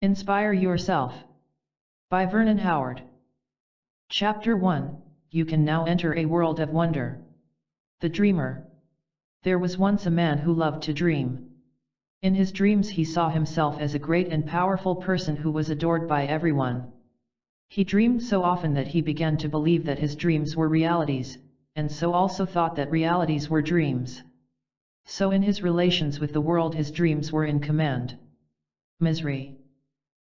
Inspire Yourself. By Vernon Howard. Chapter 1. You can now enter a world of wonder. The Dreamer. There was once a man who loved to dream. In his dreams he saw himself as a great and powerful person who was adored by everyone. He dreamed so often that he began to believe that his dreams were realities, and so also thought that realities were dreams. So in his relations with the world his dreams were in command. Misery.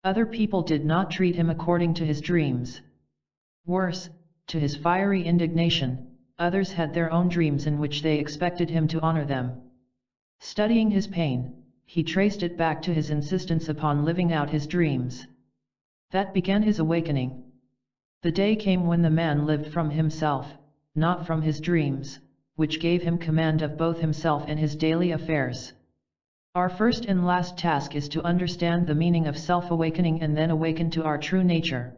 Other people did not treat him according to his dreams. Worse, to his fiery indignation, others had their own dreams in which they expected him to honor them. Studying his pain, he traced it back to his insistence upon living out his dreams. That began his awakening. The day came when the man lived from himself, not from his dreams, which gave him command of both himself and his daily affairs. Our first and last task is to understand the meaning of self-awakening and then awaken to our true nature.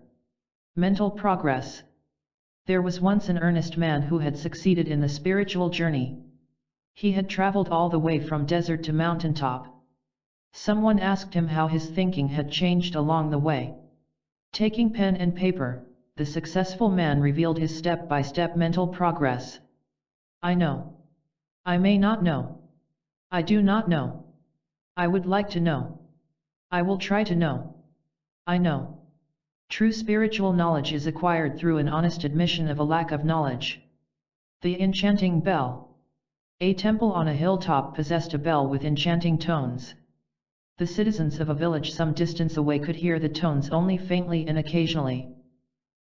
Mental progress. There was once an earnest man who had succeeded in the spiritual journey. He had traveled all the way from desert to mountaintop. Someone asked him how his thinking had changed along the way. Taking pen and paper, the successful man revealed his step-by-step mental progress. I know. I may not know. I do not know. I would like to know. I will try to know. I know. True spiritual knowledge is acquired through an honest admission of a lack of knowledge. The Enchanting Bell. A temple on a hilltop possessed a bell with enchanting tones. The citizens of a village some distance away could hear the tones only faintly and occasionally.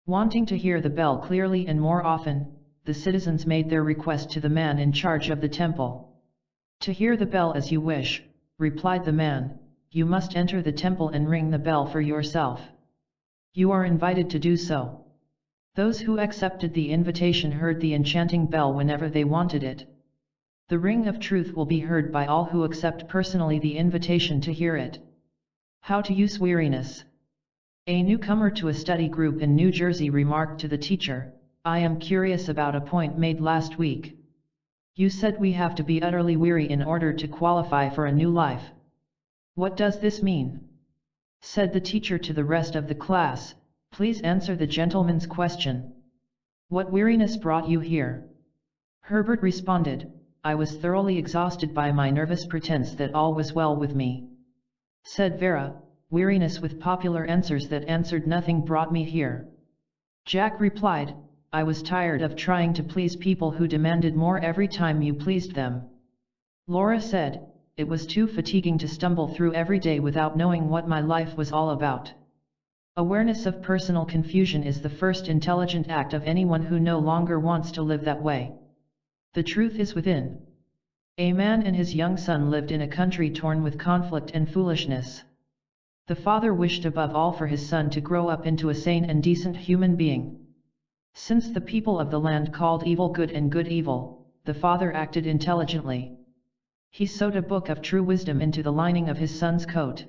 Wanting to hear the bell clearly and more often, the citizens made their request to the man in charge of the temple. "To hear the bell as you wish," replied the man, "you must enter the temple and ring the bell for yourself. You are invited to do so." Those who accepted the invitation heard the enchanting bell whenever they wanted it. The ring of truth will be heard by all who accept personally the invitation to hear it. How to use weariness. A newcomer to a study group in New Jersey remarked to the teacher, "I am curious about a point made last week. You said we have to be utterly weary in order to qualify for a new life. What does this mean?" Said the teacher to the rest of the class, "Please answer the gentleman's question. What weariness brought you here?" Herbert responded, "I was thoroughly exhausted by my nervous pretense that all was well with me." Said Vera, "Weariness with popular answers that answered nothing brought me here." Jack replied, "I was tired of trying to please people who demanded more every time you pleased them." Laura said, "It was too fatiguing to stumble through every day without knowing what my life was all about." Awareness of personal confusion is the first intelligent act of anyone who no longer wants to live that way. The truth is within. A man and his young son lived in a country torn with conflict and foolishness. The father wished above all for his son to grow up into a sane and decent human being. Since the people of the land called evil good and good evil, the father acted intelligently. He sewed a book of true wisdom into the lining of his son's coat.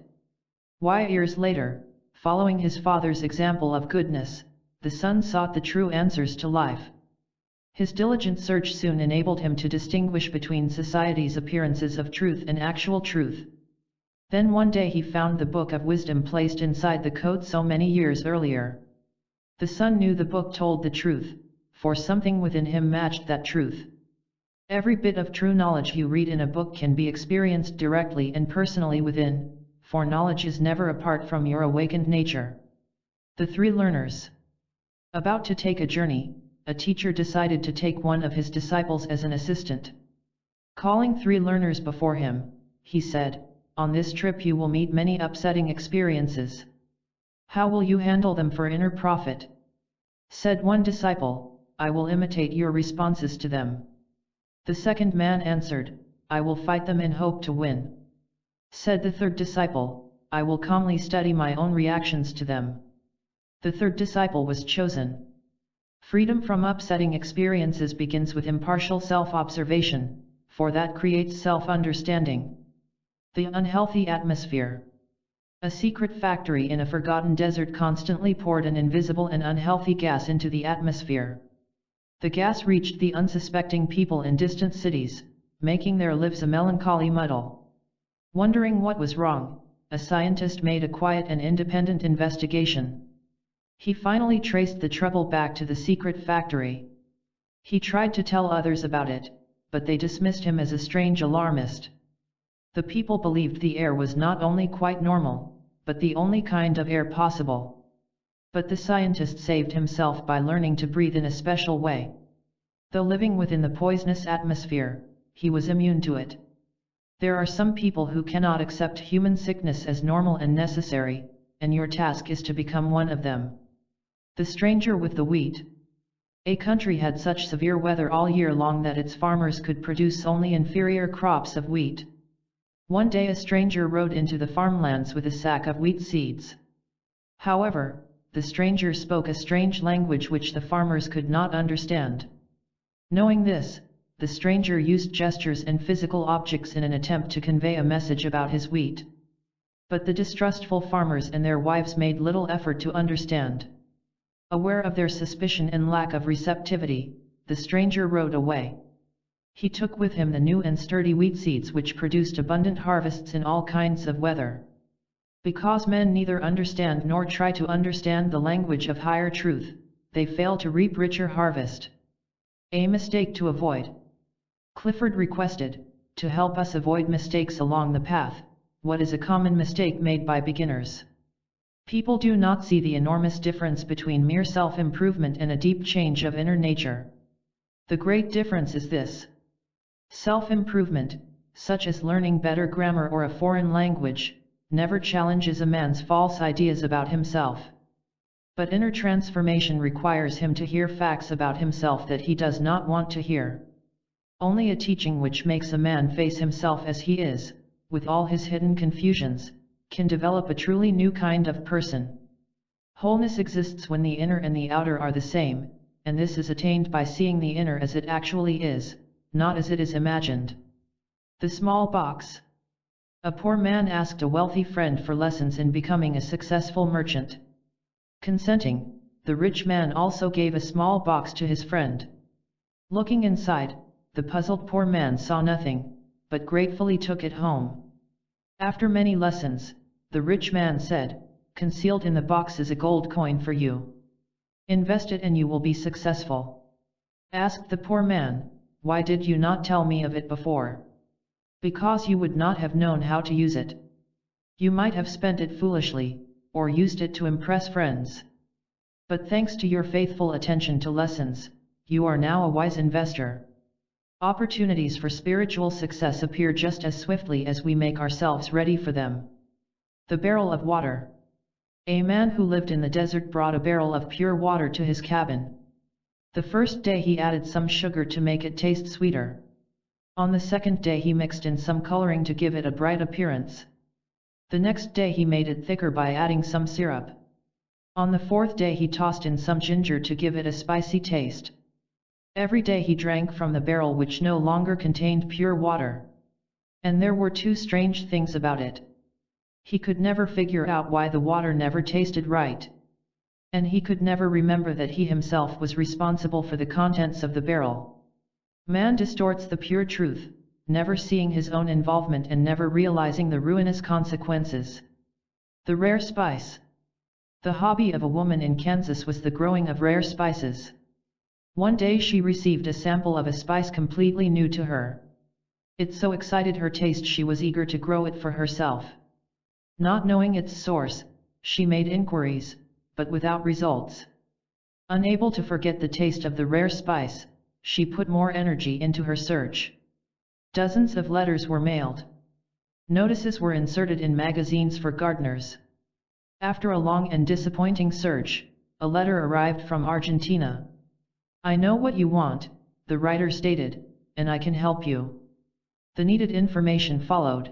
Years later, following his father's example of goodness, the son sought the true answers to life. His diligent search soon enabled him to distinguish between society's appearances of truth and actual truth. Then one day he found the book of wisdom placed inside the coat so many years earlier. The son knew the book told the truth, for something within him matched that truth. Every bit of true knowledge you read in a book can be experienced directly and personally within, for knowledge is never apart from your awakened nature. The Three Learners. About to take a journey, a teacher decided to take one of his disciples as an assistant. Calling 3 learners before him, he said, "On this trip you will meet many upsetting experiences. How will you handle them for inner profit?" Said one disciple, "I will imitate your responses to them." The second man answered, "I will fight them and hope to win." Said the third disciple, "I will calmly study my own reactions to them." The third disciple was chosen. Freedom from upsetting experiences begins with impartial self-observation, for that creates self-understanding. The unhealthy atmosphere. A secret factory in a forgotten desert constantly poured an invisible and unhealthy gas into the atmosphere. The gas reached the unsuspecting people in distant cities, making their lives a melancholy muddle. Wondering what was wrong, a scientist made a quiet and independent investigation. He finally traced the trouble back to the secret factory. He tried to tell others about it, but they dismissed him as a strange alarmist. The people believed the air was not only quite normal, but the only kind of air possible. But the scientist saved himself by learning to breathe in a special way. Though living within the poisonous atmosphere, he was immune to it. There are some people who cannot accept human sickness as normal and necessary, and your task is to become one of them. The stranger with the wheat. A country had such severe weather all year long that its farmers could produce only inferior crops of wheat. One day a stranger rode into the farmlands with a sack of wheat seeds. However, the stranger spoke a strange language which the farmers could not understand. Knowing this, the stranger used gestures and physical objects in an attempt to convey a message about his wheat. But the distrustful farmers and their wives made little effort to understand. Aware of their suspicion and lack of receptivity, the stranger rode away. He took with him the new and sturdy wheat seeds which produced abundant harvests in all kinds of weather. Because men neither understand nor try to understand the language of higher truth, they fail to reap richer harvest. A mistake to avoid. Clifford requested, to help us avoid mistakes along the path, what is a common mistake made by beginners? People do not see the enormous difference between mere self-improvement and a deep change of inner nature. The great difference is this. Self-improvement, such as learning better grammar or a foreign language, never challenges a man's false ideas about himself. But inner transformation requires him to hear facts about himself that he does not want to hear. Only a teaching which makes a man face himself as he is, with all his hidden confusions, can develop a truly new kind of person. Wholeness exists when the inner and the outer are the same, and this is attained by seeing the inner as it actually is, not as it is imagined. The small box. A poor man asked a wealthy friend for lessons in becoming a successful merchant. Consenting, the rich man also gave a small box to his friend. Looking inside, the puzzled poor man saw nothing, but gratefully took it home. After many lessons, the rich man said, "Concealed in the box is a gold coin for you. Invest it and you will be successful." Asked the poor man, "Why did you not tell me of it before?" "Because you would not have known how to use it. You might have spent it foolishly, or used it to impress friends. But thanks to your faithful attention to lessons, you are now a wise investor." Opportunities for spiritual success appear just as swiftly as we make ourselves ready for them. The barrel of water. A man who lived in the desert brought a barrel of pure water to his cabin. The first day he added some sugar to make it taste sweeter. On the second day he mixed in some coloring to give it a bright appearance. The next day he made it thicker by adding some syrup. On the fourth day he tossed in some ginger to give it a spicy taste. Every day he drank from the barrel which no longer contained pure water. And there were two strange things about it. He could never figure out why the water never tasted right. And he could never remember that he himself was responsible for the contents of the barrel. Man distorts the pure truth, never seeing his own involvement and never realizing the ruinous consequences. The rare spice. The hobby of a woman in Kansas was the growing of rare spices. One day she received a sample of a spice completely new to her. It so excited her taste she was eager to grow it for herself. Not knowing its source, she made inquiries, but without results. Unable to forget the taste of the rare spice, she put more energy into her search. Dozens of letters were mailed. Notices were inserted in magazines for gardeners. After a long and disappointing search, a letter arrived from Argentina. "I know what you want," the writer stated, "and I can help you." The needed information followed.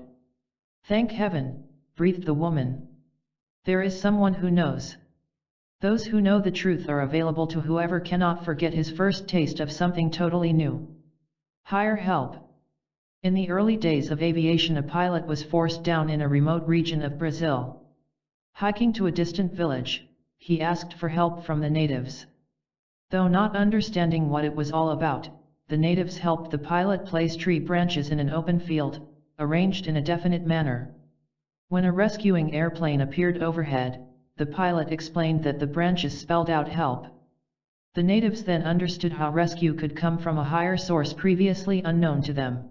"Thank heaven," breathed the woman. "There is someone who knows." Those who know the truth are available to whoever cannot forget his first taste of something totally new. Hire help. In the early days of aviation, a pilot was forced down in a remote region of Brazil. Hiking to a distant village, he asked for help from the natives. Though not understanding what it was all about, the natives helped the pilot place tree branches in an open field, arranged in a definite manner. When a rescuing airplane appeared overhead, the pilot explained that the branches spelled out help. The natives then understood how rescue could come from a higher source previously unknown to them.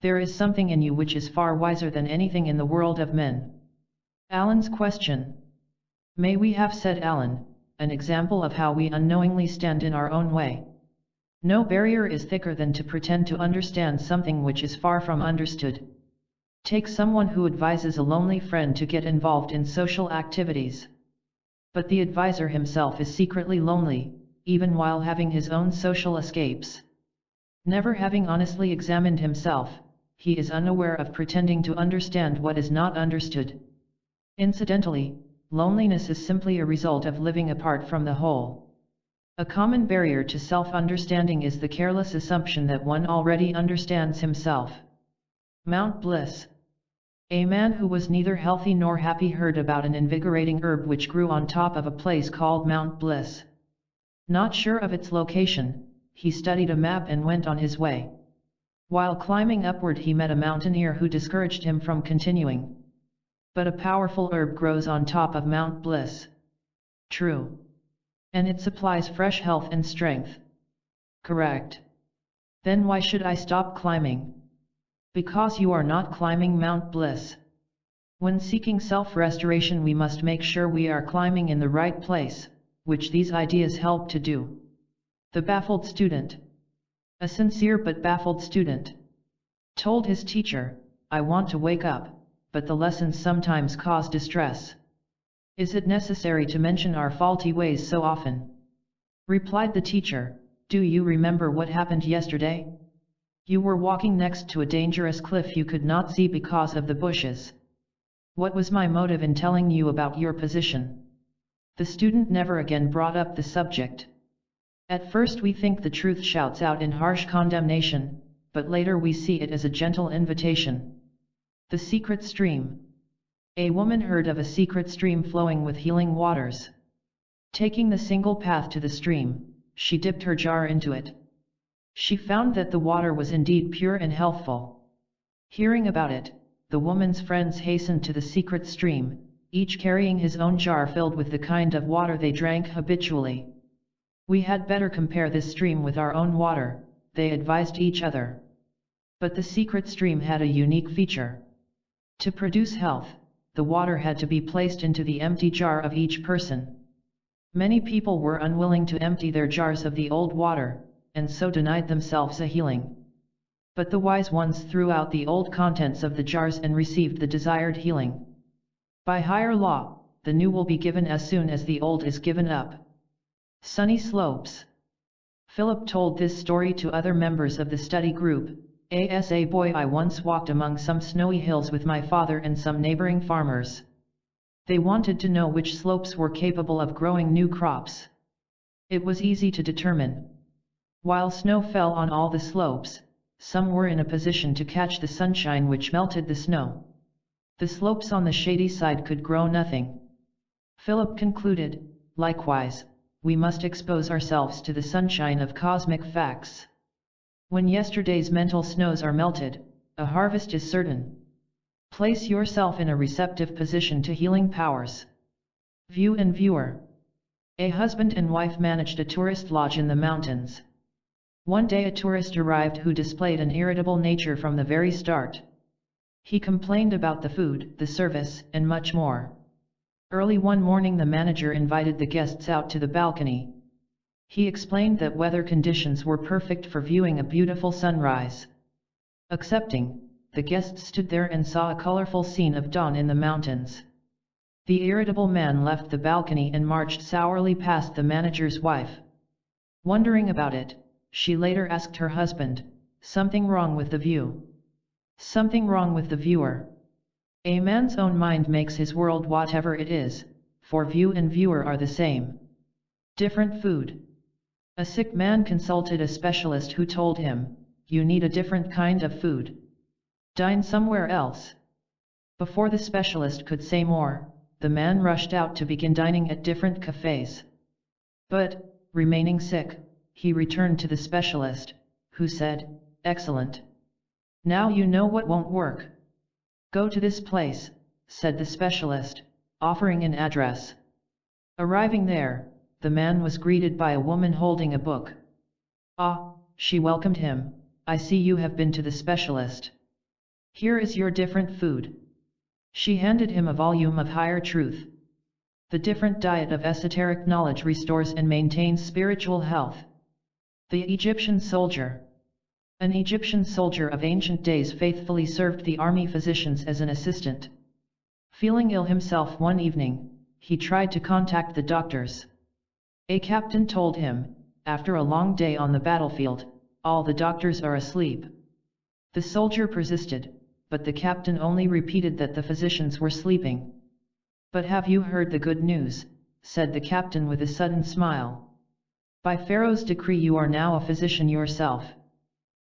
There is something in you which is far wiser than anything in the world of men. Alan's question. May we have, said Alan, an example of how we unknowingly stand in our own way. No barrier is thicker than to pretend to understand something which is far from understood. Take someone who advises a lonely friend to get involved in social activities. But the advisor himself is secretly lonely, even while having his own social escapes. Never having honestly examined himself, he is unaware of pretending to understand what is not understood. Incidentally, loneliness is simply a result of living apart from the whole. A common barrier to self-understanding is the careless assumption that one already understands himself. Mount Bliss. A man who was neither healthy nor happy heard about an invigorating herb which grew on top of a place called Mount Bliss. Not sure of its location, he studied a map and went on his way. While climbing upward he met a mountaineer who discouraged him from continuing. But a powerful herb grows on top of Mount Bliss. True. And it supplies fresh health and strength. Correct. Then why should I stop climbing? Because you are not climbing Mount Bliss. When seeking self-restoration we must make sure we are climbing in the right place, which these ideas help to do. The baffled student. A sincere but baffled student told his teacher, I want to wake up, but the lessons sometimes cause distress. Is it necessary to mention our faulty ways so often? Replied the teacher, do you remember what happened yesterday? You were walking next to a dangerous cliff you could not see because of the bushes. What was my motive in telling you about your position? The student never again brought up the subject. At first we think the truth shouts out in harsh condemnation, but later we see it as a gentle invitation. The secret stream. A woman heard of a secret stream flowing with healing waters. Taking the single path to the stream, she dipped her jar into it. She found that the water was indeed pure and healthful. Hearing about it, the woman's friends hastened to the secret stream, each carrying his own jar filled with the kind of water they drank habitually. We had better compare this stream with our own water, they advised each other. But the secret stream had a unique feature. To produce health, the water had to be placed into the empty jar of each person. Many people were unwilling to empty their jars of the old water, and so denied themselves a healing. But the wise ones threw out the old contents of the jars and received the desired healing. By higher law, the new will be given as soon as the old is given up. Sunny slopes. Philip told this story to other members of the study group. As a boy I once walked among some snowy hills with my father and some neighboring farmers. They wanted to know which slopes were capable of growing new crops. It was easy to determine. While snow fell on all the slopes, some were in a position to catch the sunshine which melted the snow. The slopes on the shady side could grow nothing. Philip concluded, likewise, we must expose ourselves to the sunshine of cosmic facts. When yesterday's mental snows are melted, a harvest is certain. Place yourself in a receptive position to healing powers. View and viewer. A husband and wife managed a tourist lodge in the mountains. One day a tourist arrived who displayed an irritable nature from the very start. He complained about the food, the service, and much more. Early one morning the manager invited the guests out to the balcony. He explained that weather conditions were perfect for viewing a beautiful sunrise. Accepting, the guests stood there and saw a colorful scene of dawn in the mountains. The irritable man left the balcony and marched sourly past the manager's wife. Wondering about it, she later asked her husband, something wrong with the view? Something wrong with the viewer? A man's own mind makes his world whatever it is, for view and viewer are the same. Different food. A sick man consulted a specialist who told him, you need a different kind of food. Dine somewhere else. Before the specialist could say more, the man rushed out to begin dining at different cafes. But, remaining sick, he returned to the specialist, who said, excellent. Now you know what won't work. Go to this place, said the specialist, offering an address. Arriving there, the man was greeted by a woman holding a book. "Ah," she welcomed him, "I see you have been to the specialist. Here is your different food." She handed him a volume of higher truth. The different diet of esoteric knowledge restores and maintains spiritual health. The Egyptian soldier. An Egyptian soldier of ancient days faithfully served the army physicians as an assistant. Feeling ill himself one evening, he tried to contact the doctors. A captain told him, "After a long day on the battlefield, all the doctors are asleep." The soldier persisted, but the captain only repeated that the physicians were sleeping. "But have you heard the good news?" said the captain with a sudden smile. "By Pharaoh's decree you are now a physician yourself."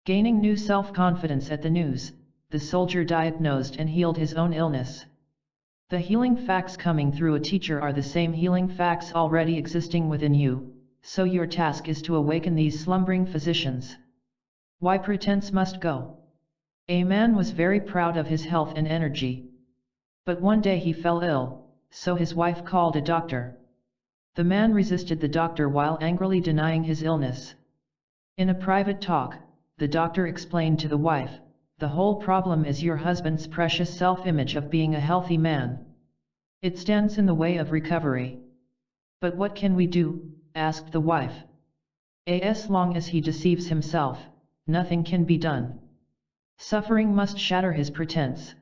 Gaining new self-confidence at the news, the soldier diagnosed and healed his own illness. The healing facts coming through a teacher are the same healing facts already existing within you, so your task is to awaken these slumbering physicians. Why pretense must go? A man was very proud of his health and energy. But one day he fell ill, so his wife called a doctor. The man resisted the doctor while angrily denying his illness. In a private talk, the doctor explained to the wife, "The whole problem is your husband's precious self-image of being a healthy man. It stands in the way of recovery." "But what can we do?" asked the wife. "As long as he deceives himself, nothing can be done. Suffering must shatter his pretense.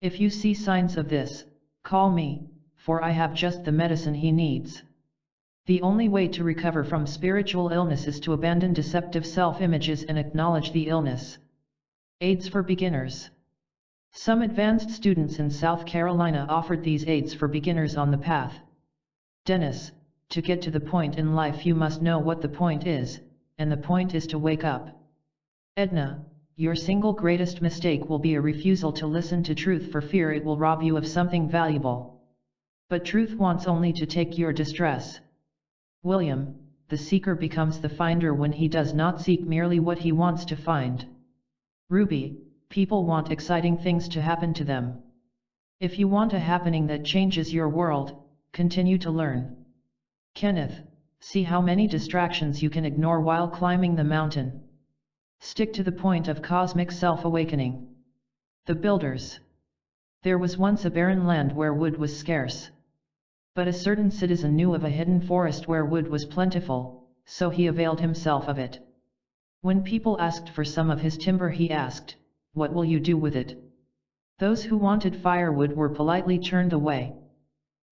If you see signs of this, call me, for I have just the medicine he needs." The only way to recover from spiritual illness is to abandon deceptive self-images and acknowledge the illness. Aids for beginners. Some advanced students in South Carolina offered these aids for beginners on the path. Dennis, to get to the point in life you must know what the point is, and the point is to wake up. Edna, your single greatest mistake will be a refusal to listen to truth for fear it will rob you of something valuable. But truth wants only to take your distress. William, the seeker becomes the finder when he does not seek merely what he wants to find. Ruby, people want exciting things to happen to them. If you want a happening that changes your world, continue to learn. Kenneth, see how many distractions you can ignore while climbing the mountain. Stick to the point of cosmic self-awakening. The builders. There was once a barren land where wood was scarce. But a certain citizen knew of a hidden forest where wood was plentiful, so he availed himself of it. When people asked for some of his timber he asked, "What will you do with it?" Those who wanted firewood were politely turned away.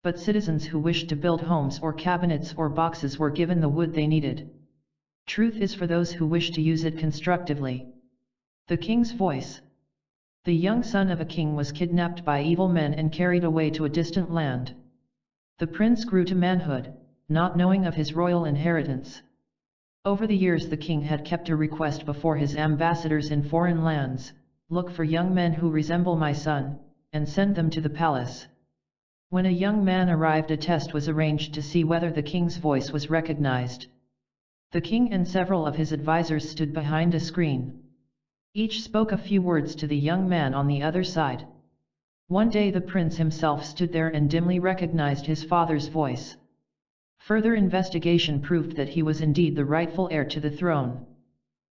But citizens who wished to build homes or cabinets or boxes were given the wood they needed. Truth is for those who wish to use it constructively. The King's Voice. The young son of a king was kidnapped by evil men and carried away to a distant land. The prince grew to manhood, not knowing of his royal inheritance. Over the years the king had kept a request before his ambassadors in foreign lands, "Look for young men who resemble my son, and send them to the palace." When a young man arrived, a test was arranged to see whether the king's voice was recognized. The king and several of his advisors stood behind a screen. Each spoke a few words to the young man on the other side. One day the prince himself stood there and dimly recognized his father's voice. Further investigation proved that he was indeed the rightful heir to the throne.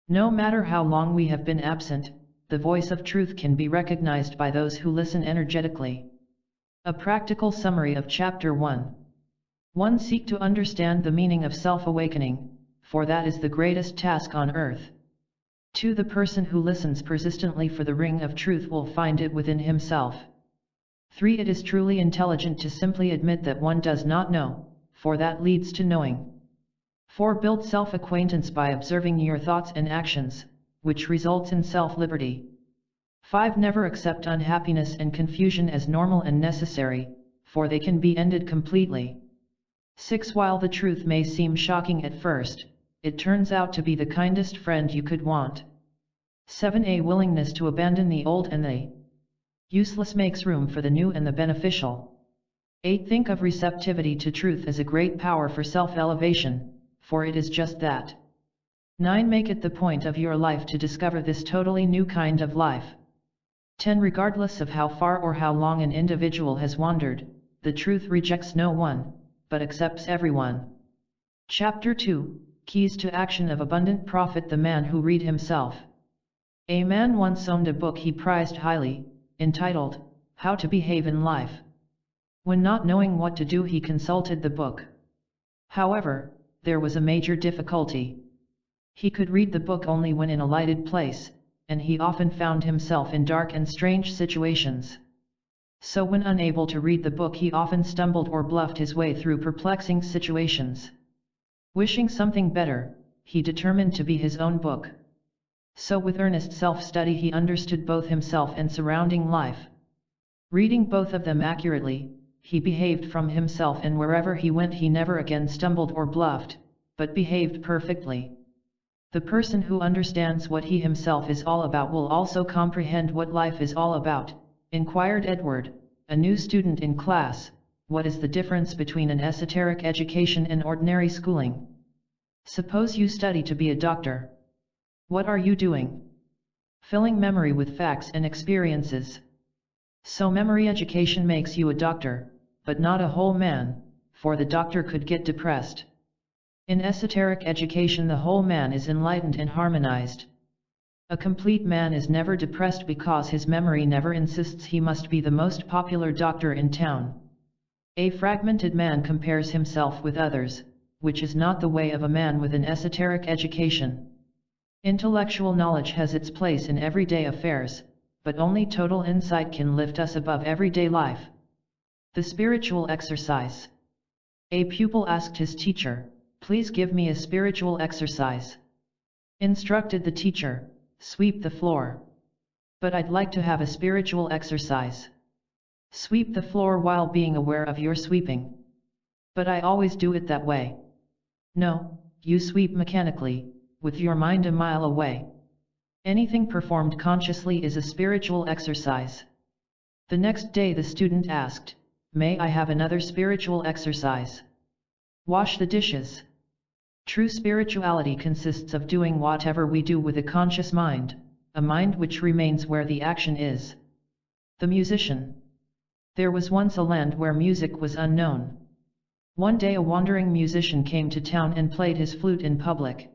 No matter how long we have been absent, the voice of truth can be recognized by those who listen energetically. A practical summary of Chapter 1. 1. Seek to understand the meaning of self-awakening, for that is the greatest task on earth. 2. The person who listens persistently for the ring of truth will find it within himself. 3. It is truly intelligent to simply admit that one does not know, for that leads to knowing. 4. Build self-acquaintance by observing your thoughts and actions, which results in self-liberty. 5. Never accept unhappiness and confusion as normal and necessary, for they can be ended completely. 6. While the truth may seem shocking at first, it turns out to be the kindest friend you could want. 7. A willingness to abandon the old and the useless makes room for the new and the beneficial. 8. Think of receptivity to truth as a great power for self-elevation, for it is just that. 9. Make it the point of your life to discover this totally new kind of life. 10. Regardless of how far or how long an individual has wandered, the truth rejects no one, but accepts everyone. Chapter 2, Keys to Action of Abundant Profit. The Man Who Read Himself. A man once owned a book he prized highly, entitled, How to Behave in Life. When not knowing what to do, he consulted the book. However, there was a major difficulty. He could read the book only when in a lighted place, and he often found himself in dark and strange situations. So when unable to read the book, he often stumbled or bluffed his way through perplexing situations. Wishing something better, he determined to be his own book. So with earnest self-study he understood both himself and surrounding life. Reading both of them accurately, he behaved from himself, and wherever he went he never again stumbled or bluffed, but behaved perfectly. The person who understands what he himself is all about will also comprehend what life is all about. Inquired Edward, a new student in class, what is the difference between an esoteric education and ordinary schooling? Suppose you study to be a doctor. What are you doing? Filling memory with facts and experiences. So memory education makes you a doctor, but not a whole man, for the doctor could get depressed. In esoteric education the whole man is enlightened and harmonized. A complete man is never depressed because his memory never insists he must be the most popular doctor in town. A fragmented man compares himself with others, which is not the way of a man with an esoteric education. Intellectual knowledge has its place in everyday affairs, but only total insight can lift us above everyday life. The spiritual exercise. A pupil asked his teacher, "Please give me a spiritual exercise." Instructed the teacher, "Sweep the floor." "But I'd like to have a spiritual exercise." "Sweep the floor while being aware of your sweeping." "But I always do it that way." "No, you sweep mechanically, with your mind a mile away." Anything performed consciously is a spiritual exercise. The next day the student asked, "May I have another spiritual exercise?" "Wash the dishes." True spirituality consists of doing whatever we do with a conscious mind, a mind which remains where the action is. The musician. There was once a land where music was unknown. One day a wandering musician came to town and played his flute in public.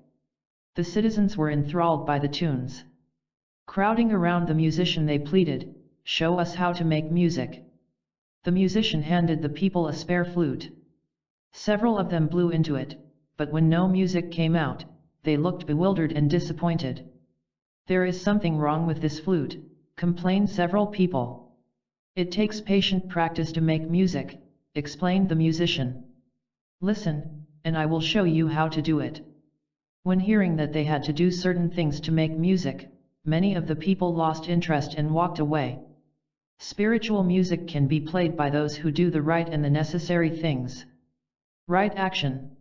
The citizens were enthralled by the tunes. Crowding around the musician they pleaded, "Show us how to make music." The musician handed the people a spare flute. Several of them blew into it, but when no music came out, they looked bewildered and disappointed. "There is something wrong with this flute," complained several people. "It takes patient practice to make music," explained the musician. "Listen, and I will show you how to do it." When hearing that they had to do certain things to make music, many of the people lost interest and walked away. Spiritual music can be played by those who do the right and the necessary things. Right action.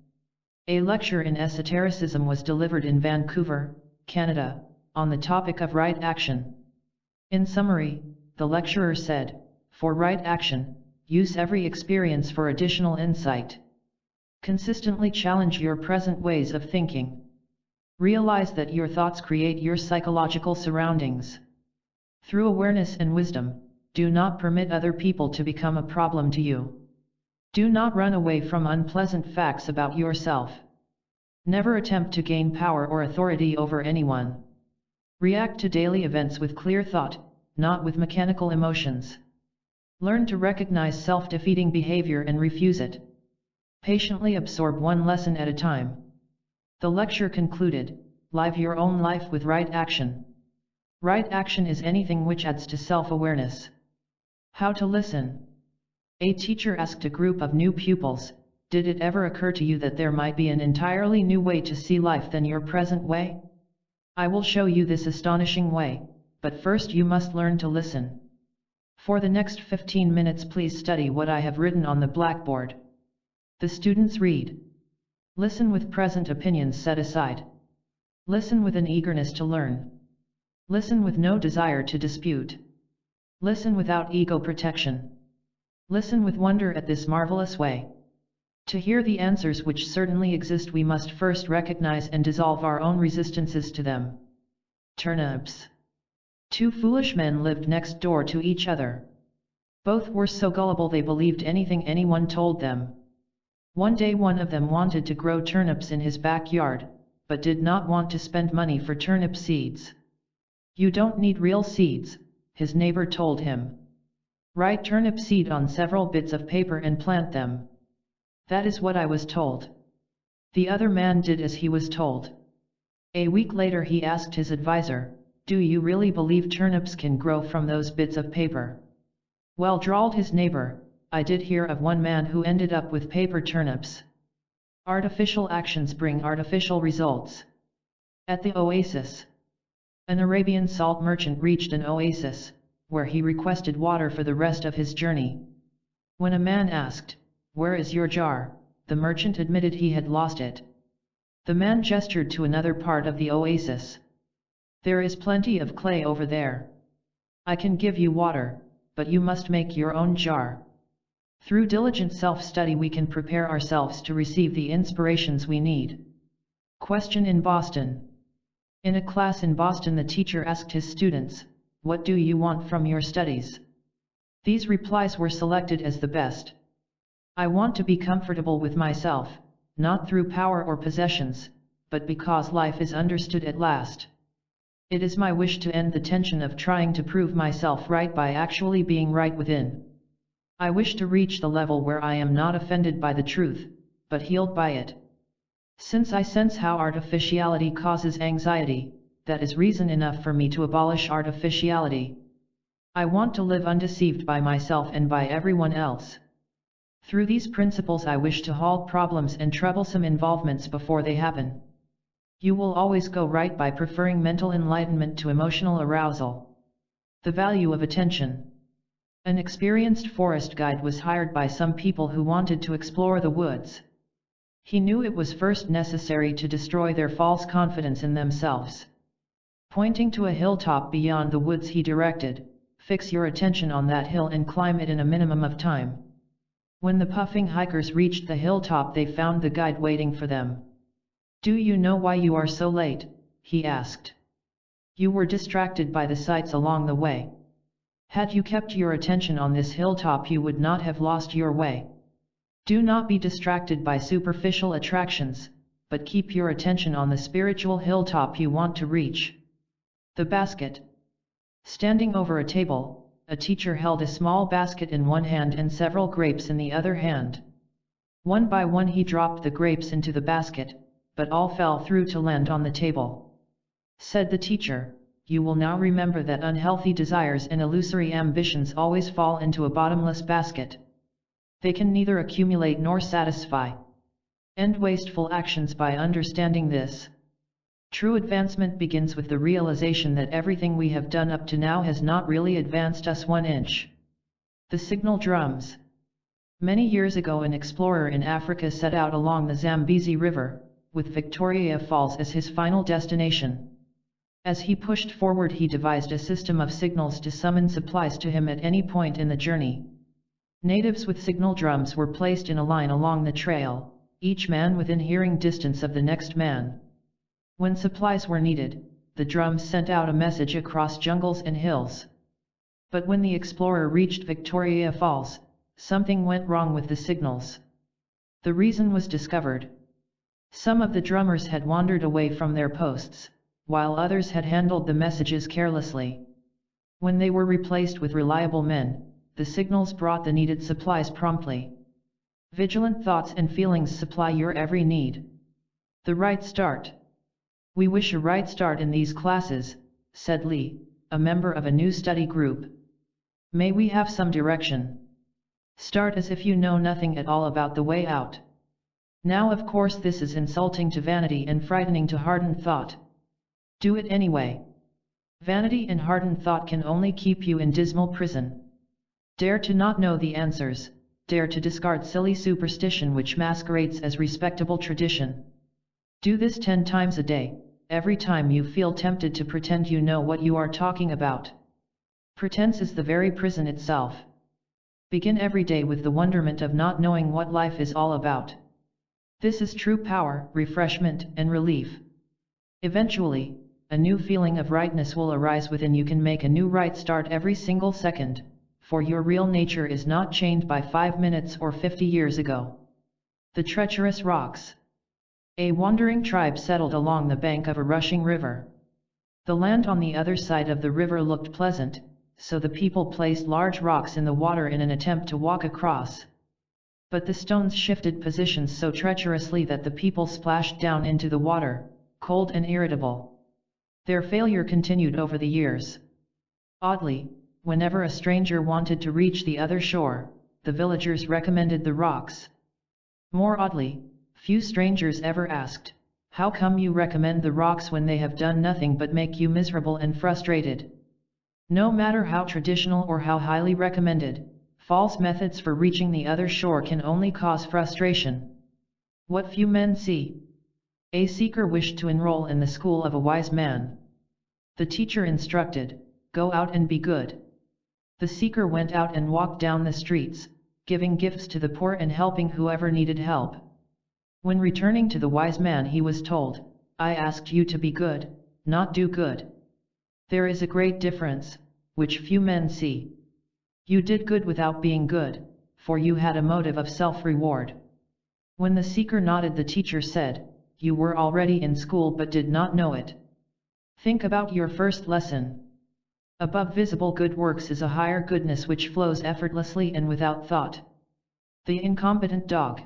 A lecture in esotericism was delivered in Vancouver, Canada, on the topic of right action. In summary, the lecturer said, "For right action, use every experience for additional insight. Consistently challenge your present ways of thinking. Realize that your thoughts create your psychological surroundings. Through awareness and wisdom, do not permit other people to become a problem to you. Do not run away from unpleasant facts about yourself. Never attempt to gain power or authority over anyone. React to daily events with clear thought, not with mechanical emotions. Learn to recognize self-defeating behavior and refuse it. Patiently absorb one lesson at a time." The lecture concluded, "Live your own life with right action." Right action is anything which adds to self-awareness. How to listen. A teacher asked a group of new pupils, "Did it ever occur to you that there might be an entirely new way to see life than your present way? I will show you this astonishing way, but first you must learn to listen. For the next 15 minutes please study what I have written on the blackboard." The students read. Listen with present opinions set aside. Listen with an eagerness to learn. Listen with no desire to dispute. Listen without ego protection. Listen with wonder at this marvelous way. To hear the answers which certainly exist we must first recognize and dissolve our own resistances to them. Turnips. Two foolish men lived next door to each other. Both were so gullible they believed anything anyone told them. One day one of them wanted to grow turnips in his backyard, but did not want to spend money for turnip seeds. "You don't need real seeds," his neighbor told him. "Write turnip seed on several bits of paper and plant them." "That is what I was told." The other man did as he was told. A week later he asked his advisor, "Do you really believe turnips can grow from those bits of paper?" "Well," drawled his neighbor, "I did hear of one man who ended up with paper turnips." Artificial actions bring artificial results. At the oasis. An Arabian salt merchant reached an oasis, where he requested water for the rest of his journey. When a man asked, "Where is your jar?" the merchant admitted he had lost it. The man gestured to another part of the oasis. "There is plenty of clay over there. I can give you water, but you must make your own jar." Through diligent self-study we can prepare ourselves to receive the inspirations we need. Question in Boston. In a class in Boston the teacher asked his students, "What do you want from your studies?" These replies were selected as the best. "I want to be comfortable with myself, not through power or possessions, but because life is understood at last. It is my wish to end the tension of trying to prove myself right by actually being right within. I wish to reach the level where I am not offended by the truth, but healed by it. Since I sense how artificiality causes anxiety, that is reason enough for me to abolish artificiality. I want to live undeceived by myself and by everyone else. Through these principles I wish to halt problems and troublesome involvements before they happen." You will always go right by preferring mental enlightenment to emotional arousal. The value of attention. An experienced forest guide was hired by some people who wanted to explore the woods. He knew it was first necessary to destroy their false confidence in themselves. Pointing to a hilltop beyond the woods he directed, "Fix your attention on that hill and climb it in a minimum of time." When the puffing hikers reached the hilltop they found the guide waiting for them. "Do you know why you are so late?" he asked. "You were distracted by the sights along the way. Had you kept your attention on this hilltop you would not have lost your way. Do not be distracted by superficial attractions, but keep your attention on the spiritual hilltop you want to reach." The basket. Standing over a table, a teacher held a small basket in one hand and several grapes in the other hand. One by one he dropped the grapes into the basket, but all fell through to land on the table. Said the teacher, "You will now remember that unhealthy desires and illusory ambitions always fall into a bottomless basket. They can neither accumulate nor satisfy. End wasteful actions by understanding this. True advancement begins with the realization that everything we have done up to now has not really advanced us 1 inch. The signal drums. Many years ago an explorer in Africa set out along the Zambezi River, with Victoria Falls as his final destination. As he pushed forward he devised a system of signals to summon supplies to him at any point in the journey. Natives with signal drums were placed in a line along the trail, each man within hearing distance of the next man. When supplies were needed, the drums sent out a message across jungles and hills. But when the explorer reached Victoria Falls, something went wrong with the signals. The reason was discovered. Some of the drummers had wandered away from their posts, while others had handled the messages carelessly. When they were replaced with reliable men, the signals brought the needed supplies promptly. Vigilant thoughts and feelings supply your every need. The right start. "We wish a right start in these classes," said Lee, a member of a new study group. "May we have some direction? Start as if you know nothing at all about the way out." Now of course this is insulting to vanity and frightening to hardened thought. Do it anyway. Vanity and hardened thought can only keep you in dismal prison. Dare to not know the answers, dare to discard silly superstition which masquerades as respectable tradition. Do this 10 times a day, every time you feel tempted to pretend you know what you are talking about. Pretense is the very prison itself. Begin every day with the wonderment of not knowing what life is all about. This is true power, refreshment, and relief. Eventually, a new feeling of rightness will arise within you. Can make a new right start every single second, for your real nature is not chained by 5 minutes or 50 years ago. The treacherous rocks. A wandering tribe settled along the bank of a rushing river. The land on the other side of the river looked pleasant, so the people placed large rocks in the water in an attempt to walk across. But the stones shifted positions so treacherously that the people splashed down into the water, cold and irritable. Their failure continued over the years. Oddly, whenever a stranger wanted to reach the other shore, the villagers recommended the rocks. More oddly, few strangers ever asked, "How come you recommend the rocks when they have done nothing but make you miserable and frustrated?" No matter how traditional or how highly recommended, false methods for reaching the other shore can only cause frustration. What few men see. A seeker wished to enroll in the school of a wise man. The teacher instructed, "Go out and be good." The seeker went out and walked down the streets, giving gifts to the poor and helping whoever needed help. When returning to the wise man, he was told, "I asked you to be good, not do good." There is a great difference, which few men see. You did good without being good, for you had a motive of self-reward. When the seeker nodded, the teacher said, "You were already in school but did not know it." Think about your first lesson. Above visible good works is a higher goodness which flows effortlessly and without thought. The incompetent dog.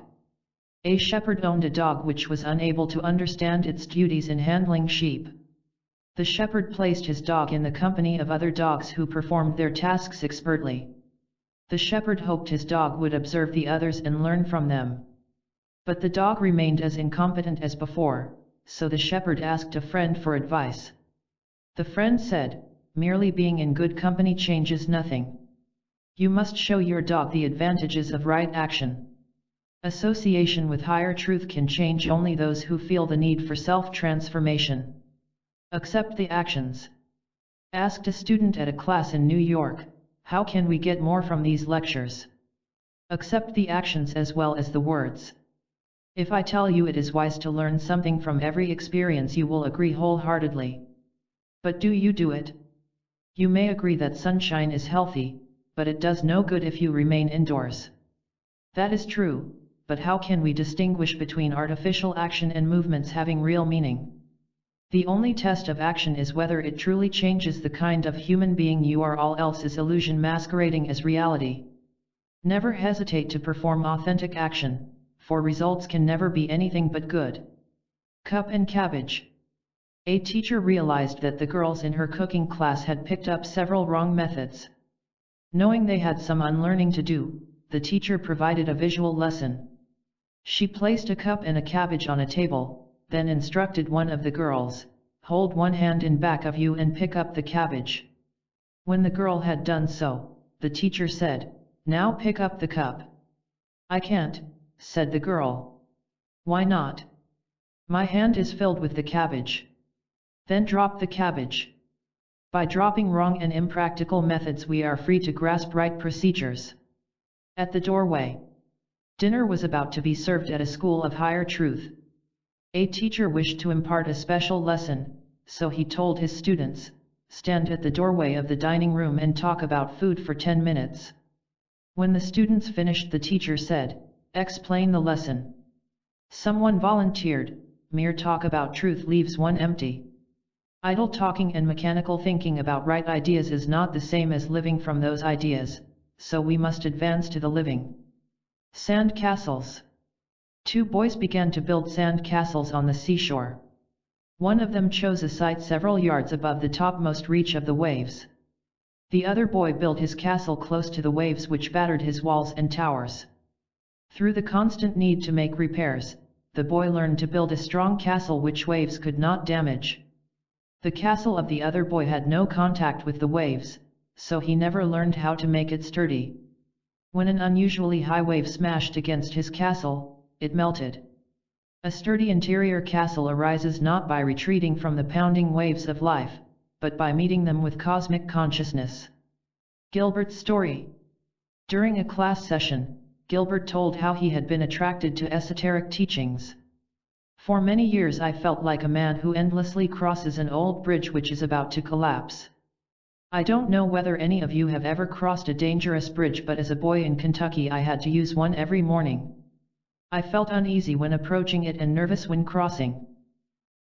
A shepherd owned a dog which was unable to understand its duties in handling sheep. The shepherd placed his dog in the company of other dogs who performed their tasks expertly. The shepherd hoped his dog would observe the others and learn from them. But the dog remained as incompetent as before, so the shepherd asked a friend for advice. The friend said, "Merely being in good company changes nothing. You must show your dog the advantages of right action." Association with higher truth can change only those who feel the need for self-transformation. Accept the actions. Asked a student at a class in New York, "How can we get more from these lectures?" Accept the actions as well as the words. If I tell you it is wise to learn something from every experience, you will agree wholeheartedly. But do you do it? You may agree that sunshine is healthy, but it does no good if you remain indoors. That is true, but how can we distinguish between artificial action and movements having real meaning? The only test of action is whether it truly changes the kind of human being you are. All else is illusion masquerading as reality. Never hesitate to perform authentic action, for results can never be anything but good. Cup and cabbage. A teacher realized that the girls in her cooking class had picked up several wrong methods. Knowing they had some unlearning to do, the teacher provided a visual lesson. She placed a cup and a cabbage on a table, then instructed one of the girls, "Hold one hand in back of you and pick up the cabbage." When the girl had done so, the teacher said, "Now pick up the cup." "I can't," said the girl. "Why not?" "My hand is filled with the cabbage." "Then drop the cabbage." By dropping wrong and impractical methods, we are free to grasp right procedures. At the doorway. Dinner was about to be served at a school of higher truth. A teacher wished to impart a special lesson, so he told his students, "Stand at the doorway of the dining room and talk about food for 10 minutes. When the students finished, the teacher said, "Explain the lesson." Someone volunteered, "Mere talk about truth leaves one empty. Idle talking and mechanical thinking about right ideas is not the same as living from those ideas, so we must advance to the living." Sand castles. Two boys began to build sand castles on the seashore. One of them chose a site several yards above the topmost reach of the waves. The other boy built his castle close to the waves, which battered his walls and towers. Through the constant need to make repairs, the boy learned to build a strong castle which waves could not damage. The castle of the other boy had no contact with the waves, so he never learned how to make it sturdy. When an unusually high wave smashed against his castle, it melted. A sturdy interior castle arises not by retreating from the pounding waves of life, but by meeting them with cosmic consciousness. Gilbert's story. During a class session, Gilbert told how he had been attracted to esoteric teachings. For many years I felt like a man who endlessly crosses an old bridge which is about to collapse. I don't know whether any of you have ever crossed a dangerous bridge, but as a boy in Kentucky I had to use one every morning. I felt uneasy when approaching it and nervous when crossing.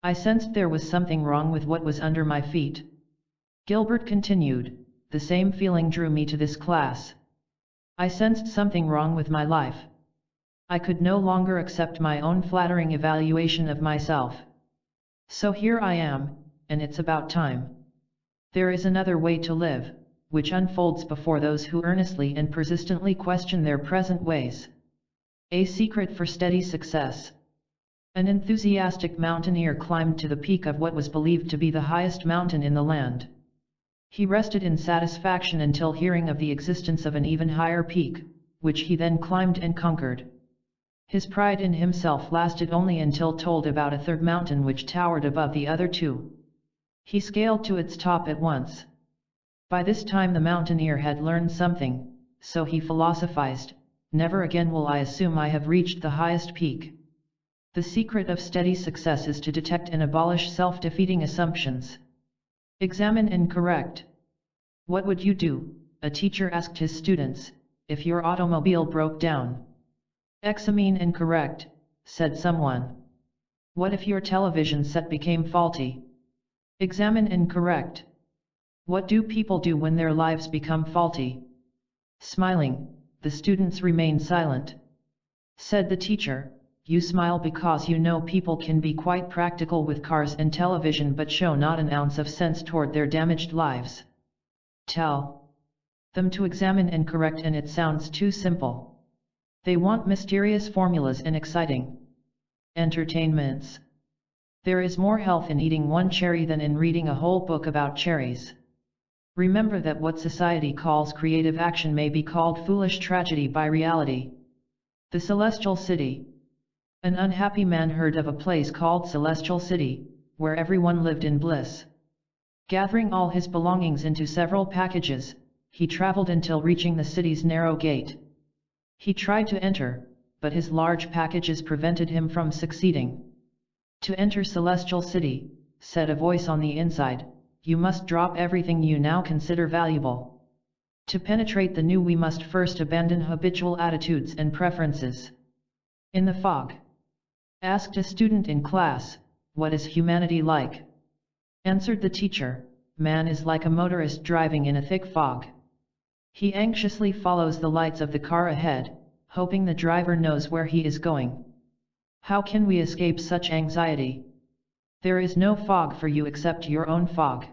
I sensed there was something wrong with what was under my feet. Gilbert continued, the same feeling drew me to this class. I sensed something wrong with my life. I could no longer accept my own flattering evaluation of myself. So here I am, and it's about time. There is another way to live, which unfolds before those who earnestly and persistently question their present ways. A secret for steady success. An enthusiastic mountaineer climbed to the peak of what was believed to be the highest mountain in the land. He rested in satisfaction until hearing of the existence of an even higher peak, which he then climbed and conquered. His pride in himself lasted only until told about a third mountain which towered above the other two. He scaled to its top at once. By this time the mountaineer had learned something, so he philosophized, never again will I assume I have reached the highest peak. The secret of steady success is to detect and abolish self-defeating assumptions. Examine and correct. What would you do, a teacher asked his students, if your automobile broke down? Examine and correct, said someone. What if your television set became faulty? Examine and correct. What do people do when their lives become faulty? Smiling, the students remained silent. Said the teacher, you smile because you know people can be quite practical with cars and television but show not an ounce of sense toward their damaged lives. Tell them to examine and correct, and it sounds too simple. They want mysterious formulas and exciting entertainments. There is more health in eating one cherry than in reading a whole book about cherries. Remember that what society calls creative action may be called foolish tragedy by reality. The Celestial City. An unhappy man heard of a place called Celestial City, where everyone lived in bliss. Gathering all his belongings into several packages, he traveled until reaching the city's narrow gate. He tried to enter, but his large packages prevented him from succeeding. To enter Celestial City, said a voice on the inside, you must drop everything you now consider valuable. To penetrate the new we must first abandon habitual attitudes and preferences. In the fog. Asked a student in class, what is humanity like? Answered the teacher, man is like a motorist driving in a thick fog. He anxiously follows the lights of the car ahead, hoping the driver knows where he is going. How can we escape such anxiety? There is no fog for you except your own fog.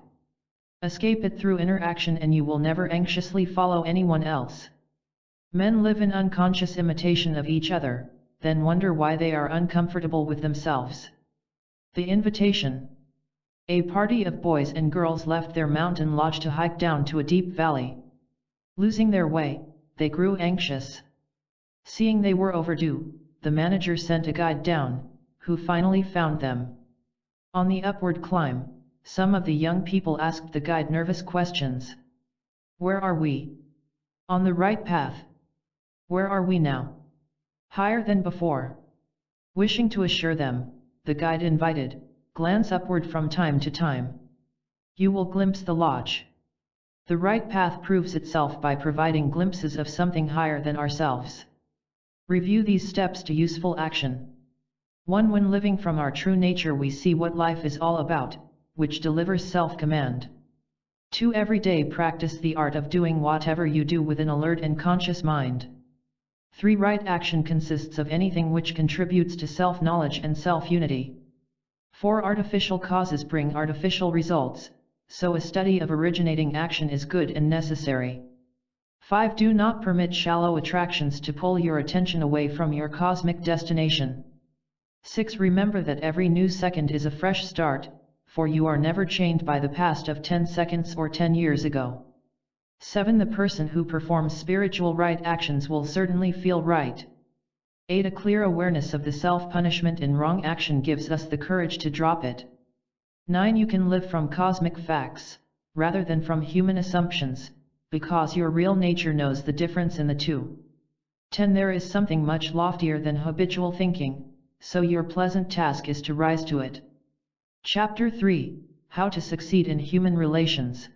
Escape it through inner action and you will never anxiously follow anyone else. Men live in unconscious imitation of each other, then wonder why they are uncomfortable with themselves. The invitation. A party of boys and girls left their mountain lodge to hike down to a deep valley. Losing their way, they grew anxious. Seeing they were overdue, the manager sent a guide down, who finally found them. On the upward climb, some of the young people asked the guide nervous questions. Where are we? On the right path. Where are we now? Higher than before. Wishing to assure them, the guide invited, glance upward from time to time. You will glimpse the lodge. The right path proves itself by providing glimpses of something higher than ourselves. Review these steps to useful action. 1. When living from our true nature we see what life is all about, which delivers self-command. 2. Every day practice the art of doing whatever you do with an alert and conscious mind. 3. Right action consists of anything which contributes to self-knowledge and self-unity. 4. Artificial causes bring artificial results, so a study of originating action is good and necessary. 5. Do not permit shallow attractions to pull your attention away from your cosmic destination. 6. Remember that every new second is a fresh start, for you are never chained by the past of 10 seconds or 10 years ago. 7. The person who performs spiritual right actions will certainly feel right. 8. A clear awareness of the self-punishment in wrong action gives us the courage to drop it. 9. You can live from cosmic facts, rather than from human assumptions, because your real nature knows the difference in the two. 10. There is something much loftier than habitual thinking, so your pleasant task is to rise to it. Chapter 3, How to Succeed in Human Relations.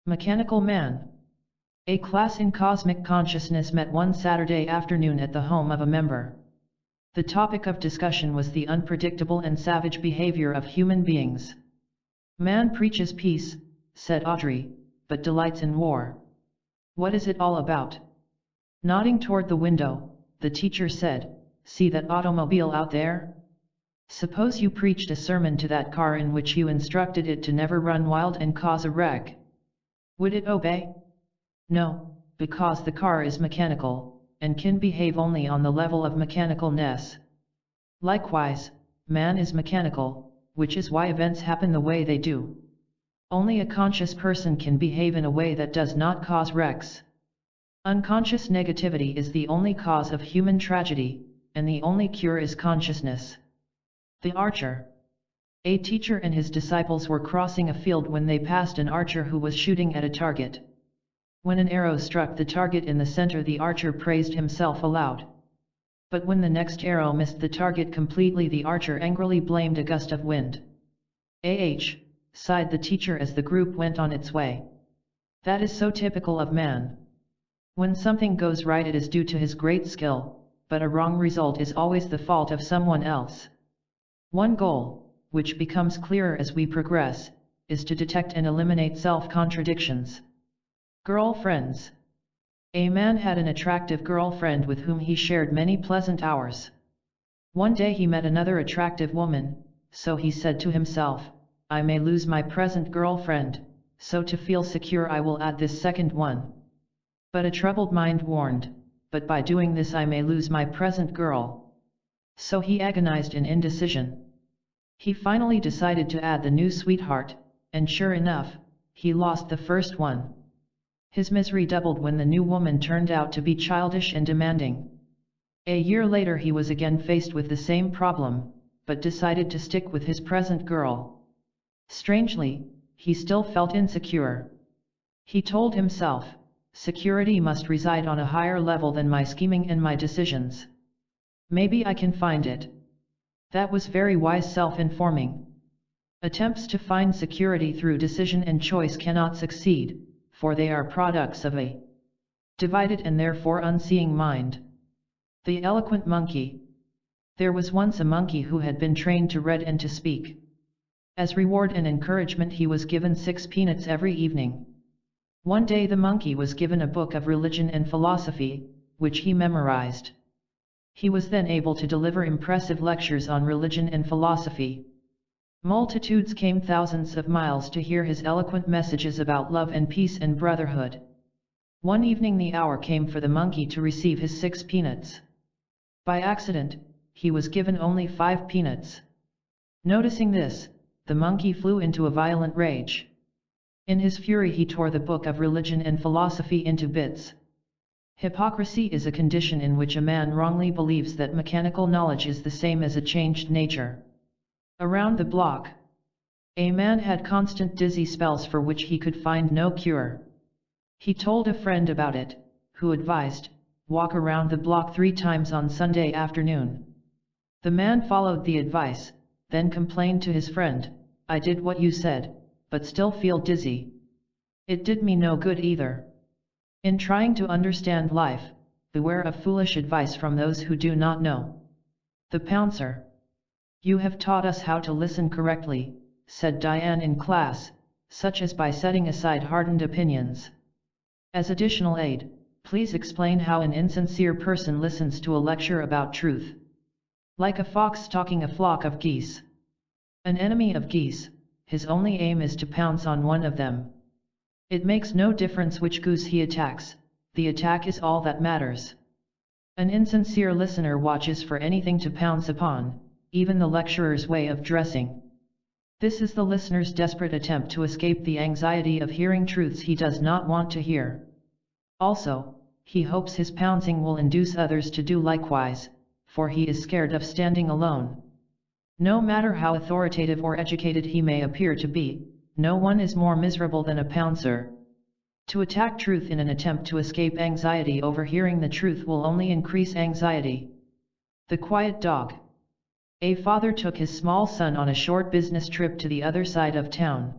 Mechanical Man. A class in cosmic consciousness met one Saturday afternoon at the home of a member. The topic of discussion was the unpredictable and savage behavior of human beings. Man preaches peace, said Audrey, but delights in war. What is it all about? Nodding toward the window, the teacher said, see that automobile out there? Suppose you preached a sermon to that car in which you instructed it to never run wild and cause a wreck. Would it obey? No, because the car is mechanical, and can behave only on the level of mechanicalness. Likewise, man is mechanical, which is why events happen the way they do. Only a conscious person can behave in a way that does not cause wrecks. Unconscious negativity is the only cause of human tragedy, and the only cure is consciousness. The archer. A teacher and his disciples were crossing a field when they passed an archer who was shooting at a target. When an arrow struck the target in the center, the archer praised himself aloud. But when the next arrow missed the target completely, the archer angrily blamed a gust of wind. Sighed the teacher as the group went on its way. That is so typical of man. When something goes right, it is due to his great skill, but a wrong result is always the fault of someone else. One goal, which becomes clearer as we progress, is to detect and eliminate self-contradictions. Girlfriends. A man had an attractive girlfriend with whom he shared many pleasant hours. One day he met another attractive woman, so he said to himself, I may lose my present girlfriend, so to feel secure I will add this second one. But a troubled mind warned, but by doing this I may lose my present girl. So he agonized in indecision. He finally decided to add the new sweetheart, and sure enough, he lost the first one. His misery doubled when the new woman turned out to be childish and demanding. A year later he was again faced with the same problem, but decided to stick with his present girl. Strangely, he still felt insecure. He told himself, security must reside on a higher level than my scheming and my decisions. Maybe I can find it. That was very wise self-informing. Attempts to find security through decision and choice cannot succeed, for they are products of a divided and therefore unseeing mind. The eloquent monkey. There was once a monkey who had been trained to read and to speak. As reward and encouragement he was given 6 peanuts every evening. One day the monkey was given a book of religion and philosophy, which he memorized. He was then able to deliver impressive lectures on religion and philosophy. Multitudes came thousands of miles to hear his eloquent messages about love and peace and brotherhood. One evening the hour came for the monkey to receive his 6 peanuts. By accident, he was given only 5 peanuts. Noticing this, the monkey flew into a violent rage. In his fury he tore the book of religion and philosophy into bits. Hypocrisy is a condition in which a man wrongly believes that mechanical knowledge is the same as a changed nature. Around the block. A man had constant dizzy spells for which he could find no cure. He told a friend about it, who advised, walk around the block 3 times on Sunday afternoon. The man followed the advice, then complained to his friend, I did what you said, but still feel dizzy. It did me no good either. In trying to understand life, beware of foolish advice from those who do not know. The Pouncer. You have taught us how to listen correctly, said Diane in class, such as by setting aside hardened opinions. As additional aid, please explain how an insincere person listens to a lecture about truth. Like a fox stalking a flock of geese. An enemy of geese, his only aim is to pounce on one of them. It makes no difference which goose he attacks, the attack is all that matters. An insincere listener watches for anything to pounce upon, even the lecturer's way of dressing. This is the listener's desperate attempt to escape the anxiety of hearing truths he does not want to hear. Also, he hopes his pouncing will induce others to do likewise, for he is scared of standing alone. No matter how authoritative or educated he may appear to be, no one is more miserable than a pouncer. To attack truth in an attempt to escape anxiety over hearing the truth will only increase anxiety. The quiet dog. A father took his small son on a short business trip to the other side of town.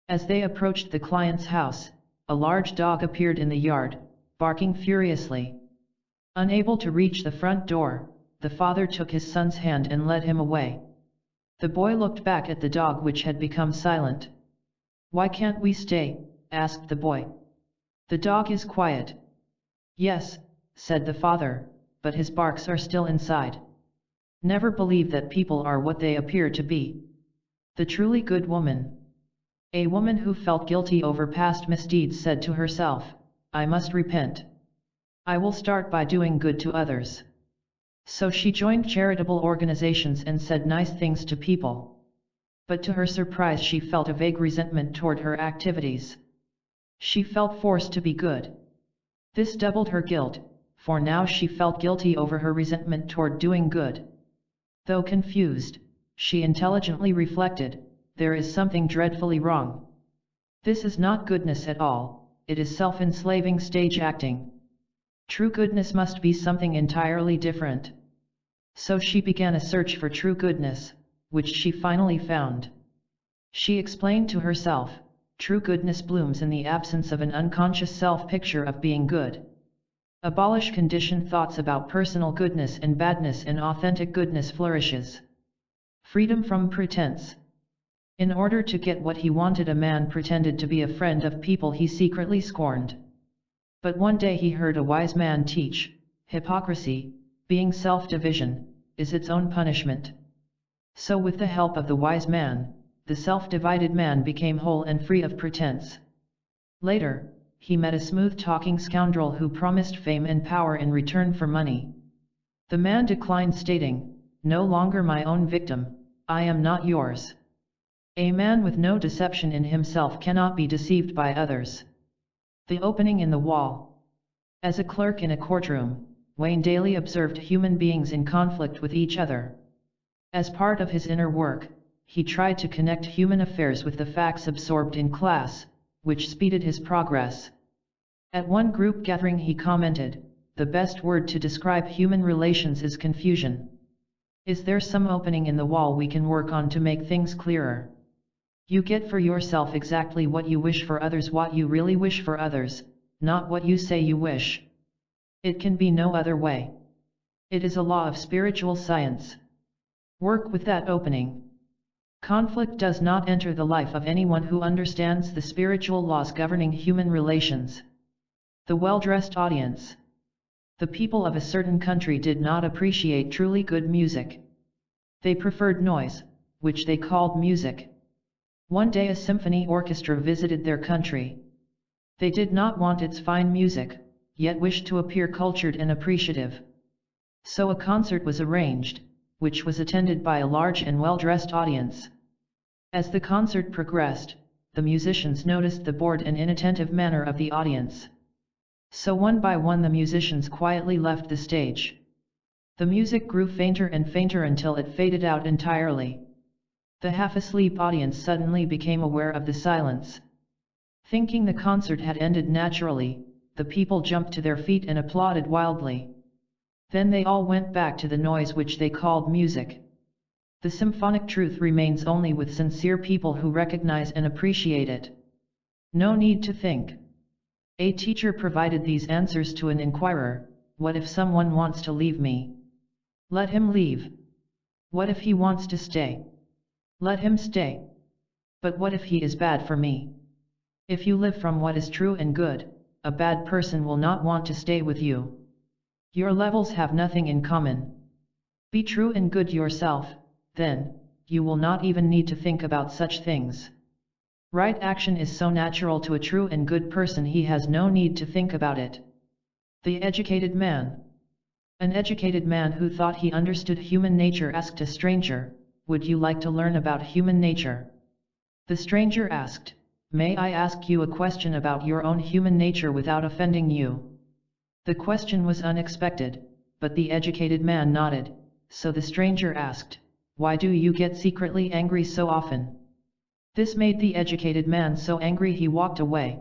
As they approached the client's house, a large dog appeared in the yard, barking furiously. Unable to reach the front door, the father took his son's hand and led him away. The boy looked back at the dog, which had become silent. "Why can't we stay?" asked the boy. "The dog is quiet." "Yes," said the father, "but his barks are still inside." Never believe that people are what they appear to be. The truly good woman. A woman who felt guilty over past misdeeds said to herself, "I must repent. I will start by doing good to others." So she joined charitable organizations and said nice things to people. But to her surprise, she felt a vague resentment toward her activities. She felt forced to be good. This doubled her guilt, for now she felt guilty over her resentment toward doing good. Though confused, she intelligently reflected, there is something dreadfully wrong. This is not goodness at all, it is self-enslaving stage acting. True goodness must be something entirely different. So she began a search for true goodness, which she finally found. She explained to herself, true goodness blooms in the absence of an unconscious self-picture of being good. Abolish conditioned thoughts about personal goodness and badness, and authentic goodness flourishes. Freedom from pretense. In order to get what he wanted, a man pretended to be a friend of people he secretly scorned. But one day he heard a wise man teach, hypocrisy, being self-division, is its own punishment. So with the help of the wise man, the self-divided man became whole and free of pretense. Later, he met a smooth-talking scoundrel who promised fame and power in return for money. The man declined, stating, "No longer my own victim, I am not yours." A man with no deception in himself cannot be deceived by others. The opening in the wall. As a clerk in a courtroom, Wayne daily observed human beings in conflict with each other. As part of his inner work, he tried to connect human affairs with the facts absorbed in class, which speeded his progress. At one group gathering he commented, "The best word to describe human relations is confusion. Is there some opening in the wall we can work on to make things clearer? You get for yourself exactly what you wish for others, what you really wish for others, not what you say you wish. It can be no other way. It is a law of spiritual science. Work with that opening." Conflict does not enter the life of anyone who understands the spiritual laws governing human relations. The well-dressed audience. The people of a certain country did not appreciate truly good music. They preferred noise, which they called music. One day a symphony orchestra visited their country. They did not want its fine music, yet wished to appear cultured and appreciative. So a concert was arranged, which was attended by a large and well-dressed audience. As the concert progressed, the musicians noticed the bored and inattentive manner of the audience. So one by one the musicians quietly left the stage. The music grew fainter and fainter until it faded out entirely. The half-asleep audience suddenly became aware of the silence. Thinking the concert had ended naturally, the people jumped to their feet and applauded wildly. Then they all went back to the noise which they called music. The symphonic truth remains only with sincere people who recognize and appreciate it. No need to think. A teacher provided these answers to an inquirer: what if someone wants to leave me? Let him leave. What if he wants to stay? Let him stay. But what if he is bad for me? If you live from what is true and good, a bad person will not want to stay with you. Your levels have nothing in common. Be true and good yourself, then, you will not even need to think about such things. Right action is so natural to a true and good person he has no need to think about it. The educated man. An educated man who thought he understood human nature asked a stranger, "Would you like to learn about human nature?" The stranger asked, "May I ask you a question about your own human nature without offending you?" The question was unexpected, but the educated man nodded, so the stranger asked, "Why do you get secretly angry so often?" This made the educated man so angry he walked away.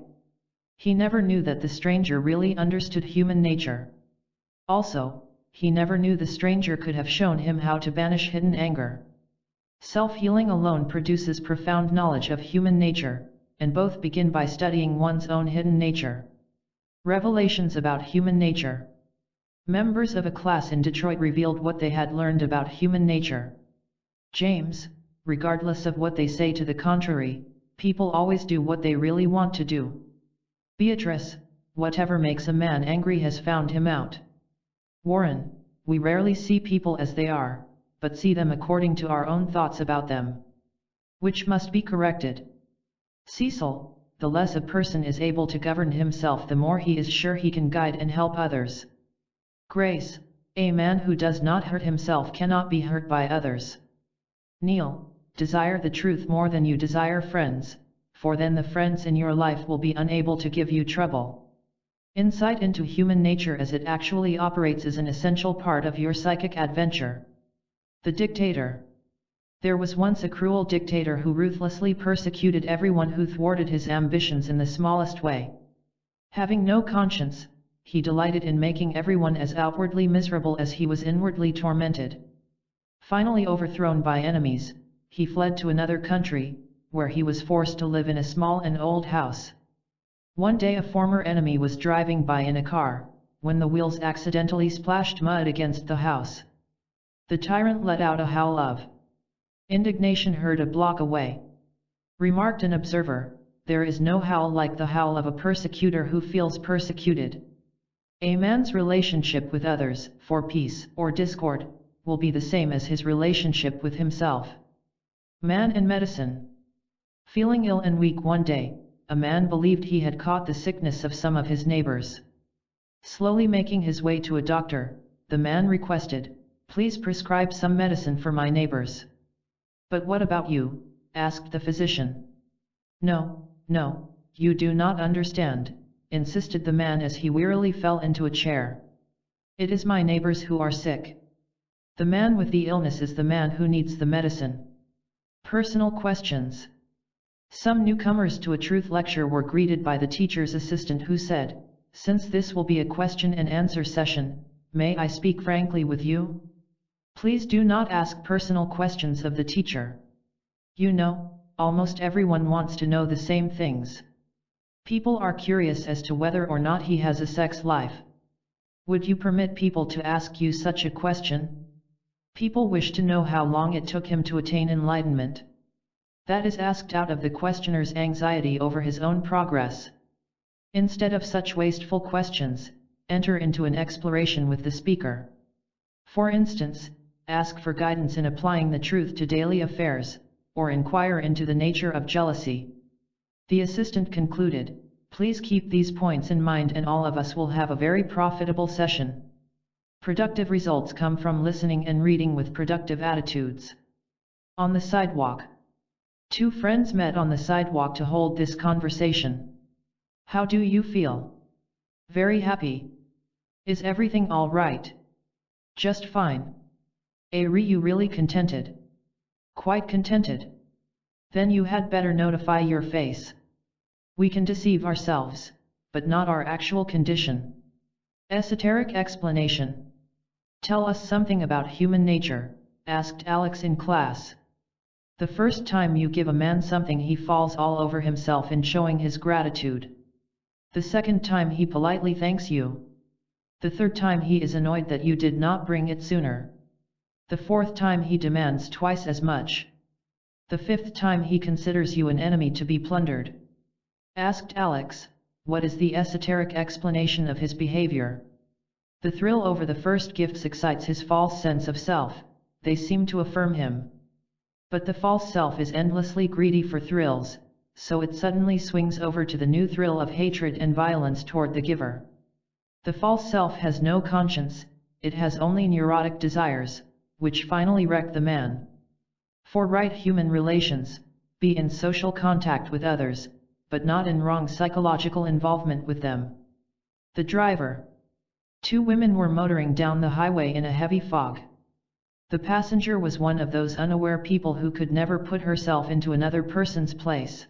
He never knew that the stranger really understood human nature. Also, he never knew the stranger could have shown him how to banish hidden anger. Self-healing alone produces profound knowledge of human nature, and both begin by studying one's own hidden nature. Revelations about human nature. Members of a class in Detroit revealed what they had learned about human nature. James, regardless of what they say to the contrary, people always do what they really want to do. Beatrice, whatever makes a man angry has found him out. Warren, we rarely see people as they are, but see them according to our own thoughts about them, which must be corrected. Cecil, the less a person is able to govern himself, the more he is sure he can guide and help others. Grace, a man who does not hurt himself cannot be hurt by others. Neil, desire the truth more than you desire friends, for then the friends in your life will be unable to give you trouble. Insight into human nature as it actually operates is an essential part of your psychic adventure. The dictator. There was once a cruel dictator who ruthlessly persecuted everyone who thwarted his ambitions in the smallest way. Having no conscience, he delighted in making everyone as outwardly miserable as he was inwardly tormented. Finally overthrown by enemies, he fled to another country, where he was forced to live in a small and old house. One day a former enemy was driving by in a car, when the wheels accidentally splashed mud against the house. The tyrant let out a howl of indignation heard a block away. Remarked an observer, there is no howl like the howl of a persecutor who feels persecuted. A man's relationship with others, for peace or discord, will be the same as his relationship with himself. Man and medicine. Feeling ill and weak one day, a man believed he had caught the sickness of some of his neighbors. Slowly making his way to a doctor, the man requested, "Please prescribe some medicine for my neighbors." "But what about you?" asked the physician. "No, you do not understand," insisted the man as he wearily fell into a chair. "It is my neighbors who are sick. The man with the illness is the man who needs the medicine." Personal questions. Some newcomers to a truth lecture were greeted by the teacher's assistant who said, "Since this will be a question and answer session, may I speak frankly with you? Please do not ask personal questions of the teacher. You know, almost everyone wants to know the same things. People are curious as to whether or not he has a sex life. Would you permit people to ask you such a question? People wish to know how long it took him to attain enlightenment. That is asked out of the questioner's anxiety over his own progress. Instead of such wasteful questions, enter into an exploration with the speaker. For instance, ask for guidance in applying the truth to daily affairs, or inquire into the nature of jealousy." The assistant concluded, "Please keep these points in mind and all of us will have a very profitable session." Productive results come from listening and reading with productive attitudes. On the sidewalk. Two friends met on the sidewalk to hold this conversation. "How do you feel?" "Very happy." "Is everything all right?" "Just fine." "Are you really contented?" "Quite contented." "Then you had better notify your face. We can deceive ourselves, but not our actual condition." Esoteric explanation. "Tell us something about human nature," asked Alex in class. "The first time you give a man something he falls all over himself in showing his gratitude. The second time he politely thanks you. The third time he is annoyed that you did not bring it sooner. The fourth time he demands twice as much. The fifth time he considers you an enemy to be plundered." Asked Alex, "What is the esoteric explanation of his behavior?" "The thrill over the first gifts excites his false sense of self, they seem to affirm him. But the false self is endlessly greedy for thrills, so it suddenly swings over to the new thrill of hatred and violence toward the giver. The false self has no conscience, it has only neurotic desires, which finally wreck the man. For right human relations, be in social contact with others, but not in wrong psychological involvement with them." The driver. Two women were motoring down the highway in a heavy fog. The passenger was one of those unaware people who could never put herself into another person's place.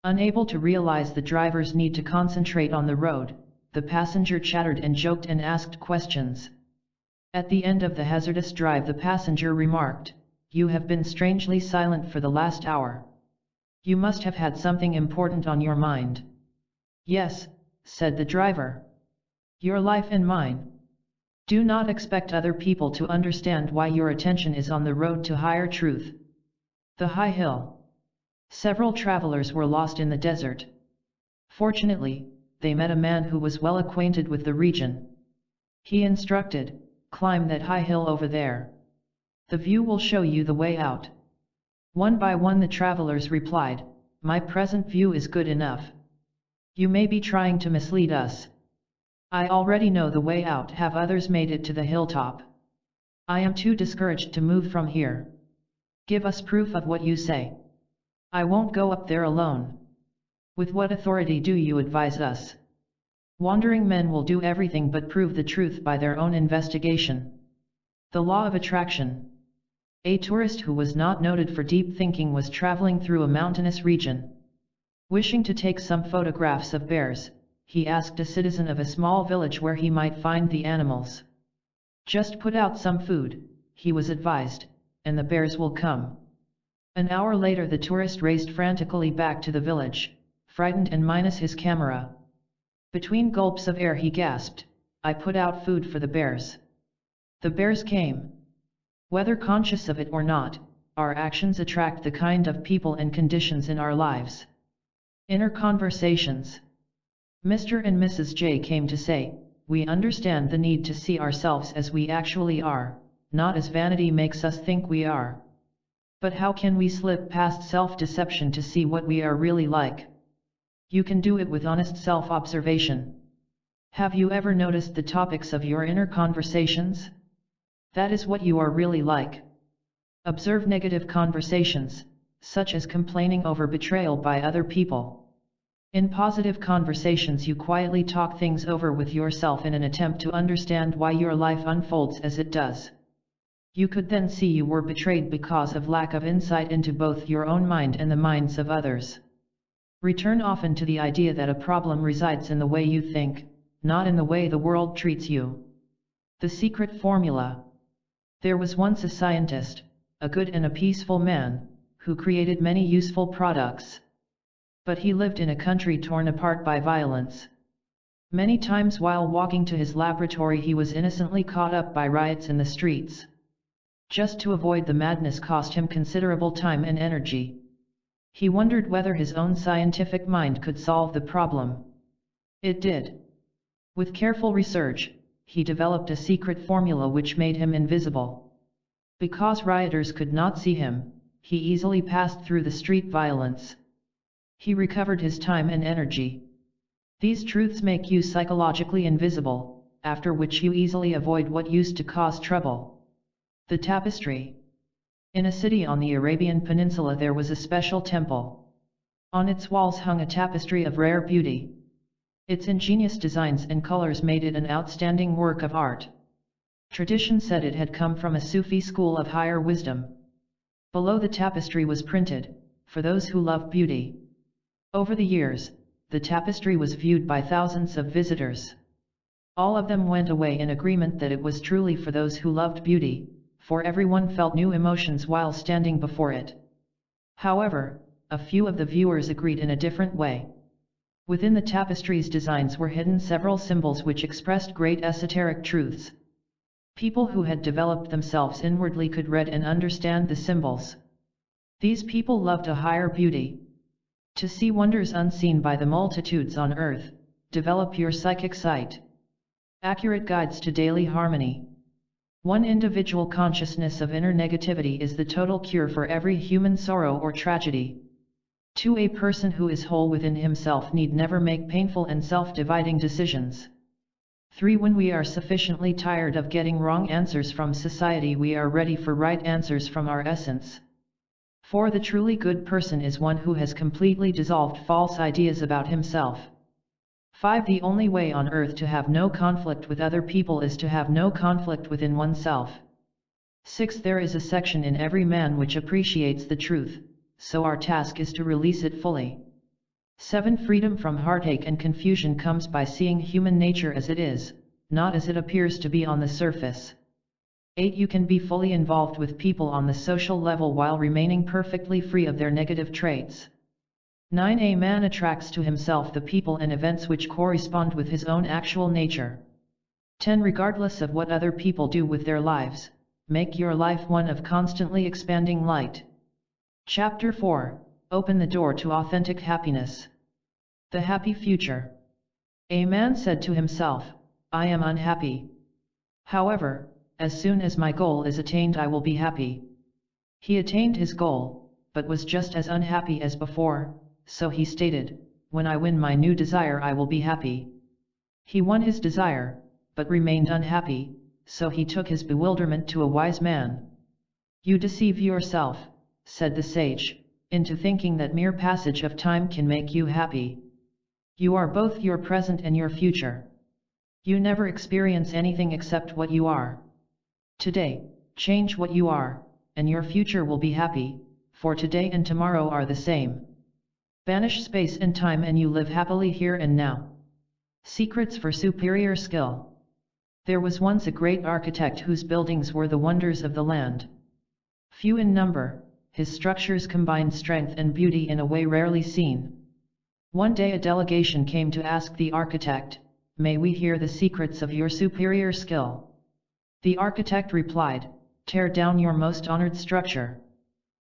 Unable to realize the driver's need to concentrate on the road, the passenger chattered and joked and asked questions. At the end of the hazardous drive the passenger remarked, "You have been strangely silent for the last hour. You must have had something important on your mind." "Yes," said the driver. "Your life and mine. Do not expect other people to understand why your attention is on the road to higher truth." The high hill. Several travelers were lost in the desert. Fortunately, they met a man who was well acquainted with the region. He instructed, "Climb that high hill over there. The view will show you the way out." One by one the travelers replied, "My present view is good enough. You may be trying to mislead us. I already know the way out. Have others made it to the hilltop? I am too discouraged to move from here. Give us proof of what you say. I won't go up there alone. With what authority do you advise us?" Wandering men will do everything but prove the truth by their own investigation. The law of attraction. A tourist who was not noted for deep thinking was traveling through a mountainous region. Wishing to take some photographs of bears, he asked a citizen of a small village where he might find the animals. "Just put out some food," he was advised, "and the bears will come." An hour later the tourist raced frantically back to the village, frightened and minus his camera. Between gulps of air he gasped, "I put out food for the bears. The bears came." Whether conscious of it or not, our actions attract the kind of people and conditions in our lives. Inner conversations. Mr. and Mrs. J came to say, "We understand the need to see ourselves as we actually are, not as vanity makes us think we are. But how can we slip past self-deception to see what we are really like? You can do it with honest self-observation. Have you ever noticed the topics of your inner conversations? That is what you are really like. Observe negative conversations, such as complaining over betrayal by other people. In positive conversations you quietly talk things over with yourself in an attempt to understand why your life unfolds as it does. You could then see you were betrayed because of lack of insight into both your own mind and the minds of others. Return often to the idea that a problem resides in the way you think, not in the way the world treats you. The secret formula. There was once a scientist, a good and a peaceful man, who created many useful products. But he lived in a country torn apart by violence. Many times while walking to his laboratory he was innocently caught up by riots in the streets. Just to avoid the madness cost him considerable time and energy. He wondered whether his own scientific mind could solve the problem. It did. With careful research, he developed a secret formula which made him invisible. Because rioters could not see him, he easily passed through the street violence. He recovered his time and energy. These truths make you psychologically invisible, after which you easily avoid what used to cause trouble. The tapestry. In a city on the Arabian Peninsula there was a special temple. On its walls hung a tapestry of rare beauty. Its ingenious designs and colors made it an outstanding work of art. Tradition said it had come from a Sufi school of higher wisdom. Below the tapestry was printed, "For those who love beauty." Over the years, the tapestry was viewed by thousands of visitors. All of them went away in agreement that it was truly for those who loved beauty, for everyone felt new emotions while standing before it. However, a few of the viewers agreed in a different way. Within the tapestry's designs were hidden several symbols which expressed great esoteric truths. People who had developed themselves inwardly could read and understand the symbols. These people loved a higher beauty. To see wonders unseen by the multitudes on earth, develop your psychic sight. Accurate guides to daily harmony. One individual consciousness of inner negativity is the total cure for every human sorrow or tragedy. A person who is whole within himself need never make painful and self-dividing decisions. 3. When we are sufficiently tired of getting wrong answers from society we are ready for right answers from our essence. 4. The truly good person is one who has completely dissolved false ideas about himself. 5. The only way on earth to have no conflict with other people is to have no conflict within oneself. 6. There is a section in every man which appreciates the truth, so our task is to release it fully. 7. Freedom from heartache and confusion comes by seeing human nature as it is, not as it appears to be on the surface. 8. You can be fully involved with people on the social level while remaining perfectly free of their negative traits. 9. A man attracts to himself the people and events which correspond with his own actual nature. 10. Regardless of what other people do with their lives, make your life one of constantly expanding light. Chapter 4. Open the door to authentic happiness. The happy future. A man said to himself, I am unhappy. However, as soon as my goal is attained I will be happy. He attained his goal, but was just as unhappy as before, so he stated, when I win my new desire I will be happy. He won his desire, but remained unhappy, so he took his bewilderment to a wise man. You deceive yourself, said the sage, into thinking that mere passage of time can make you happy. You are both your present and your future. You never experience anything except what you are. Today, change what you are, and your future will be happy, for today and tomorrow are the same. Banish space and time and you live happily here and now. Secrets for superior skill. There was once a great architect whose buildings were the wonders of the land. Few in number, his structures combined strength and beauty in a way rarely seen. One day a delegation came to ask the architect, may we hear the secrets of your superior skill? The architect replied, tear down your most honored structure.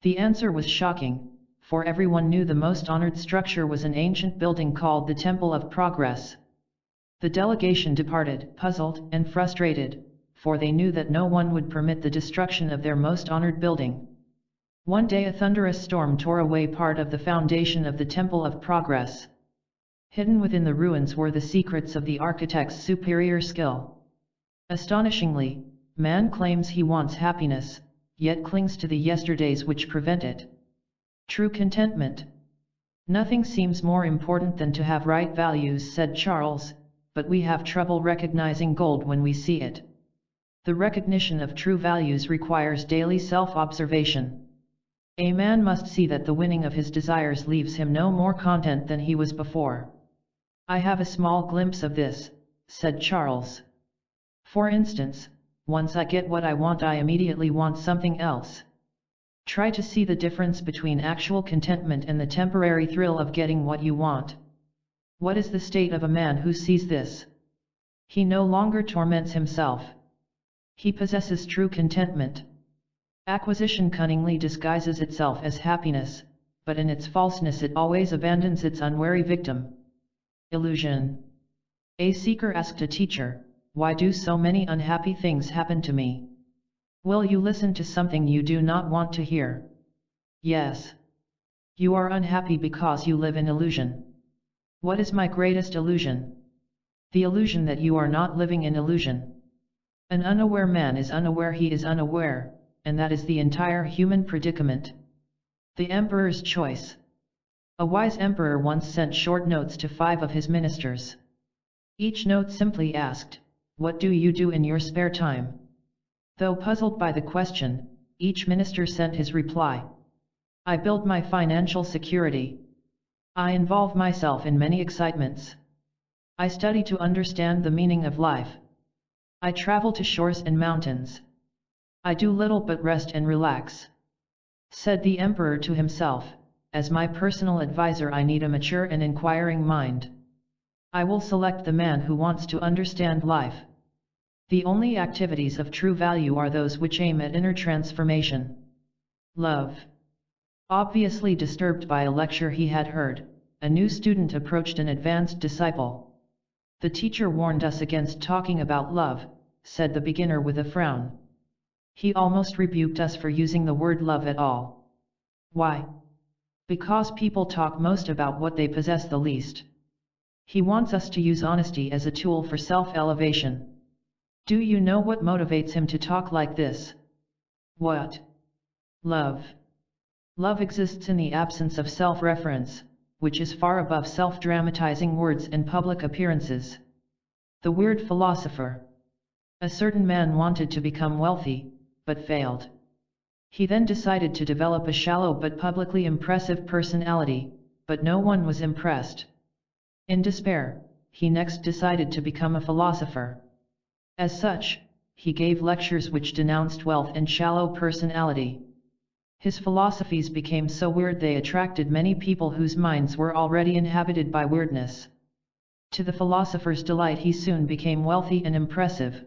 The answer was shocking, for everyone knew the most honored structure was an ancient building called the Temple of Progress. The delegation departed, puzzled and frustrated, for they knew that no one would permit the destruction of their most honored building. One day a thunderous storm tore away part of the foundation of the Temple of Progress. Hidden within the ruins were the secrets of the architect's superior skill. Astonishingly, man claims he wants happiness, yet clings to the yesterdays which prevent it. True contentment. Nothing seems more important than to have right values, said Charles, but we have trouble recognizing gold when we see it. The recognition of true values requires daily self-observation. A man must see that the winning of his desires leaves him no more content than he was before. I have a small glimpse of this, said Charles. For instance, once I get what I want I immediately want something else. Try to see the difference between actual contentment and the temporary thrill of getting what you want. What is the state of a man who sees this? He no longer torments himself. He possesses true contentment. Acquisition cunningly disguises itself as happiness, but in its falseness it always abandons its unwary victim. Illusion. A seeker asked a teacher, why do so many unhappy things happen to me? Will you listen to something you do not want to hear? Yes. You are unhappy because you live in illusion. What is my greatest illusion? The illusion that you are not living in illusion. An unaware man is unaware he is unaware, and that is the entire human predicament. The Emperor's choice. A wise emperor once sent short notes to 5 of his ministers. Each note simply asked, what do you do in your spare time? Though puzzled by the question, each minister sent his reply. I build my financial security. I involve myself in many excitements. I study to understand the meaning of life. I travel to shores and mountains. I do little but rest and relax. Said the emperor to himself, as my personal advisor I need a mature and inquiring mind. I will select the man who wants to understand life. The only activities of true value are those which aim at inner transformation. Love. Obviously disturbed by a lecture he had heard, a new student approached an advanced disciple. The teacher warned us against talking about love, said the beginner with a frown. He almost rebuked us for using the word love at all. Why? Because people talk most about what they possess the least. He wants us to use honesty as a tool for self-elevation. Do you know what motivates him to talk like this? What? Love. Love exists in the absence of self-reference, which is far above self-dramatizing words and public appearances. The weird philosopher. A certain man wanted to become wealthy, but failed. He then decided to develop a shallow but publicly impressive personality, but no one was impressed. In despair, he next decided to become a philosopher. As such, he gave lectures which denounced wealth and shallow personality. His philosophies became so weird they attracted many people whose minds were already inhabited by weirdness. To the philosopher's delight, he soon became wealthy and impressive.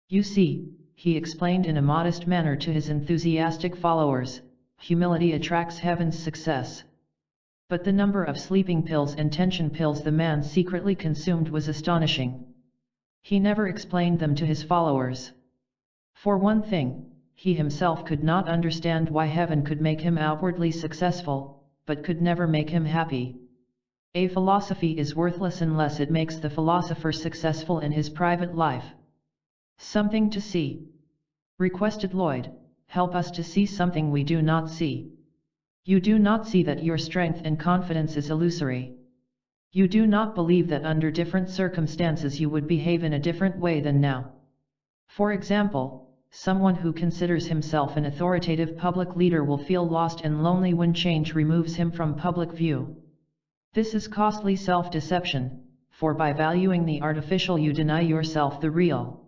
You see, he explained in a modest manner to his enthusiastic followers, humility attracts heaven's success. But the number of sleeping pills and tension pills the man secretly consumed was astonishing. He never explained them to his followers. For one thing, he himself could not understand why heaven could make him outwardly successful, but could never make him happy. A philosophy is worthless unless it makes the philosopher successful in his private life. Something to see, requested Lloyd, help us to see something we do not see. You do not see that your strength and confidence is illusory. You do not believe that under different circumstances you would behave in a different way than now. For example, someone who considers himself an authoritative public leader will feel lost and lonely when change removes him from public view. This is costly self-deception, for by valuing the artificial you deny yourself the real.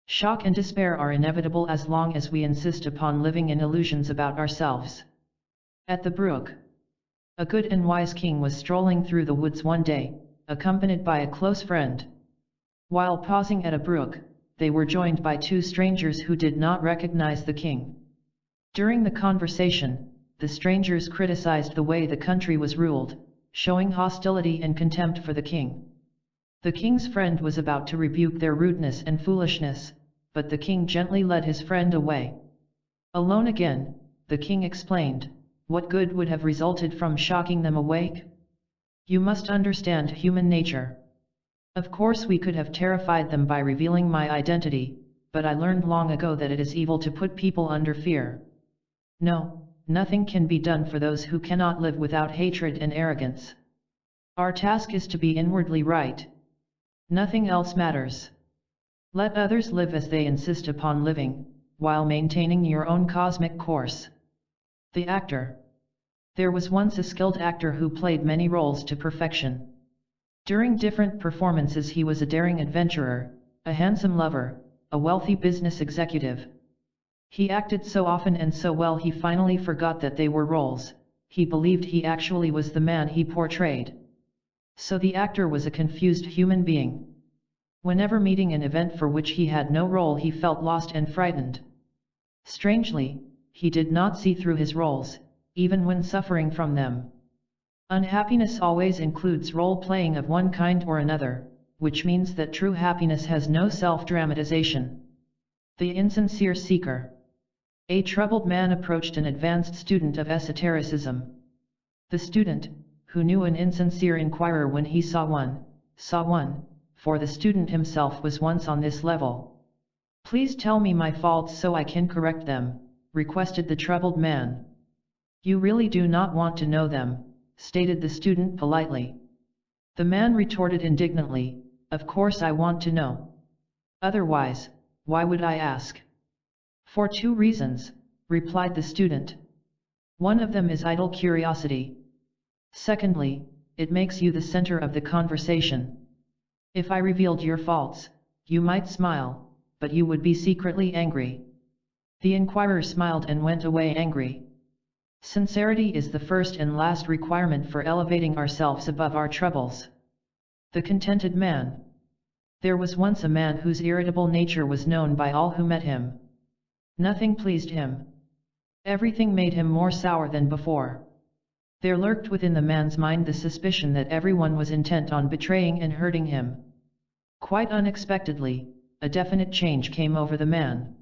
Shock and despair are inevitable as long as we insist upon living in illusions about ourselves. At the brook, a good and wise king was strolling through the woods one day, accompanied by a close friend. While pausing at a brook, they were joined by two strangers who did not recognize the king. During the conversation, the strangers criticized the way the country was ruled, showing hostility and contempt for the king. The king's friend was about to rebuke their rudeness and foolishness, but the king gently led his friend away. Alone again, the king explained, what good would have resulted from shocking them awake? You must understand human nature. Of course we could have terrified them by revealing my identity, but I learned long ago that it is evil to put people under fear. No, nothing can be done for those who cannot live without hatred and arrogance. Our task is to be inwardly right. Nothing else matters. Let others live as they insist upon living, while maintaining your own cosmic course. The actor. There was once a skilled actor who played many roles to perfection. During different performances he was a daring adventurer, a handsome lover, a wealthy business executive. He acted so often and so well he finally forgot that they were roles. He believed he actually was the man he portrayed. So the actor was a confused human being. Whenever meeting an event for which he had no role he felt lost and frightened. Strangely, he did not see through his roles, even when suffering from them. Unhappiness always includes role-playing of one kind or another, which means that true happiness has no self-dramatization. The insincere seeker. A troubled man approached an advanced student of esotericism. The student, who knew an insincere inquirer when he saw one, for the student himself was once on this level. Please tell me my faults so I can correct them, requested the troubled man. You really do not want to know them, stated the student politely. The man retorted indignantly, of course I want to know. Otherwise, why would I ask? For two reasons, replied the student. One of them is idle curiosity. Secondly, it makes you the center of the conversation. If I revealed your faults, you might smile, but you would be secretly angry. The inquirer smiled and went away angry. Sincerity is the first and last requirement for elevating ourselves above our troubles. The contented man. There was once a man whose irritable nature was known by all who met him. Nothing pleased him. Everything made him more sour than before. There lurked within the man's mind the suspicion that everyone was intent on betraying and hurting him. Quite unexpectedly, a definite change came over the man.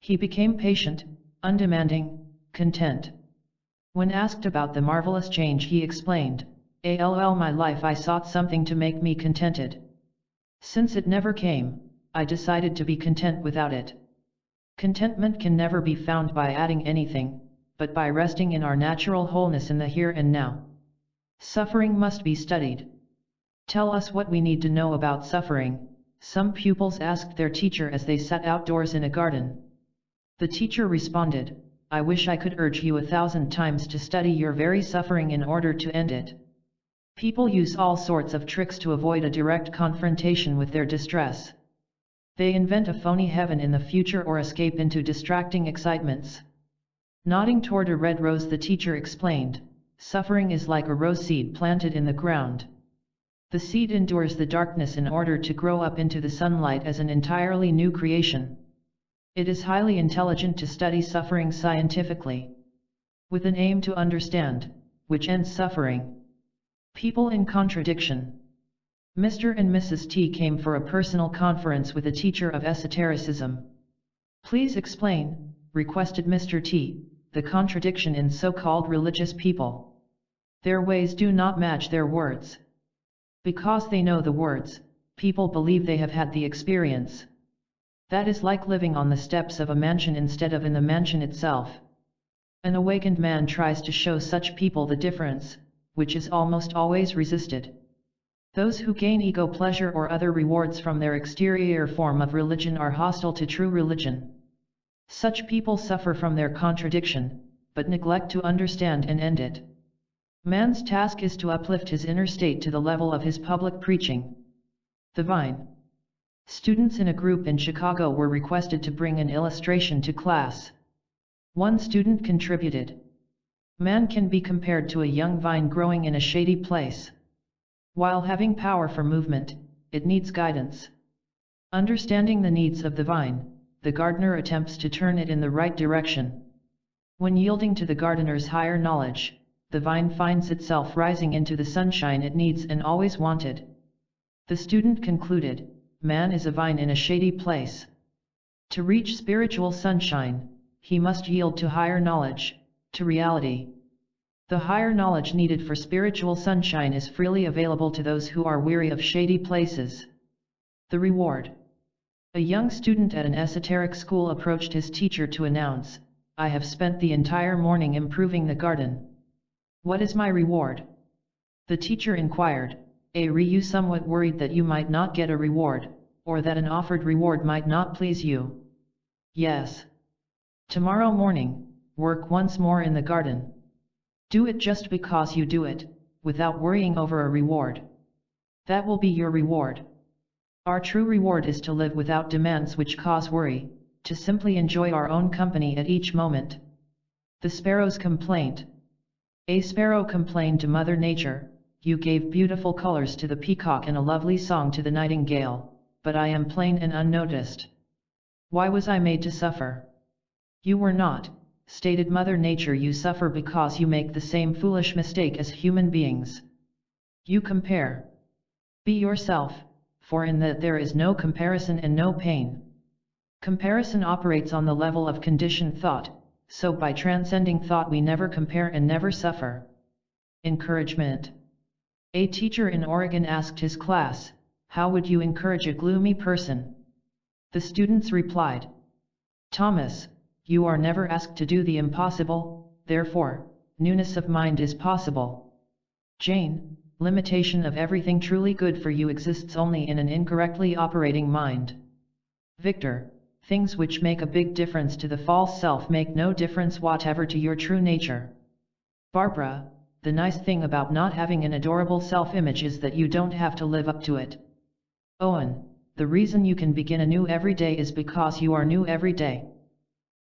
He became patient, undemanding, content. When asked about the marvelous change he explained, "All my life I sought something to make me contented. Since it never came, I decided to be content without it." Contentment can never be found by adding anything, but by resting in our natural wholeness in the here and now. Suffering must be studied. Tell us what we need to know about suffering, some pupils asked their teacher as they sat outdoors in a garden. The teacher responded, I wish I could urge you 1,000 times to study your very suffering in order to end it. People use all sorts of tricks to avoid a direct confrontation with their distress. They invent a phony heaven in the future or escape into distracting excitements. Nodding toward a red rose, the teacher explained, suffering is like a rose seed planted in the ground. The seed endures the darkness in order to grow up into the sunlight as an entirely new creation. It is highly intelligent to study suffering scientifically, with an aim to understand, which ends suffering. People in contradiction. Mr. and Mrs. T came for a personal conference with a teacher of esotericism. Please explain, requested Mr. T, the contradiction in so-called religious people. Their ways do not match their words. Because they know the words, people believe they have had the experience. That is like living on the steps of a mansion instead of in the mansion itself. An awakened man tries to show such people the difference, which is almost always resisted. Those who gain ego pleasure or other rewards from their exterior form of religion are hostile to true religion. Such people suffer from their contradiction, but neglect to understand and end it. Man's task is to uplift his inner state to the level of his public preaching. The Vine. Students in a group in Chicago were requested to bring an illustration to class. One student contributed. Man can be compared to a young vine growing in a shady place. While having power for movement, it needs guidance. Understanding the needs of the vine, the gardener attempts to turn it in the right direction. When yielding to the gardener's higher knowledge, the vine finds itself rising into the sunshine it needs and always wanted. The student concluded, man is a vine in a shady place. To reach spiritual sunshine, he must yield to higher knowledge, to reality. The higher knowledge needed for spiritual sunshine is freely available to those who are weary of shady places. The reward. A young student at an esoteric school approached his teacher to announce, I have spent the entire morning improving the garden. What is my reward? The teacher inquired. Are you somewhat worried that you might not get a reward, or that an offered reward might not please you? Yes. Tomorrow morning, work once more in the garden. Do it just because you do it, without worrying over a reward. That will be your reward. Our true reward is to live without demands which cause worry, to simply enjoy our own company at each moment. The Sparrow's Complaint. A sparrow complained to Mother Nature, you gave beautiful colors to the peacock and a lovely song to the nightingale, but I am plain and unnoticed. Why was I made to suffer? You were not, stated Mother Nature. You suffer because you make the same foolish mistake as human beings. You compare. Be yourself, for in that there is no comparison and no pain. Comparison operates on the level of conditioned thought, so by transcending thought we never compare and never suffer. Encouragement. A teacher in Oregon asked his class, how would you encourage a gloomy person? The students replied, Thomas, you are never asked to do the impossible, therefore, newness of mind is possible. Jane, limitation of everything truly good for you exists only in an incorrectly operating mind. Victor, things which make a big difference to the false self make no difference whatever to your true nature. Barbara, the nice thing about not having an adorable self-image is that you don't have to live up to it. Owen, the reason you can begin anew every day is because you are new every day.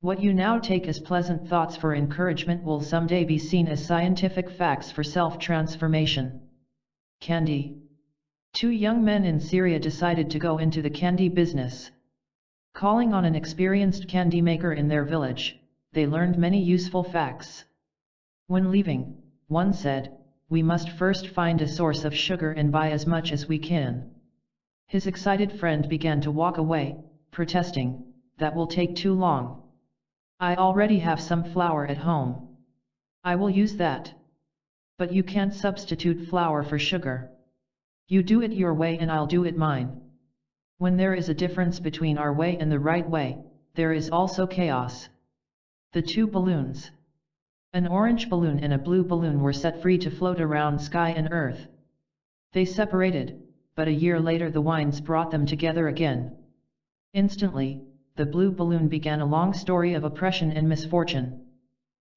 What you now take as pleasant thoughts for encouragement will someday be seen as scientific facts for self-transformation. Candy. Two young men in Syria decided to go into the candy business. Calling on an experienced candy maker in their village, they learned many useful facts. When leaving, one said, we must first find a source of sugar and buy as much as we can. His excited friend began to walk away, protesting, that will take too long. I already have some flour at home. I will use that. But you can't substitute flour for sugar. You do it your way and I'll do it mine. When there is a difference between our way and the right way, there is also chaos. The two balloons. An orange balloon and a blue balloon were set free to float around sky and earth. They separated, but a year later the winds brought them together again. Instantly, the blue balloon began a long story of oppression and misfortune.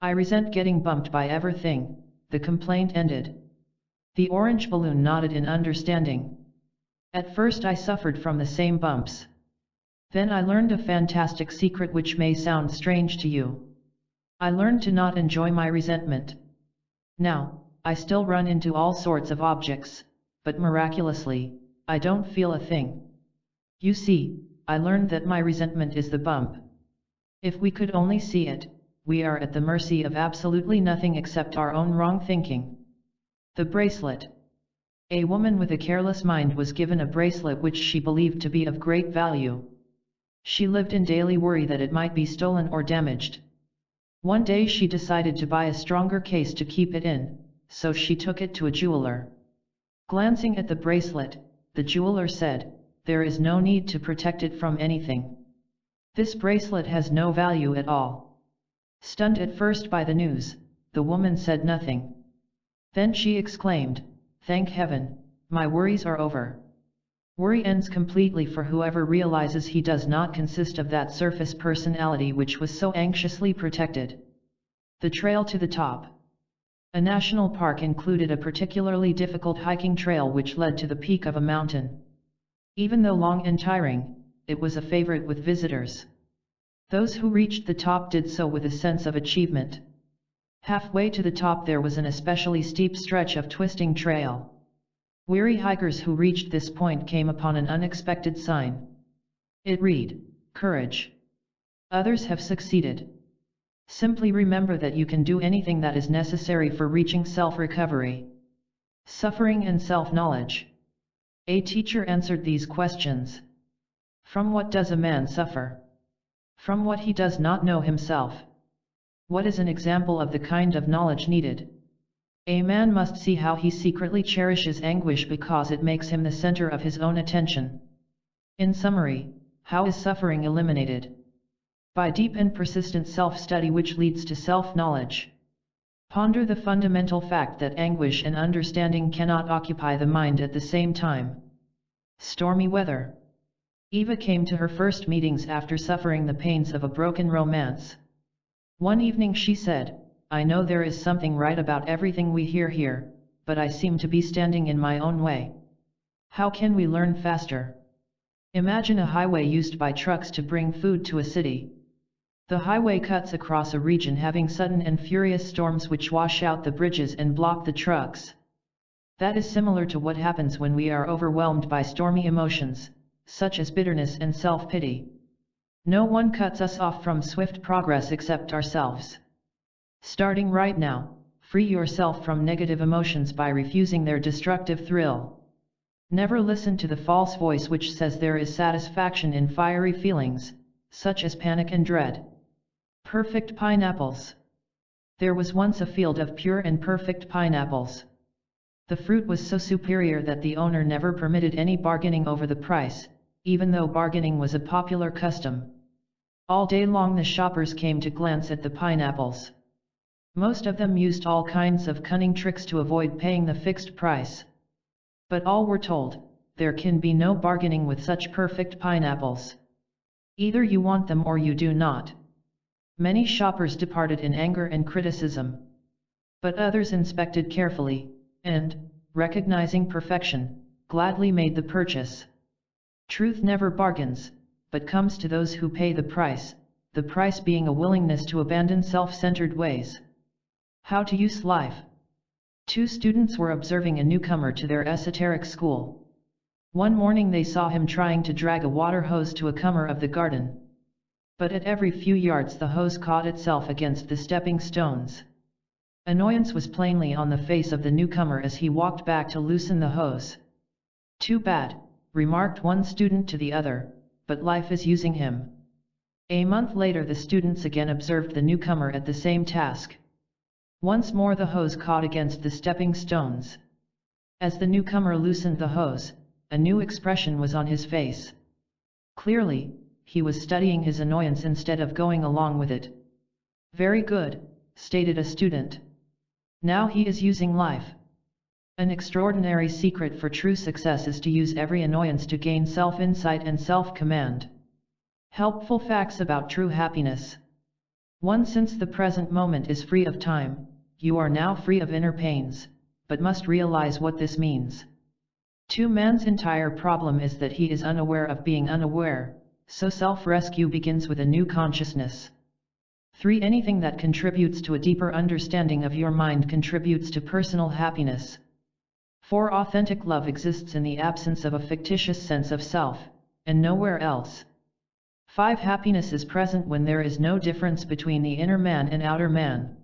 I resent getting bumped by everything, the complaint ended. The orange balloon nodded in understanding. At first I suffered from the same bumps. Then I learned a fantastic secret which may sound strange to you. I learned to not enjoy my resentment. Now, I still run into all sorts of objects, but miraculously, I don't feel a thing. You see, I learned that my resentment is the bump. If we could only see it, we are at the mercy of absolutely nothing except our own wrong thinking. The bracelet. A woman with a careless mind was given a bracelet which she believed to be of great value. She lived in daily worry that it might be stolen or damaged. One day she decided to buy a stronger case to keep it in, so she took it to a jeweler. Glancing at the bracelet, the jeweler said, "There is no need to protect it from anything. This bracelet has no value at all." Stunned at first by the news, the woman said nothing. Then she exclaimed, "Thank heaven, my worries are over." Worry ends completely for whoever realizes he does not consist of that surface personality which was so anxiously protected. The trail to the top. A national park included a particularly difficult hiking trail which led to the peak of a mountain. Even though long and tiring, it was a favorite with visitors. Those who reached the top did so with a sense of achievement. Halfway to the top there was an especially steep stretch of twisting trail. Weary hikers who reached this point came upon an unexpected sign. It read, "Courage. Others have succeeded. Simply remember that you can do anything that is necessary for reaching self-recovery." Suffering and self-knowledge. A teacher answered these questions. From what does a man suffer? From what he does not know himself. What is an example of the kind of knowledge needed? A man must see how he secretly cherishes anguish because it makes him the center of his own attention. In summary, how is suffering eliminated? By deep and persistent self-study which leads to self-knowledge. Ponder the fundamental fact that anguish and understanding cannot occupy the mind at the same time. Stormy weather. Eva came to her first meetings after suffering the pains of a broken romance. One evening she said, "I know there is something right about everything we hear here, but I seem to be standing in my own way. How can we learn faster?" Imagine a highway used by trucks to bring food to a city. The highway cuts across a region having sudden and furious storms which wash out the bridges and block the trucks. That is similar to what happens when we are overwhelmed by stormy emotions, such as bitterness and self-pity. No one cuts us off from swift progress except ourselves. Starting right now, free yourself from negative emotions by refusing their destructive thrill. Never listen to the false voice which says there is satisfaction in fiery feelings, such as panic and dread. Perfect pineapples. There was once a field of pure and perfect pineapples. The fruit was so superior that the owner never permitted any bargaining over the price, even though bargaining was a popular custom. All day long the shoppers came to glance at the pineapples. Most of them used all kinds of cunning tricks to avoid paying the fixed price. But all were told, there can be no bargaining with such perfect pineapples. Either you want them or you do not. Many shoppers departed in anger and criticism. But others inspected carefully, and, recognizing perfection, gladly made the purchase. Truth never bargains, but comes to those who pay the price being a willingness to abandon self-centered ways. How to use life. Two students were observing a newcomer to their esoteric school. One morning they saw him trying to drag a water hose to a comer of the garden. But at every few yards the hose caught itself against the stepping stones. Annoyance was plainly on the face of the newcomer as he walked back to loosen the hose. "Too bad," remarked one student to the other, "but life is using him." A month later the students again observed the newcomer at the same task. Once more the hose caught against the stepping stones. As the newcomer loosened the hose, a new expression was on his face. Clearly, he was studying his annoyance instead of going along with it. "Very good," stated a student. "Now he is using life." An extraordinary secret for true success is to use every annoyance to gain self-insight and self-command. Helpful facts about true happiness. 1. Since the present moment is free of time, you are now free of inner pains, but must realize what this means. 2. Man's entire problem is that he is unaware of being unaware. so self-rescue begins with a new consciousness. 3. Anything that contributes to a deeper understanding of your mind contributes to personal happiness. 4. Authentic love exists in the absence of a fictitious sense of self, and nowhere else. 5. Happiness is present when there is no difference between the inner man and outer man.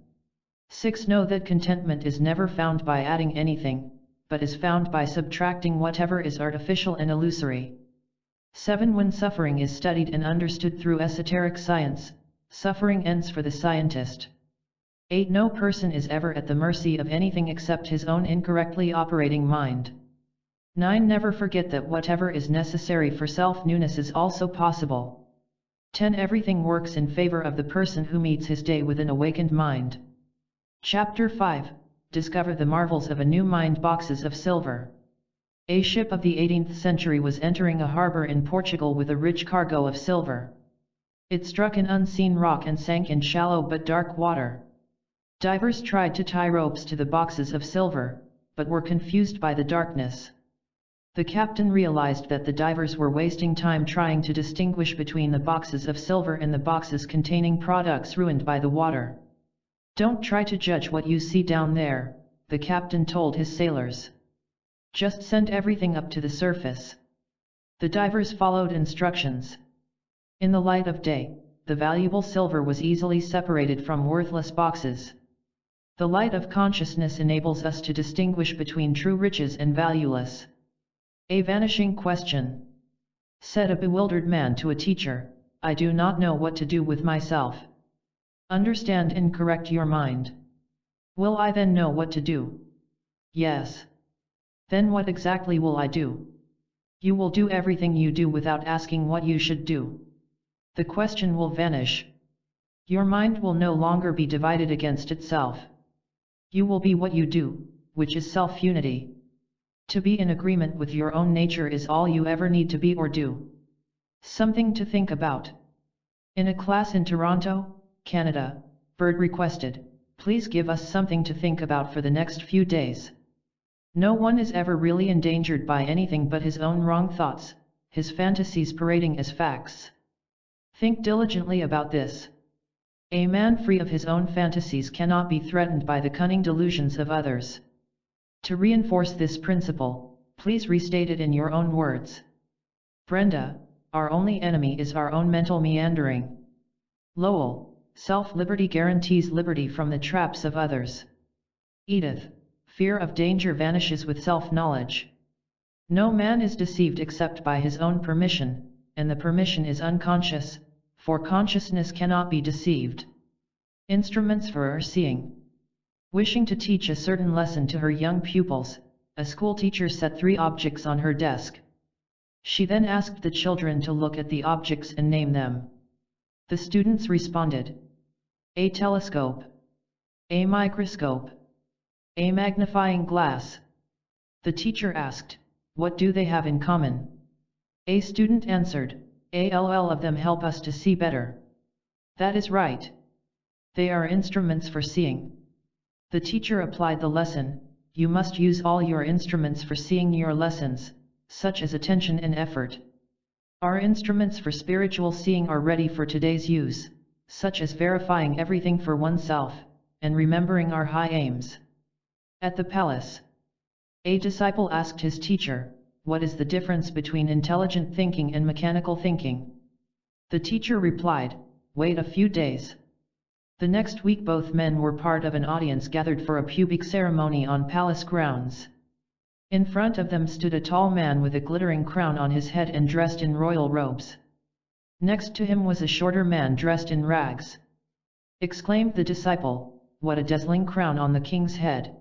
6. Know that contentment is never found by adding anything, but is found by subtracting whatever is artificial and illusory. 7. When suffering is studied and understood through esoteric science, suffering ends for the scientist. 8. No person is ever at the mercy of anything except his own incorrectly operating mind. 9. Never forget that whatever is necessary for self-newness is also possible. 10. Everything works in favor of the person who meets his day with an awakened mind. Chapter 5. Discover the marvels of a new mind. Boxes of silver. A ship of the 18th century was entering a harbor in Portugal with a rich cargo of silver. It struck an unseen rock and sank in shallow but dark water. Divers tried to tie ropes to the boxes of silver, but were confused by the darkness. The captain realized that the divers were wasting time trying to distinguish between the boxes of silver and the boxes containing products ruined by the water. "Don't try to judge what you see down there," the captain told his sailors. "Just send everything up to the surface." The divers followed instructions. In the light of day, the valuable silver was easily separated from worthless boxes. The light of consciousness enables us to distinguish between true riches and valueless. A vanishing question. Said a bewildered man to a teacher, "I do not know what to do with myself." Understand and correct your mind. "Will I then know what to do?" "Yes." "Then what exactly will I do?" "You will do everything you do without asking what you should do. The question will vanish. Your mind will no longer be divided against itself. You will be what you do, which is self-unity. To be in agreement with your own nature is all you ever need to be or do." Something to think about. In a class in Toronto, Canada, Bird requested, "Please give us something to think about for the next few days." No one is ever really endangered by anything but his own wrong thoughts, his fantasies parading as facts. Think diligently about this. A man free of his own fantasies cannot be threatened by the cunning delusions of others. To reinforce this principle, please restate it in your own words. Brenda, our only enemy is our own mental meandering. Lowell, self-liberty guarantees liberty from the traps of others. Edith, fear of danger vanishes with self-knowledge. No man is deceived except by his own permission, and the permission is unconscious, for consciousness cannot be deceived. Instruments for her seeing. Wishing to teach a certain lesson to her young pupils, a schoolteacher set 3 objects on her desk. She then asked the children to look at the objects and name them. The students responded. A telescope. A microscope. A magnifying glass. The teacher asked, "What do they have in common?" A student answered, "All of them help us to see better." That is right. They are instruments for seeing. The teacher applied the lesson, "You must use all your instruments for seeing your lessons, such as attention and effort." Our instruments for spiritual seeing are ready for today's use, such as verifying everything for oneself, and remembering our high aims. At the palace, a disciple asked his teacher, "What is the difference between intelligent thinking and mechanical thinking?" The teacher replied, "Wait a few days." The next week both men were part of an audience gathered for a pubic ceremony on palace grounds. In front of them stood a tall man with a glittering crown on his head and dressed in royal robes. Next to him was a shorter man dressed in rags. Exclaimed the disciple, "What a dazzling crown on the king's head!"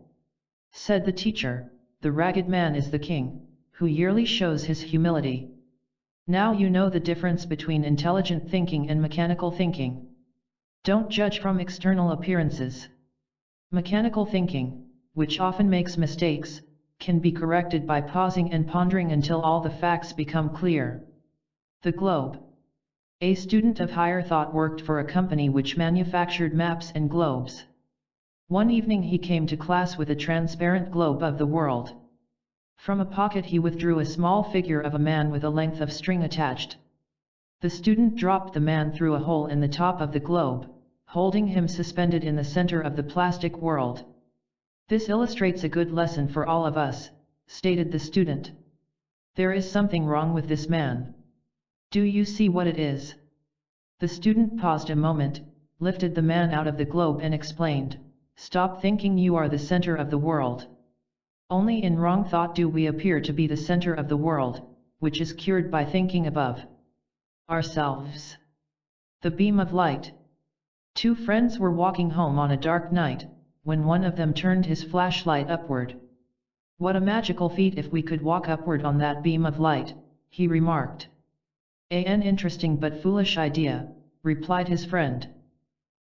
Said the teacher, "The ragged man is the king, who yearly shows his humility." Now you know the difference between intelligent thinking and mechanical thinking. Don't judge from external appearances. Mechanical thinking, which often makes mistakes, can be corrected by pausing and pondering until all the facts become clear. The globe. A student of higher thought worked for a company which manufactured maps and globes. One evening he came to class with a transparent globe of the world. From a pocket he withdrew a small figure of a man with a length of string attached. The student dropped the man through a hole in the top of the globe, holding him suspended in the center of the plastic world. "This illustrates a good lesson for all of us," stated the student. "There is something wrong with this man. Do you see what it is?" The student paused a moment, lifted the man out of the globe and explained, "Stop thinking you are the center of the world. Only in wrong thought do we appear to be the center of the world, which is cured by thinking above ourselves." The beam of light. Two friends were walking home on a dark night, when one of them turned his flashlight upward. "What a magical feat if we could walk upward on that beam of light," he remarked. "An interesting but foolish idea," replied his friend.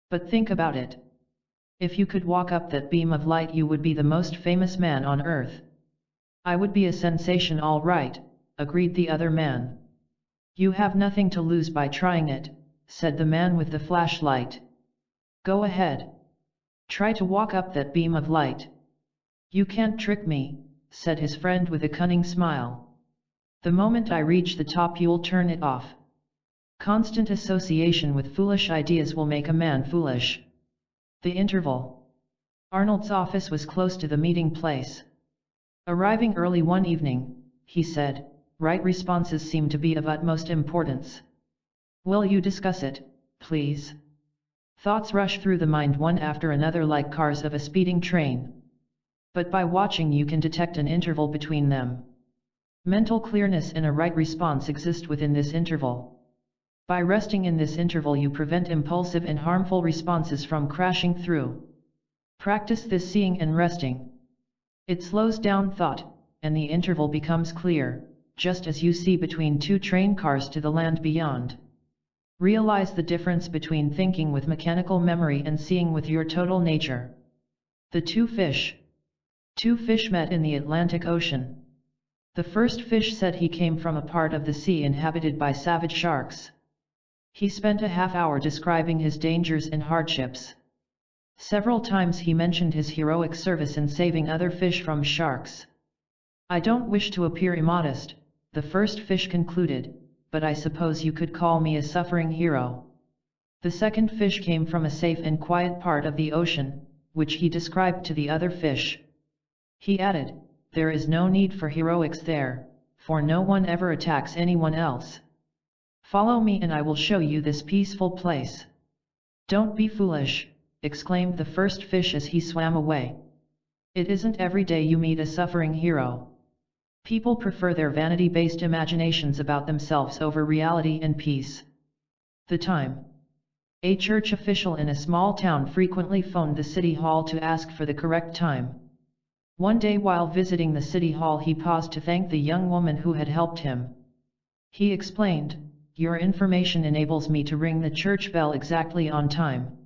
"But think about it. If you could walk up that beam of light, you would be the most famous man on earth." "I would be a sensation, all right," agreed the other man. "You have nothing to lose by trying it," said the man with the flashlight. "Go ahead. Try to walk up that beam of light." "You can't trick me," said his friend with a cunning smile. "The moment I reach the top, you'll turn it off." Constant association with foolish ideas will make a man foolish. The interval. Arnold's office was close to the meeting place. Arriving early one evening, he said, "Right responses seem to be of utmost importance. Will you discuss it, please?" Thoughts rush through the mind one after another like cars of a speeding train. But by watching you can detect an interval between them. Mental clearness and a right response exist within this interval. By resting in this interval you prevent impulsive and harmful responses from crashing through. Practice this seeing and resting. It slows down thought, and the interval becomes clear, just as you see between two train cars to the land beyond. Realize the difference between thinking with mechanical memory and seeing with your total nature. The two fish. Two fish met in the Atlantic Ocean. The first fish said he came from a part of the sea inhabited by savage sharks. He spent a half-hour describing his dangers and hardships. Several times he mentioned his heroic service in saving other fish from sharks. "I don't wish to appear immodest," the first fish concluded, "but I suppose you could call me a suffering hero." The second fish came from a safe and quiet part of the ocean, which he described to the other fish. He added, "There is no need for heroics there, for no one ever attacks anyone else. Follow me and I will show you this peaceful place." "Don't be foolish," exclaimed the first fish as he swam away. "It isn't every day you meet a suffering hero. People prefer their vanity-based imaginations about themselves over reality and peace." The time. A church official in a small town frequently phoned the city hall to ask for the correct time. One day while visiting the city hall he paused to thank the young woman who had helped him. He explained, "Your information enables me to ring the church bell exactly on time."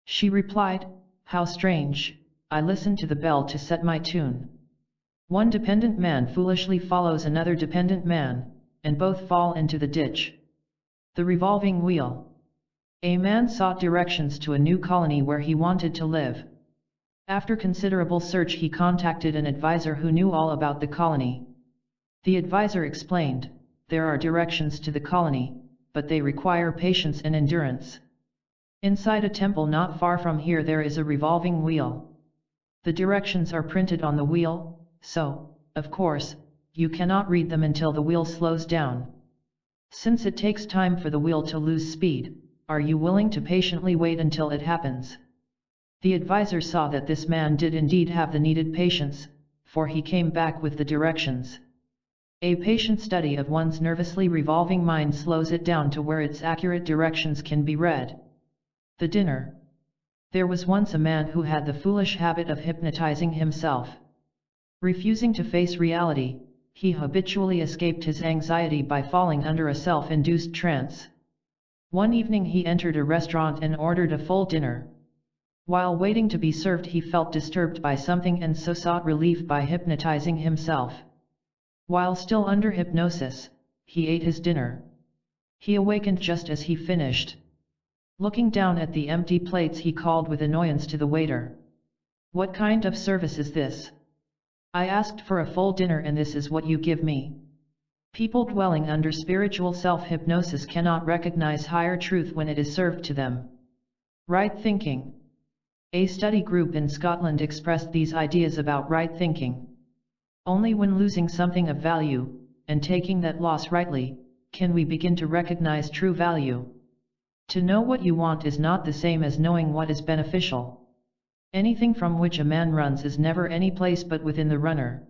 She replied, "How strange, I listen to the bell to set my tune." One dependent man foolishly follows another dependent man, and both fall into the ditch. The revolving wheel. A man sought directions to a new colony where he wanted to live. After considerable search he contacted an advisor who knew all about the colony. The advisor explained, "There are directions to the colony, but they require patience and endurance. Inside a temple not far from here there is a revolving wheel. The directions are printed on the wheel, so, of course, you cannot read them until the wheel slows down. Since it takes time for the wheel to lose speed, are you willing to patiently wait until it happens?" The advisor saw that this man did indeed have the needed patience, for he came back with the directions. A patient study of one's nervously revolving mind slows it down to where its accurate directions can be read. The dinner. There was once a man who had the foolish habit of hypnotizing himself. Refusing to face reality, he habitually escaped his anxiety by falling under a self-induced trance. One evening he entered a restaurant and ordered a full dinner. While waiting to be served he felt disturbed by something and so sought relief by hypnotizing himself. While still under hypnosis, he ate his dinner. He awakened just as he finished. Looking down at the empty plates he called with annoyance to the waiter. "What kind of service is this? I asked for a full dinner and this is what you give me." People dwelling under spiritual self-hypnosis cannot recognize higher truth when it is served to them. Right thinking. A study group in Scotland expressed these ideas about right thinking. Only when losing something of value, and taking that loss rightly, can we begin to recognize true value. To know what you want is not the same as knowing what is beneficial. Anything from which a man runs is never any place but within the runner.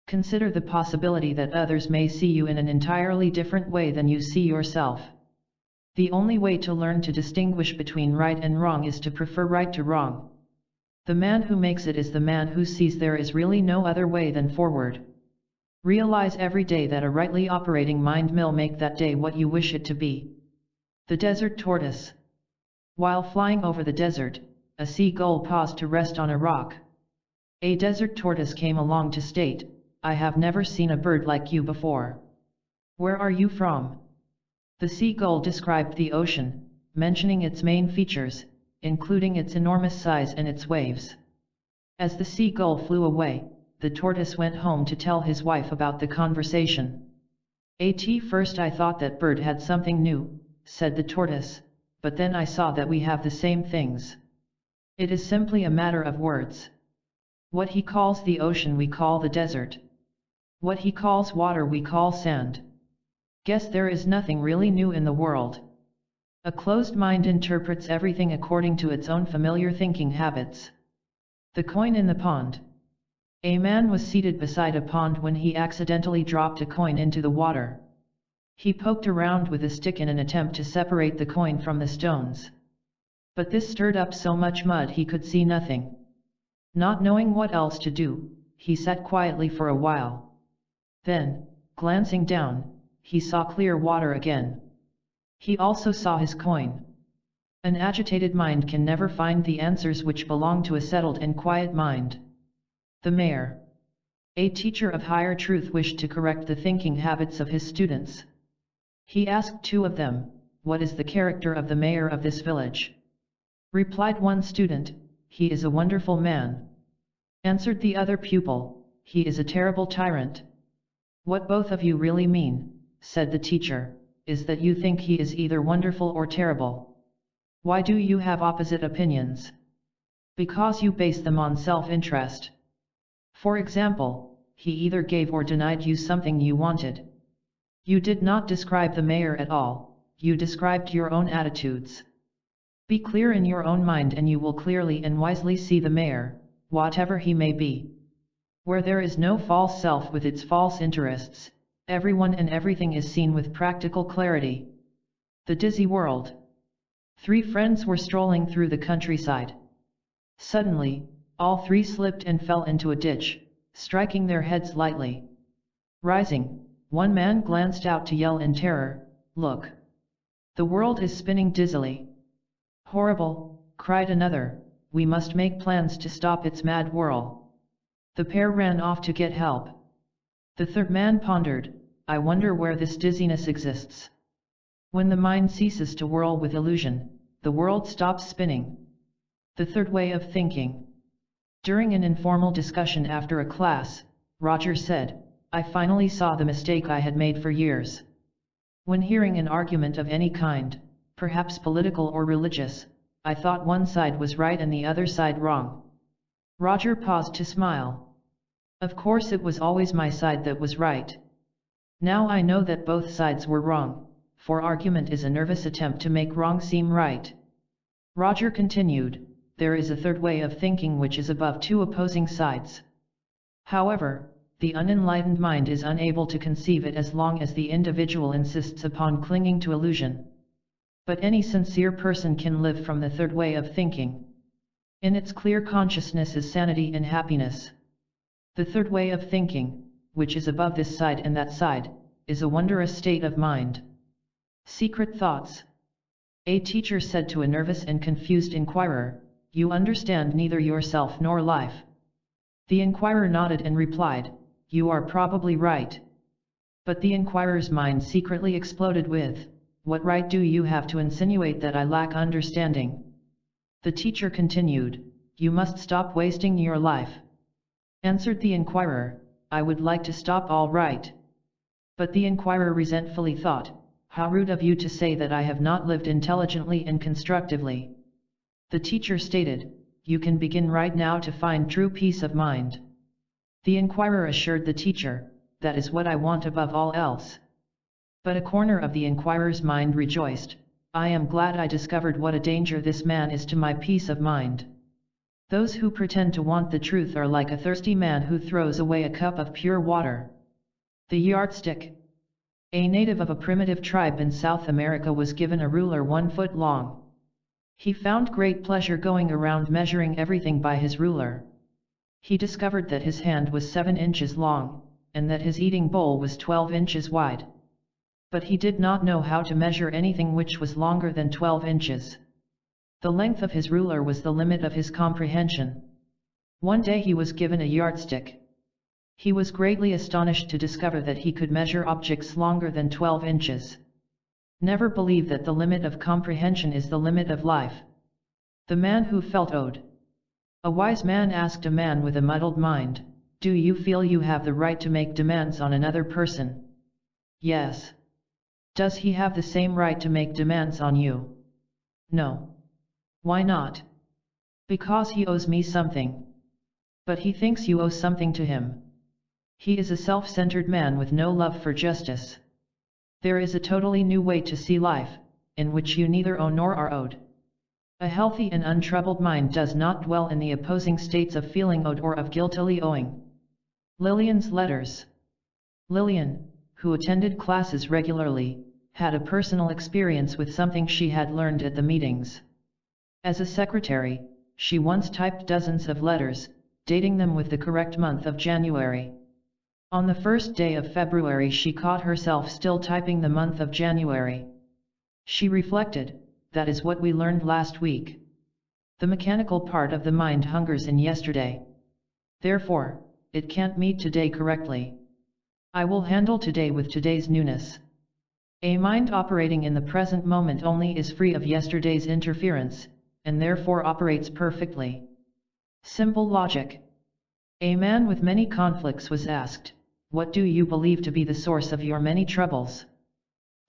Consider the possibility that others may see you in an entirely different way than you see yourself. The only way to learn to distinguish between right and wrong is to prefer right to wrong. The man who makes it is the man who sees there is really no other way than forward. Realize every day that a rightly operating mind will make that day what you wish it to be. The desert tortoise. While flying over the desert, a seagull paused to rest on a rock. A desert tortoise came along to state, "I have never seen a bird like you before. Where are you from?" The seagull described the ocean, mentioning its main features, including its enormous size and its waves. As the seagull flew away, the tortoise went home to tell his wife about the conversation. "At first I thought that bird had something new," said the tortoise, "but then I saw that we have the same things. It is simply a matter of words. What he calls the ocean we call the desert. What he calls water we call sand. Guess there is nothing really new in the world." A closed mind interprets everything according to its own familiar thinking habits. The coin in the pond. A man was seated beside a pond when he accidentally dropped a coin into the water. He poked around with a stick in an attempt to separate the coin from the stones. But this stirred up so much mud he could see nothing. Not knowing what else to do, he sat quietly for a while. Then, glancing down, he saw clear water again. He also saw his coin. An agitated mind can never find the answers which belong to a settled and quiet mind. The mayor. A teacher of higher truth wished to correct the thinking habits of his students. He asked two of them, "What is the character of the mayor of this village?" Replied one student, "He is a wonderful man." Answered the other pupil, "He is a terrible tyrant." "What both of you really mean," said the teacher, "is that you think he is either wonderful or terrible. Why do you have opposite opinions? Because you base them on self-interest. For example, he either gave or denied you something you wanted. You did not describe the mayor at all, you described your own attitudes. Be clear in your own mind and you will clearly and wisely see the mayor, whatever he may be. Where there is no false self with its false interests, everyone and everything is seen with practical clarity." The dizzy world. Three friends were strolling through the countryside. Suddenly, all three slipped and fell into a ditch, striking their heads lightly. Rising, one man glanced out to yell in terror, "Look! The world is spinning dizzily." "Horrible," cried another, "we must make plans to stop its mad whirl." The pair ran off to get help. The third man pondered, "I wonder where this dizziness exists." When the mind ceases to whirl with illusion, the world stops spinning. The third way of thinking. During an informal discussion after a class, Roger said, "I finally saw the mistake I had made for years. When hearing an argument of any kind, perhaps political or religious, I thought one side was right and the other side wrong." Roger paused to smile. "Of course it was always my side that was right. Now I know that both sides were wrong, for argument is a nervous attempt to make wrong seem right." Roger continued, "There is a third way of thinking which is above two opposing sides. However, the unenlightened mind is unable to conceive it as long as the individual insists upon clinging to illusion. But any sincere person can live from the third way of thinking. In its clear consciousness is sanity and happiness. The third way of thinking, which is above this side and that side, is a wondrous state of mind." Secret thoughts. A teacher said to a nervous and confused inquirer, "You understand neither yourself nor life." The inquirer nodded and replied, "You are probably right." But the inquirer's mind secretly exploded with, "What right do you have to insinuate that I lack understanding?" The teacher continued, "You must stop wasting your life." Answered the inquirer, "I would like to stop all right. But the inquirer resentfully thought, how rude of you to say that I have not lived intelligently and constructively. The teacher stated, you can begin right now to find true peace of mind. The inquirer assured the teacher, that is what I want above all else. But a corner of the inquirer's mind rejoiced, I am glad I discovered what a danger this man is to my peace of mind. Those who pretend to want the truth are like a thirsty man who throws away a cup of pure water. The yardstick. A native of a primitive tribe in South America was given a ruler 1 foot long. He found great pleasure going around measuring everything by his ruler. He discovered that his hand was 7 inches long, and that his eating bowl was 12 inches wide. But he did not know how to measure anything which was longer than 12 inches. The length of his ruler was the limit of his comprehension. One day he was given a yardstick. He was greatly astonished to discover that he could measure objects longer than 12 inches. Never believe that the limit of comprehension is the limit of life. The man who felt owed. A wise man asked a man with a muddled mind, do you feel you have the right to make demands on another person? Yes. Does he have the same right to make demands on you? No. Why not? Because he owes me something. But he thinks you owe something to him. He is a self-centered man with no love for justice. There is a totally new way to see life, in which you neither owe nor are owed. A healthy and untroubled mind does not dwell in the opposing states of feeling owed or of guiltily owing. Lillian's letters. Lillian, who attended classes regularly, had a personal experience with something she had learned at the meetings. As a secretary, she once typed dozens of letters, dating them with the correct month of January. On the first day of February she caught herself still typing the month of January. She reflected, that is what we learned last week. The mechanical part of the mind hungers in yesterday. Therefore, it can't meet today correctly. I will handle today with today's newness. A mind operating in the present moment only is free of yesterday's interference, and therefore operates perfectly. Simple logic. A man with many conflicts was asked, what do you believe to be the source of your many troubles?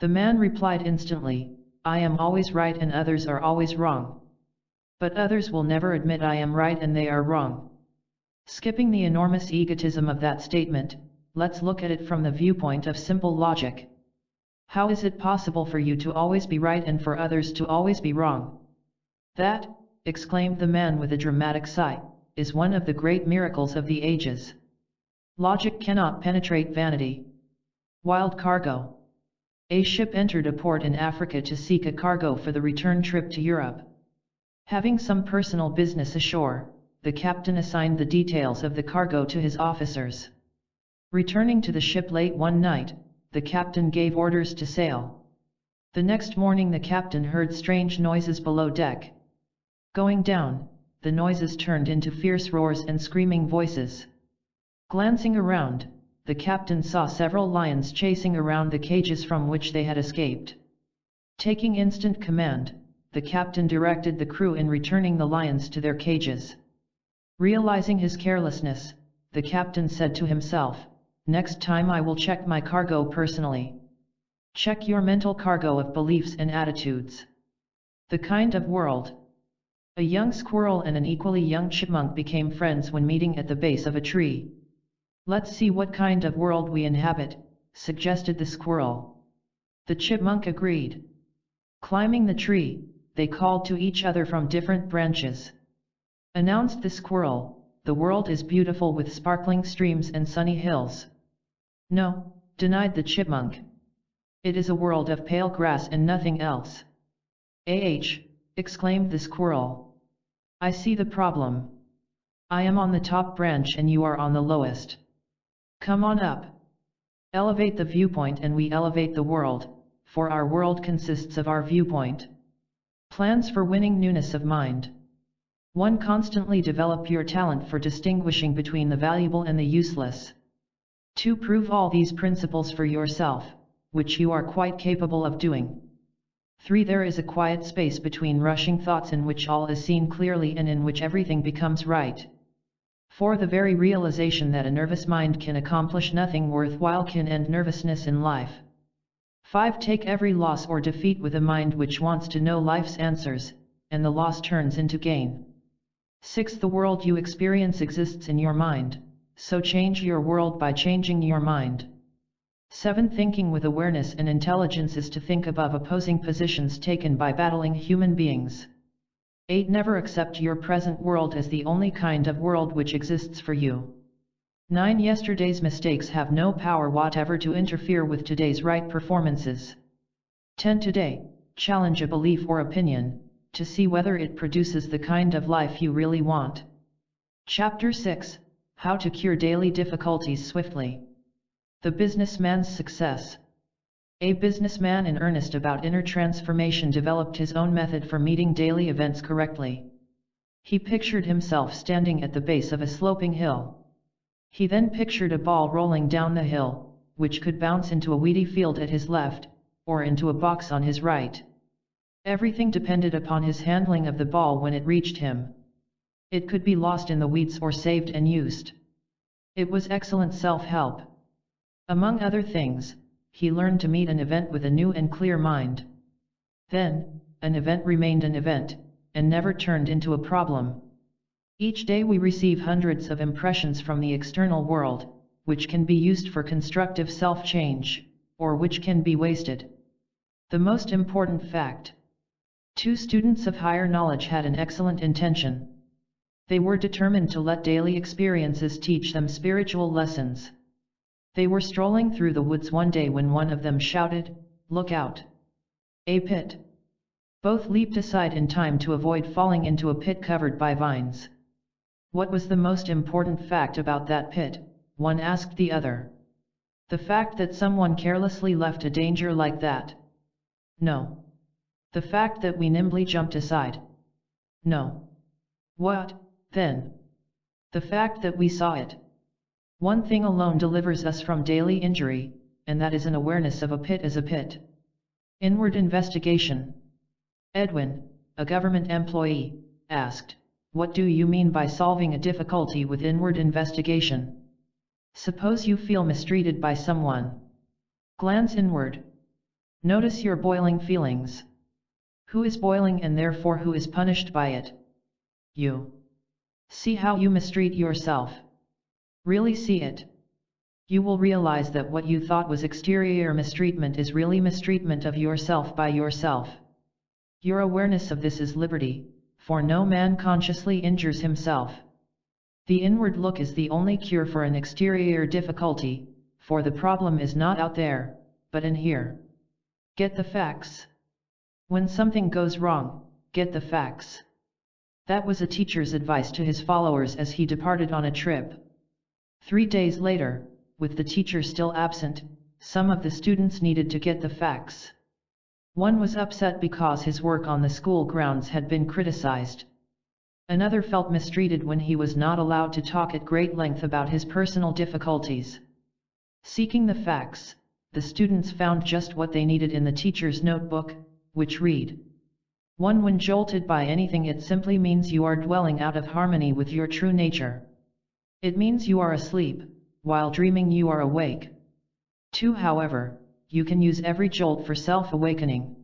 The man replied instantly, I am always right and others are always wrong. But others will never admit I am right and they are wrong. Skipping the enormous egotism of that statement, let's look at it from the viewpoint of simple logic. How is it possible for you to always be right and for others to always be wrong? That, exclaimed the man with a dramatic sigh, is one of the great miracles of the ages. Logic cannot penetrate vanity. Wild cargo. A ship entered a port in Africa to seek a cargo for the return trip to Europe. Having some personal business ashore, the captain assigned the details of the cargo to his officers. Returning to the ship late one night, the captain gave orders to sail. The next morning the captain heard strange noises below deck. Going down, the noises turned into fierce roars and screaming voices. Glancing around, the captain saw several lions chasing around the cages from which they had escaped. Taking instant command, the captain directed the crew in returning the lions to their cages. Realizing his carelessness, the captain said to himself, next time I will check my cargo personally. Check your mental cargo of beliefs and attitudes. The kind of world. A young squirrel and an equally young chipmunk became friends when meeting at the base of a tree. Let's see what kind of world we inhabit, suggested the squirrel. The chipmunk agreed. Climbing the tree, they called to each other from different branches. Announced the squirrel, the world is beautiful with sparkling streams and sunny hills. No, denied the chipmunk. It is a world of pale grass and nothing else. Exclaimed the squirrel. I see the problem. I am on the top branch and you are on the lowest. Come on up. Elevate the viewpoint and we elevate the world, for our world consists of our viewpoint. Plans for winning newness of mind. 1. Constantly develop your talent for distinguishing between the valuable and the useless. 2. Prove all these principles for yourself, which you are quite capable of doing. 3. There is a quiet space between rushing thoughts in which all is seen clearly and in which everything becomes right. 4. The very realization that a nervous mind can accomplish nothing worthwhile can end nervousness in life. 5. Take every loss or defeat with a mind which wants to know life's answers, and the loss turns into gain. 6. The world you experience exists in your mind, so change your world by changing your mind. 7. Thinking with awareness and intelligence is to think above opposing positions taken by battling human beings. 8. Never accept your present world as the only kind of world which exists for you. 9. Yesterday's mistakes have no power whatever to interfere with today's right performances. 10. Today, challenge a belief or opinion, to see whether it produces the kind of life you really want. Chapter 6, How to Cure Daily Difficulties Swiftly. The Businessman's Success. A businessman in earnest about inner transformation developed his own method for meeting daily events correctly. He pictured himself standing at the base of a sloping hill. He then pictured a ball rolling down the hill, which could bounce into a weedy field at his left, or into a box on his right. Everything depended upon his handling of the ball when it reached him. It could be lost in the weeds or saved and used. It was excellent self-help. Among other things, he learned to meet an event with a new and clear mind. Then, an event remained an event, and never turned into a problem. Each day we receive hundreds of impressions from the external world, which can be used for constructive self-change, or which can be wasted. The most important fact. 2 students of higher knowledge had an excellent intention. They were determined to let daily experiences teach them spiritual lessons. They were strolling through the woods one day when one of them shouted, "Look out! A pit!" Both leaped aside in time to avoid falling into a pit covered by vines. What was the most important fact about that pit? One asked the other. The fact that someone carelessly left a danger like that? No. The fact that we nimbly jumped aside? No. What, then? The fact that we saw it. One thing alone delivers us from daily injury, and that is an awareness of a pit as a pit. Inward investigation. Edwin, a government employee, asked, "What do you mean by solving a difficulty with inward investigation?" Suppose you feel mistreated by someone. Glance inward. Notice your boiling feelings. Who is boiling and therefore who is punished by it? You. See how you mistreat yourself. Really see it. You will realize that what you thought was exterior mistreatment is really mistreatment of yourself by yourself. Your awareness of this is liberty, for no man consciously injures himself. The inward look is the only cure for an exterior difficulty, for the problem is not out there, but in here. Get the facts. When something goes wrong, get the facts. That was a teacher's advice to his followers as he departed on a trip. 3 days later, with the teacher still absent, some of the students needed to get the facts. One was upset because his work on the school grounds had been criticized. Another felt mistreated when he was not allowed to talk at great length about his personal difficulties. Seeking the facts, the students found just what they needed in the teacher's notebook, which read: 1. When jolted by anything, it simply means you are dwelling out of harmony with your true nature. It means you are asleep, while dreaming you are awake. 2. However, you can use every jolt for self-awakening.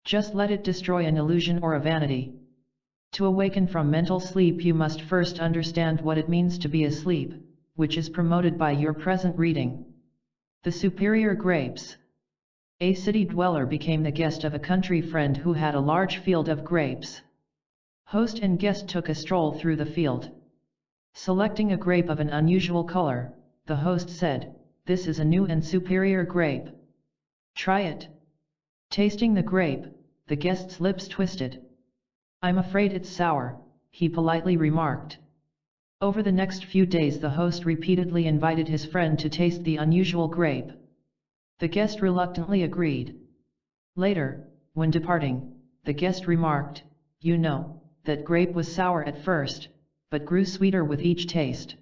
Just let it destroy an illusion or a vanity. To awaken from mental sleep, you must first understand what it means to be asleep, which is promoted by your present reading. The superior grapes. A city dweller became the guest of a country friend who had a large field of grapes. Host and guest took a stroll through the field. Selecting a grape of an unusual color, the host said, "This is a new and superior grape. Try it." Tasting the grape, the guest's lips twisted. "I'm afraid it's sour," he politely remarked. Over the next few days the host repeatedly invited his friend to taste the unusual grape. The guest reluctantly agreed. Later, when departing, the guest remarked, "You know, that grape was sour at first, but grew sweeter with each taste."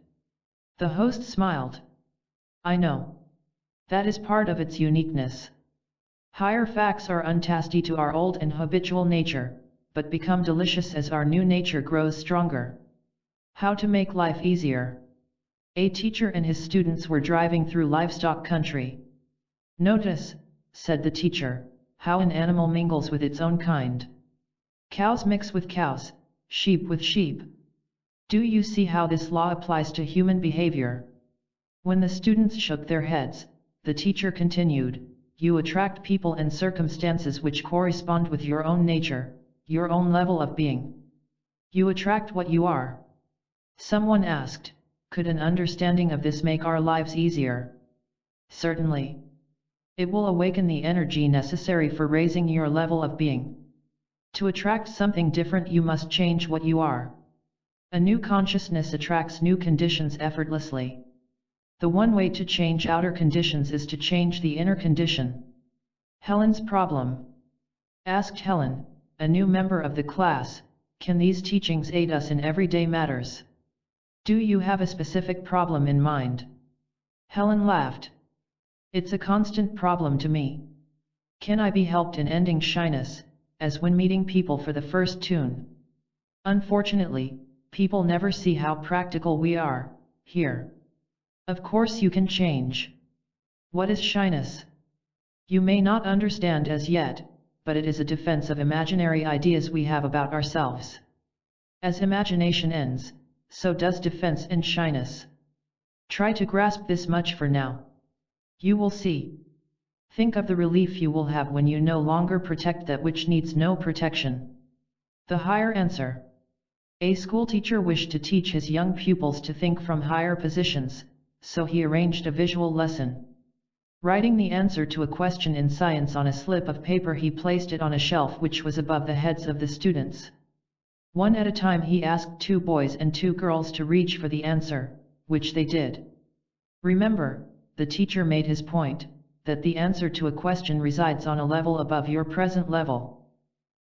The host smiled. "I know. That is part of its uniqueness. Higher facts are untasty to our old and habitual nature, but become delicious as our new nature grows stronger. How to make life easier. A teacher and his students were driving through livestock country. Notice, said the teacher, how an animal mingles with its own kind. Cows mix with cows, sheep with sheep. Do you see how this law applies to human behavior? When the students shook their heads, the teacher continued, you attract people and circumstances which correspond with your own nature, your own level of being. You attract what you are. Someone asked, could an understanding of this make our lives easier? Certainly. It will awaken the energy necessary for raising your level of being. To attract something different, you must change what you are. A new consciousness attracts new conditions effortlessly. The one way to change outer conditions is to change the inner condition. Helen's problem. Asked Helen, a new member of the class, can these teachings aid us in everyday matters? Do you have a specific problem in mind? Helen laughed. It's a constant problem to me. Can I be helped in ending shyness, as when meeting people for the first tune? Unfortunately, people never see how practical we are, here. Of course you can change. What is shyness? You may not understand as yet, but it is a defense of imaginary ideas we have about ourselves. As imagination ends, so does defense and shyness. Try to grasp this much for now. You will see. Think of the relief you will have when you no longer protect that which needs no protection. The higher answer. A schoolteacher wished to teach his young pupils to think from higher positions, so he arranged a visual lesson. Writing the answer to a question in science on a slip of paper, he placed it on a shelf which was above the heads of the students. One at a time he asked 2 boys and 2 girls to reach for the answer, which they did. Remember, the teacher made his point, that the answer to a question resides on a level above your present level.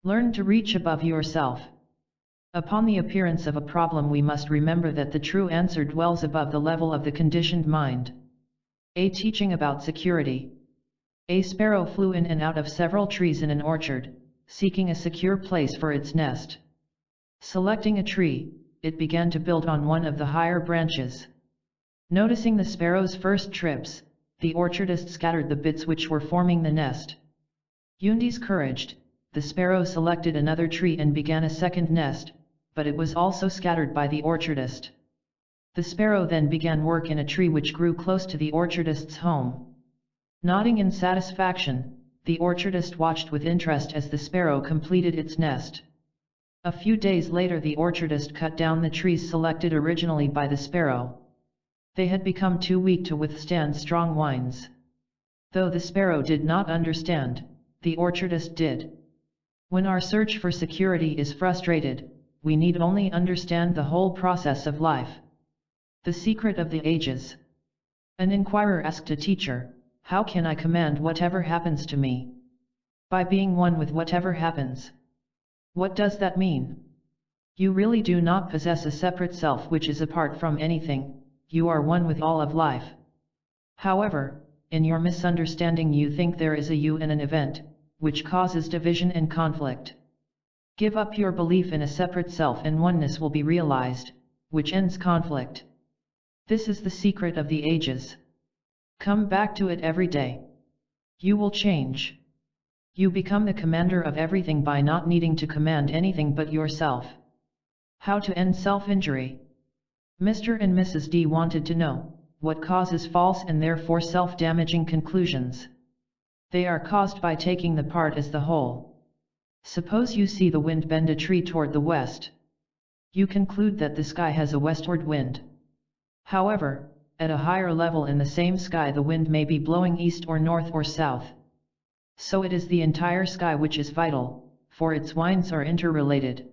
Learn to reach above yourself. Upon the appearance of a problem, we must remember that the true answer dwells above the level of the conditioned mind. A teaching about security. A sparrow flew in and out of several trees in an orchard, seeking a secure place for its nest. Selecting a tree, it began to build on one of the higher branches. Noticing the sparrow's first trips, the orchardist scattered the bits which were forming the nest. Discouraged, the sparrow selected another tree and began a second nest, but it was also scattered by the orchardist. The sparrow then began work in a tree which grew close to the orchardist's home. Nodding in satisfaction, the orchardist watched with interest as the sparrow completed its nest. A few days later, the orchardist cut down the trees selected originally by the sparrow. They had become too weak to withstand strong winds. Though the sparrow did not understand, the orchardist did. When our search for security is frustrated, we need only understand the whole process of life. The secret of the ages. An inquirer asked a teacher, how can I command whatever happens to me? By being one with whatever happens. What does that mean? You really do not possess a separate self which is apart from anything, you are one with all of life. However, in your misunderstanding you think there is a you in an event, which causes division and conflict. Give up your belief in a separate self and oneness will be realized, which ends conflict. This is the secret of the ages. Come back to it every day. You will change. You become the commander of everything by not needing to command anything but yourself. How to end self-injury. Mr. and Mrs. D wanted to know, what causes false and therefore self-damaging conclusions? They are caused by taking the part as the whole. Suppose you see the wind bend a tree toward the west. You conclude that the sky has a westward wind. However, at a higher level in the same sky the wind may be blowing east or north or south. So it is the entire sky which is vital, for its winds are interrelated.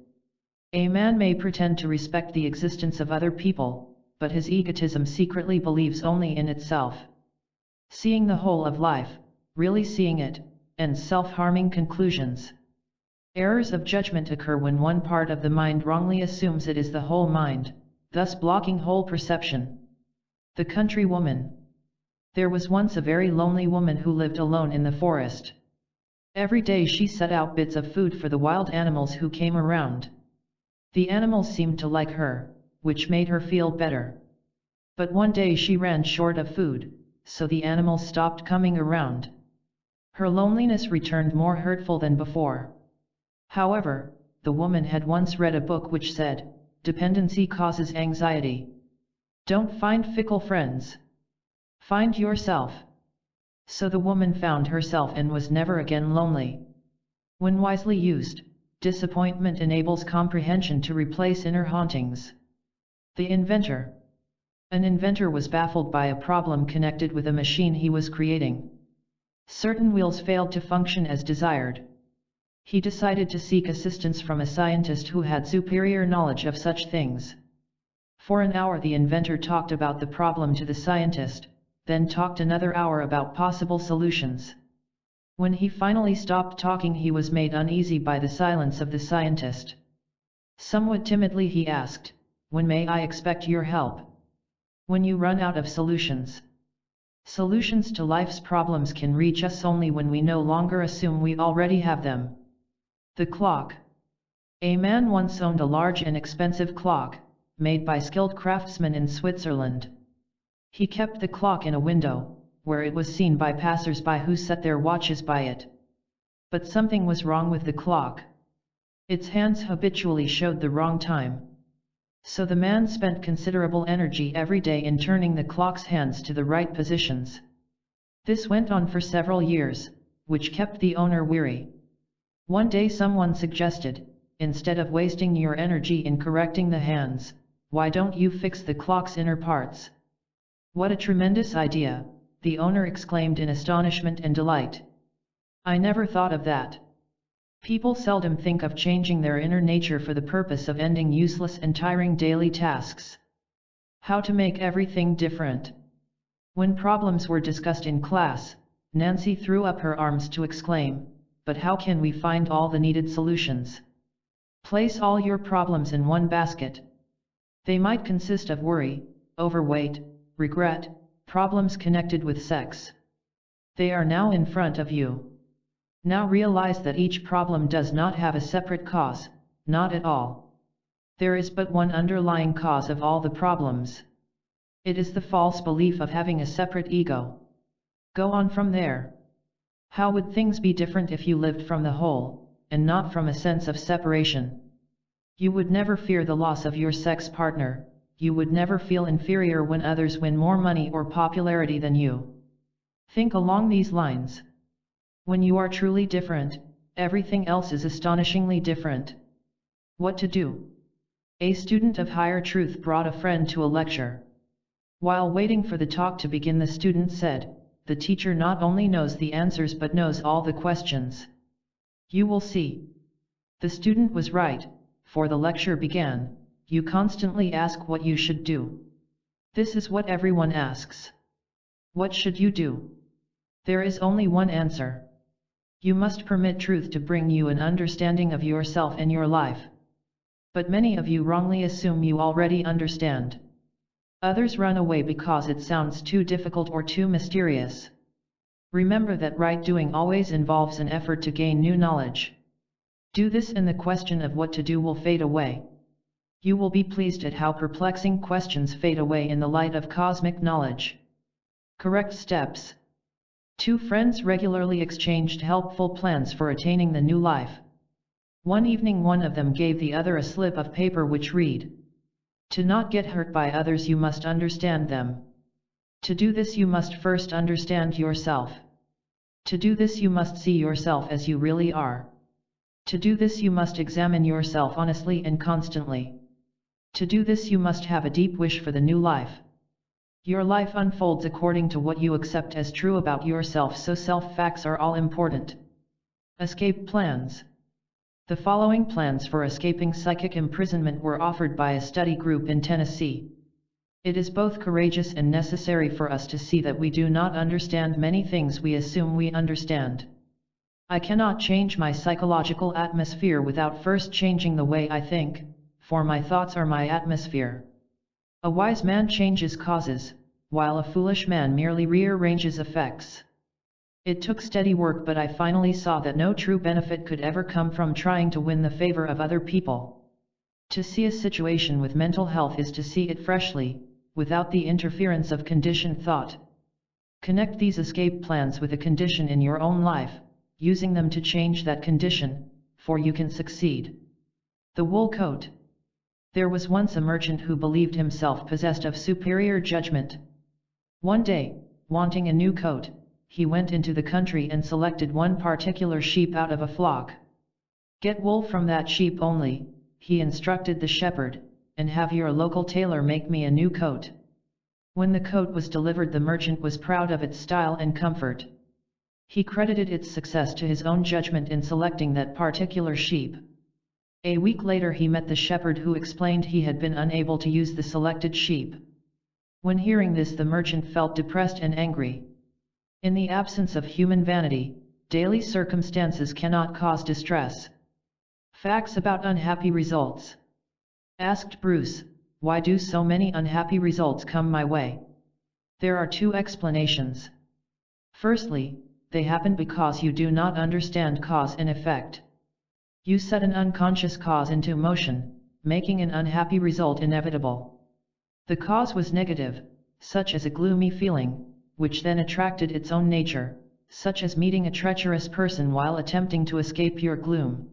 A man may pretend to respect the existence of other people, but his egotism secretly believes only in itself. Seeing the whole of life, really seeing it, ends self-harming conclusions. Errors of judgment occur when one part of the mind wrongly assumes it is the whole mind, thus blocking whole perception. The country woman. There was once a very lonely woman who lived alone in the forest. Every day she set out bits of food for the wild animals who came around. The animals seemed to like her, which made her feel better. But one day she ran short of food, so the animals stopped coming around. Her loneliness returned more hurtful than before. However, the woman had once read a book which said, "Dependency causes anxiety. Don't find fickle friends. Find yourself." So the woman found herself and was never again lonely. When wisely used, disappointment enables comprehension to replace inner hauntings. The inventor. An inventor was baffled by a problem connected with a machine he was creating. Certain wheels failed to function as desired. He decided to seek assistance from a scientist who had superior knowledge of such things. For an hour the inventor talked about the problem to the scientist, then talked another hour about possible solutions. When he finally stopped talking, he was made uneasy by the silence of the scientist. Somewhat timidly he asked, "When may I expect your help?" "When you run out of solutions." Solutions to life's problems can reach us only when we no longer assume we already have them. The clock. A man once owned a large and expensive clock, made by skilled craftsmen in Switzerland. He kept the clock in a window, where it was seen by passers-by who set their watches by it. But something was wrong with the clock. Its hands habitually showed the wrong time. So the man spent considerable energy every day in turning the clock's hands to the right positions. This went on for several years, which kept the owner weary. One day someone suggested, "Instead of wasting your energy in correcting the hands, why don't you fix the clock's inner parts?" "What a tremendous idea," the owner exclaimed in astonishment and delight. "I never thought of that." People seldom think of changing their inner nature for the purpose of ending useless and tiring daily tasks. How to make everything different. When problems were discussed in class, Nancy threw up her arms to exclaim, "But how can we find all the needed solutions?" Place all your problems in one basket. They might consist of worry, overweight, regret, problems connected with sex. They are now in front of you. Now realize that each problem does not have a separate cause, not at all. There is but one underlying cause of all the problems. It is the false belief of having a separate ego. Go on from there. How would things be different if you lived from the whole, and not from a sense of separation? You would never fear the loss of your sex partner, you would never feel inferior when others win more money or popularity than you. Think along these lines. When you are truly different, everything else is astonishingly different. What to do? A student of higher truth brought a friend to a lecture. While waiting for the talk to begin, the student said, "The teacher not only knows the answers but knows all the questions. You will see." The student was right, for the lecture began, "You constantly ask what you should do. This is what everyone asks. What should you do? There is only one answer. You must permit truth to bring you an understanding of yourself and your life. But many of you wrongly assume you already understand. Others run away because it sounds too difficult or too mysterious. Remember that right doing always involves an effort to gain new knowledge. Do this and the question of what to do will fade away. You will be pleased at how perplexing questions fade away in the light of cosmic knowledge." Correct steps. Two friends regularly exchanged helpful plans for attaining the new life. One evening one of them gave the other a slip of paper which read, "To not get hurt by others you must understand them. To do this you must first understand yourself. To do this you must see yourself as you really are. To do this you must examine yourself honestly and constantly. To do this you must have a deep wish for the new life. Your life unfolds according to what you accept as true about yourself, so self-facts are all important." Escape plans. The following plans for escaping psychic imprisonment were offered by a study group in Tennessee. It is both courageous and necessary for us to see that we do not understand many things we assume we understand. I cannot change my psychological atmosphere without first changing the way I think, for my thoughts are my atmosphere. A wise man changes causes, while a foolish man merely rearranges effects. It took steady work, but I finally saw that no true benefit could ever come from trying to win the favor of other people. To see a situation with mental health is to see it freshly, without the interference of conditioned thought. Connect these escape plans with a condition in your own life, using them to change that condition, for you can succeed. The wool coat. There was once a merchant who believed himself possessed of superior judgment. One day, wanting a new coat, he went into the country and selected one particular sheep out of a flock. "Get wool from that sheep only," he instructed the shepherd, "and have your local tailor make me a new coat." When the coat was delivered, the merchant was proud of its style and comfort. He credited its success to his own judgment in selecting that particular sheep. A week later he met the shepherd, who explained he had been unable to use the selected sheep. When hearing this, the merchant felt depressed and angry. In the absence of human vanity, daily circumstances cannot cause distress. Facts about unhappy results. Asked Bruce, "Why do so many unhappy results come my way?" There are two explanations. Firstly, they happen because you do not understand cause and effect. You set an unconscious cause into motion, making an unhappy result inevitable. The cause was negative, such as a gloomy feeling, which then attracted its own nature, such as meeting a treacherous person while attempting to escape your gloom.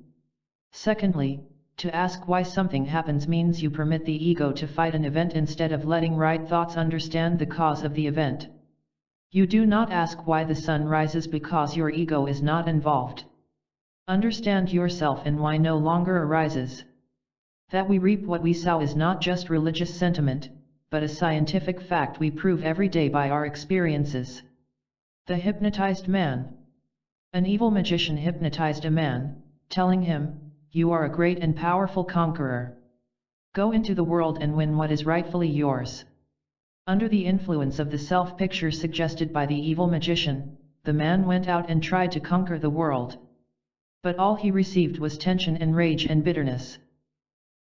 Secondly, to ask why something happens means you permit the ego to fight an event instead of letting right thoughts understand the cause of the event. You do not ask why the sun rises because your ego is not involved. Understand yourself and why no longer arises. That we reap what we sow is not just religious sentiment, but a scientific fact we prove every day by our experiences. The hypnotized man. An evil magician hypnotized a man, telling him, "You are a great and powerful conqueror. Go into the world and win what is rightfully yours." Under the influence of the self-picture suggested by the evil magician, the man went out and tried to conquer the world. But all he received was tension and rage and bitterness.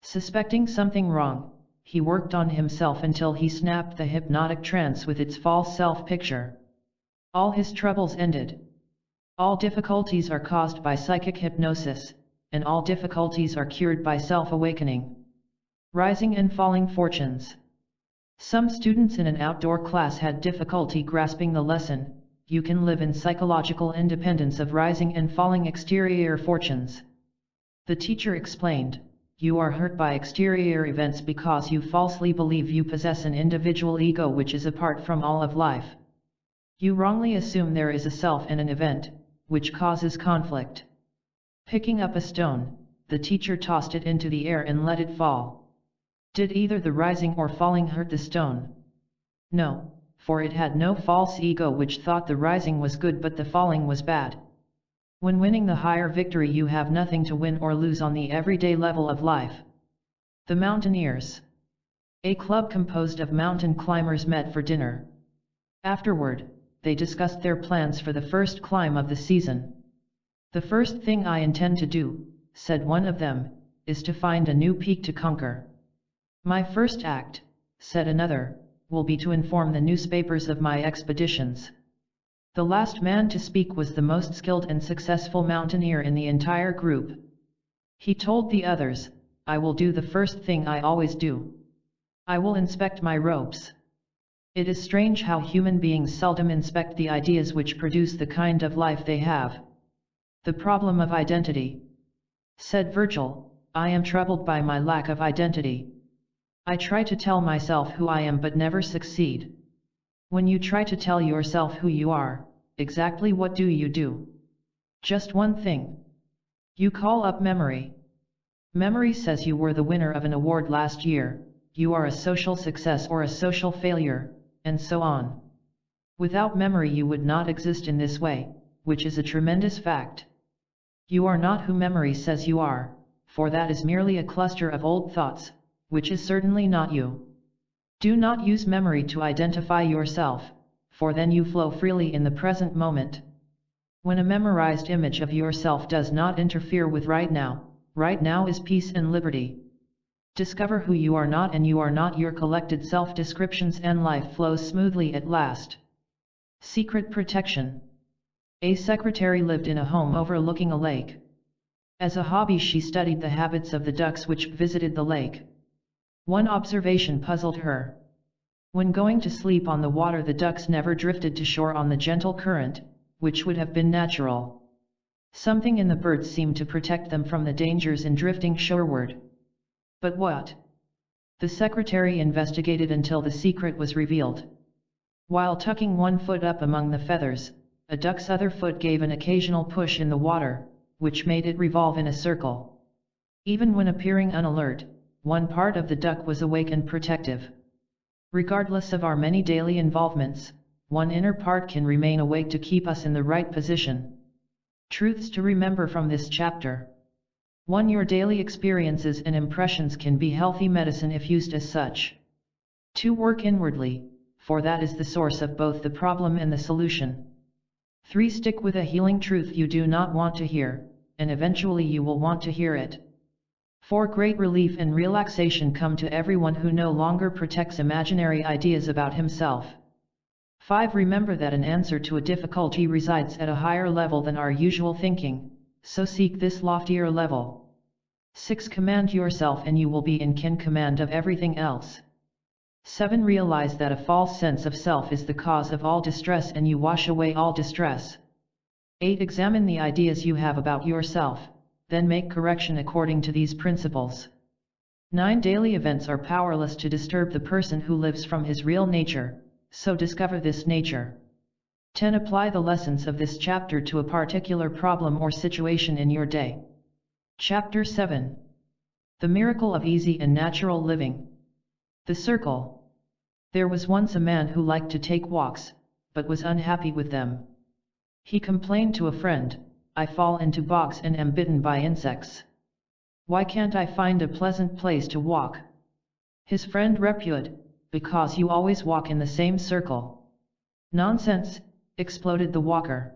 Suspecting something wrong, he worked on himself until he snapped the hypnotic trance with its false self-picture. All his troubles ended. All difficulties are caused by psychic hypnosis, and all difficulties are cured by self-awakening. Rising and falling fortunes. Some students in an outdoor class had difficulty grasping the lesson, you can live in psychological independence of rising and falling exterior fortunes. The teacher explained, you are hurt by exterior events because you falsely believe you possess an individual ego which is apart from all of life. You wrongly assume there is a self and an event, which causes conflict. Picking up a stone, the teacher tossed it into the air and let it fall. Did either the rising or falling hurt the stone? No, for it had no false ego which thought the rising was good but the falling was bad. When winning the higher victory, you have nothing to win or lose on the everyday level of life. The Mountaineers. A club composed of mountain climbers met for dinner. Afterward, they discussed their plans for the first climb of the season. "The first thing I intend to do," said one of them, "is to find a new peak to conquer." "My first act," said another, "will be to inform the newspapers of my expeditions." The last man to speak was the most skilled and successful mountaineer in the entire group. He told the others, "I will do the first thing I always do. I will inspect my ropes." It is strange how human beings seldom inspect the ideas which produce the kind of life they have. The problem of identity. Said Virgil, "I am troubled by my lack of identity. I try to tell myself who I am but never succeed." When you try to tell yourself who you are, exactly what do you do? Just one thing. You call up memory. Memory says you were the winner of an award last year, you are a social success or a social failure, and so on. Without memory you would not exist in this way, which is a tremendous fact. You are not who memory says you are, for that is merely a cluster of old thoughts, which is certainly not you. Do not use memory to identify yourself, for then you flow freely in the present moment. When a memorized image of yourself does not interfere with right now is peace and liberty. Discover who you are not, and you are not your collected self-descriptions, and life flows smoothly at last. Secret protection. A secretary lived in a home overlooking a lake. As a hobby she studied the habits of the ducks which visited the lake. One observation puzzled her. When going to sleep on the water, the ducks never drifted to shore on the gentle current, which would have been natural. Something in the birds seemed to protect them from the dangers in drifting shoreward. But what? The secretary investigated until the secret was revealed. While tucking one foot up among the feathers, a duck's other foot gave an occasional push in the water, which made it revolve in a circle. Even when appearing unalert, one part of the duck was awake and protective. Regardless of our many daily involvements, one inner part can remain awake to keep us in the right position. Truths to remember from this chapter. 1. Your daily experiences and impressions can be healthy medicine if used as such. 2. Work inwardly, for that is the source of both the problem and the solution. 3. Stick with a healing truth you do not want to hear, and eventually you will want to hear it. 4. Great relief and relaxation come to everyone who no longer protects imaginary ideas about himself. 5. Remember that an answer to a difficulty resides at a higher level than our usual thinking, so seek this loftier level. 6. Command yourself and you will be in command of everything else. 7. Realize that a false sense of self is the cause of all distress and you wash away all distress. 8. Examine the ideas you have about yourself, then make correction according to these principles. 9. Daily events are powerless to disturb the person who lives from his real nature, so discover this nature. 10. Apply the lessons of this chapter to a particular problem or situation in your day. Chapter 7. The Miracle of Easy and Natural Living. The Circle. There was once a man who liked to take walks, but was unhappy with them. He complained to a friend, "I fall into bogs and am bitten by insects. Why can't I find a pleasant place to walk?" His friend replied, "Because you always walk in the same circle." "Nonsense," exploded the walker.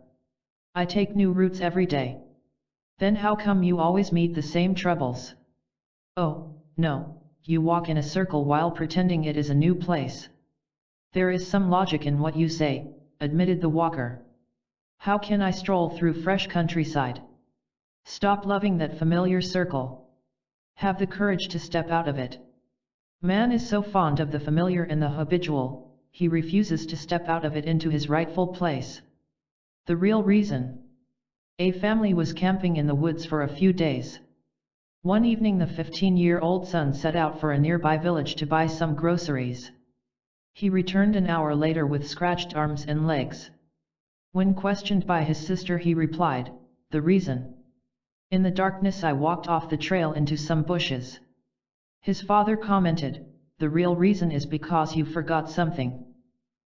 "I take new routes every day." "Then how come you always meet the same troubles?" "Oh, no, you walk in a circle while pretending it is a new place." "There is some logic in what you say," admitted the walker. "How can I stroll through fresh countryside?" Stop loving that familiar circle. Have the courage to step out of it. Man is so fond of the familiar and the habitual, he refuses to step out of it into his rightful place. The real reason. A family was camping in the woods for a few days. One evening the 15-year-old son set out for a nearby village to buy some groceries. He returned an hour later with scratched arms and legs. When questioned by his sister he replied, "The reason? In the darkness I walked off the trail into some bushes." His father commented, "The real reason is because you forgot something.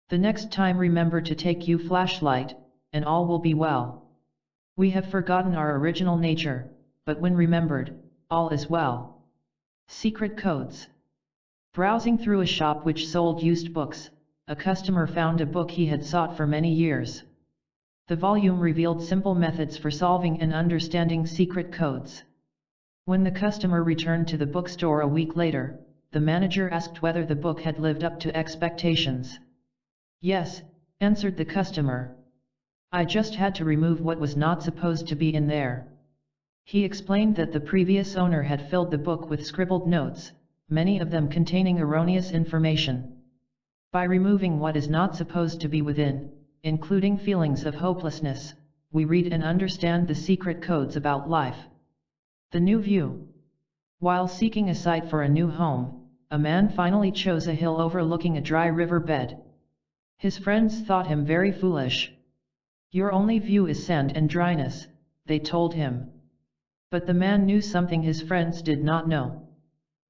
The next time remember to take your flashlight, and all will be well." We have forgotten our original nature, but when remembered, all is well. Secret codes. Browsing through a shop which sold used books, a customer found a book he had sought for many years. The volume revealed simple methods for solving and understanding secret codes. When the customer returned to the bookstore a week later, the manager asked whether the book had lived up to expectations. "Yes," answered the customer. "I just had to remove what was not supposed to be in there." He explained that the previous owner had filled the book with scribbled notes, many of them containing erroneous information. By removing what is not supposed to be within, including feelings of hopelessness, we read and understand the secret codes about life. The new view. While seeking a site for a new home, a man finally chose a hill overlooking a dry river bed. His friends thought him very foolish. "Your only view is sand and dryness," they told him. But the man knew something his friends did not know.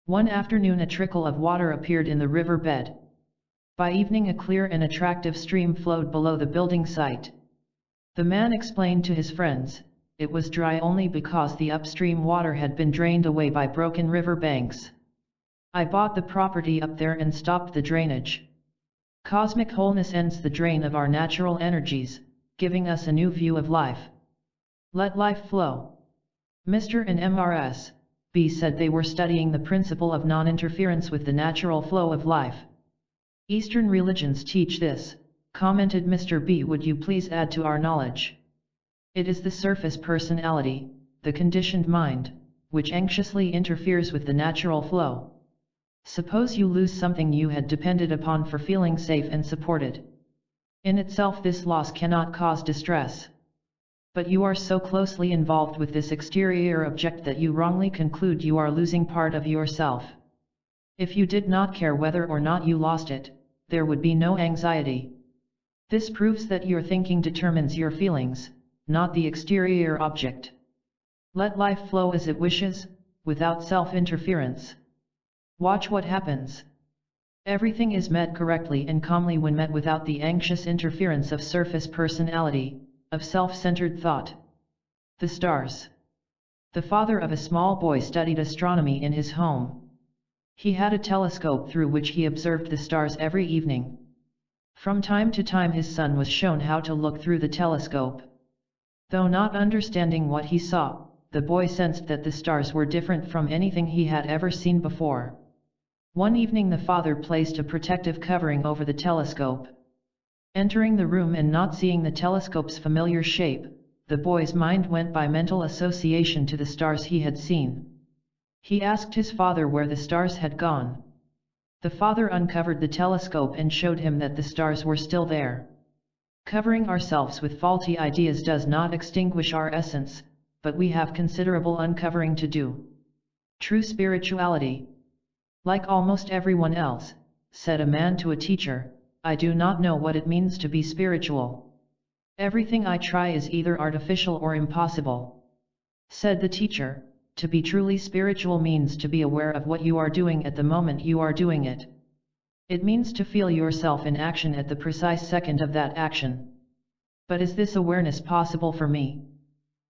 One afternoon a trickle of water appeared in the river bed. By evening a clear and attractive stream flowed below the building site. The man explained to his friends, it was dry only because the upstream water had been drained away by broken river banks. "I bought the property up there and stopped the drainage." Cosmic wholeness ends the drain of our natural energies, giving us a new view of life. Let life flow. Mr. and Mrs. B said they were studying the principle of non-interference with the natural flow of life. "Eastern religions teach this," commented Mr. B. "Would you please add to our knowledge?" "It is the surface personality, the conditioned mind, which anxiously interferes with the natural flow. Suppose you lose something you had depended upon for feeling safe and supported. In itself this loss cannot cause distress. But you are so closely involved with this exterior object that you wrongly conclude you are losing part of yourself. If you did not care whether or not you lost it, there would be no anxiety. This proves that your thinking determines your feelings, not the exterior object. Let life flow as it wishes, without self-interference. Watch what happens. Everything is met correctly and calmly when met without the anxious interference of surface personality, of self-centered thought. The stars. The father of a small boy studied astronomy in his home. He had a telescope through which he observed the stars every evening. From time to time his son was shown how to look through the telescope. Though not understanding what he saw, the boy sensed that the stars were different from anything he had ever seen before. One evening the father placed a protective covering over the telescope. Entering the room and not seeing the telescope's familiar shape, the boy's mind went by mental association to the stars he had seen. He asked his father where the stars had gone. The father uncovered the telescope and showed him that the stars were still there. Covering ourselves with faulty ideas does not extinguish our essence, but we have considerable uncovering to do. True spirituality. Like almost everyone else, said a man to a teacher, I do not know what it means to be spiritual. Everything I try is either artificial or impossible. Said the teacher, to be truly spiritual means to be aware of what you are doing at the moment you are doing it. It means to feel yourself in action at the precise second of that action. But is this awareness possible for me?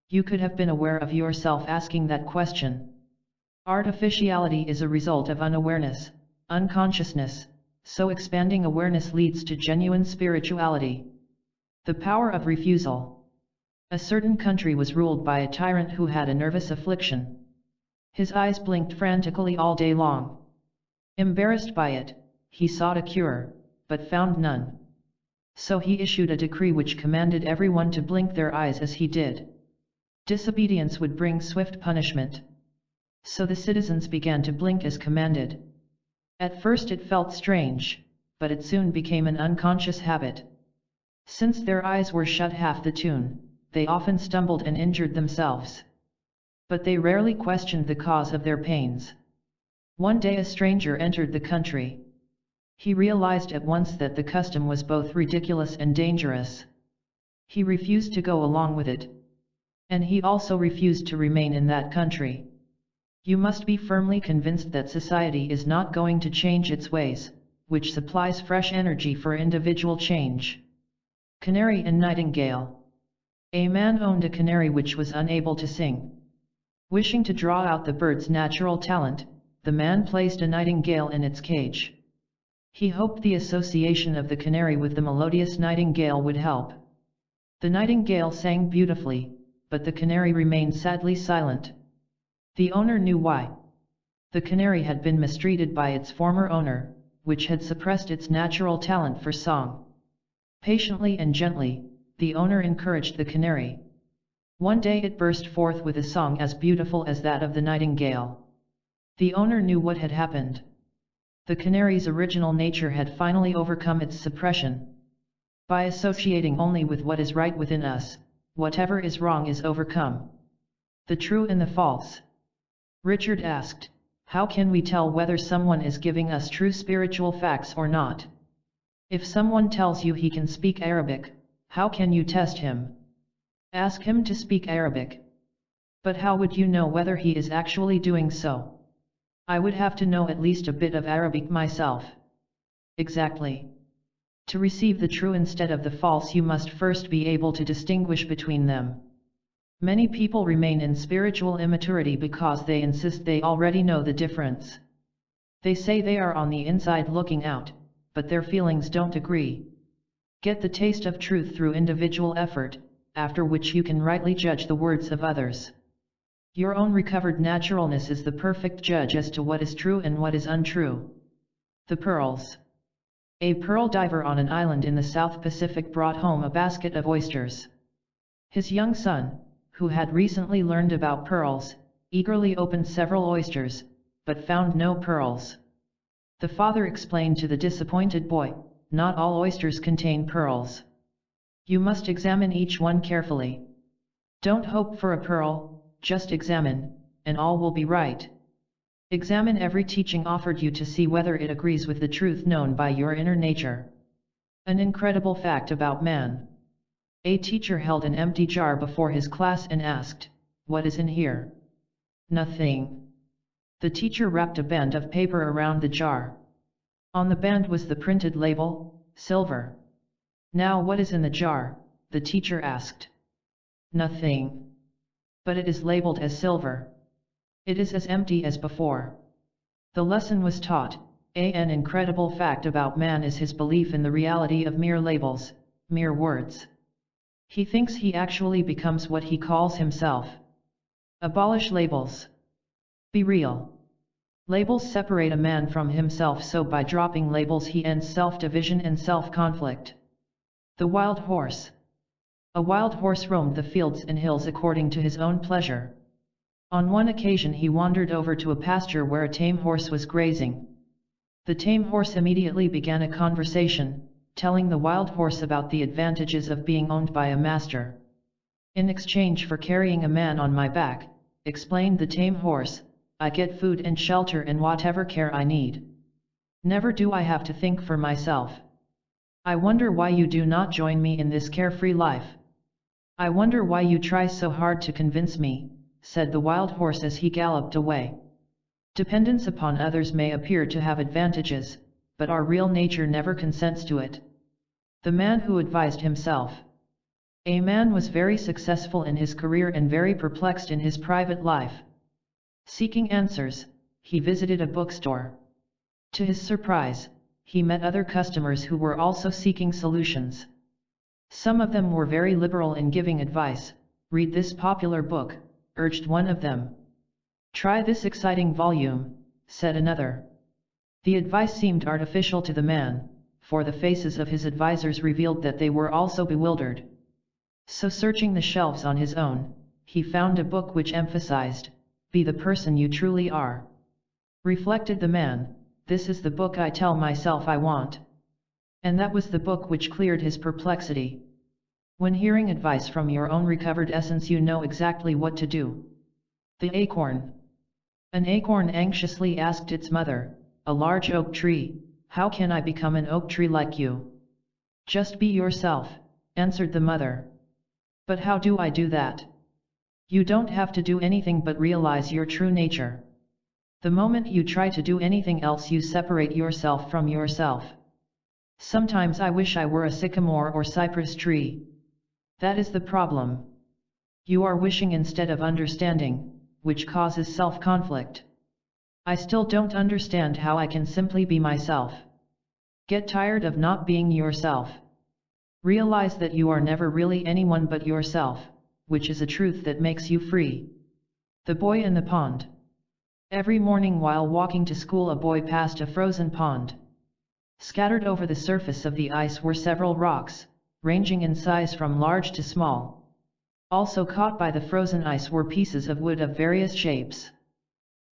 You could have been aware of yourself asking that question. Artificiality is a result of unawareness, unconsciousness, so expanding awareness leads to genuine spirituality. The power of refusal. A certain country was ruled by a tyrant who had a nervous affliction. His eyes blinked frantically all day long. Embarrassed by it, he sought a cure, but found none. So he issued a decree which commanded everyone to blink their eyes as he did. Disobedience would bring swift punishment. So the citizens began to blink as commanded. At first it felt strange, but it soon became an unconscious habit. Since their eyes were shut half the tune, they often stumbled and injured themselves. But they rarely questioned the cause of their pains. One day a stranger entered the country. He realized at once that the custom was both ridiculous and dangerous. He refused to go along with it. And he also refused to remain in that country. You must be firmly convinced that society is not going to change its ways, which supplies fresh energy for individual change. Canary and Nightingale. A man owned a canary which was unable to sing. Wishing to draw out the bird's natural talent, the man placed a nightingale in its cage. He hoped the association of the canary with the melodious nightingale would help. The nightingale sang beautifully, but the canary remained sadly silent. The owner knew why. The canary had been mistreated by its former owner, which had suppressed its natural talent for song. Patiently and gently, the owner encouraged the canary. One day it burst forth with a song as beautiful as that of the nightingale. The owner knew what had happened. The canary's original nature had finally overcome its suppression. By associating only with what is right within us, whatever is wrong is overcome. The true and the false. Richard asked, how can we tell whether someone is giving us true spiritual facts or not? If someone tells you he can speak Arabic, how can you test him? Ask him to speak Arabic. But how would you know whether he is actually doing so? I would have to know at least a bit of Arabic myself. Exactly. To receive the true instead of the false you must first be able to distinguish between them. Many people remain in spiritual immaturity because they insist they already know the difference. They say they are on the inside looking out, but their feelings don't agree. Get the taste of truth through individual effort, after which you can rightly judge the words of others. Your own recovered naturalness is the perfect judge as to what is true and what is untrue. The pearls. A pearl diver on an island in the South Pacific brought home a basket of oysters. His young son, who had recently learned about pearls, eagerly opened several oysters, but found no pearls. The father explained to the disappointed boy, "Not all oysters contain pearls. You must examine each one carefully. Don't hope for a pearl, just examine, and all will be right. Examine every teaching offered you to see whether it agrees with the truth known by your inner nature." An incredible fact about man. A teacher held an empty jar before his class and asked, "What is in here?" "Nothing." The teacher wrapped a band of paper around the jar. On the band was the printed label, "Silver." "Now what is in the jar?" the teacher asked. "Nothing." "But it is labeled as silver." "It is as empty as before." The lesson was taught. An incredible fact about man is his belief in the reality of mere labels, mere words. He thinks he actually becomes what he calls himself. Abolish labels. Be real. Labels separate a man from himself, so by dropping labels he ends self-division and self-conflict. The wild horse. A wild horse roamed the fields and hills according to his own pleasure. On one occasion he wandered over to a pasture where a tame horse was grazing. The tame horse immediately began a conversation, telling the wild horse about the advantages of being owned by a master. "In exchange for carrying a man on my back," explained the tame horse, "I get food and shelter and whatever care I need. Never do I have to think for myself. I wonder why you do not join me in this carefree life. I wonder why you try so hard to convince me," said the wild horse as he galloped away. Dependence upon others may appear to have advantages, but our real nature never consents to it. The man who advised himself. A man was very successful in his career and very perplexed in his private life. Seeking answers, he visited a bookstore. To his surprise, he met other customers who were also seeking solutions. Some of them were very liberal in giving advice. "Read this popular book," urged one of them. "Try this exciting volume," said another. The advice seemed artificial to the man, for the faces of his advisors revealed that they were also bewildered. So searching the shelves on his own, he found a book which emphasized, "Be the person you truly are." Reflected the man, "This is the book I tell myself I want." And that was the book which cleared his perplexity. When hearing advice from your own recovered essence, you know exactly what to do. The acorn. An acorn anxiously asked its mother, "A large oak tree, how can I become an oak tree like you?" "Just be yourself," answered the mother. "But how do I do that?" "You don't have to do anything but realize your true nature. The moment you try to do anything else, you separate yourself from yourself." Sometimes I wish I were a sycamore or cypress tree. That is the problem. You are wishing instead of understanding, which causes self-conflict. I still don't understand how I can simply be myself. Get tired of not being yourself. Realize that you are never really anyone but yourself, which is a truth that makes you free. The boy in the pond. Every morning while walking to school, a boy passed a frozen pond. Scattered over the surface of the ice were several rocks, ranging in size from large to small. Also caught by the frozen ice were pieces of wood of various shapes.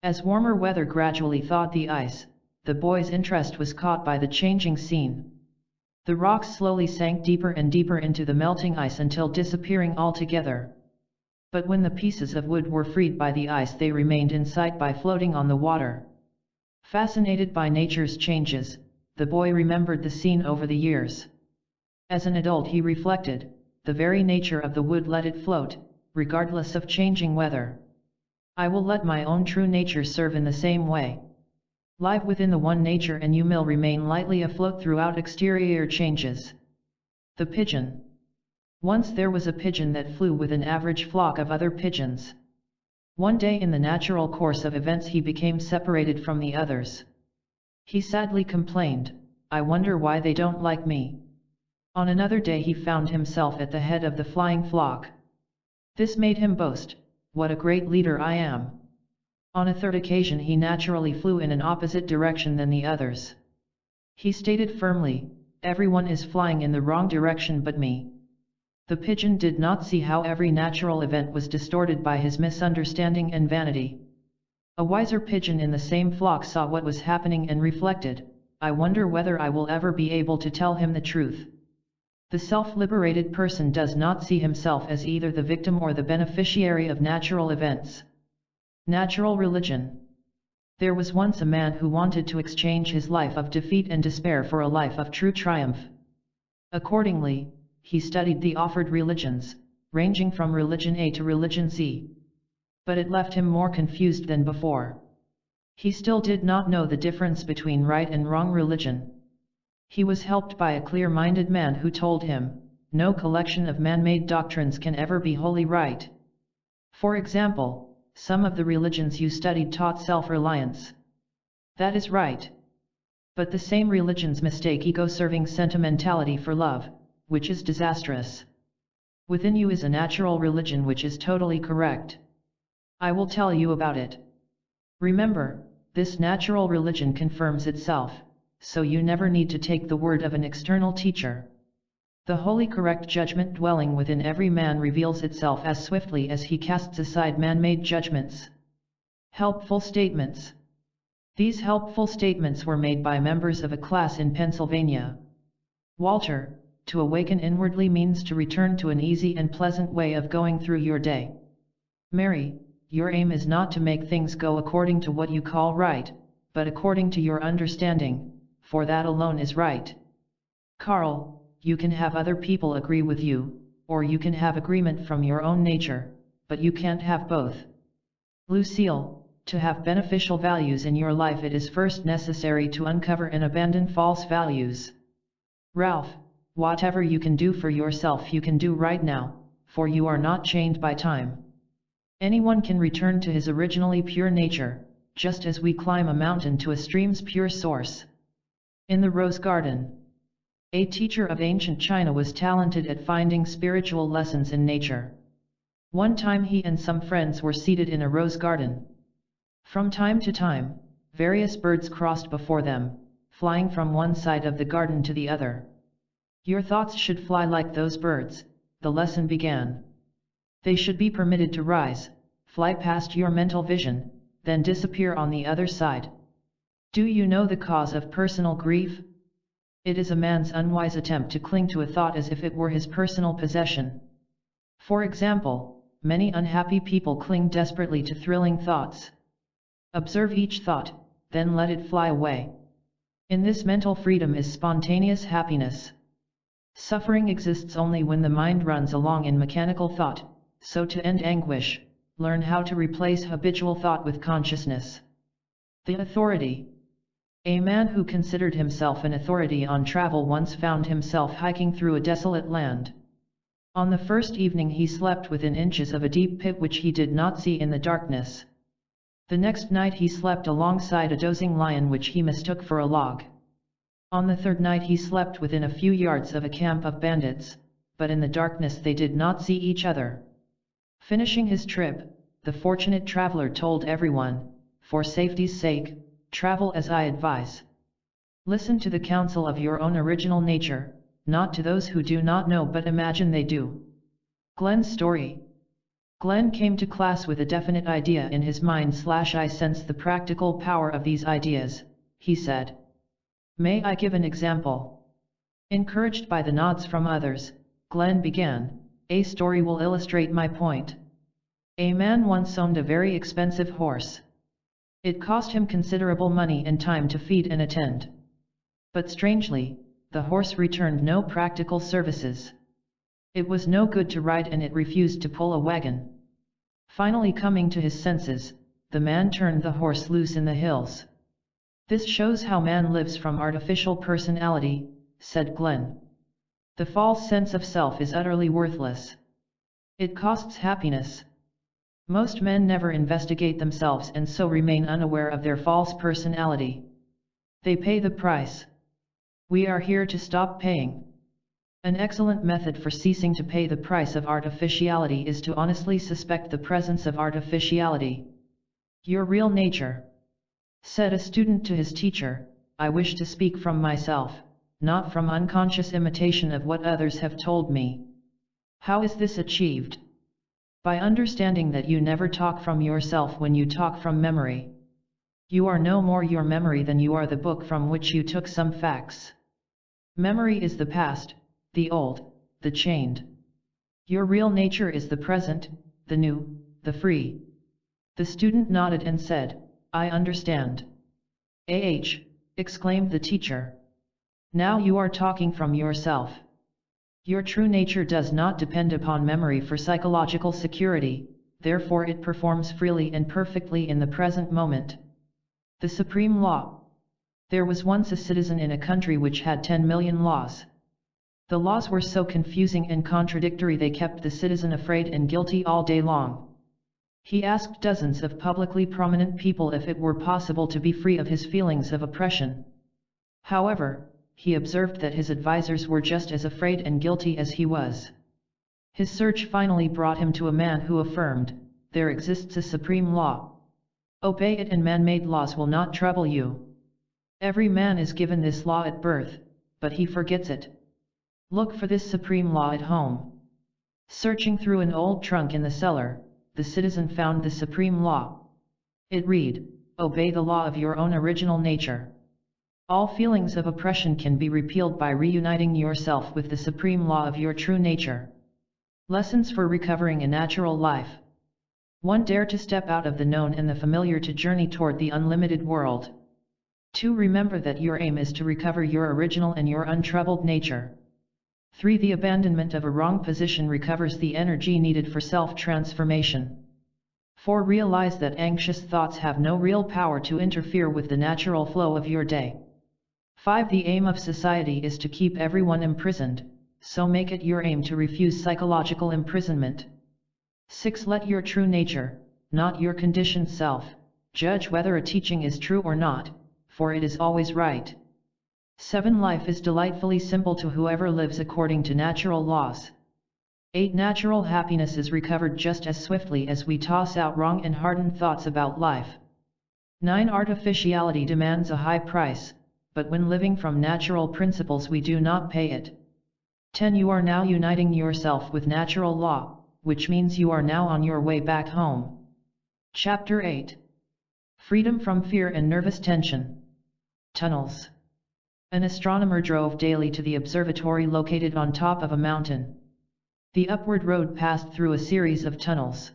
As warmer weather gradually thawed the ice, the boy's interest was caught by the changing scene. The rocks slowly sank deeper and deeper into the melting ice until disappearing altogether. But when the pieces of wood were freed by the ice, they remained in sight by floating on the water. Fascinated by nature's changes, the boy remembered the scene over the years. As an adult he reflected, the very nature of the wood let it float, regardless of changing weather. I will let my own true nature serve in the same way. Live within the one nature and you will remain lightly afloat throughout exterior changes. The pigeon. Once there was a pigeon that flew with an average flock of other pigeons. One day in the natural course of events he became separated from the others. He sadly complained, "I wonder why they don't like me." On another day he found himself at the head of the flying flock. This made him boast, "What a great leader I am." On a third occasion he naturally flew in an opposite direction than the others. He stated firmly, "Everyone is flying in the wrong direction but me." The pigeon did not see how every natural event was distorted by his misunderstanding and vanity. A wiser pigeon in the same flock saw what was happening and reflected, "I wonder whether I will ever be able to tell him the truth." The self-liberated person does not see himself as either the victim or the beneficiary of natural events. Natural religion. There was once a man who wanted to exchange his life of defeat and despair for a life of true triumph. Accordingly, he studied the offered religions, ranging from religion A to religion Z. But it left him more confused than before. He still did not know the difference between right and wrong religion. He was helped by a clear-minded man who told him, "No collection of man-made doctrines can ever be wholly right. For example, some of the religions you studied taught self-reliance. That is right. But the same religions mistake ego-serving sentimentality for love, which is disastrous. Within you is a natural religion which is totally correct. I will tell you about it. Remember, this natural religion confirms itself, so you never need to take the word of an external teacher. The wholly correct judgment dwelling within every man reveals itself as swiftly as he casts aside man-made judgments." Helpful statements. These helpful statements were made by members of a class in Pennsylvania. Walter, to awaken inwardly means to return to an easy and pleasant way of going through your day. Mary, your aim is not to make things go according to what you call right, but according to your understanding, for that alone is right. Carl, you can have other people agree with you, or you can have agreement from your own nature, but you can't have both. Lucille, to have beneficial values in your life it is first necessary to uncover and abandon false values. Ralph, whatever you can do for yourself you can do right now, for you are not chained by time. Anyone can return to his originally pure nature, just as we climb a mountain to a stream's pure source. In the Rose Garden. A teacher of ancient China was talented at finding spiritual lessons in nature. One time he and some friends were seated in a rose garden. From time to time, various birds crossed before them, flying from one side of the garden to the other. Your thoughts should fly like those birds, the lesson began. They should be permitted to rise, fly past your mental vision, then disappear on the other side. Do you know the cause of personal grief? It is a man's unwise attempt to cling to a thought as if it were his personal possession. For example, many unhappy people cling desperately to thrilling thoughts. Observe each thought, then let it fly away. In this mental freedom is spontaneous happiness. Suffering exists only when the mind runs along in mechanical thought, so to end anguish, learn how to replace habitual thought with consciousness. The authority. A man who considered himself an authority on travel once found himself hiking through a desolate land. On the first evening he slept within inches of a deep pit which he did not see in the darkness. The next night he slept alongside a dozing lion which he mistook for a log. On the third night he slept within a few yards of a camp of bandits, but in the darkness they did not see each other. Finishing his trip, the fortunate traveler told everyone, "For safety's sake, travel as I advise. Listen to the counsel of your own original nature, not to those who do not know but imagine they do." Glenn's story. Glenn came to class with a definite idea in his mind. "I sense the practical power of these ideas," he said. "May I give an example?" Encouraged by the nods from others, Glenn began, "A story will illustrate my point. A man once owned a very expensive horse. It cost him considerable money and time to feed and attend. But strangely, the horse returned no practical services. It was no good to ride and it refused to pull a wagon. Finally coming to his senses, the man turned the horse loose in the hills. This shows how man lives from artificial personality," said Glenn. "The false sense of self is utterly worthless. It costs happiness. Most men never investigate themselves and so remain unaware of their false personality. They pay the price. We are here to stop paying. An excellent method for ceasing to pay the price of artificiality is to honestly suspect the presence of artificiality. Your real nature." Said a student to his teacher, "I wish to speak from myself, not from unconscious imitation of what others have told me." How is this achieved? By understanding that you never talk from yourself when you talk from memory. You are no more your memory than you are the book from which you took some facts. Memory is the past, the old, the chained. Your real nature is the present, the new, the free. The student nodded and said, I understand. Exclaimed the teacher. Now you are talking from yourself. Your true nature does not depend upon memory for psychological security, therefore it performs freely and perfectly in the present moment. The supreme law. There was once a citizen in a country which had 10 million laws. The laws were so confusing and contradictory they kept the citizen afraid and guilty all day long. He asked dozens of publicly prominent people if it were possible to be free of his feelings of oppression. However, he observed that his advisers were just as afraid and guilty as he was. His search finally brought him to a man who affirmed, there exists a supreme law. Obey it and man-made laws will not trouble you. Every man is given this law at birth, but he forgets it. Look for this supreme law at home. Searching through an old trunk in the cellar, the citizen found the supreme law. It read, obey the law of your own original nature. All feelings of oppression can be repealed by reuniting yourself with the supreme law of your true nature. Lessons for recovering a natural life. 1. Dare to step out of the known and the familiar to journey toward the unlimited world. 2. Remember that your aim is to recover your original and your untroubled nature. 3. The abandonment of a wrong position recovers the energy needed for self-transformation. 4. Realize that anxious thoughts have no real power to interfere with the natural flow of your day. 5. The aim of society is to keep everyone imprisoned, so make it your aim to refuse psychological imprisonment. 6. Let your true nature, not your conditioned self, judge whether a teaching is true or not, for it is always right. 7. Life is delightfully simple to whoever lives according to natural laws. 8. Natural happiness is recovered just as swiftly as we toss out wrong and hardened thoughts about life. 9. Artificiality demands a high price, but when living from natural principles we do not pay it. 10. You are now uniting yourself with natural law, which means you are now on your way back home. Chapter 8. Freedom from fear and nervous tension. Tunnels. An astronomer drove daily to the observatory located on top of a mountain. The upward road passed through a series of tunnels.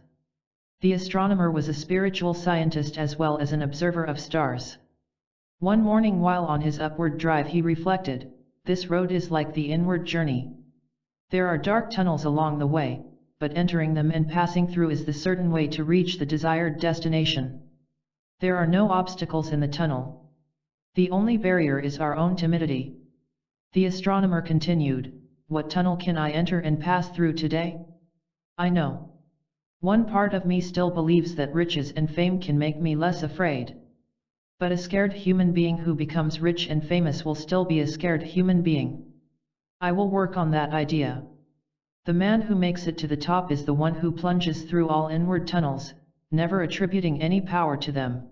The astronomer was a spiritual scientist as well as an observer of stars. One morning while on his upward drive he reflected, this road is like the inward journey. There are dark tunnels along the way, but entering them and passing through is the certain way to reach the desired destination. There are no obstacles in the tunnel. The only barrier is our own timidity. The astronomer continued, what tunnel can I enter and pass through today? I know. One part of me still believes that riches and fame can make me less afraid. But a scared human being who becomes rich and famous will still be a scared human being. I will work on that idea. The man who makes it to the top is the one who plunges through all inward tunnels, never attributing any power to them.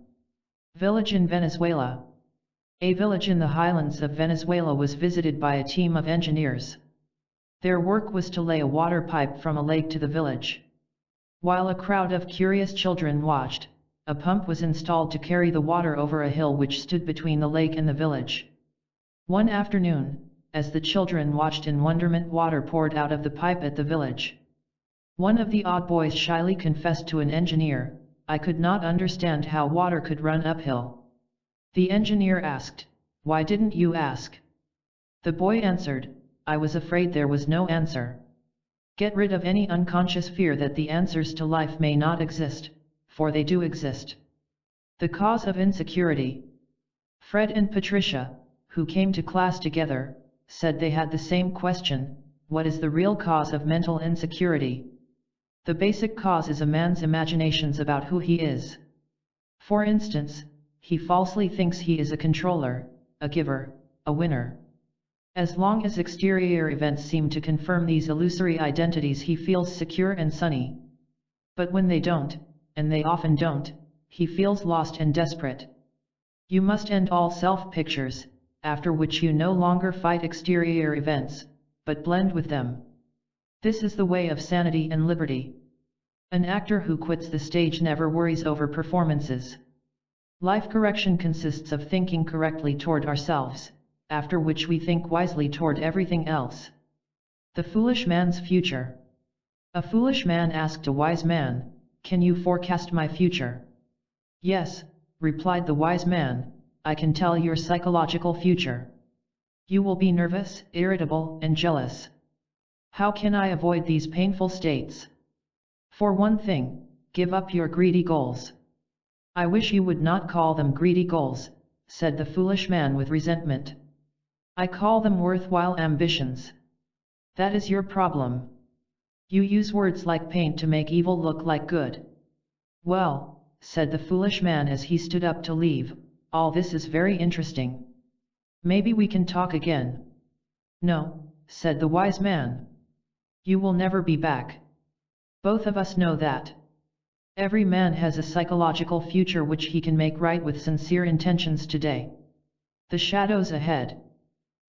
Village in Venezuela. A village in the highlands of Venezuela was visited by a team of engineers. Their work was to lay a water pipe from a lake to the village. While a crowd of curious children watched, a pump was installed to carry the water over a hill which stood between the lake and the village. One afternoon, as the children watched in wonderment, water poured out of the pipe at the village. One of the odd boys shyly confessed to an engineer, I could not understand how water could run uphill. The engineer asked, why didn't you ask? The boy answered, I was afraid there was no answer. Get rid of any unconscious fear that the answers to life may not exist, for they do exist. The cause of insecurity. Fred and Patricia, who came to class together, said they had the same question, what is the real cause of mental insecurity? The basic cause is a man's imaginations about who he is. For instance, he falsely thinks he is a controller, a giver, a winner. As long as exterior events seem to confirm these illusory identities he feels secure and sunny. But when they don't, and they often don't, he feels lost and desperate. You must end all self-pictures, after which you no longer fight exterior events, but blend with them. This is the way of sanity and liberty. An actor who quits the stage never worries over performances. Life correction consists of thinking correctly toward ourselves, after which we think wisely toward everything else. The foolish man's future. A foolish man asked a wise man, "Can you forecast my future?" "Yes," replied the wise man, "I can tell your psychological future. You will be nervous, irritable, and jealous. How can I avoid these painful states? For one thing, give up your greedy goals." "I wish you would not call them greedy goals," said the foolish man with resentment. "I call them worthwhile ambitions. That is your problem. You use words like paint to make evil look like good." "Well," said the foolish man as he stood up to leave, "all this is very interesting. Maybe we can talk again." "No," said the wise man. "You will never be back. Both of us know that. Every man has a psychological future which he can make right with sincere intentions today." The shadows ahead.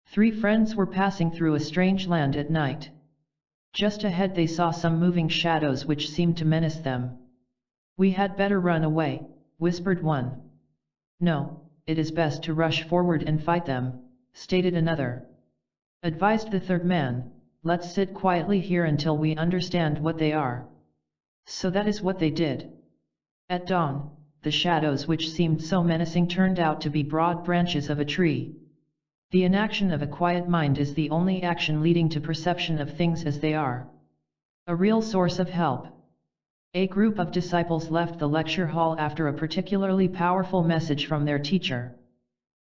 3 friends were passing through a strange land at night. Just ahead they saw some moving shadows which seemed to menace them. "We had better run away," whispered one. "No, it is best to rush forward and fight them," stated another. Advised the third man, "Let's sit quietly here until we understand what they are." So that is what they did. At dawn, the shadows which seemed so menacing turned out to be broad branches of a tree. The inaction of a quiet mind is the only action leading to perception of things as they are. A real source of help. A group of disciples left the lecture hall after a particularly powerful message from their teacher.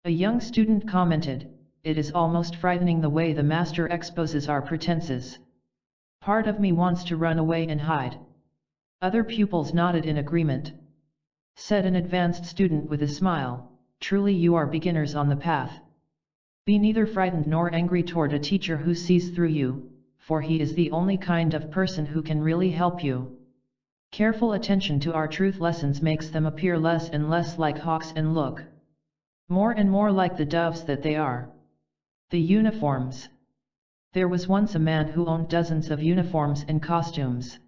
A young student commented, "It is almost frightening the way the master exposes our pretenses. Part of me wants to run away and hide." Other pupils nodded in agreement. Said an advanced student with a smile, "Truly you are beginners on the path. Be neither frightened nor angry toward a teacher who sees through you, for he is the only kind of person who can really help you. Careful attention to our truth lessons makes them appear less and less like hawks and look more and more like the doves that they are." The uniforms. There was once a man who owned dozens of uniforms and costumes.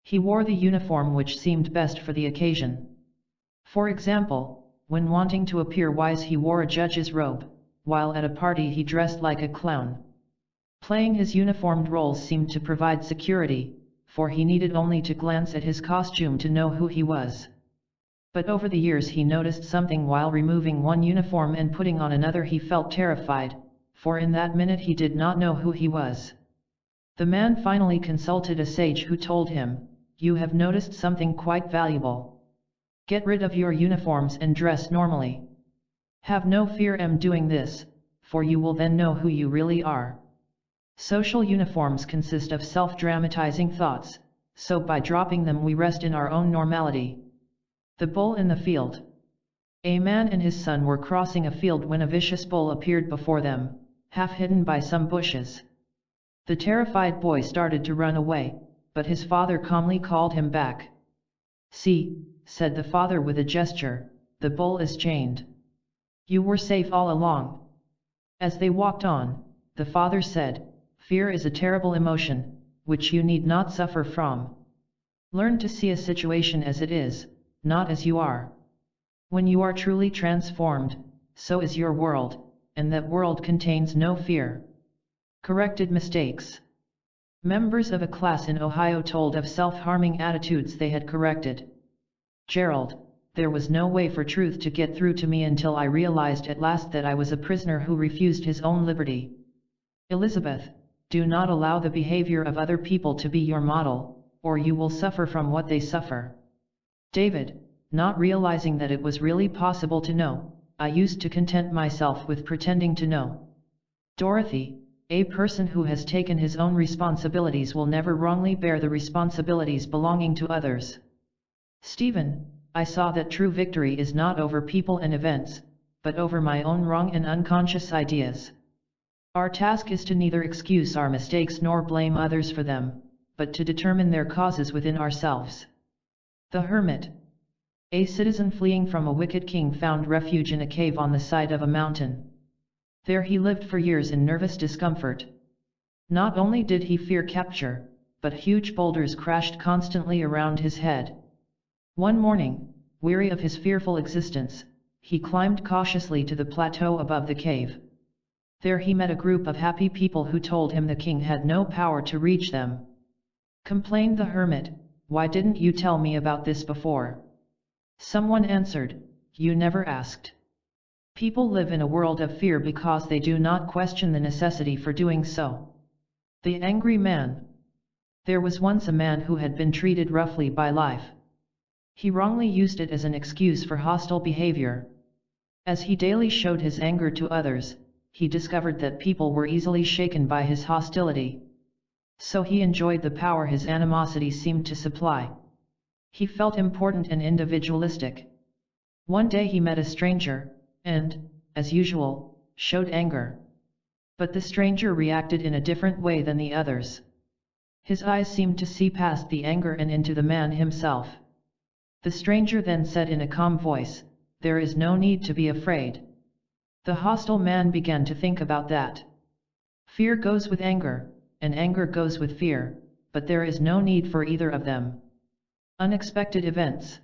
He wore the uniform which seemed best for the occasion. For example, when wanting to appear wise he wore a judge's robe, while at a party he dressed like a clown. Playing his uniformed roles seemed to provide security, for he needed only to glance at his costume to know who he was. But over the years he noticed something while removing one uniform and putting on another. He felt terrified, for in that minute he did not know who he was. The man finally consulted a sage who told him, "You have noticed something quite valuable. Get rid of your uniforms and dress normally. Have no fear am doing this, for you will then know who you really are." Social uniforms consist of self-dramatizing thoughts, so by dropping them we rest in our own normality. The bull in the field. A man and his son were crossing a field when a vicious bull appeared before them, half hidden by some bushes. The terrified boy started to run away, but his father calmly called him back. "See," said the father with a gesture, "the bull is chained. You were safe all along." As they walked on, the father said, "Fear is a terrible emotion, which you need not suffer from. Learn to see a situation as it is, not as you are. When you are truly transformed, so is your world, and that world contains no fear." Corrected mistakes. Members of a class in Ohio told of self-harming attitudes they had corrected. Gerald, "There was no way for truth to get through to me until I realized at last that I was a prisoner who refused his own liberty." Elizabeth, "Do not allow the behavior of other people to be your model, or you will suffer from what they suffer." David, "Not realizing that it was really possible to know, I used to content myself with pretending to know." Dorothy, "A person who has taken his own responsibilities will never wrongly bear the responsibilities belonging to others." Stephen, "I saw that true victory is not over people and events, but over my own wrong and unconscious ideas. Our task is to neither excuse our mistakes nor blame others for them, but to determine their causes within ourselves." The hermit. A citizen fleeing from a wicked king found refuge in a cave on the side of a mountain. There he lived for years in nervous discomfort. Not only did he fear capture, but huge boulders crashed constantly around his head. One morning, weary of his fearful existence, he climbed cautiously to the plateau above the cave. There he met a group of happy people who told him the king had no power to reach them. Complained the hermit, "Why didn't you tell me about this before?" Someone answered, "You never asked." People live in a world of fear because they do not question the necessity for doing so. The angry man. There was once a man who had been treated roughly by life. He wrongly used it as an excuse for hostile behavior. As he daily showed his anger to others, he discovered that people were easily shaken by his hostility. So he enjoyed the power his animosity seemed to supply. He felt important and individualistic. One day he met a stranger, and, as usual, showed anger. But the stranger reacted in a different way than the others. His eyes seemed to see past the anger and into the man himself. The stranger then said in a calm voice, "There is no need to be afraid." The hostile man began to think about that. Fear goes with anger, and anger goes with fear, but there is no need for either of them. Unexpected events.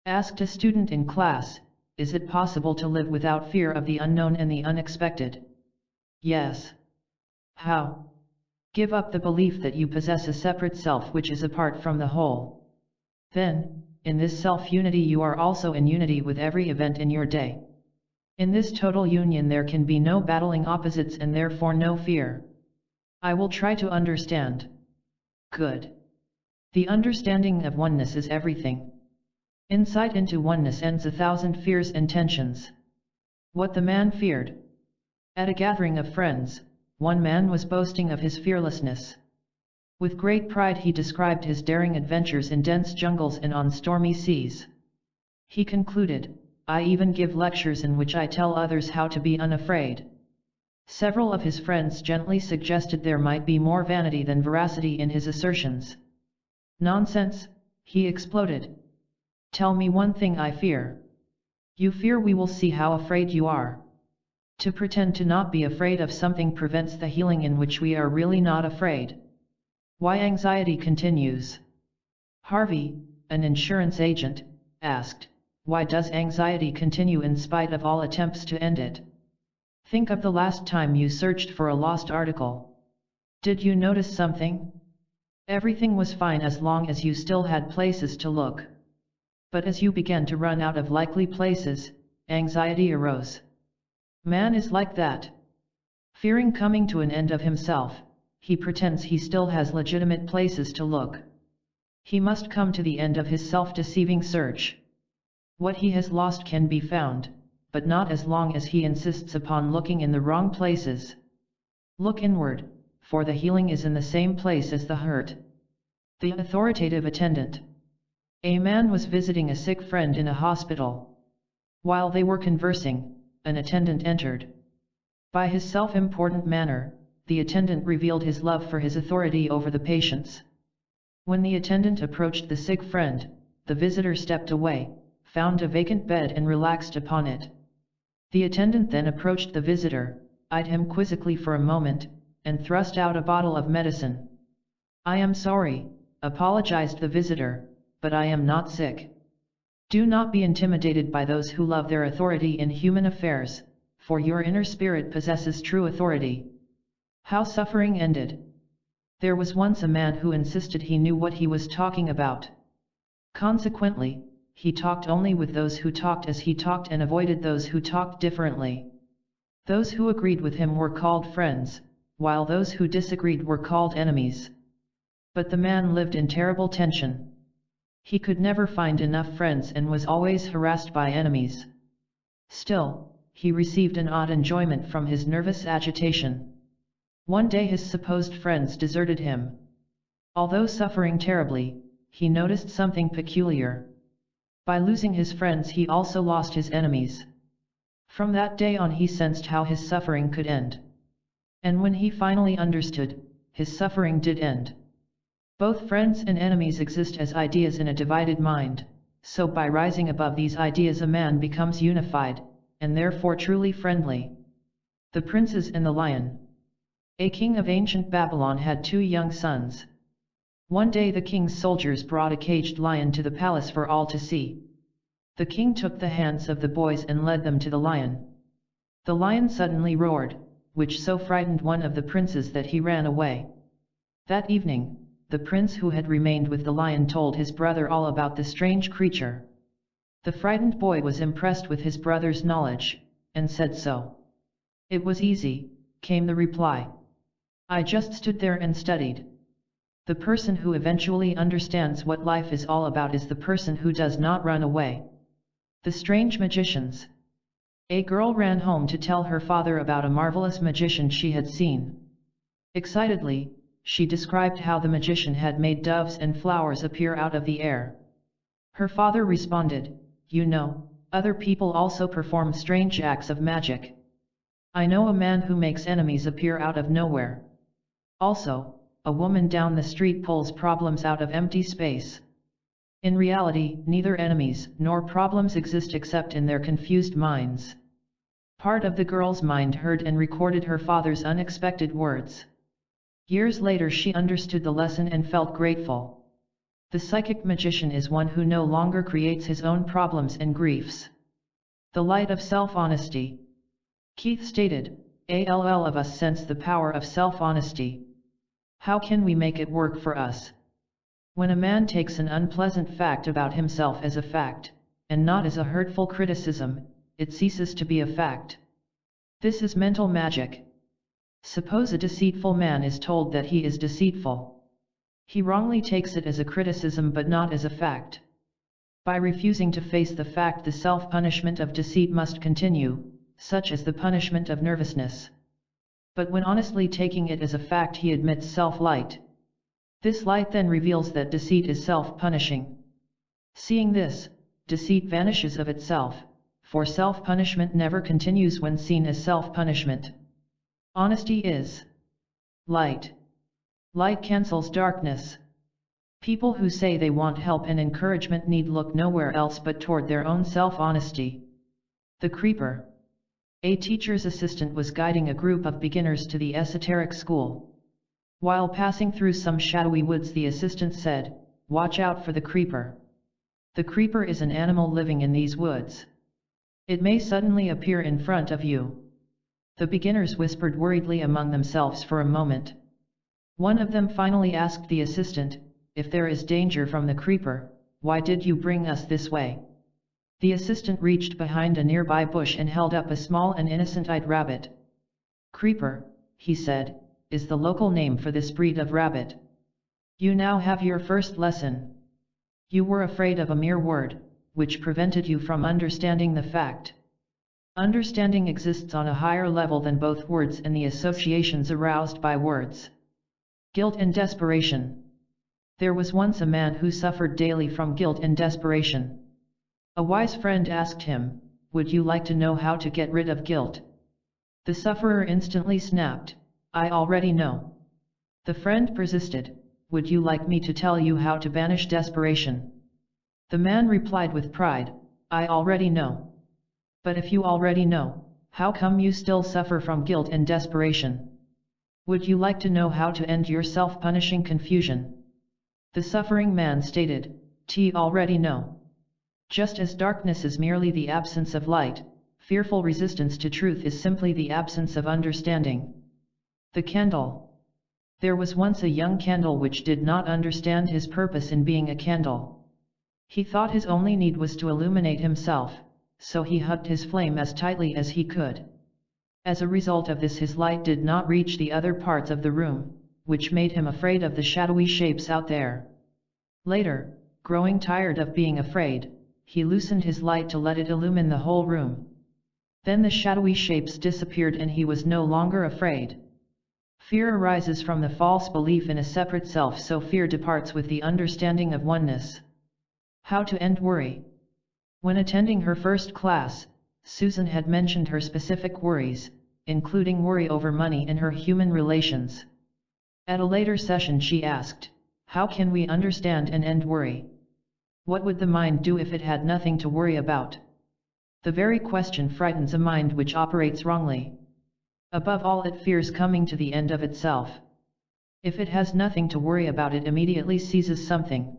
Asked a student in class, "Is it possible to live without fear of the unknown and the unexpected?" Yes. How? Give up the belief that you possess a separate self which is apart from the whole. Then, in this self-unity you are also in unity with every event in your day. In this total union there can be no battling opposites and therefore no fear. I will try to understand. Good. The understanding of oneness is everything. Insight into oneness ends 1,000 fears and tensions. What the man feared. At a gathering of friends, one man was boasting of his fearlessness. With great pride he described his daring adventures in dense jungles and on stormy seas. He concluded, "I even give lectures in which I tell others how to be unafraid." Several of his friends gently suggested there might be more vanity than veracity in his assertions. "Nonsense," he exploded. "Tell me one thing I fear." "You fear we will see how afraid you are." To pretend to not be afraid of something prevents the healing in which we are really not afraid. Why anxiety continues. Harvey, an insurance agent, asked, "Why does anxiety continue in spite of all attempts to end it?" Think of the last time you searched for a lost article. Did you notice something? Everything was fine as long as you still had places to look. But as you began to run out of likely places, anxiety arose. Man is like that. Fearing coming to an end of himself, he pretends he still has legitimate places to look. He must come to the end of his self-deceiving search. What he has lost can be found, but not as long as he insists upon looking in the wrong places. Look inward, for the healing is in the same place as the hurt. The authoritative attendant. A man was visiting a sick friend in a hospital. While they were conversing, an attendant entered. By his self-important manner, the attendant revealed his love for his authority over the patients. When the attendant approached the sick friend, the visitor stepped away, found a vacant bed and relaxed upon it. The attendant then approached the visitor, eyed him quizzically for a moment, and thrust out a bottle of medicine. "I am sorry," apologized the visitor, "but I am not sick." Do not be intimidated by those who love their authority in human affairs, for your inner spirit possesses true authority. How suffering ended. There was once a man who insisted he knew what he was talking about. Consequently, he talked only with those who talked as he talked and avoided those who talked differently. Those who agreed with him were called friends, while those who disagreed were called enemies. But the man lived in terrible tension. He could never find enough friends and was always harassed by enemies. Still, he received an odd enjoyment from his nervous agitation. One day his supposed friends deserted him. Although suffering terribly, he noticed something peculiar. By losing his friends he also lost his enemies. From that day on he sensed how his suffering could end. And when he finally understood, his suffering did end. Both friends and enemies exist as ideas in a divided mind, so by rising above these ideas a man becomes unified, and therefore truly friendly. The Princess and the Lion. A king of ancient Babylon had 2 young sons. One day the king's soldiers brought a caged lion to the palace for all to see. The king took the hands of the boys and led them to the lion. The lion suddenly roared, which so frightened one of the princes that he ran away. That evening, the prince who had remained with the lion told his brother all about the strange creature. The frightened boy was impressed with his brother's knowledge, and said so. "It was easy," came the reply. "I just stood there and studied." The person who eventually understands what life is all about is the person who does not run away. The strange magicians. A girl ran home to tell her father about a marvelous magician she had seen. Excitedly, she described how the magician had made doves and flowers appear out of the air. Her father responded, "You know, other people also perform strange acts of magic. I know a man who makes enemies appear out of nowhere. Also, a woman down the street pulls problems out of empty space." In reality, neither enemies nor problems exist except in their confused minds. Part of the girl's mind heard and recorded her father's unexpected words. Years later she understood the lesson and felt grateful. The psychic magician is one who no longer creates his own problems and griefs. The light of self-honesty. Keith stated, "All of us sense the power of self-honesty. How can we make it work for us?" When a man takes an unpleasant fact about himself as a fact, and not as a hurtful criticism, it ceases to be a fact. This is mental magic. Suppose a deceitful man is told that he is deceitful. He wrongly takes it as a criticism but not as a fact. By refusing to face the fact, the self-punishment of deceit must continue, such as the punishment of nervousness. But when honestly taking it as a fact, he admits self-light. This light then reveals that deceit is self-punishing. Seeing this, deceit vanishes of itself, for self-punishment never continues when seen as self-punishment. Honesty is light. Light cancels darkness. People who say they want help and encouragement need look nowhere else but toward their own self-honesty. The creeper. A teacher's assistant was guiding a group of beginners to the esoteric school. While passing through some shadowy woods, the assistant said, "Watch out for the creeper. The creeper is an animal living in these woods. It may suddenly appear in front of you." The beginners whispered worriedly among themselves for a moment. One of them finally asked the assistant, "If there is danger from the creeper, why did you bring us this way?" The assistant reached behind a nearby bush and held up a small and innocent-eyed rabbit. "Creeper," he said, "is the local name for this breed of rabbit. You now have your first lesson. You were afraid of a mere word, which prevented you from understanding the fact. Understanding exists on a higher level than both words and the associations aroused by words." Guilt and desperation. There was once a man who suffered daily from guilt and desperation. A wise friend asked him, "Would you like to know how to get rid of guilt?" The sufferer instantly snapped, "I already know." The friend persisted, "Would you like me to tell you how to banish desperation?" The man replied with pride, "I already know. But if you already know, how come you still suffer from guilt and desperation? Would you like to know how to end your self-punishing confusion?" The suffering man stated, "I already know." Just as darkness is merely the absence of light, fearful resistance to truth is simply the absence of understanding. The candle. There was once a young candle which did not understand his purpose in being a candle. He thought his only need was to illuminate himself, so he hugged his flame as tightly as he could. As a result of this, his light did not reach the other parts of the room, which made him afraid of the shadowy shapes out there. Later, growing tired of being afraid, he loosened his light to let it illumine the whole room. Then the shadowy shapes disappeared and he was no longer afraid. Fear arises from the false belief in a separate self, so fear departs with the understanding of oneness. How to end worry. When attending her first class, Susan had mentioned her specific worries, including worry over money and her human relations. At a later session she asked, "How can we understand and end worry? What would the mind do if it had nothing to worry about?" The very question frightens a mind which operates wrongly. Above all, it fears coming to the end of itself. If it has nothing to worry about, it immediately seizes something.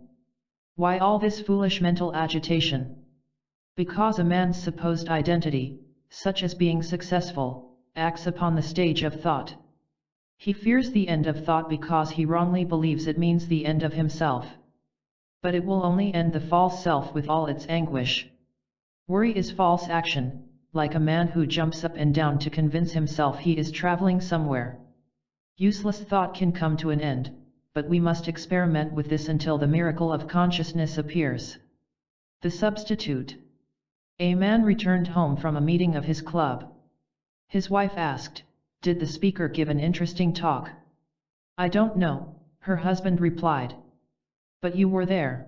Why all this foolish mental agitation? Because a man's supposed identity, such as being successful, acts upon the stage of thought. He fears the end of thought because he wrongly believes it means the end of himself. But it will only end the false self with all its anguish. Worry is false action, like a man who jumps up and down to convince himself he is traveling somewhere. Useless thought can come to an end, but we must experiment with this until the miracle of consciousness appears. The substitute. A man returned home from a meeting of his club. His wife asked, "Did the speaker give an interesting talk?" "I don't know," her husband replied. "But you were there."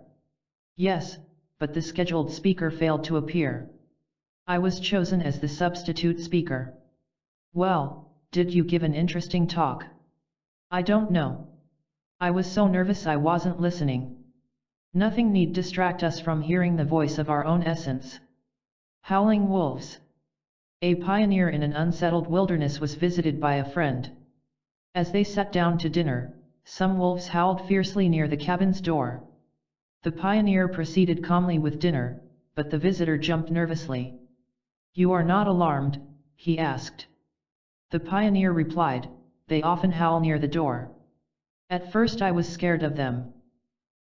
"Yes, but the scheduled speaker failed to appear. I was chosen as the substitute speaker." "Well, did you give an interesting talk?" "I don't know. I was so nervous I wasn't listening." Nothing need distract us from hearing the voice of our own essence. Howling wolves. A pioneer in an unsettled wilderness was visited by a friend. As they sat down to dinner, some wolves howled fiercely near the cabin's door. The pioneer proceeded calmly with dinner, but the visitor jumped nervously. "You are not alarmed?" he asked. The pioneer replied, "They often howl near the door. At first I was scared of them.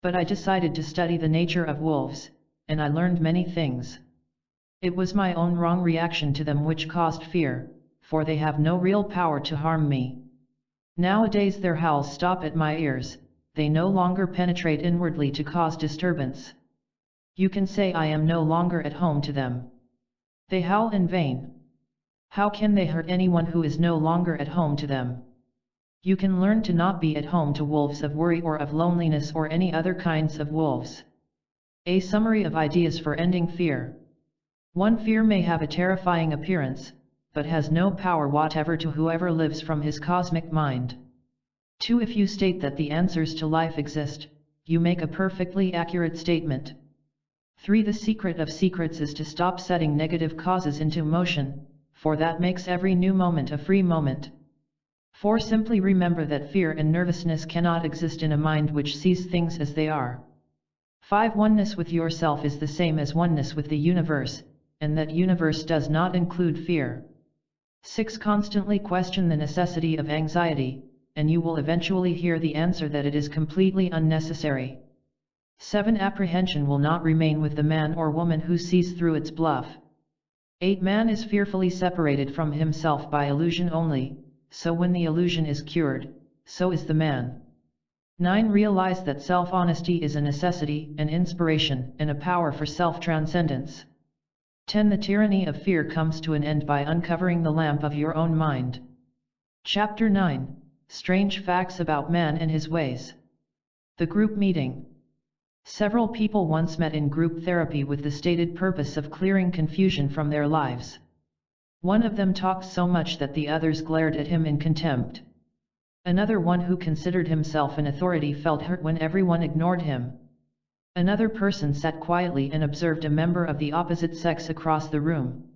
But I decided to study the nature of wolves, and I learned many things. It was my own wrong reaction to them which caused fear, for they have no real power to harm me. Nowadays their howls stop at my ears, they no longer penetrate inwardly to cause disturbance. You can say I am no longer at home to them. They howl in vain. How can they hurt anyone who is no longer at home to them? You can learn to not be at home to wolves of worry or of loneliness or any other kinds of wolves." A summary of ideas for ending fear. 1. Fear may have a terrifying appearance, but has no power whatever to whoever lives from his cosmic mind. 2. If you state that the answers to life exist, you make a perfectly accurate statement. 3. The secret of secrets is to stop setting negative causes into motion, for that makes every new moment a free moment. 4. Simply remember that fear and nervousness cannot exist in a mind which sees things as they are. 5. Oneness with yourself is the same as oneness with the universe, and that universe does not include fear. 6. Constantly question the necessity of anxiety, and you will eventually hear the answer that it is completely unnecessary. 7. Apprehension will not remain with the man or woman who sees through its bluff. 8. Man is fearfully separated from himself by illusion only, so when the illusion is cured, so is the man. 9. Realize that self-honesty is a necessity, an inspiration, and a power for self-transcendence. 10. The tyranny of fear comes to an end by uncovering the lamp of your own mind. Chapter 9. Strange Facts About Man and His Ways. The Group Meeting. Several people once met in group therapy with the stated purpose of clearing confusion from their lives. One of them talked so much that the others glared at him in contempt. Another one who considered himself an authority felt hurt when everyone ignored him. Another person sat quietly and observed a member of the opposite sex across the room.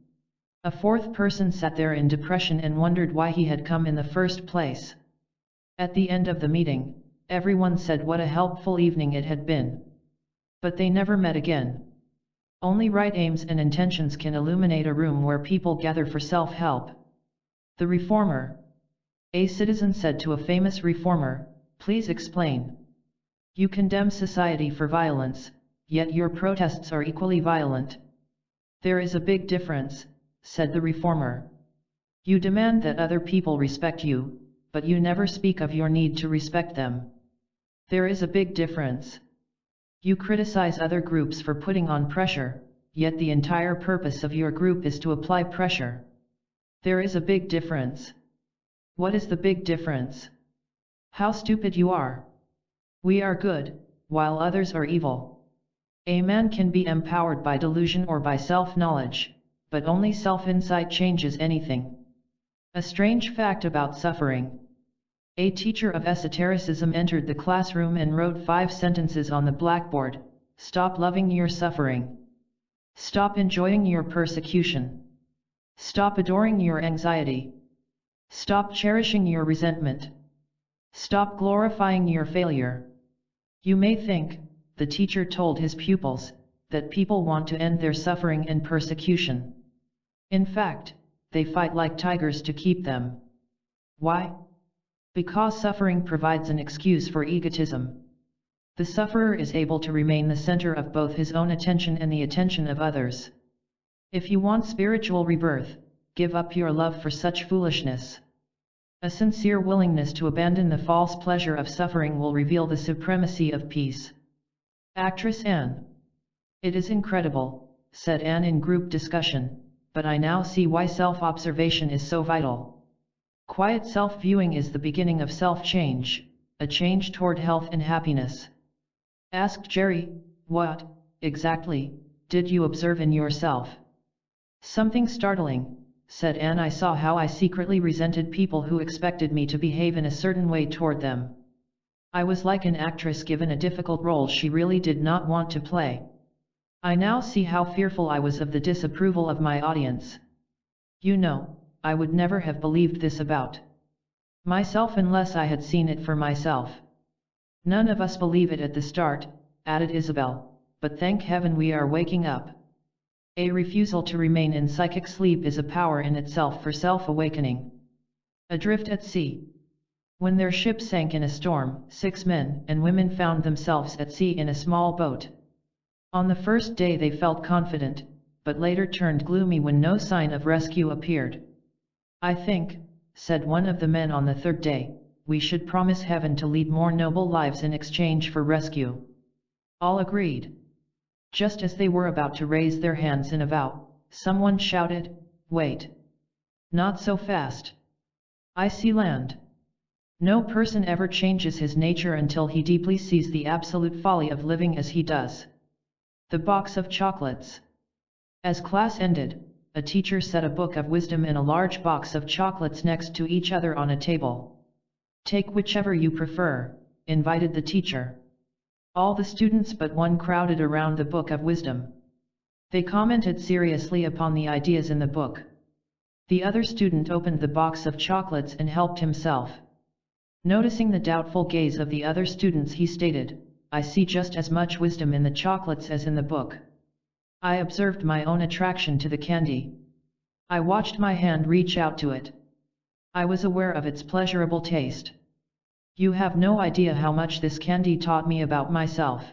A fourth person sat there in depression and wondered why he had come in the first place. At the end of the meeting, everyone said what a helpful evening it had been. But they never met again. Only right aims and intentions can illuminate a room where people gather for self-help. The Reformer. A citizen said to a famous reformer, "Please explain. You condemn society for violence, yet your protests are equally violent." "There is a big difference," said the reformer. "You demand that other people respect you, but you never speak of your need to respect them. There is a big difference. You criticize other groups for putting on pressure, yet the entire purpose of your group is to apply pressure. There is a big difference." "What is the big difference?" "How stupid you are. We are good, while others are evil." A man can be empowered by delusion or by self-knowledge, but only self-insight changes anything. A strange fact about suffering. A teacher of esotericism entered the classroom and wrote 5 sentences on the blackboard: "Stop loving your suffering. Stop enjoying your persecution. Stop adoring your anxiety. Stop cherishing your resentment. Stop glorifying your failure. You may think, the teacher told his pupils, that people want to end their suffering and persecution. In fact, they fight like tigers to keep them. Why? Because suffering provides an excuse for egotism. The sufferer is able to remain the center of both his own attention and the attention of others. If you want spiritual rebirth, give up your love for such foolishness. A sincere willingness to abandon the false pleasure of suffering will reveal the supremacy of peace. Actress Anne. It is incredible, said Anne in group discussion, but I now see why self-observation is so vital. Quiet self-viewing is the beginning of self-change, a change toward health and happiness. Asked Jerry, what, exactly, did you observe in yourself? Something startling, said Anne. I saw how I secretly resented people who expected me to behave in a certain way toward them. I was like an actress given a difficult role she really did not want to play. I now see how fearful I was of the disapproval of my audience. You know, I would never have believed this about myself unless I had seen it for myself. None of us believe it at the start, added Isabel, but thank heaven we are waking up. A refusal to remain in psychic sleep is a power in itself for self-awakening. Adrift at sea. When their ship sank in a storm, 6 men and women found themselves at sea in a small boat. On the first day they felt confident, but later turned gloomy when no sign of rescue appeared. I think, said one of the men on the third day, we should promise heaven to lead more noble lives in exchange for rescue. All agreed. Just as they were about to raise their hands in a vow, someone shouted, wait. Not so fast. I see land. No person ever changes his nature until he deeply sees the absolute folly of living as he does. The box of chocolates. As class ended, a teacher set a book of wisdom and a large box of chocolates next to each other on a table. Take whichever you prefer, invited the teacher. All the students but one crowded around the book of wisdom. They commented seriously upon the ideas in the book. The other student opened the box of chocolates and helped himself. Noticing the doubtful gaze of the other students, he stated, I see just as much wisdom in the chocolates as in the book. I observed my own attraction to the candy. I watched my hand reach out to it. I was aware of its pleasurable taste. You have no idea how much this candy taught me about myself.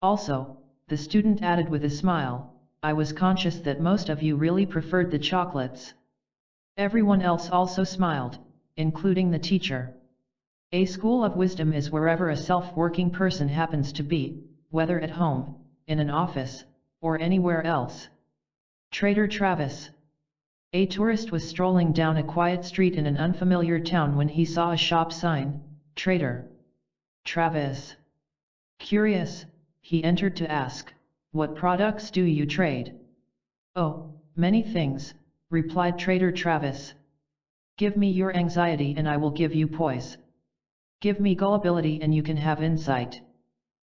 Also, the student added with a smile, I was conscious that most of you really preferred the chocolates. Everyone else also smiled, including the teacher. A school of wisdom is wherever a self-working person happens to be, whether at home, in an office, or anywhere else. Trader Travis. A tourist was strolling down a quiet street in an unfamiliar town when he saw a shop sign, Trader Travis. Curious, he entered to ask, what products do you trade? Oh, many things, replied Trader Travis. Give me your anxiety and I will give you poise. Give me gullibility and you can have insight.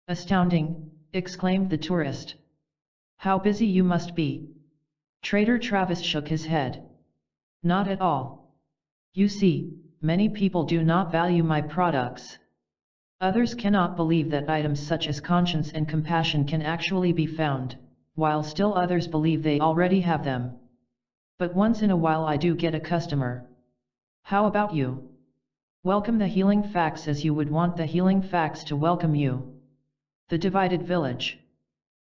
Astounding, exclaimed the tourist. How busy you must be. Trader Travis shook his head. Not at all. You see, many people do not value my products. Others cannot believe that items such as conscience and compassion can actually be found, while still others believe they already have them. But once in a while I do get a customer. How about you? Welcome the healing facts as you would want the healing facts to welcome you. The divided village.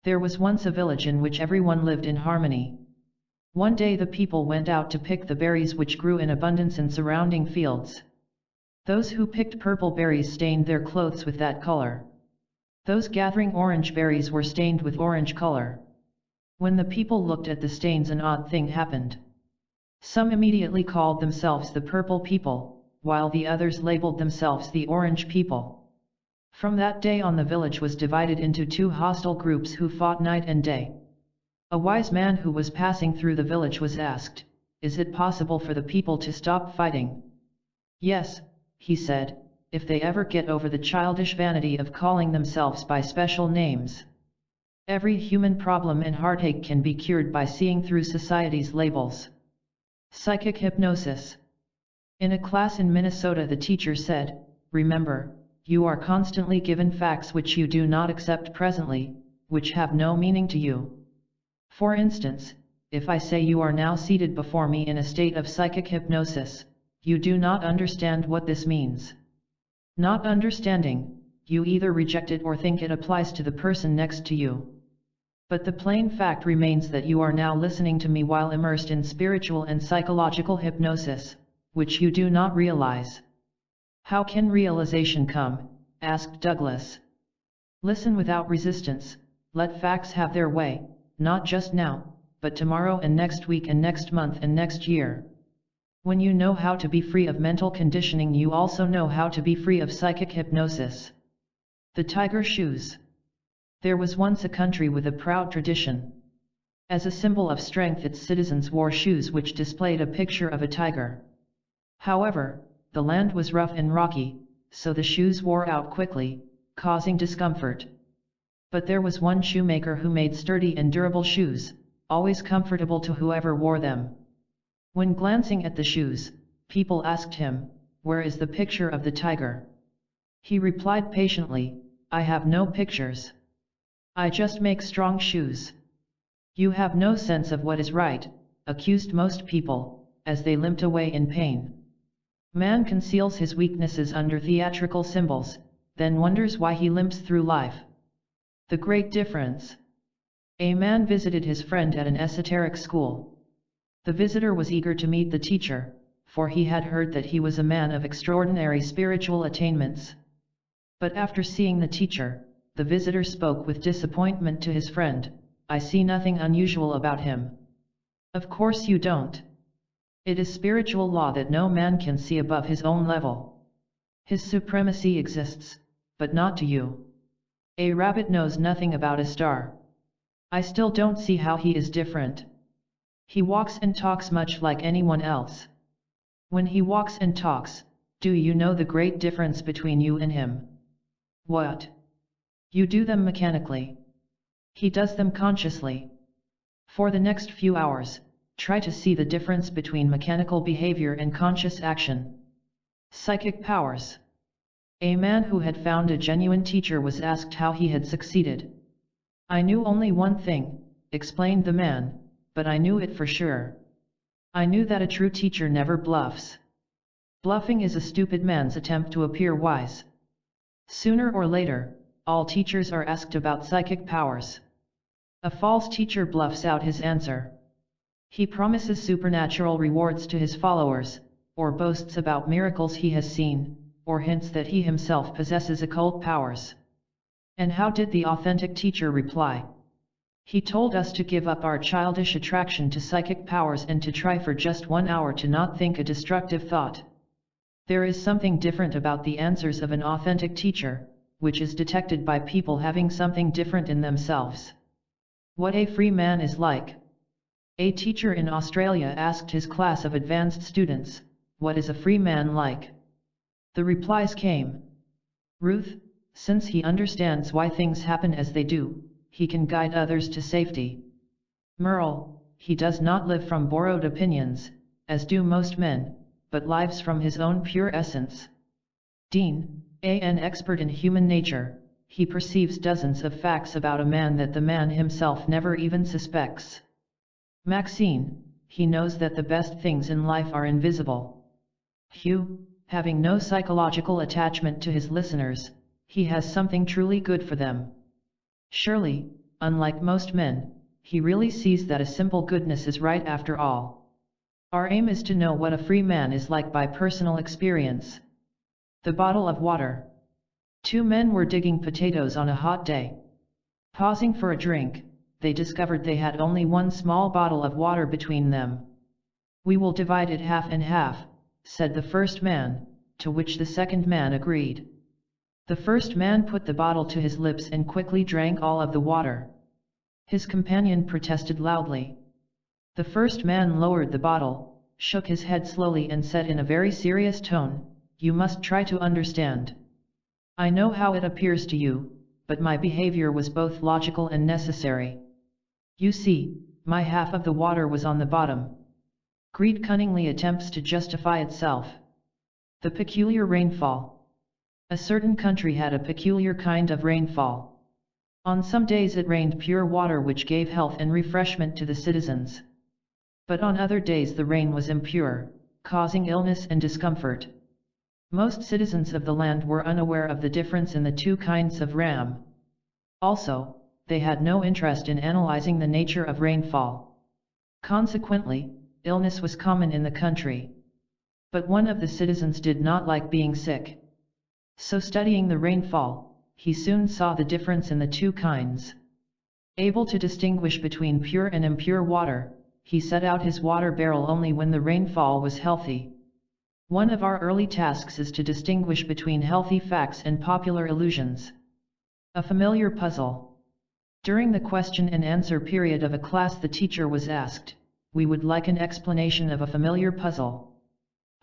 There was once a village in which everyone lived in harmony. One day the people went out to pick the berries which grew in abundance in surrounding fields. Those who picked purple berries stained their clothes with that color. Those gathering orange berries were stained with orange color. When the people looked at the stains, an odd thing happened. Some immediately called themselves the purple people, while the others labeled themselves the orange people. From that day on the village was divided into 2 hostile groups who fought night and day. A wise man who was passing through the village was asked, is it possible for the people to stop fighting? Yes, he said, if they ever get over the childish vanity of calling themselves by special names. Every human problem and heartache can be cured by seeing through society's labels. Psychic hypnosis. In a class in Minnesota, the teacher said, "Remember, you are constantly given facts which you do not accept presently, which have no meaning to you. For instance, if I say you are now seated before me in a state of psychic hypnosis, you do not understand what this means. Not understanding, you either reject it or think it applies to the person next to you. But the plain fact remains that you are now listening to me while immersed in spiritual and psychological hypnosis, which you do not realize." "How can realization come?" asked Douglas. "Listen without resistance, let facts have their way, not just now, but tomorrow and next week and next month and next year. When you know how to be free of mental conditioning, you also know how to be free of psychic hypnosis." The tiger shoes. There was once a country with a proud tradition. As a symbol of strength, its citizens wore shoes which displayed a picture of a tiger. However, the land was rough and rocky, so the shoes wore out quickly, causing discomfort. But there was one shoemaker who made sturdy and durable shoes, always comfortable to whoever wore them. When glancing at the shoes, people asked him, "Where is the picture of the tiger?" He replied patiently, "I have no pictures. I just make strong shoes." "You have no sense of what is right," accused most people, as they limped away in pain. Man conceals his weaknesses under theatrical symbols, then wonders why he limps through life. The great difference. A man visited his friend at an esoteric school. The visitor was eager to meet the teacher, for he had heard that he was a man of extraordinary spiritual attainments. But after seeing the teacher, the visitor spoke with disappointment to his friend, "I see nothing unusual about him." "Of course you don't. It is spiritual law that no man can see above his own level. His supremacy exists, but not to you. A rabbit knows nothing about a star. I still don't see how he is different. He walks and talks much like anyone else. When he walks and talks, do you know the great difference between you and him?" "What?" "You do them mechanically. He does them consciously. For the next few hours, try to see the difference between mechanical behavior and conscious action." Psychic powers. A man who had found a genuine teacher was asked how he had succeeded. "I knew only one thing," explained the man, "but I knew it for sure. I knew that a true teacher never bluffs. Bluffing is a stupid man's attempt to appear wise." Sooner or later, all teachers are asked about psychic powers. A false teacher bluffs out his answer. He promises supernatural rewards to his followers, or boasts about miracles he has seen, or hints that he himself possesses occult powers. And how did the authentic teacher reply? He told us to give up our childish attraction to psychic powers and to try for just 1 hour to not think a destructive thought. There is something different about the answers of an authentic teacher, which is detected by people having something different in themselves. What a free man is like. A teacher in Australia asked his class of advanced students, "What is a free man like?" The replies came. "Ruth, since he understands why things happen as they do, he can guide others to safety. Merle, he does not live from borrowed opinions, as do most men, but lives from his own pure essence. Dean, an expert in human nature, he perceives dozens of facts about a man that the man himself never even suspects. Maxine, he knows that the best things in life are invisible. Hugh, having no psychological attachment to his listeners, he has something truly good for them. Shirley, unlike most men, he really sees that a simple goodness is right after all. Our aim is to know what a free man is like by personal experience." The bottle of water. 2 men were digging potatoes on a hot day. Pausing for a drink, they discovered they had only one small bottle of water between them. "We will divide it half and half," said the first man, to which the second man agreed. The first man put the bottle to his lips and quickly drank all of the water. His companion protested loudly. The first man lowered the bottle, shook his head slowly and said in a very serious tone, "You must try to understand. I know how it appears to you, but my behavior was both logical and necessary. You see, my half of the water was on the bottom. Greed cunningly attempts to justify itself. The peculiar rainfall. A certain country had a peculiar kind of rainfall. On some days it rained pure water which gave health and refreshment to the citizens. But on other days the rain was impure, causing illness and discomfort. Most citizens of the land were unaware of the difference in the two kinds of rain. Also, they had no interest in analyzing the nature of rainfall. Consequently, illness was common in the country. But one of the citizens did not like being sick. So studying the rainfall, he soon saw the difference in the two kinds. Able to distinguish between pure and impure water, he set out his water barrel only when the rainfall was healthy. One of our early tasks is to distinguish between healthy facts and popular illusions. A familiar puzzle. During the question and answer period of a class, the teacher was asked, "We would like an explanation of a familiar puzzle."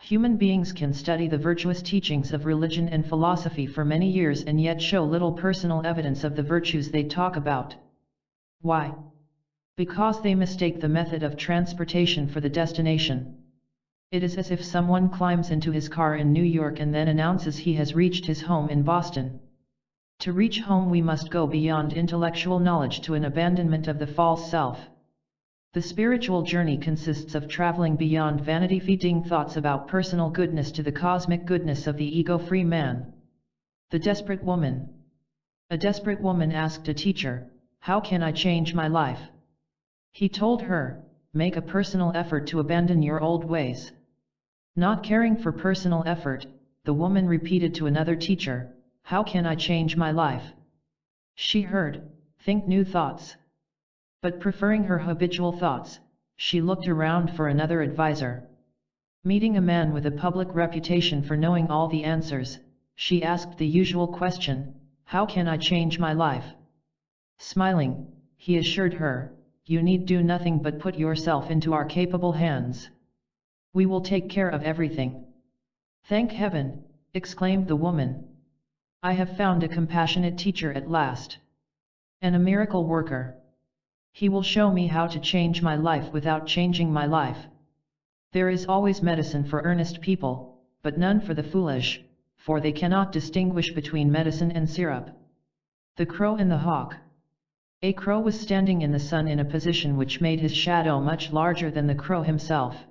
Human beings can study the virtuous teachings of religion and philosophy for many years and yet show little personal evidence of the virtues they talk about. Why? Because they mistake the method of transportation for the destination. It is as if someone climbs into his car in New York and then announces he has reached his home in Boston. To reach home we must go beyond intellectual knowledge to an abandonment of the false self. The spiritual journey consists of traveling beyond vanity-feeding thoughts about personal goodness to the cosmic goodness of the ego-free man. The desperate woman. A desperate woman asked a teacher, "How can I change my life?" He told her, "Make a personal effort to abandon your old ways." Not caring for personal effort, the woman repeated to another teacher, "How can I change my life?" She heard, "Think new thoughts." But preferring her habitual thoughts, she looked around for another advisor. Meeting a man with a public reputation for knowing all the answers, she asked the usual question, "How can I change my life?" Smiling, he assured her, "You need do nothing but put yourself into our capable hands. We will take care of everything." "Thank heaven," exclaimed the woman. "I have found a compassionate teacher at last. And a miracle worker. He will show me how to change my life without changing my life." There is always medicine for earnest people, but none for the foolish, for they cannot distinguish between medicine and syrup. The Crow and the Hawk. A crow was standing in the sun in a position which made his shadow much larger than the crow himself.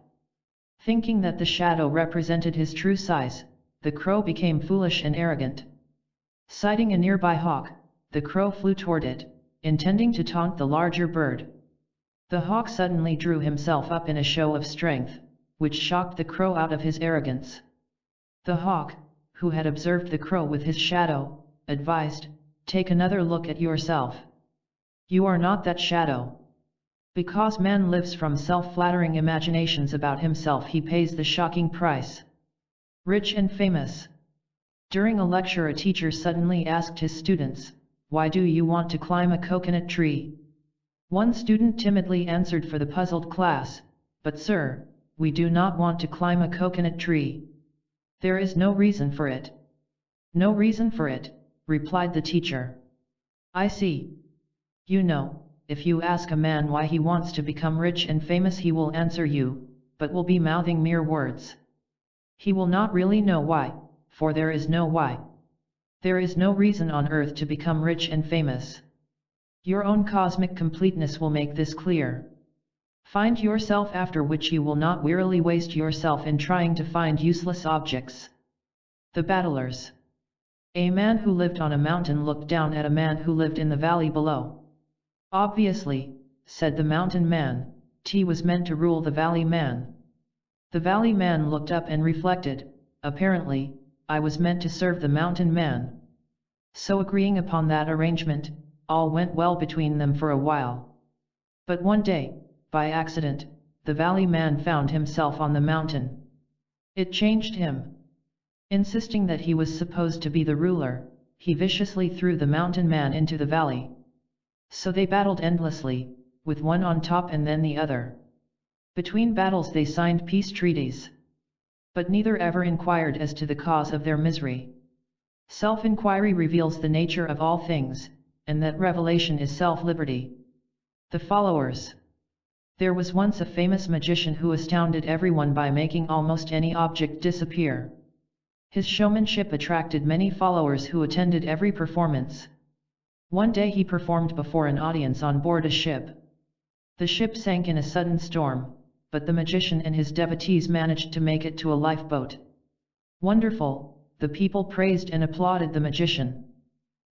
Thinking that the shadow represented his true size, the crow became foolish and arrogant. Sighting a nearby hawk, the crow flew toward it, intending to taunt the larger bird. The hawk suddenly drew himself up in a show of strength, which shocked the crow out of his arrogance. The hawk, who had observed the crow with his shadow, advised, "Take another look at yourself. You are not that shadow." Because man lives from self-flattering imaginations about himself, he pays the shocking price. Rich and famous. During a lecture, a teacher suddenly asked his students, "Why do you want to climb a coconut tree?" One student timidly answered for the puzzled class, "But sir, we do not want to climb a coconut tree. There is no reason for it." "No reason for it," replied the teacher. "I see. You know, if you ask a man why he wants to become rich and famous, he will answer you, but will be mouthing mere words. He will not really know why, for there is no why. There is no reason on earth to become rich and famous. Your own cosmic completeness will make this clear. Find yourself, after which you will not wearily waste yourself in trying to find useless objects." The Battlers. A man who lived on a mountain looked down at a man who lived in the valley below. "Obviously," said the mountain man, "T was meant to rule the valley man." The valley man looked up and reflected, "Apparently, I was meant to serve the mountain man." So agreeing upon that arrangement, all went well between them for a while. But one day, by accident, the valley man found himself on the mountain. It changed him. Insisting that he was supposed to be the ruler, he viciously threw the mountain man into the valley. So they battled endlessly, with one on top and then the other. Between battles they signed peace treaties. But neither ever inquired as to the cause of their misery. Self-inquiry reveals the nature of all things, and that revelation is self-liberty. The followers. There was once a famous magician who astounded everyone by making almost any object disappear. His showmanship attracted many followers who attended every performance. One day he performed before an audience on board a ship. The ship sank in a sudden storm, but the magician and his devotees managed to make it to a lifeboat. Wonderful, the people praised and applauded the magician.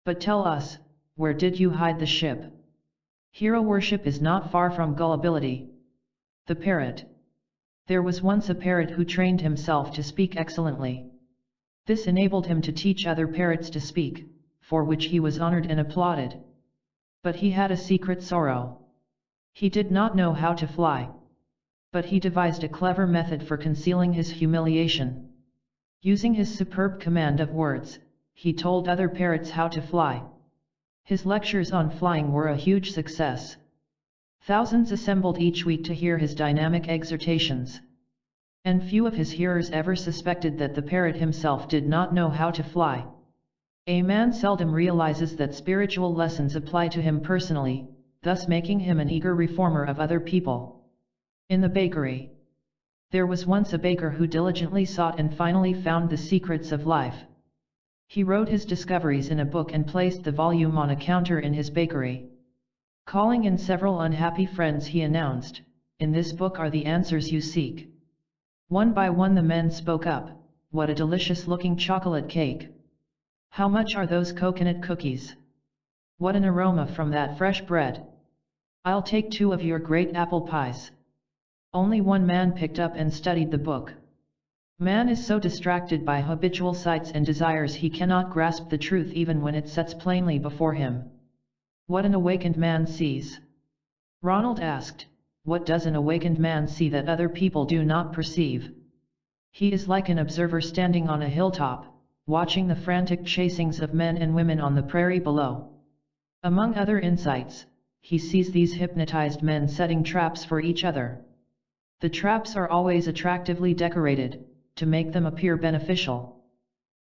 But tell us, where did you hide the ship? Hero worship is not far from gullibility. The parrot. There was once a parrot who trained himself to speak excellently. This enabled him to teach other parrots to speak, for which he was honored and applauded. But he had a secret sorrow. He did not know how to fly. But he devised a clever method for concealing his humiliation. Using his superb command of words, he told other parrots how to fly. His lectures on flying were a huge success. Thousands assembled each week to hear his dynamic exhortations. And few of his hearers ever suspected that the parrot himself did not know how to fly. A man seldom realizes that spiritual lessons apply to him personally, thus making him an eager reformer of other people. In the bakery. There was once a baker who diligently sought and finally found the secrets of life. He wrote his discoveries in a book and placed the volume on a counter in his bakery. Calling in several unhappy friends, he announced, "In this book are the answers you seek." One by one the men spoke up, "What a delicious-looking chocolate cake! How much are those coconut cookies? What an aroma from that fresh bread! I'll take 2 of your great apple pies." Only one man picked up and studied the book. Man is so distracted by habitual sights and desires he cannot grasp the truth even when it sets plainly before him. What an awakened man sees? Ronald asked, "What does an awakened man see that other people do not perceive?" He is like an observer standing on a hilltop, watching the frantic chasings of men and women on the prairie below. Among other insights, he sees these hypnotized men setting traps for each other. The traps are always attractively decorated, to make them appear beneficial.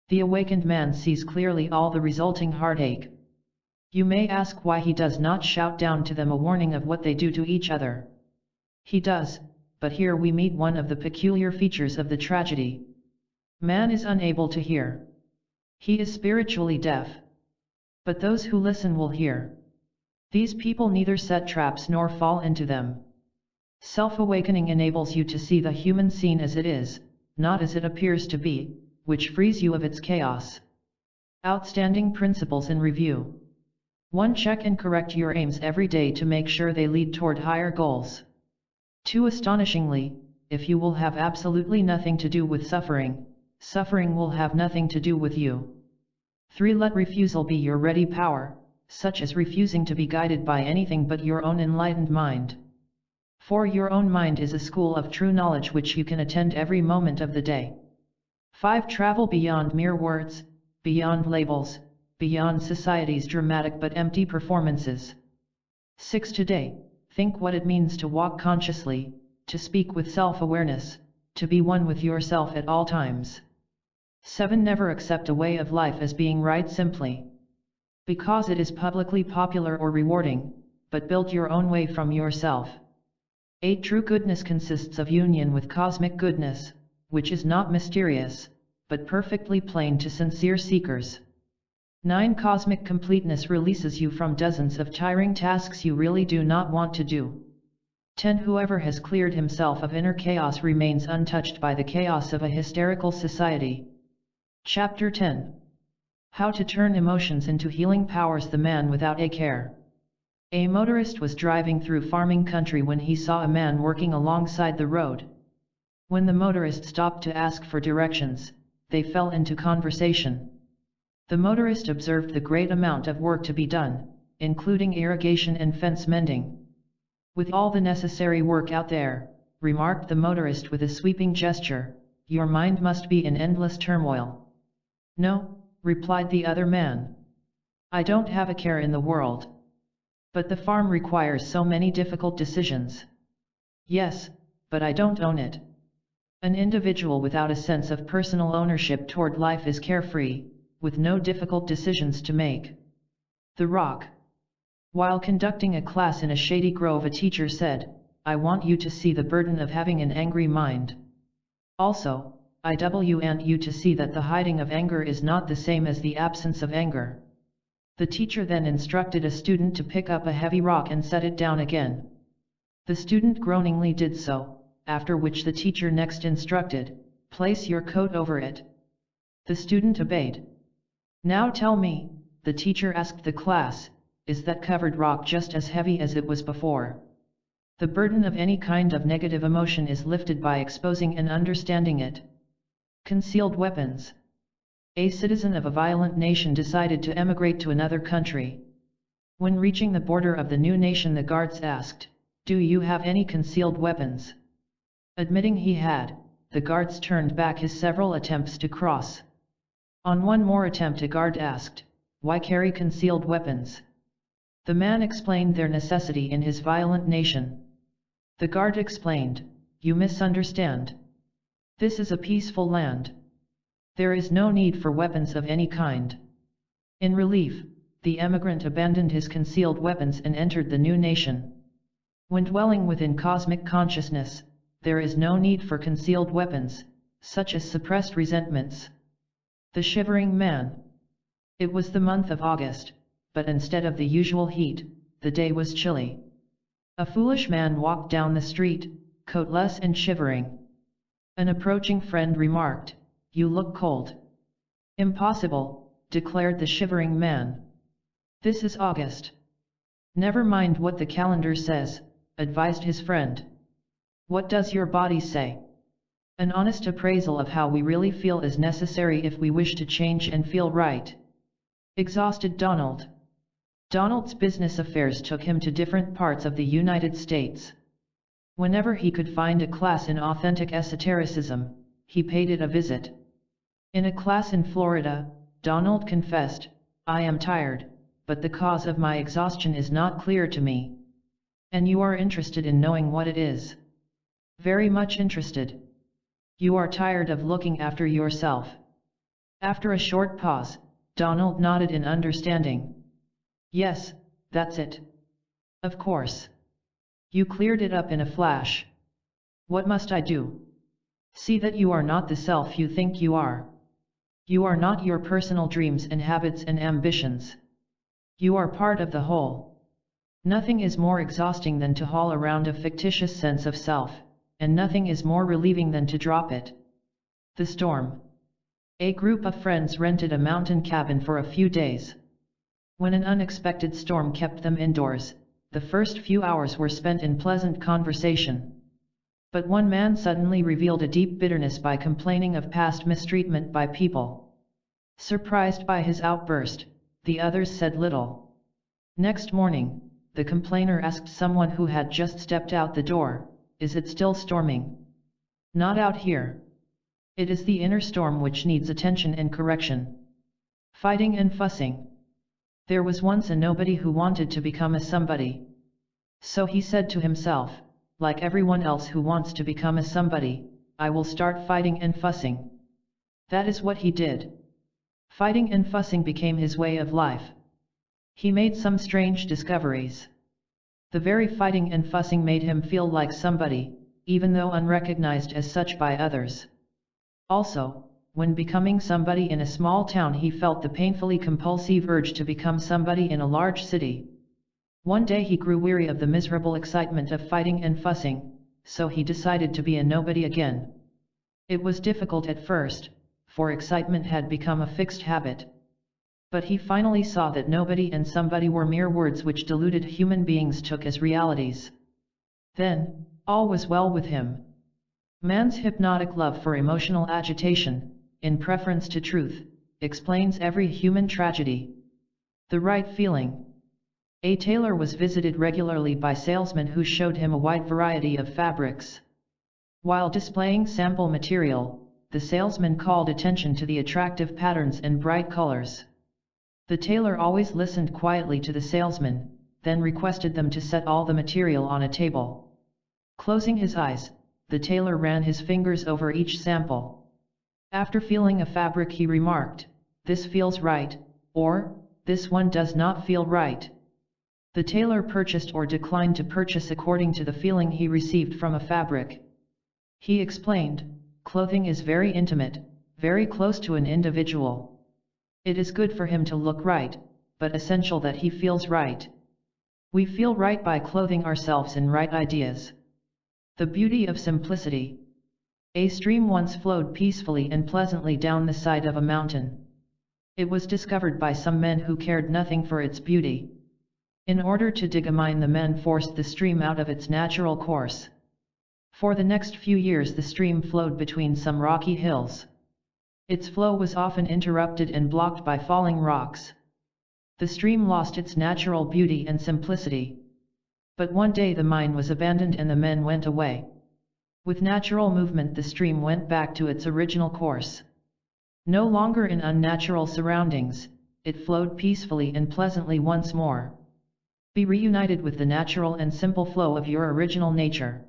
The awakened man sees clearly all the resulting heartache. You may ask why he does not shout down to them a warning of what they do to each other. He does, but here we meet one of the peculiar features of the tragedy. Man is unable to hear. He is spiritually deaf. But those who listen will hear. These people neither set traps nor fall into them. Self-awakening enables you to see the human scene as it is, not as it appears to be, which frees you of its chaos. Outstanding principles in review. 1. Check and correct your aims every day to make sure they lead toward higher goals. 2. Astonishingly, if you will have absolutely nothing to do with suffering, suffering will have nothing to do with you. 3. Let refusal be your ready power, such as refusing to be guided by anything but your own enlightened mind. 4. Your own mind is a school of true knowledge which you can attend every moment of the day. 5. Travel beyond mere words, beyond labels, beyond society's dramatic but empty performances. 6. Today, think what it means to walk consciously, to speak with self-awareness, to be one with yourself at all times. 7. Never accept a way of life as being right simply because it is publicly popular or rewarding, but build your own way from yourself. 8. True goodness consists of union with cosmic goodness, which is not mysterious, but perfectly plain to sincere seekers. 9. Cosmic completeness releases you from dozens of tiring tasks you really do not want to do. 10. Whoever has cleared himself of inner chaos remains untouched by the chaos of a hysterical society. Chapter 10. How to turn emotions into healing powers. The man without a care. A motorist was driving through farming country when he saw a man working alongside the road. When the motorist stopped to ask for directions, they fell into conversation. The motorist observed the great amount of work to be done, including irrigation and fence mending. "With all the necessary work out there," remarked the motorist with a sweeping gesture, "your mind must be in endless turmoil." "No," replied the other man. "I don't have a care in the world. But the farm requires so many difficult decisions." "Yes, but I don't own it." An individual without a sense of personal ownership toward life is carefree, with no difficult decisions to make. The Rock. While conducting a class in a shady grove, a teacher said, "I want you to see the burden of having an angry mind. Also, I want you to see that the hiding of anger is not the same as the absence of anger. The teacher then instructed a student to pick up a heavy rock and set it down again. The student groaningly did so, after which the teacher next instructed, place your coat over it. The student obeyed. Now tell me, the teacher asked the class, is that covered rock just as heavy as it was before? The burden of any kind of negative emotion is lifted by exposing and understanding it. Concealed weapons. A citizen of a violent nation decided to emigrate to another country. When reaching the border of the new nation, the guards asked, "Do you have any concealed weapons?" Admitting he had, the guards turned back his several attempts to cross. On one more attempt, a guard asked, "Why carry concealed weapons?" The man explained their necessity in his violent nation. The guard explained, "You misunderstand. This is a peaceful land. There is no need for weapons of any kind." In relief, the emigrant abandoned his concealed weapons and entered the new nation. When dwelling within cosmic consciousness, there is no need for concealed weapons, such as suppressed resentments. The shivering man. It was the month of August, but instead of the usual heat, the day was chilly. A foolish man walked down the street, coatless and shivering. An approaching friend remarked, "You look cold." "Impossible," declared the shivering man. "This is August." "Never mind what the calendar says," advised his friend. "What does your body say?" An honest appraisal of how we really feel is necessary if we wish to change and feel right. Exhausted Donald. Donald's business affairs took him to different parts of the United States. Whenever he could find a class in authentic esotericism, he paid it a visit. In a class in Florida, Donald confessed, "I am tired, but the cause of my exhaustion is not clear to me." And you are interested in knowing what it is? Very much interested. You are tired of looking after yourself. After a short pause, Donald nodded in understanding. "Yes, that's it. Of course. You cleared it up in a flash. What must I do?" "See that you are not the self you think you are. You are not your personal dreams and habits and ambitions. You are part of the whole. Nothing is more exhausting than to haul around a fictitious sense of self, and nothing is more relieving than to drop it." The storm. A group of friends rented a mountain cabin for a few days. When an unexpected storm kept them indoors, the first few hours were spent in pleasant conversation. But one man suddenly revealed a deep bitterness by complaining of past mistreatment by people. Surprised by his outburst, the others said little. Next morning, the complainer asked someone who had just stepped out the door, "Is it still storming?" "Not out here. It is the inner storm which needs attention and correction. Fighting and fussing. There was once a nobody who wanted to become a somebody. So he said to himself, like everyone else who wants to become a somebody, I will start fighting and fussing." That is what he did. Fighting and fussing became his way of life. He made some strange discoveries. The very fighting and fussing made him feel like somebody, even though unrecognized as such by others. Also, when becoming somebody in a small town, he felt the painfully compulsive urge to become somebody in a large city. One day he grew weary of the miserable excitement of fighting and fussing, so he decided to be a nobody again. It was difficult at first, for excitement had become a fixed habit. But he finally saw that nobody and somebody were mere words which deluded human beings took as realities. Then, all was well with him. Man's hypnotic love for emotional agitation, in preference to truth, explains every human tragedy. The right feeling. A tailor was visited regularly by salesmen who showed him a wide variety of fabrics. While displaying sample material, the salesman called attention to the attractive patterns and bright colors. The tailor always listened quietly to the salesman, then requested them to set all the material on a table. Closing his eyes, the tailor ran his fingers over each sample. After feeling a fabric, he remarked, "This feels right," or, "This one does not feel right." The tailor purchased or declined to purchase according to the feeling he received from a fabric. He explained, clothing is very intimate, very close to an individual. It is good for him to look right, but essential that he feels right. We feel right by clothing ourselves in right ideas. The beauty of simplicity. A stream once flowed peacefully and pleasantly down the side of a mountain. It was discovered by some men who cared nothing for its beauty. In order to dig a mine, the men forced the stream out of its natural course. For the next few years the stream flowed between some rocky hills. Its flow was often interrupted and blocked by falling rocks. The stream lost its natural beauty and simplicity. But one day the mine was abandoned and the men went away. With natural movement the stream went back to its original course. No longer in unnatural surroundings, it flowed peacefully and pleasantly once more. Be reunited with the natural and simple flow of your original nature.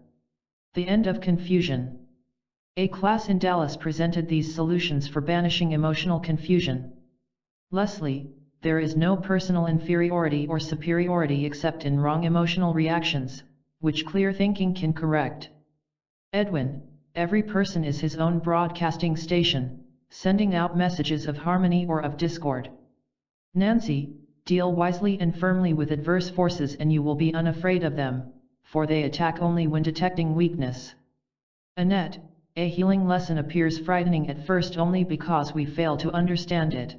The end of confusion. A class in Dallas presented these solutions for banishing emotional confusion. Leslie, there is no personal inferiority or superiority except in wrong emotional reactions, which clear thinking can correct. Edwin, every person is his own broadcasting station, sending out messages of harmony or of discord. Nancy, deal wisely and firmly with adverse forces and you will be unafraid of them, for they attack only when detecting weakness. Annette, a healing lesson appears frightening at first only because we fail to understand it.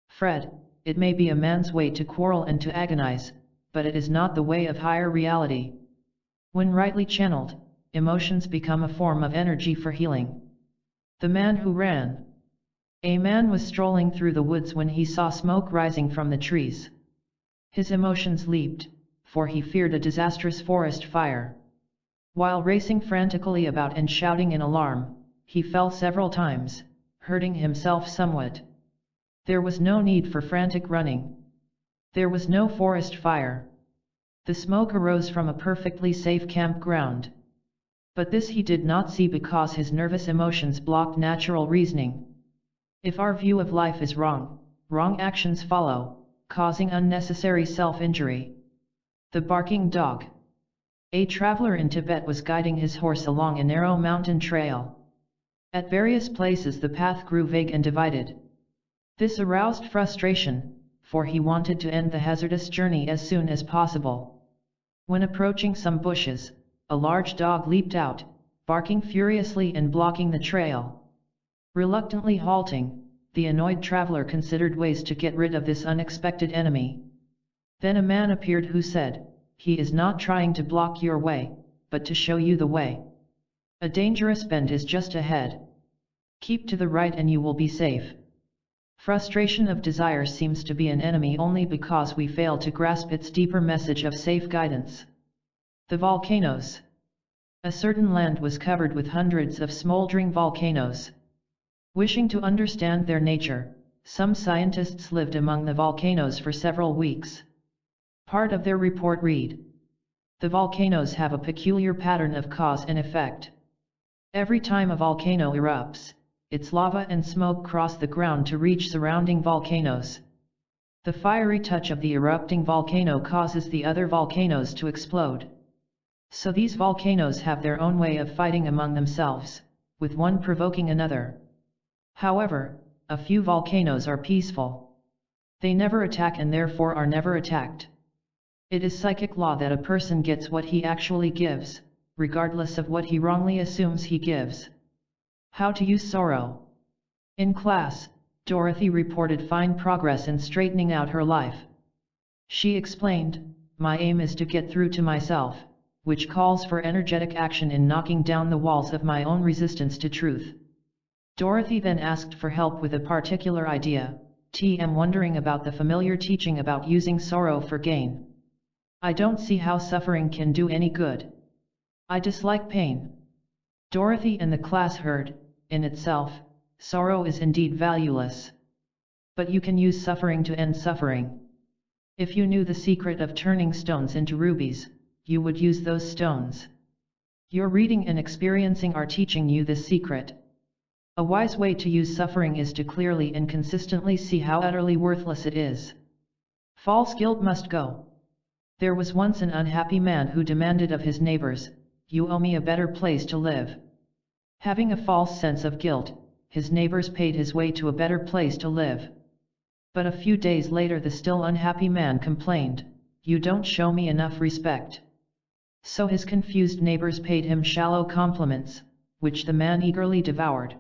Fred, it may be a man's way to quarrel and to agonize, but it is not the way of higher reality. When rightly channeled, emotions become a form of energy for healing. The man who ran. A man was strolling through the woods when he saw smoke rising from the trees. His emotions leaped, for he feared a disastrous forest fire. While racing frantically about and shouting in alarm, he fell several times, hurting himself somewhat. There was no need for frantic running. There was no forest fire. The smoke arose from a perfectly safe campground. But this he did not see because his nervous emotions blocked natural reasoning. If our view of life is wrong, wrong actions follow, causing unnecessary self-injury. The barking dog. A traveler in Tibet was guiding his horse along a narrow mountain trail. At various places the path grew vague and divided. This aroused frustration, for he wanted to end the hazardous journey as soon as possible. When approaching some bushes, a large dog leaped out, barking furiously and blocking the trail. Reluctantly halting, the annoyed traveler considered ways to get rid of this unexpected enemy. Then a man appeared who said, "He is not trying to block your way, but to show you the way. A dangerous bend is just ahead. Keep to the right and you will be safe." Frustration of desire seems to be an enemy only because we fail to grasp its deeper message of safe guidance. The volcanoes. A certain land was covered with hundreds of smoldering volcanoes. Wishing to understand their nature, some scientists lived among the volcanoes for several weeks. Part of their report read: the volcanoes have a peculiar pattern of cause and effect. Every time a volcano erupts, its lava and smoke cross the ground to reach surrounding volcanoes. The fiery touch of the erupting volcano causes the other volcanoes to explode. So these volcanoes have their own way of fighting among themselves, with one provoking another. However, a few volcanoes are peaceful. They never attack and therefore are never attacked. It is psychic law that a person gets what he actually gives, regardless of what he wrongly assumes he gives. How to use sorrow. In class, Dorothy reported fine progress in straightening out her life. She explained, "My aim is to get through to myself, which calls for energetic action in knocking down the walls of my own resistance to truth." Dorothy then asked for help with a particular idea. "I'm wondering about the familiar teaching about using sorrow for gain. I don't see how suffering can do any good. I dislike pain." Dorothy and the class heard, in itself, sorrow is indeed valueless. But you can use suffering to end suffering. If you knew the secret of turning stones into rubies, you would use those stones. Your reading and experiencing are teaching you this secret. A wise way to use suffering is to clearly and consistently see how utterly worthless it is. False guilt must go. There was once an unhappy man who demanded of his neighbors, "You owe me a better place to live." Having a false sense of guilt, his neighbors paid his way to a better place to live. But a few days later the still unhappy man complained, "You don't show me enough respect." So his confused neighbors paid him shallow compliments, which the man eagerly devoured.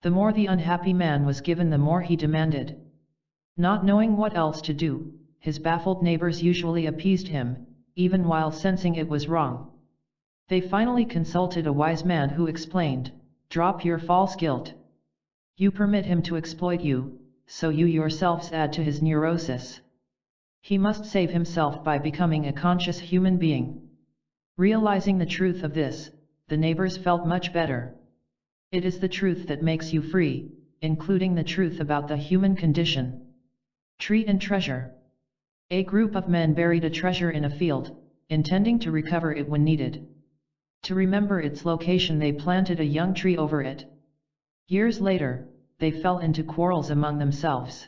The more the unhappy man was given, the more he demanded. Not knowing what else to do, his baffled neighbors usually appeased him, even while sensing it was wrong. They finally consulted a wise man who explained, "Drop your false guilt. You permit him to exploit you, so you yourselves add to his neurosis. He must save himself by becoming a conscious human being." Realizing the truth of this, the neighbors felt much better. It is the truth that makes you free, including the truth about the human condition. Tree and treasure. A group of men buried a treasure in a field, intending to recover it when needed. To remember its location, they planted a young tree over it. Years later, they fell into quarrels among themselves.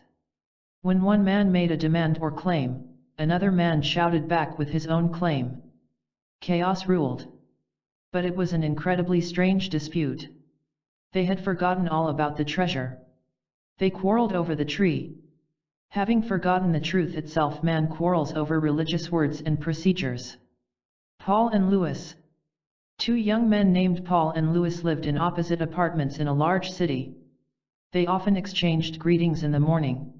When one man made a demand or claim, another man shouted back with his own claim. Chaos ruled. But it was an incredibly strange dispute. They had forgotten all about the treasure. They quarreled over the tree. Having forgotten the truth itself, man quarrels over religious words and procedures. Paul and Louis. Two young men named Paul and Louis lived in opposite apartments in a large city. They often exchanged greetings in the morning.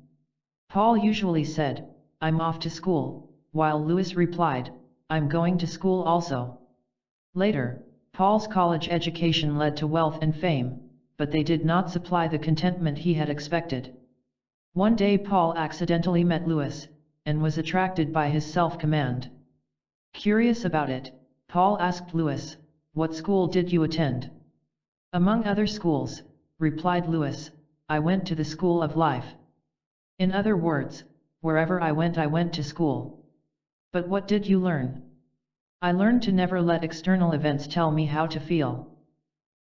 Paul usually said, "I'm off to school," while Louis replied, "I'm going to school also." Later, Paul's college education led to wealth and fame, but they did not supply the contentment he had expected. One day Paul accidentally met Louis, and was attracted by his self-command. Curious about it, Paul asked Louis, "What school did you attend?" "Among other schools," replied Louis, "I went to the school of life. In other words, wherever I went to school." "But what did you learn?" "I learned to never let external events tell me how to feel.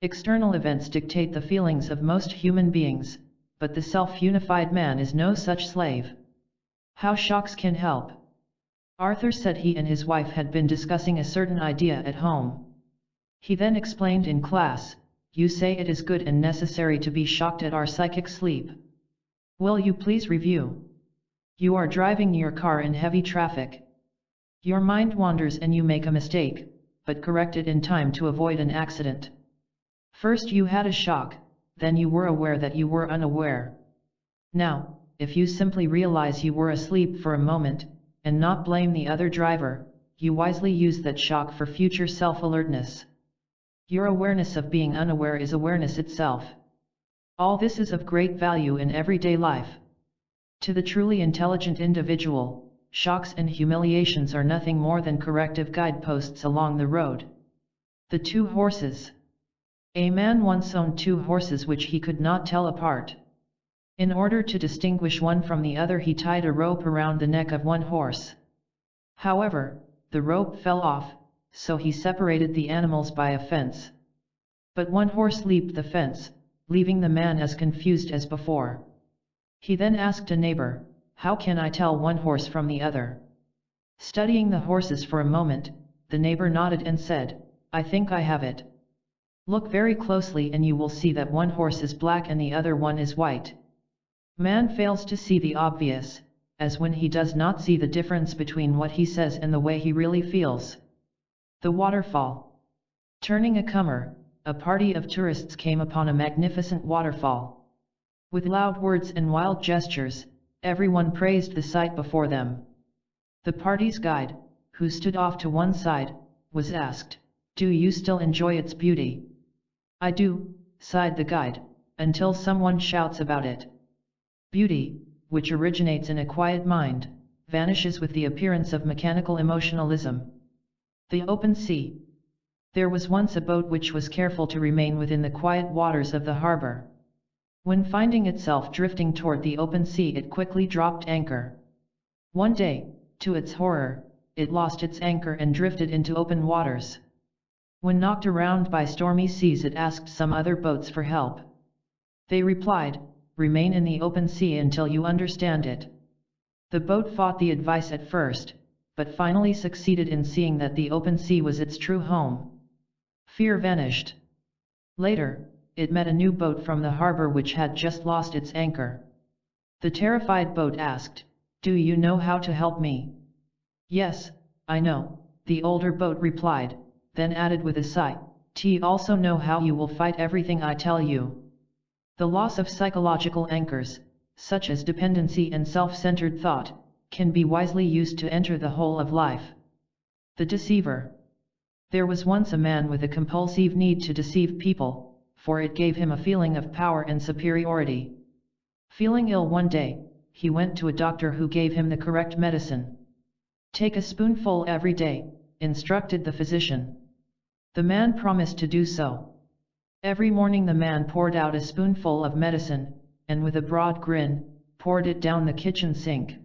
External events dictate the feelings of most human beings, but the self-unified man is no such slave." How shocks can help. Arthur said he and his wife had been discussing a certain idea at home. He then explained in class, "You say it is good and necessary to be shocked at our psychic sleep. Will you please review? You are driving your car in heavy traffic. Your mind wanders and you make a mistake, but correct it in time to avoid an accident. First you had a shock, then you were aware that you were unaware. Now, if you simply realize you were asleep for a moment, and not blame the other driver, you wisely use that shock for future self-alertness. Your awareness of being unaware is awareness itself. All this is of great value in everyday life. To the truly intelligent individual, shocks and humiliations are nothing more than corrective guideposts along the road. The two horses. A man once owned two horses which he could not tell apart. In order to distinguish one from the other, he tied a rope around the neck of one horse. However, the rope fell off, so he separated the animals by a fence. But one horse leaped the fence, leaving the man as confused as before. He then asked a neighbor, "How can I tell one horse from the other?" Studying the horses for a moment, the neighbor nodded and said, "I think I have it. Look very closely and you will see that one horse is black and the other one is white." Man fails to see the obvious, as when he does not see the difference between what he says and the way he really feels. The waterfall. Turning a comer, a party of tourists came upon a magnificent waterfall. With loud words and wild gestures, everyone praised the sight before them. The party's guide, who stood off to one side, was asked, "Do you still enjoy its beauty?" "I do," sighed the guide, "until someone shouts about it." Beauty, which originates in a quiet mind, vanishes with the appearance of mechanical emotionalism. The open sea. There was once a boat which was careful to remain within the quiet waters of the harbor. When finding itself drifting toward the open sea, it quickly dropped anchor. One day, to its horror, it lost its anchor and drifted into open waters. When knocked around by stormy seas, it asked some other boats for help. They replied, "Remain in the open sea until you understand it." The boat fought the advice at first, but finally succeeded in seeing that the open sea was its true home. Fear vanished. Later, it met a new boat from the harbor which had just lost its anchor. The terrified boat asked, "Do you know how to help me?" "Yes, I know," the older boat replied, then added with a sigh, "Do you also know how you will fight everything I tell you?" The loss of psychological anchors, such as dependency and self-centered thought, can be wisely used to enter the whole of life. The deceiver. There was once a man with a compulsive need to deceive people, for it gave him a feeling of power and superiority. Feeling ill one day, he went to a doctor who gave him the correct medicine. "Take a spoonful every day," instructed the physician. The man promised to do so. Every morning the man poured out a spoonful of medicine, and with a broad grin, poured it down the kitchen sink.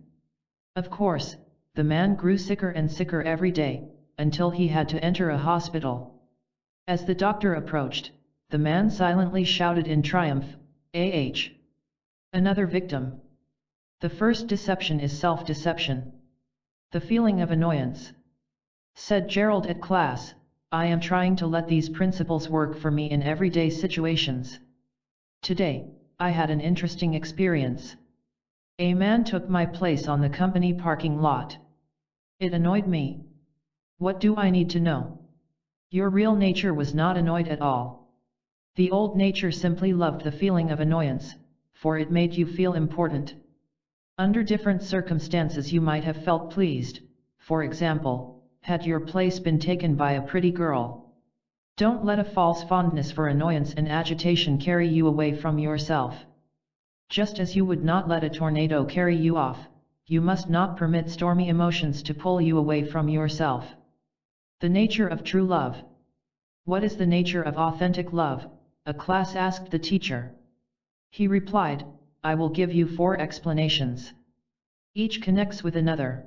Of course, the man grew sicker and sicker every day, until he had to enter a hospital. As the doctor approached, the man silently shouted in triumph, "Ah! Another victim." The first deception is self-deception. The feeling of annoyance. Said Gerald at class, "I am trying to let these principles work for me in everyday situations. Today, I had an interesting experience. A man took my place on the company parking lot. It annoyed me. What do I need to know?" Your real nature was not annoyed at all. The old nature simply loved the feeling of annoyance, for it made you feel important. Under different circumstances you might have felt pleased, for example, had your place been taken by a pretty girl. Don't let a false fondness for annoyance and agitation carry you away from yourself. Just as you would not let a tornado carry you off, you must not permit stormy emotions to pull you away from yourself. The nature of true love. What is the nature of authentic love? A class asked the teacher. He replied, "I will give you 4 explanations. Each connects with another."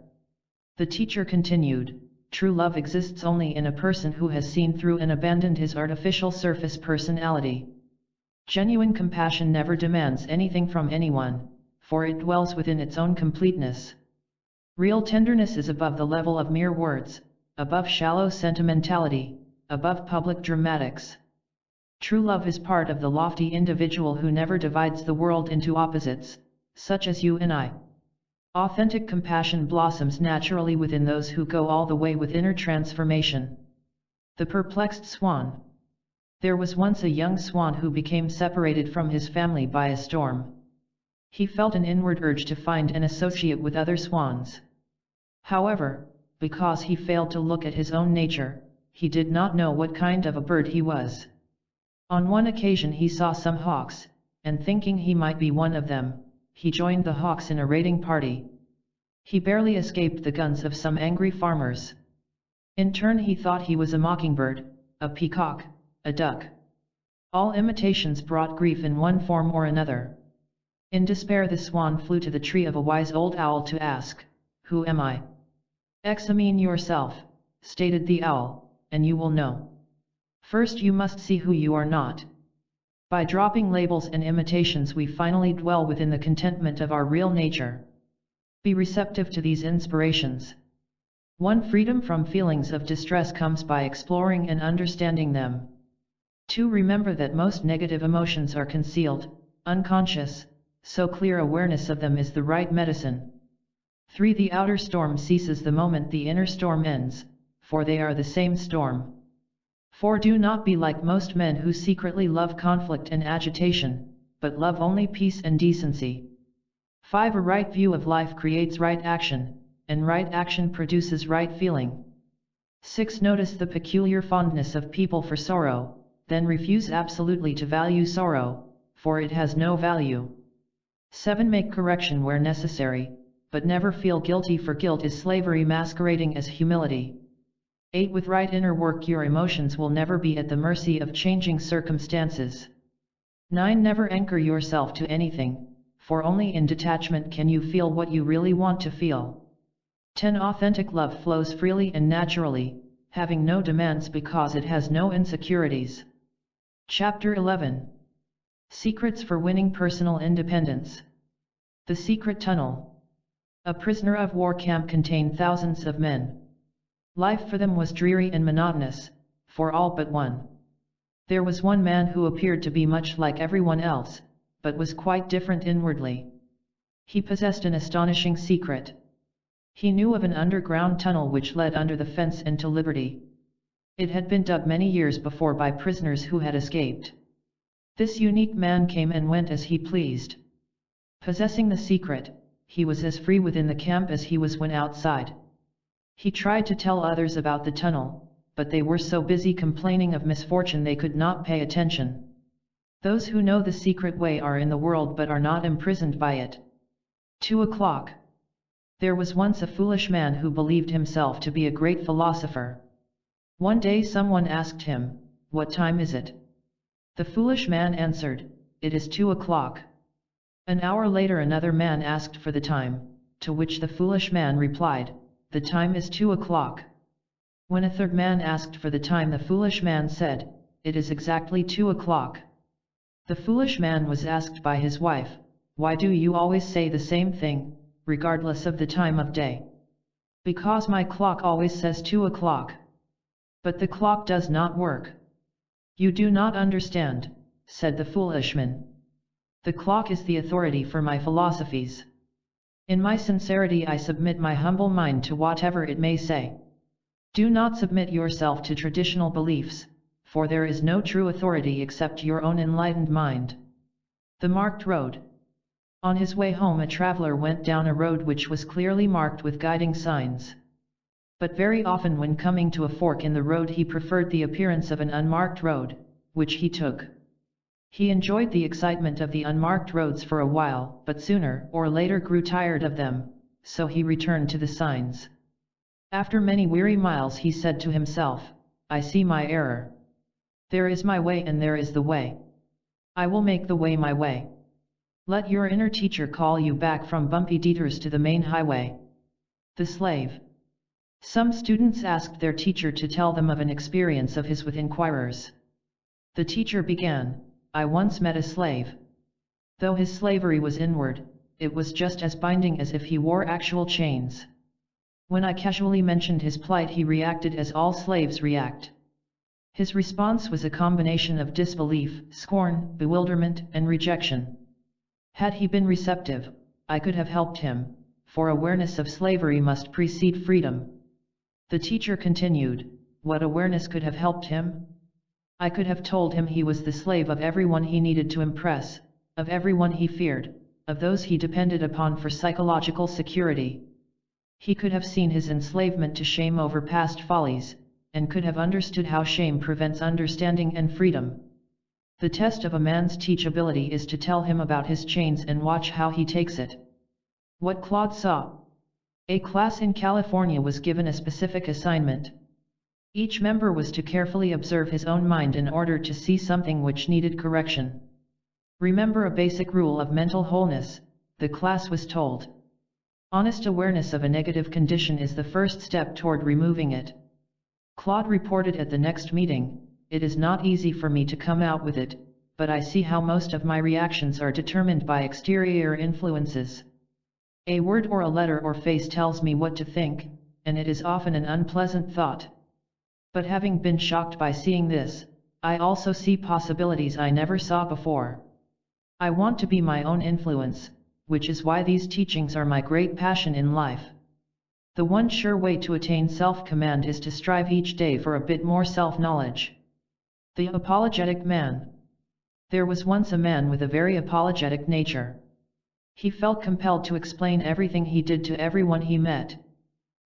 The teacher continued, "True love exists only in a person who has seen through and abandoned his artificial surface personality. Genuine compassion never demands anything from anyone, for it dwells within its own completeness. Real tenderness is above the level of mere words, above shallow sentimentality, above public dramatics. True love is part of the lofty individual who never divides the world into opposites, such as you and I. Authentic compassion blossoms naturally within those who go all the way with inner transformation." The perplexed swan. There was once a young swan who became separated from his family by a storm. He felt an inward urge to find an associate with other swans. However, because he failed to look at his own nature, he did not know what kind of a bird he was. On one occasion he saw some hawks, and thinking he might be one of them, he joined the hawks in a raiding party. He barely escaped the guns of some angry farmers. In turn he thought he was a mockingbird, a peacock, a duck. All imitations brought grief in one form or another. In despair the swan flew to the tree of a wise old owl to ask, "Who am I?" "Examine yourself," stated the owl, "and you will know. First you must see who you are not." By dropping labels and imitations we finally dwell within the contentment of our real nature. Be receptive to these inspirations. 1. Freedom from feelings of distress comes by exploring and understanding them. 2. Remember that most negative emotions are concealed, unconscious, so clear awareness of them is the right medicine. 3. The outer storm ceases the moment the inner storm ends, for they are the same storm. 4. Do not be like most men who secretly love conflict and agitation, but love only peace and decency. 5. A right view of life creates right action, and right action produces right feeling. 6. Notice the peculiar fondness of people for sorrow, then refuse absolutely to value sorrow, for it has no value. 7. Make correction where necessary, but never feel guilty, for guilt is slavery masquerading as humility. 8. With right inner work your emotions will never be at the mercy of changing circumstances. 9. Never anchor yourself to anything, for only in detachment can you feel what you really want to feel. 10. Authentic love flows freely and naturally, having no demands because it has no insecurities. Chapter 11. Secrets for winning personal independence. The secret tunnel. A prisoner of war camp contained thousands of men. Life for them was dreary and monotonous, for all but one. There was one man who appeared to be much like everyone else, but was quite different inwardly. He possessed an astonishing secret. He knew of an underground tunnel which led under the fence into liberty. It had been dug many years before by prisoners who had escaped. This unique man came and went as he pleased. Possessing the secret, he was as free within the camp as he was when outside. He tried to tell others about the tunnel, but they were so busy complaining of misfortune they could not pay attention. Those who know the secret way are in the world but are not imprisoned by it. 2 o'clock. There was once a foolish man who believed himself to be a great philosopher. One day someone asked him, "What time is it?" The foolish man answered, "It is 2 o'clock." An hour later another man asked for the time, to which the foolish man replied, "The time is 2 o'clock." When a third man asked for the time, the foolish man said, "It is exactly 2 o'clock." The foolish man was asked by his wife, "Why do you always say the same thing, regardless of the time of day?" "Because my clock always says 2 o'clock. But the clock does not work." "You do not understand," said the foolish man. "The clock is the authority for my philosophies. In my sincerity I submit my humble mind to whatever it may say. Do not submit yourself to traditional beliefs, for there is no true authority except your own enlightened mind." The marked road. On his way home a traveler went down a road which was clearly marked with guiding signs. But very often when coming to a fork in the road he preferred the appearance of an unmarked road, which he took. He enjoyed the excitement of the unmarked roads for a while, but sooner or later grew tired of them, so he returned to the signs. After many weary miles he said to himself, "I see my error. There is my way and there is the way. I will make the way my way." Let your inner teacher call you back from bumpy detours to the main highway. The slave. Some students asked their teacher to tell them of an experience of his with inquirers. The teacher began, "I once met a slave. Though his slavery was inward, it was just as binding as if he wore actual chains. When I casually mentioned his plight he reacted as all slaves react. His response was a combination of disbelief, scorn, bewilderment, and rejection. Had he been receptive, I could have helped him, for awareness of slavery must precede freedom." The teacher continued, "What awareness could have helped him? I could have told him he was the slave of everyone he needed to impress, of everyone he feared, of those he depended upon for psychological security. He could have seen his enslavement to shame over past follies, and could have understood how shame prevents understanding and freedom. The test of a man's teachability is to tell him about his chains and watch how he takes it." What Claude saw. A class in California was given a specific assignment. Each member was to carefully observe his own mind in order to see something which needed correction. "Remember a basic rule of mental wholeness," the class was told. "Honest awareness of a negative condition is the first step toward removing it." Claude reported at the next meeting, "It is not easy for me to come out with it, but I see how most of my reactions are determined by exterior influences. A word or a letter or face tells me what to think, and it is often an unpleasant thought. But having been shocked by seeing this, I also see possibilities I never saw before. I want to be my own influence, which is why these teachings are my great passion in life. The one sure way to attain self-command is to strive each day for a bit more self-knowledge." The apologetic man. There was once a man with a very apologetic nature. He felt compelled to explain everything he did to everyone he met.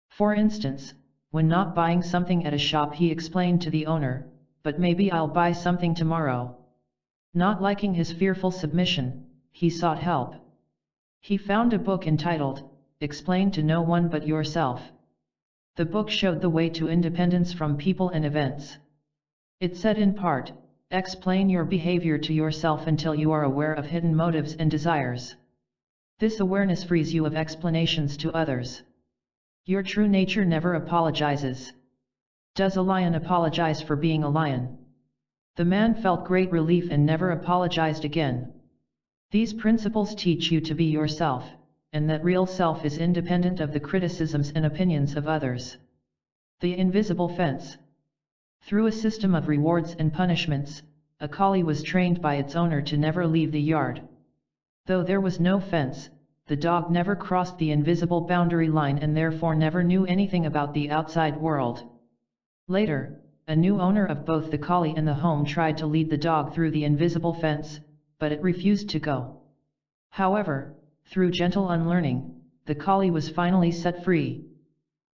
For instance, when not buying something at a shop he explained to the owner, "But maybe I'll buy something tomorrow." Not liking his fearful submission, he sought help. He found a book entitled, "Explain to No One But Yourself." The book showed the way to independence from people and events. It said in part, "Explain your behavior to yourself until you are aware of hidden motives and desires. This awareness frees you of explanations to others. Your true nature never apologizes. Does a lion apologize for being a lion?" The man felt great relief and never apologized again. These principles teach you to be yourself, and that real self is independent of the criticisms and opinions of others. The invisible fence. Through a system of rewards and punishments, a collie was trained by its owner to never leave the yard. Though there was no fence, the dog never crossed the invisible boundary line and therefore never knew anything about the outside world. Later, a new owner of both the collie and the home tried to lead the dog through the invisible fence, but it refused to go. However, through gentle unlearning, the collie was finally set free.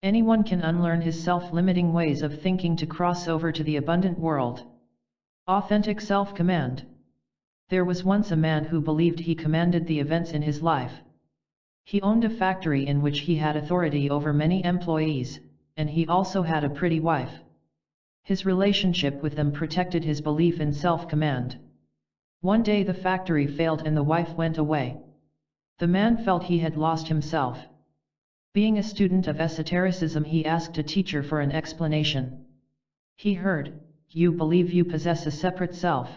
Anyone can unlearn his self-limiting ways of thinking to cross over to the abundant world. Authentic self-command. There was once a man who believed he commanded the events in his life. He owned a factory in which he had authority over many employees, and he also had a pretty wife. His relationship with them protected his belief in self-command. One day the factory failed and the wife went away. The man felt he had lost himself. Being a student of esotericism, he asked a teacher for an explanation. He heard, "You believe you possess a separate self.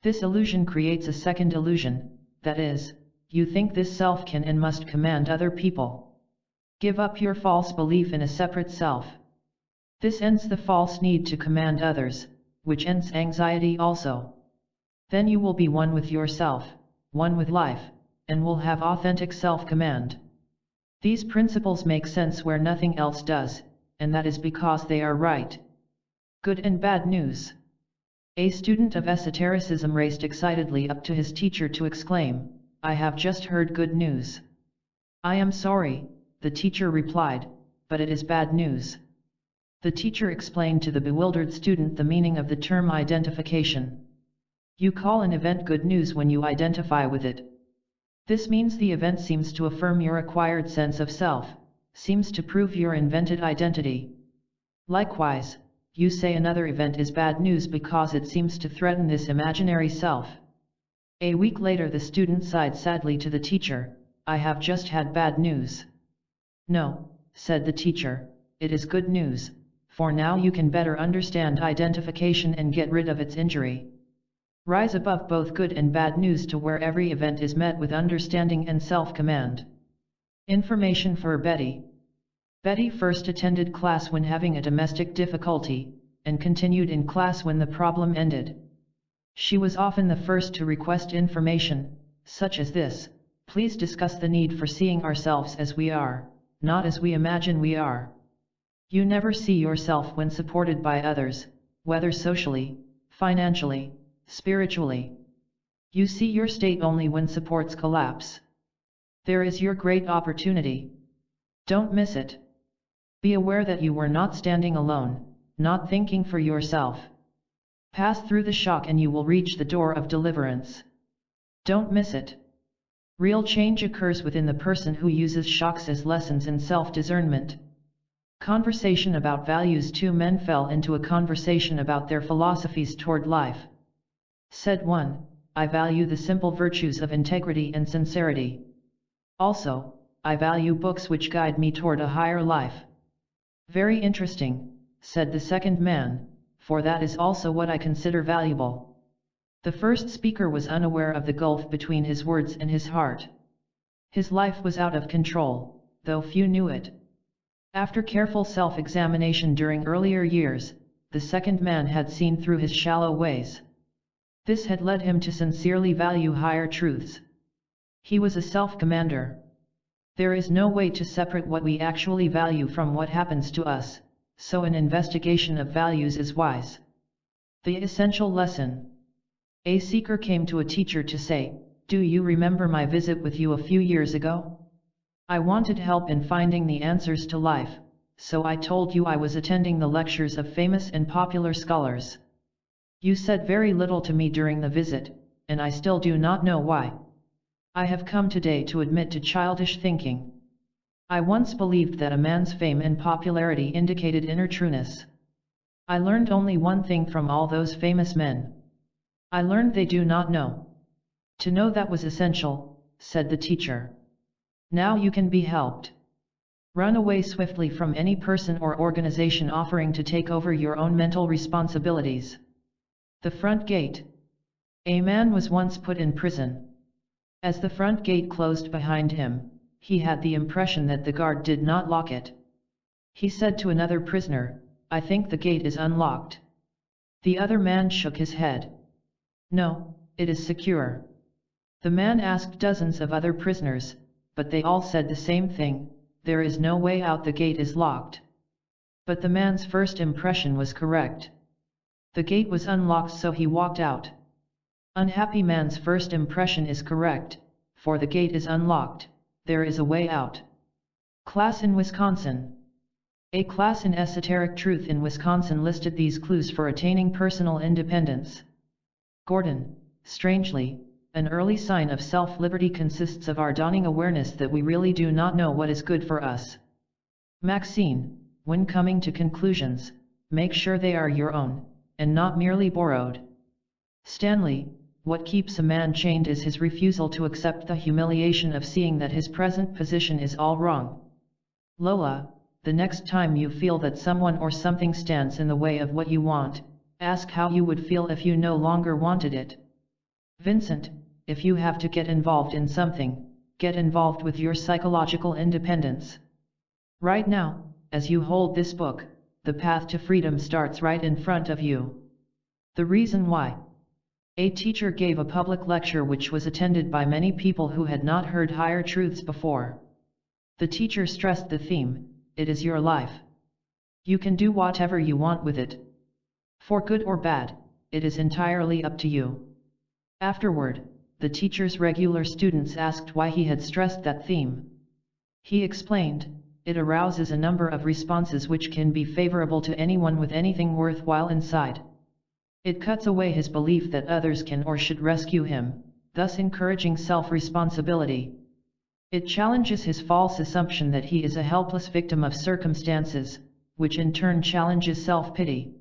This illusion creates a second illusion, that is, you think this self can and must command other people. Give up your false belief in a separate self. This ends the false need to command others, which ends anxiety also. Then you will be one with yourself, one with life, and will have authentic self-command." These principles make sense where nothing else does, and that is because they are right. Good and bad news. A student of esotericism raced excitedly up to his teacher to exclaim, "I have just heard good news." "I am sorry," the teacher replied, "but it is bad news." The teacher explained to the bewildered student the meaning of the term identification. You call an event good news when you identify with it. This means the event seems to affirm your acquired sense of self, seems to prove your invented identity. Likewise, you say another event is bad news because it seems to threaten this imaginary self. A week later the student sighed sadly to the teacher, "I have just had bad news." "No," said the teacher, "it is good news, for now you can better understand identification and get rid of its injury. Rise above both good and bad news to where every event is met with understanding and self-command." Information for Betty. Betty first attended class when having a domestic difficulty, and continued in class when the problem ended. She was often the first to request information, such as this: "Please discuss the need for seeing ourselves as we are, not as we imagine we are." You never see yourself when supported by others, whether socially, financially, spiritually. You see your state only when supports collapse. There is your great opportunity. Don't miss it. Be aware that you were not standing alone, not thinking for yourself. Pass through the shock and you will reach the door of deliverance. Don't miss it. Real change occurs within the person who uses shocks as lessons in self-discernment. Conversation about values. Two men fell into a conversation about their philosophies toward life. Said one, "I value the simple virtues of integrity and sincerity. Also, I value books which guide me toward a higher life." "Very interesting," said the second man, "for that is also what I consider valuable." The first speaker was unaware of the gulf between his words and his heart. His life was out of control, though few knew it. After careful self-examination during earlier years, the second man had seen through his shallow ways. This had led him to sincerely value higher truths. He was a self-commander. There is no way to separate what we actually value from what happens to us, so an investigation of values is wise. The essential lesson. A seeker came to a teacher to say, "Do you remember my visit with you a few years ago? I wanted help in finding the answers to life, so I told you I was attending the lectures of famous and popular scholars. You said very little to me during the visit, and I still do not know why. I have come today to admit to childish thinking. I once believed that a man's fame and popularity indicated inner trueness. I learned only one thing from all those famous men. I learned they do not know. To know that was essential," said the teacher. "Now you can be helped. Run away swiftly from any person or organization offering to take over your own mental responsibilities." The front gate. A man was once put in prison. As the front gate closed behind him, he had the impression that the guard did not lock it. He said to another prisoner, "I think the gate is unlocked." The other man shook his head. No, it is secure. The man asked dozens of other prisoners, but they all said the same thing, there is no way out, the gate is locked. But the man's first impression was correct. The gate was unlocked, so he walked out. Unhappy man's first impression is correct, for the gate is unlocked, there is a way out. Class in Wisconsin. A class in esoteric truth in Wisconsin listed these clues for attaining personal independence. Gordon, strangely, an early sign of self-liberty consists of our dawning awareness that we really do not know what is good for us. Maxine, when coming to conclusions, make sure they are your own, and not merely borrowed. Stanley, what keeps a man chained is his refusal to accept the humiliation of seeing that his present position is all wrong. Lola, the next time you feel that someone or something stands in the way of what you want, ask how you would feel if you no longer wanted it. Vincent, if you have to get involved in something, get involved with your psychological independence. Right now, as you hold this book, the path to freedom starts right in front of you. The reason why. A teacher gave a public lecture which was attended by many people who had not heard higher truths before. The teacher stressed the theme, it is your life. You can do whatever you want with it. For good or bad, it is entirely up to you. Afterward, the teacher's regular students asked why he had stressed that theme. He explained, it arouses a number of responses which can be favorable to anyone with anything worthwhile inside. It cuts away his belief that others can or should rescue him, thus encouraging self-responsibility. It challenges his false assumption that he is a helpless victim of circumstances, which in turn challenges self-pity.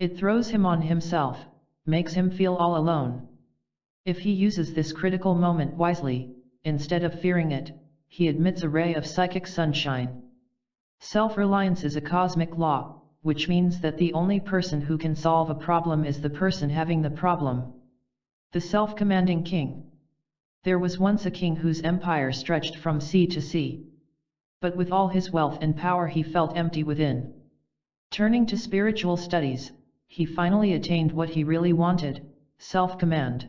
It throws him on himself, makes him feel all alone. If he uses this critical moment wisely, instead of fearing it, he admits a ray of psychic sunshine. Self-reliance is a cosmic law, which means that the only person who can solve a problem is the person having the problem. The self-commanding king. There was once a king whose empire stretched from sea to sea. But with all his wealth and power he felt empty within. Turning to spiritual studies, he finally attained what he really wanted, self-command.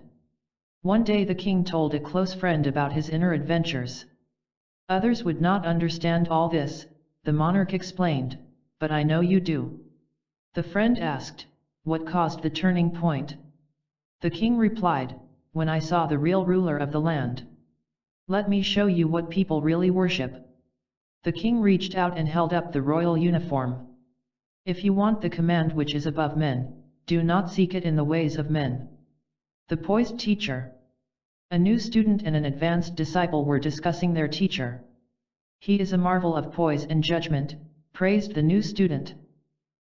One day the king told a close friend about his inner adventures. Others would not understand all this, the monarch explained, but I know you do. The friend asked, what caused the turning point? The king replied, when I saw the real ruler of the land. Let me show you what people really worship. The king reached out and held up the royal uniform. If you want the command which is above men, do not seek it in the ways of men. The poised teacher. A new student and an advanced disciple were discussing their teacher. He is a marvel of poise and judgment, praised the new student.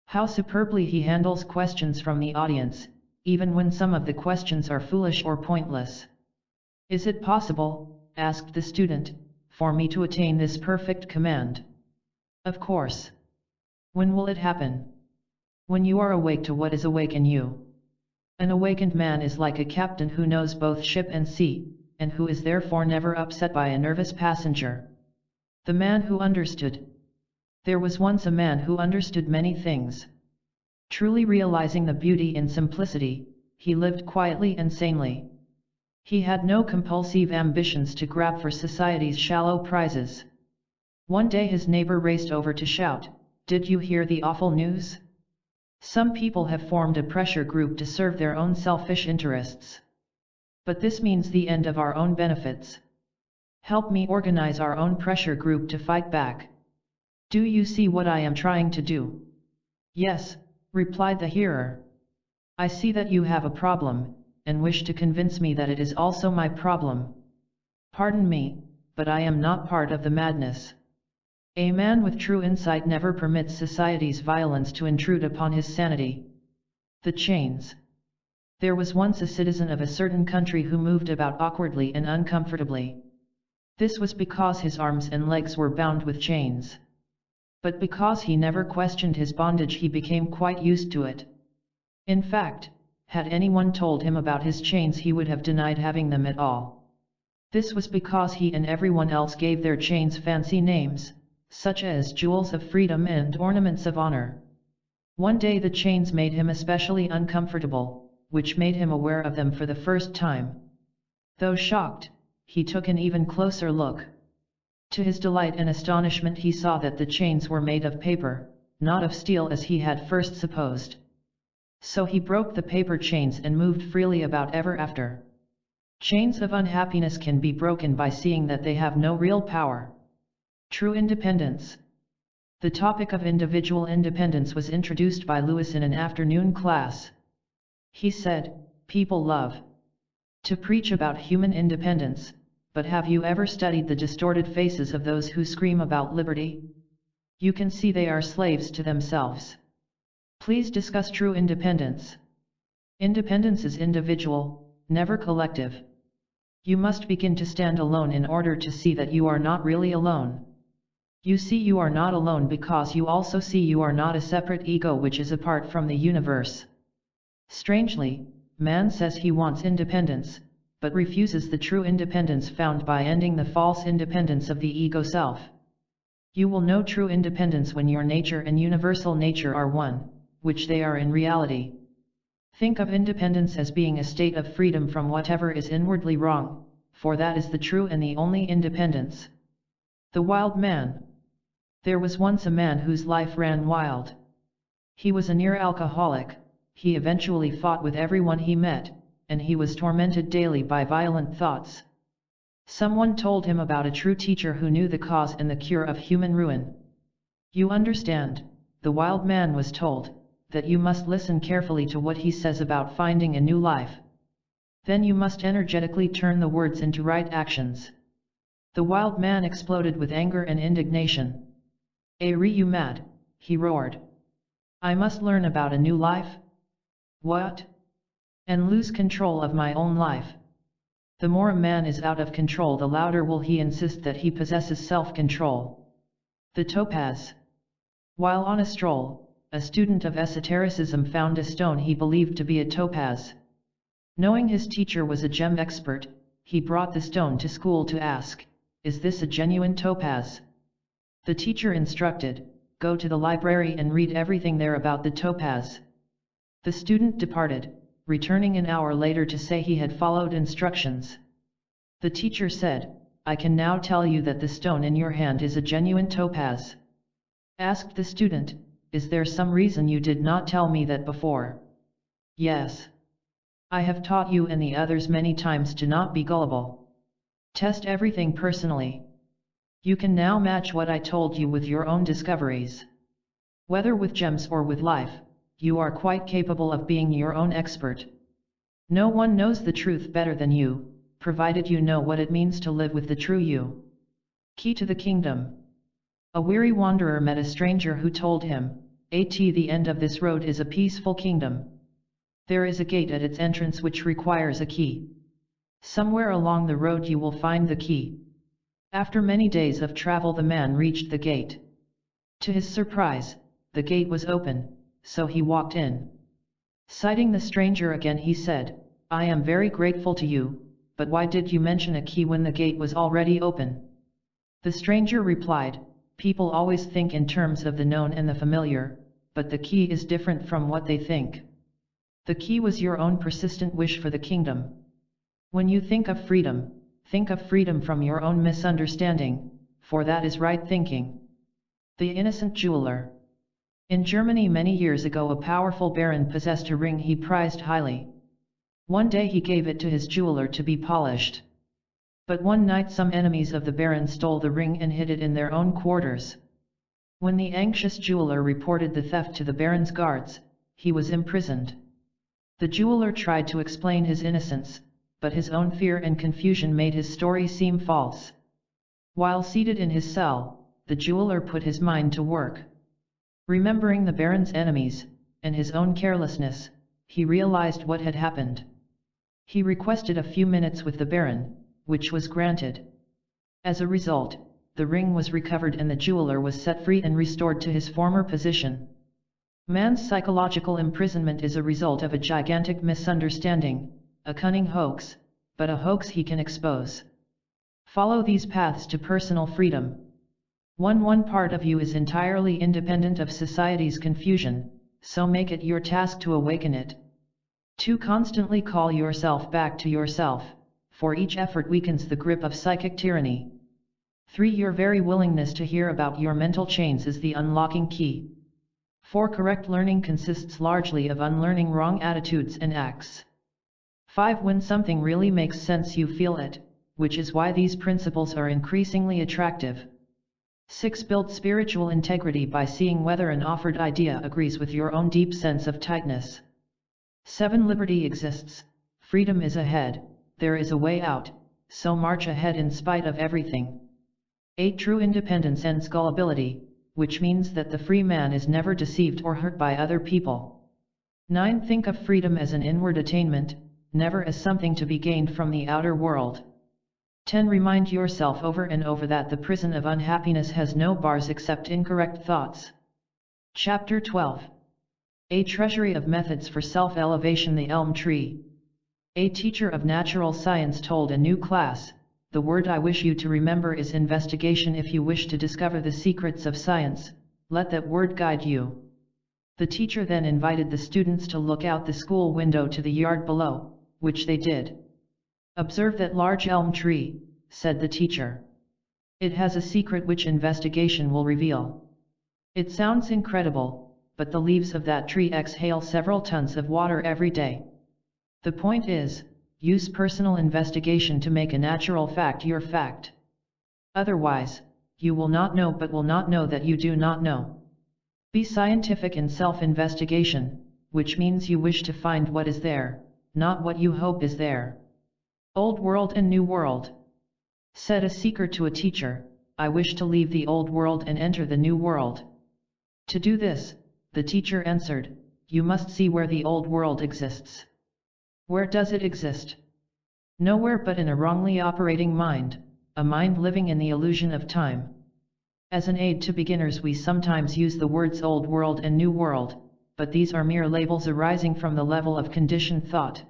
How superbly he handles questions from the audience, even when some of the questions are foolish or pointless. Is it possible, asked the student, for me to attain this perfect command? Of course. When will it happen? When you are awake to what is awake in you. An awakened man is like a captain who knows both ship and sea, and who is therefore never upset by a nervous passenger. The man who understood. There was once a man who understood many things. Truly realizing the beauty in simplicity, he lived quietly and sanely. He had no compulsive ambitions to grab for society's shallow prizes. One day his neighbor raced over to shout, "Did you hear the awful news? Some people have formed a pressure group to serve their own selfish interests. But this means the end of our own benefits. Help me organize our own pressure group to fight back. Do you see what I am trying to do?" "Yes," replied the hearer. "I see that you have a problem, and wish to convince me that it is also my problem. Pardon me, but I am not part of the madness." A man with true insight never permits society's violence to intrude upon his sanity. The chains. There was once a citizen of a certain country who moved about awkwardly and uncomfortably. This was because his arms and legs were bound with chains. But because he never questioned his bondage, he became quite used to it. In fact, had anyone told him about his chains, he would have denied having them at all. This was because he and everyone else gave their chains fancy names, such as jewels of freedom and ornaments of honor. One day the chains made him especially uncomfortable, which made him aware of them for the first time. Though shocked, he took an even closer look. To his delight and astonishment he saw that the chains were made of paper, not of steel as he had first supposed. So he broke the paper chains and moved freely about ever after. Chains of unhappiness can be broken by seeing that they have no real power. True independence. The topic of individual independence was introduced by Lewis in an afternoon class. He said, "People love to preach about human independence, but have you ever studied the distorted faces of those who scream about liberty? You can see they are slaves to themselves. Please discuss true independence. Independence is individual, never collective. You must begin to stand alone in order to see that you are not really alone. You see you are not alone because you also see you are not a separate ego which is apart from the universe." Strangely, man says he wants independence, but refuses the true independence found by ending the false independence of the ego self. You will know true independence when your nature and universal nature are one, which they are in reality. Think of independence as being a state of freedom from whatever is inwardly wrong, for that is the true and the only independence. The wild man. There was once a man whose life ran wild. He was a near alcoholic, he eventually fought with everyone he met, and he was tormented daily by violent thoughts. Someone told him about a true teacher who knew the cause and the cure of human ruin. "You understand," the wild man was told, "that you must listen carefully to what he says about finding a new life. Then you must energetically turn the words into right actions." The wild man exploded with anger and indignation. "Are you mad?" he roared. "I must learn about a new life? What? And lose control of my own life? The more a man is out of control, the louder will he insist that he possesses self-control." The topaz. While on a stroll, a student of esotericism found a stone he believed to be a topaz. Knowing his teacher was a gem expert, he brought the stone to school to ask, "Is this a genuine topaz?" The teacher instructed, "Go to the library and read everything there about the topaz." The student departed, returning an hour later to say he had followed instructions. The teacher said, "I can now tell you that the stone in your hand is a genuine topaz." Asked the student, "Is there some reason you did not tell me that before?" "Yes. I have taught you and the others many times to not be gullible. Test everything personally. You can now match what I told you with your own discoveries. Whether with gems or with life, you are quite capable of being your own expert. No one knows the truth better than you, provided you know what it means to live with the true you." Key to the kingdom. A weary wanderer met a stranger who told him, "The end of this road is a peaceful kingdom. There is a gate at its entrance which requires a key. Somewhere along the road you will find the key." After many days of travel the man reached the gate. To his surprise, the gate was open, so he walked in. Sighting the stranger again he said, "I am very grateful to you, but why did you mention a key when the gate was already open?" The stranger replied, "People always think in terms of the known and the familiar, but the key is different from what they think. The key was your own persistent wish for the kingdom. When you think of freedom from your own misunderstanding, for that is right thinking." The innocent jeweler. In Germany many years ago a powerful baron possessed a ring he prized highly. One day he gave it to his jeweler to be polished. But one night some enemies of the baron stole the ring and hid it in their own quarters. When the anxious jeweler reported the theft to the baron's guards, he was imprisoned. The jeweler tried to explain his innocence, but his own fear and confusion made his story seem false. While seated in his cell, the jeweler put his mind to work. Remembering the baron's enemies, and his own carelessness, he realized what had happened. He requested a few minutes with the baron, which was granted. As a result, the ring was recovered and the jeweler was set free and restored to his former position. Man's psychological imprisonment is a result of a gigantic misunderstanding, a cunning hoax, but a hoax he can expose. Follow these paths to personal freedom. One part of you is entirely independent of society's confusion, so make it your task to awaken it. 2. Constantly call yourself back to yourself, for each effort weakens the grip of psychic tyranny. 3. Your very willingness to hear about your mental chains is the unlocking key. 4. Correct learning consists largely of unlearning wrong attitudes and acts. 5. When something really makes sense you feel it, which is why these principles are increasingly attractive. 6. Build spiritual integrity by seeing whether an offered idea agrees with your own deep sense of tightness. 7. Liberty exists, freedom is ahead, there is a way out, so march ahead in spite of everything. 8. True independence ends gullibility, which means that the free man is never deceived or hurt by other people. 9. Think of freedom as an inward attainment, never as something to be gained from the outer world. 10. Remind yourself over and over that the prison of unhappiness has no bars except incorrect thoughts. Chapter 12. A treasury of methods for self-elevation. The elm tree. A teacher of natural science told a new class, "The word I wish you to remember is investigation. If you wish to discover the secrets of science, let that word guide you." The teacher then invited the students to look out the school window to the yard below, which they did. "Observe that large elm tree," said the teacher. "It has a secret which investigation will reveal. It sounds incredible, but the leaves of that tree exhale several tons of water every day. The point is, use personal investigation to make a natural fact your fact. Otherwise, you will not know but will not know that you do not know. Be scientific in self-investigation, which means you wish to find what is there, not what you hope is there." Old World and New World. Said a seeker to a teacher, "I wish to leave the old world and enter the new world." To do this, the teacher answered, "You must see where the old world exists." "Where does it exist?" "Nowhere but in a wrongly operating mind, a mind living in the illusion of time." As an aid to beginners we sometimes use the words old world and new world, but these are mere labels arising from the level of conditioned thought.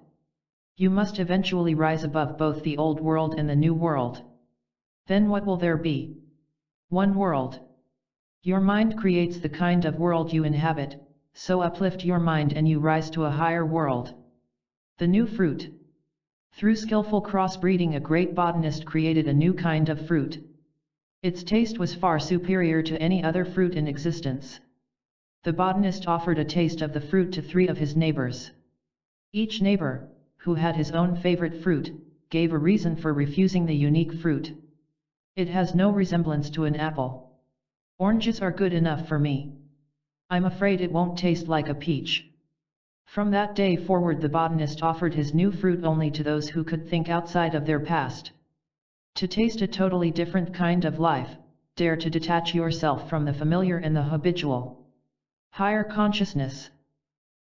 You must eventually rise above both the old world and the new world. Then what will there be? One world. Your mind creates the kind of world you inhabit, so uplift your mind and you rise to a higher world. The new fruit. Through skillful crossbreeding a great botanist created a new kind of fruit. Its taste was far superior to any other fruit in existence. The botanist offered a taste of the fruit to 3 of his neighbors. Each neighbor, who had his own favorite fruit, gave a reason for refusing the unique fruit. "It has no resemblance to an apple. Oranges are good enough for me. I'm afraid it won't taste like a peach." From that day forward the botanist offered his new fruit only to those who could think outside of their past. To taste a totally different kind of life, dare to detach yourself from the familiar and the habitual. Higher consciousness.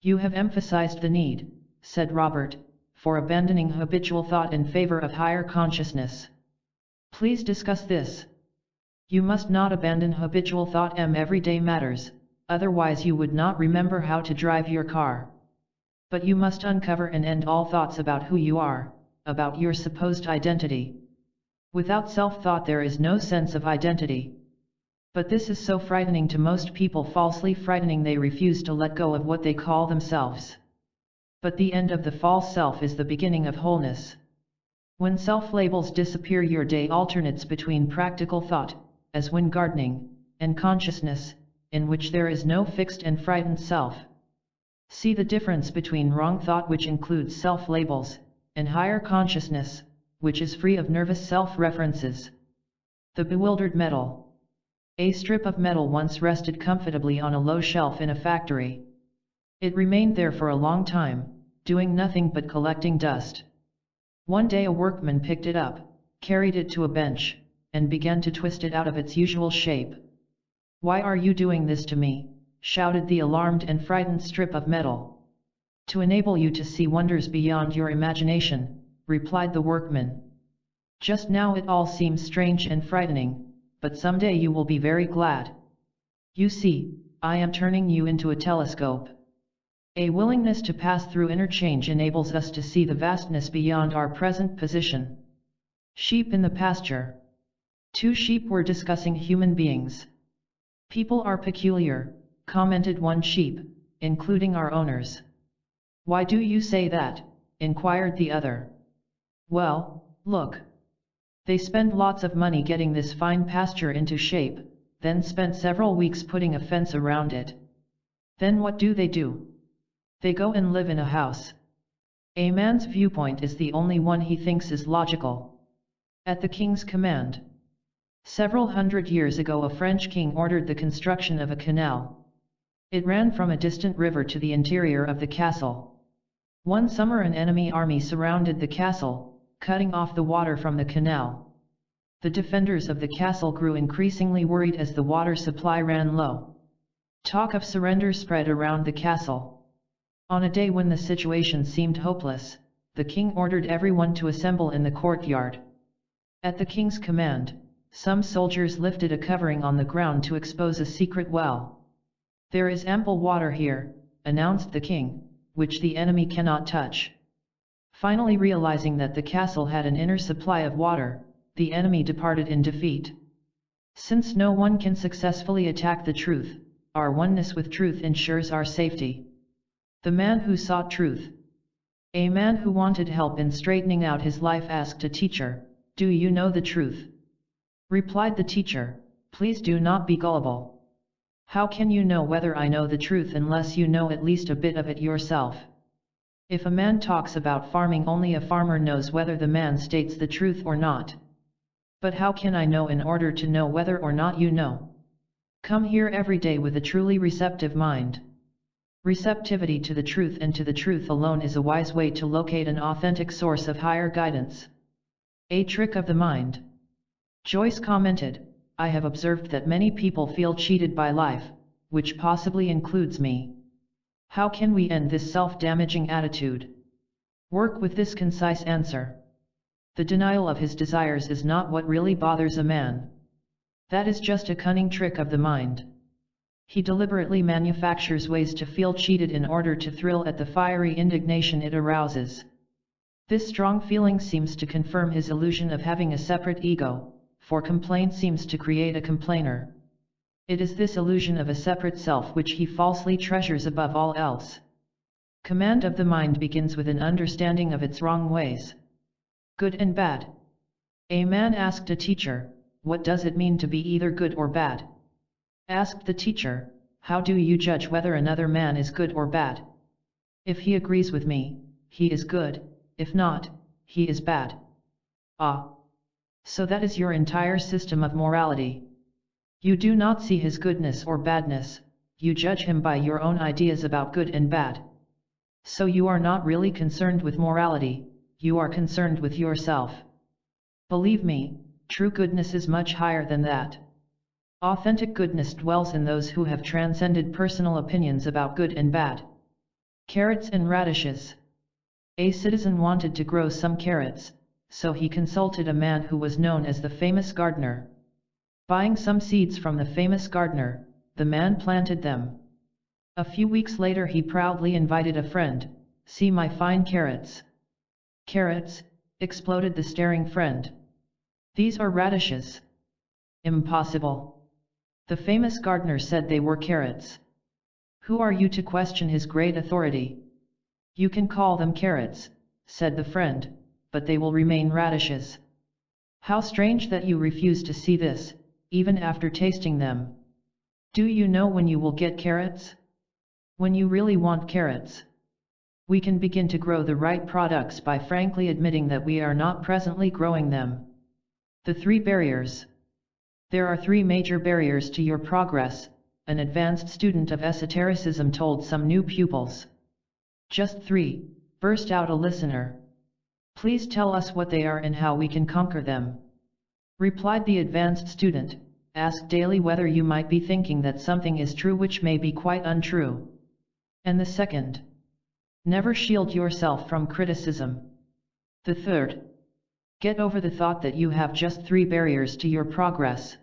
"You have emphasized the need," said Robert, "for abandoning habitual thought in favor of higher consciousness. Please discuss this." "You must not abandon habitual thought. Every day matters, otherwise you would not remember how to drive your car. But you must uncover and end all thoughts about who you are, about your supposed identity. Without self-thought there is no sense of identity. But this is so frightening to most people, falsely frightening they refuse to let go of what they call themselves. But the end of the false self is the beginning of wholeness. When self-labels disappear your day alternates between practical thought, as when gardening, and consciousness, in which there is no fixed and frightened self. See the difference between wrong thought, which includes self-labels, and higher consciousness, which is free of nervous self-references. The bewildered metal. A strip of metal once rested comfortably on a low shelf in a factory. It remained there for a long time, doing nothing but collecting dust. One day a workman picked it up, carried it to a bench, and began to twist it out of its usual shape. "Why are you doing this to me?" shouted the alarmed and frightened strip of metal. "To enable you to see wonders beyond your imagination," replied the workman. "Just now it all seems strange and frightening, but someday you will be very glad. You see, I am turning you into a telescope." A willingness to pass through interchange enables us to see the vastness beyond our present position. Sheep in the pasture. 2 sheep were discussing human beings. "People are peculiar," commented one sheep, "including our owners. Why do you say that? Inquired the other. Well, look. They spend lots of money getting this fine pasture into shape, then spent several weeks putting a fence around it. Then what do? They go and live in a house. A man's viewpoint is the only one he thinks is logical. At the king's command. Several hundred years ago a French king ordered the construction of a canal. It ran from a distant river to the interior of the castle. One summer an enemy army surrounded the castle, cutting off the water from the canal. The defenders of the castle grew increasingly worried as the water supply ran low. Talk of surrender spread around the castle. On a day when the situation seemed hopeless, the king ordered everyone to assemble in the courtyard. At the king's command, some soldiers lifted a covering on the ground to expose a secret well. There is ample water here, announced the king, which the enemy cannot touch. Finally realizing that the castle had an inner supply of water, the enemy departed in defeat. Since no one can successfully attack the truth, our oneness with truth ensures our safety. The man who sought truth. A man who wanted help in straightening out his life asked a teacher, "Do you know the truth?" Replied the teacher, "Please do not be gullible. How can you know whether I know the truth unless you know at least a bit of it yourself? If a man talks about farming, only a farmer knows whether the man states the truth or not. But how can I know in order to know whether or not you know? Come here every day with a truly receptive mind." Receptivity to the truth and to the truth alone is a wise way to locate an authentic source of higher guidance. A trick of the mind. Joyce commented, "I have observed that many people feel cheated by life, which possibly includes me. How can we end this self-damaging attitude? Work with this concise answer. The denial of his desires is not what really bothers a man. That is just a cunning trick of the mind. He deliberately manufactures ways to feel cheated in order to thrill at the fiery indignation it arouses. This strong feeling seems to confirm his illusion of having a separate ego, for complaint seems to create a complainer. It is this illusion of a separate self which he falsely treasures above all else. Command of the mind begins with an understanding of its wrong ways. Good and bad. A man asked a teacher, "What does it mean to be either good or bad?" Asked the teacher, "How do you judge whether another man is good or bad? If he agrees with me, he is good, if not, he is bad." Ah! So that is your entire system of morality. You do not see his goodness or badness, you judge him by your own ideas about good and bad. So you are not really concerned with morality, you are concerned with yourself. Believe me, true goodness is much higher than that. Authentic goodness dwells in those who have transcended personal opinions about good and bad. Carrots and radishes. A citizen wanted to grow some carrots, so he consulted a man who was known as the famous gardener. Buying some seeds from the famous gardener, the man planted them. A few weeks later he proudly invited a friend, "See my fine carrots." "Carrots?" exploded the staring friend. "These are radishes." "Impossible." The famous gardener said they were carrots. "Who are you to question his great authority?" "You can call them carrots," said the friend, "but they will remain radishes." How strange that you refuse to see this, even after tasting them. Do you know when you will get carrots? When you really want carrots. We can begin to grow the right products by frankly admitting that we are not presently growing them. The 3 barriers. There are 3 major barriers to your progress, an advanced student of esotericism told some new pupils. Just 3, burst out a listener. Please tell us what they are and how we can conquer them. Replied the advanced student, ask daily whether you might be thinking that something is true which may be quite untrue. And the second, never shield yourself from criticism. The third, get over the thought that you have just 3 barriers to your progress.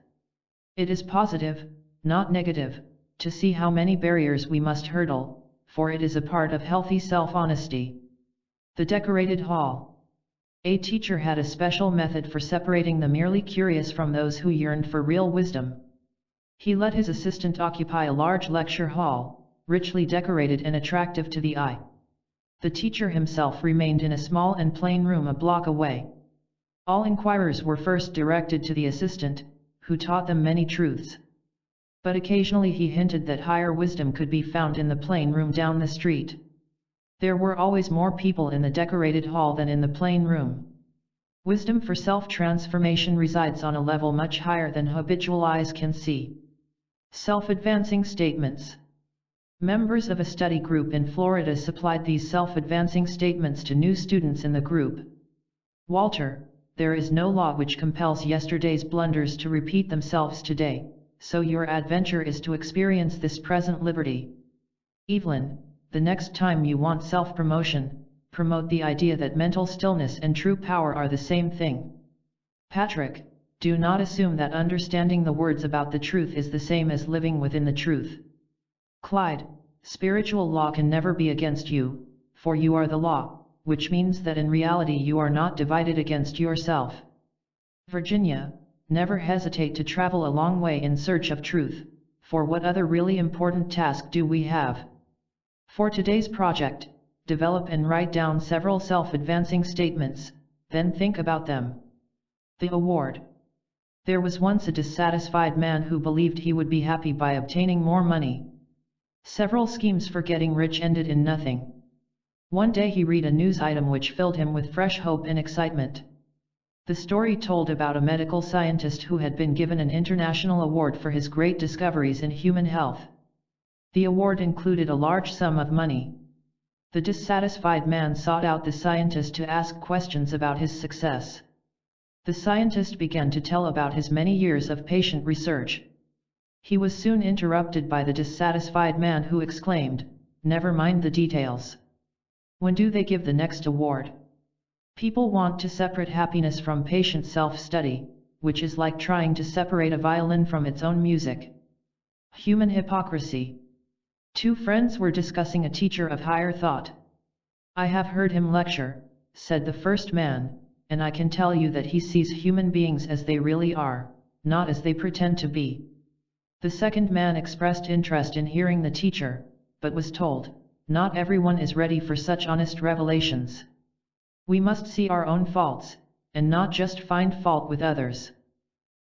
It is positive, not negative, to see how many barriers we must hurdle, for it is a part of healthy self-honesty. The decorated hall. A teacher had a special method for separating the merely curious from those who yearned for real wisdom. He let his assistant occupy a large lecture hall, richly decorated and attractive to the eye. The teacher himself remained in a small and plain room a block away. All inquirers were first directed to the assistant, who taught them many truths. But occasionally he hinted that higher wisdom could be found in the plain room down the street. There were always more people in the decorated hall than in the plain room. Wisdom for self-transformation resides on a level much higher than habitual eyes can see. Self-advancing statements. Members of a study group in Florida supplied these self-advancing statements to new students in the group. Walter, there is no law which compels yesterday's blunders to repeat themselves today, so your adventure is to experience this present liberty. Evelyn, the next time you want self-promotion, promote the idea that mental stillness and true power are the same thing. Patrick, do not assume that understanding the words about the truth is the same as living within the truth. Clyde, spiritual law can never be against you, for you are the law, which means that in reality you are not divided against yourself. Virginia, never hesitate to travel a long way in search of truth, for what other really important task do we have? For today's project, develop and write down several self-advancing statements, then think about them. The award. There was once a dissatisfied man who believed he would be happy by obtaining more money. Several schemes for getting rich ended in nothing. One day he read a news item which filled him with fresh hope and excitement. The story told about a medical scientist who had been given an international award for his great discoveries in human health. The award included a large sum of money. The dissatisfied man sought out the scientist to ask questions about his success. The scientist began to tell about his many years of patient research. He was soon interrupted by the dissatisfied man who exclaimed, "Never mind the details. When do they give the next award?" People want to separate happiness from patient self-study, which is like trying to separate a violin from its own music. Human hypocrisy. Two friends were discussing a teacher of higher thought. "I have heard him lecture," said the first man, "and I can tell you that he sees human beings as they really are, not as they pretend to be." The second man expressed interest in hearing the teacher, but was told, "Not everyone is ready for such honest revelations. We must see our own faults, and not just find fault with others.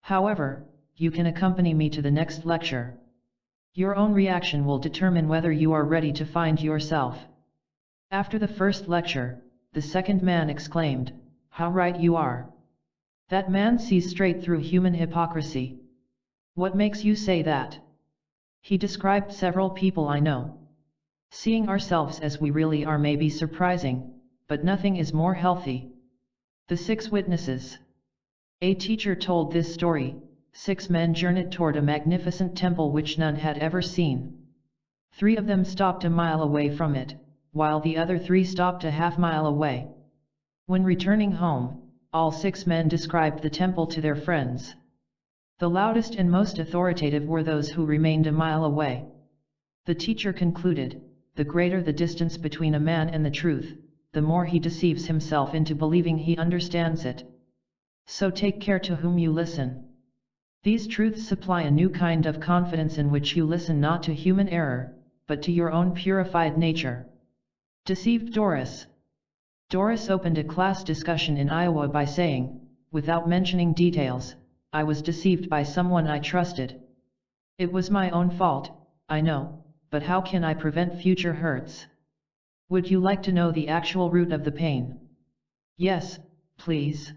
However, you can accompany me to the next lecture. Your own reaction will determine whether you are ready to find yourself." After the first lecture, the second man exclaimed, "How right you are! That man sees straight through human hypocrisy." "What makes you say that?" He described several people I know. Seeing ourselves as we really are may be surprising, but nothing is more healthy. The 6 witnesses. A teacher told this story. 6 men journeyed toward a magnificent temple which none had ever seen. 3 of them stopped a mile away from it, while the other 3 stopped a half-mile away. When returning home, all 6 men described the temple to their friends. The loudest and most authoritative were those who remained a mile away. The teacher concluded, the greater the distance between a man and the truth, the more he deceives himself into believing he understands it. So take care to whom you listen. These truths supply a new kind of confidence in which you listen not to human error, but to your own purified nature. Deceived Doris. Doris opened a class discussion in Iowa by saying, without mentioning details, "I was deceived by someone I trusted. It was my own fault, I know, but how can I prevent future hurts? Would you like to know the actual root of the pain?" "Yes, please."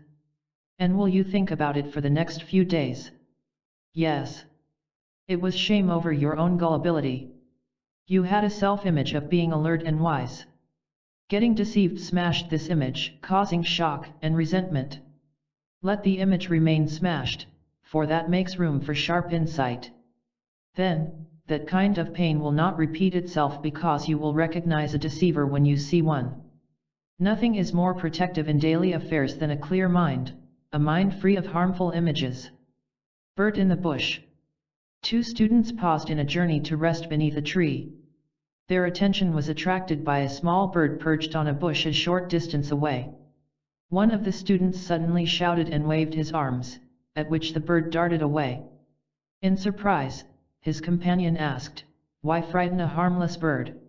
"And will you think about it for the next few days?" "Yes." "It was shame over your own gullibility. You had a self-image of being alert and wise. Getting deceived smashed this image, causing shock and resentment. Let the image remain smashed, for that makes room for sharp insight. Then, that kind of pain will not repeat itself because you will recognize a deceiver when you see one. Nothing is more protective in daily affairs than a clear mind, a mind free of harmful images." Bird in the bush. 2 students paused in a journey to rest beneath a tree. Their attention was attracted by a small bird perched on a bush a short distance away. One of the students suddenly shouted and waved his arms, at which the bird darted away. In surprise, his companion asked, "Why frighten a harmless bird?"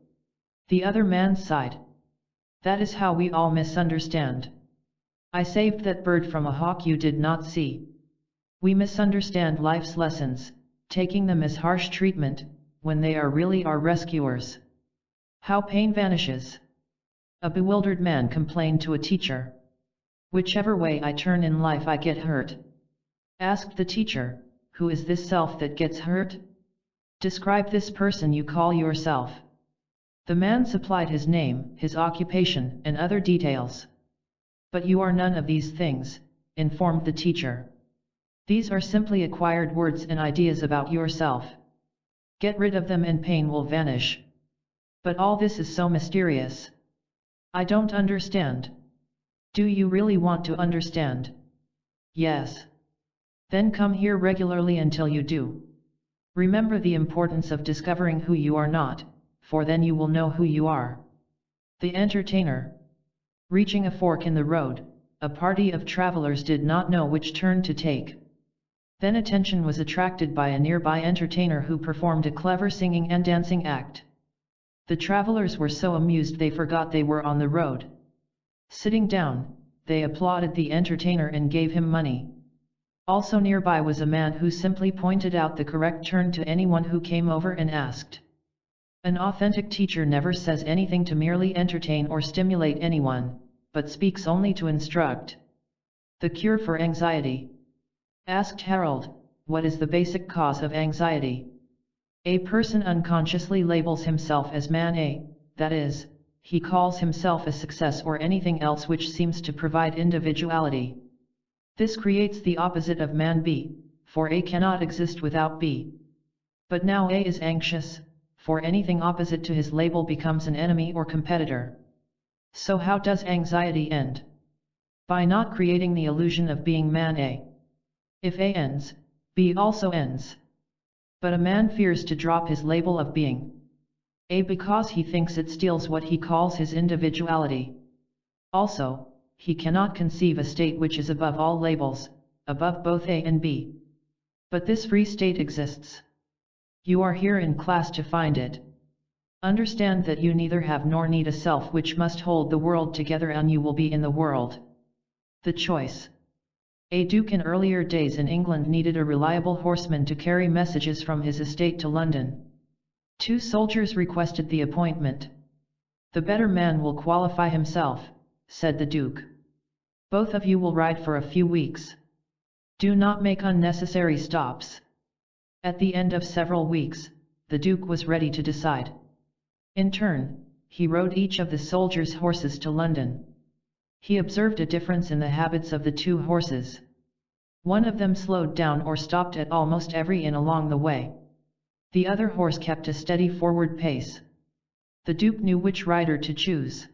The other man sighed. That is how we all misunderstand. I saved that bird from a hawk you did not see. We misunderstand life's lessons, taking them as harsh treatment, when they are really our rescuers. How pain vanishes. A bewildered man complained to a teacher. Whichever way I turn in life I get hurt. Asked the teacher, who is this self that gets hurt? Describe this person you call yourself. The man supplied his name, his occupation, and other details. But you are none of these things, informed the teacher. These are simply acquired words and ideas about yourself. Get rid of them and pain will vanish. But all this is so mysterious. I don't understand. Do you really want to understand? Yes. Then come here regularly until you do. Remember the importance of discovering who you are not, for then you will know who you are. The entertainer. Reaching a fork in the road, a party of travelers did not know which turn to take. Then attention was attracted by a nearby entertainer who performed a clever singing and dancing act. The travelers were so amused they forgot they were on the road. Sitting down, they applauded the entertainer and gave him money. Also nearby was a man who simply pointed out the correct turn to anyone who came over and asked. An authentic teacher never says anything to merely entertain or stimulate anyone, but speaks only to instruct. The cure for anxiety. Asked Harold, what is the basic cause of anxiety? A person unconsciously labels himself as man A, that is, he calls himself a success or anything else which seems to provide individuality. This creates the opposite of man B, for A cannot exist without B. But now A is anxious, for anything opposite to his label becomes an enemy or competitor. So how does anxiety end? By not creating the illusion of being man A. If A ends, B also ends. But a man fears to drop his label of being A because he thinks it steals what he calls his individuality. Also, he cannot conceive a state which is above all labels, above both A and B. But this free state exists. You are here in class to find it. Understand that you neither have nor need a self which must hold the world together, and you will be in the world. The choice. A duke in earlier days in England needed a reliable horseman to carry messages from his estate to London. 2 soldiers requested the appointment. The better man will qualify himself, said the duke. Both of you will ride for a few weeks. Do not make unnecessary stops. At the end of several weeks, the duke was ready to decide. In turn, he rode each of the soldiers' horses to London. He observed a difference in the habits of the 2 horses. One of them slowed down or stopped at almost every inn along the way. The other horse kept a steady forward pace. The duke knew which rider to choose.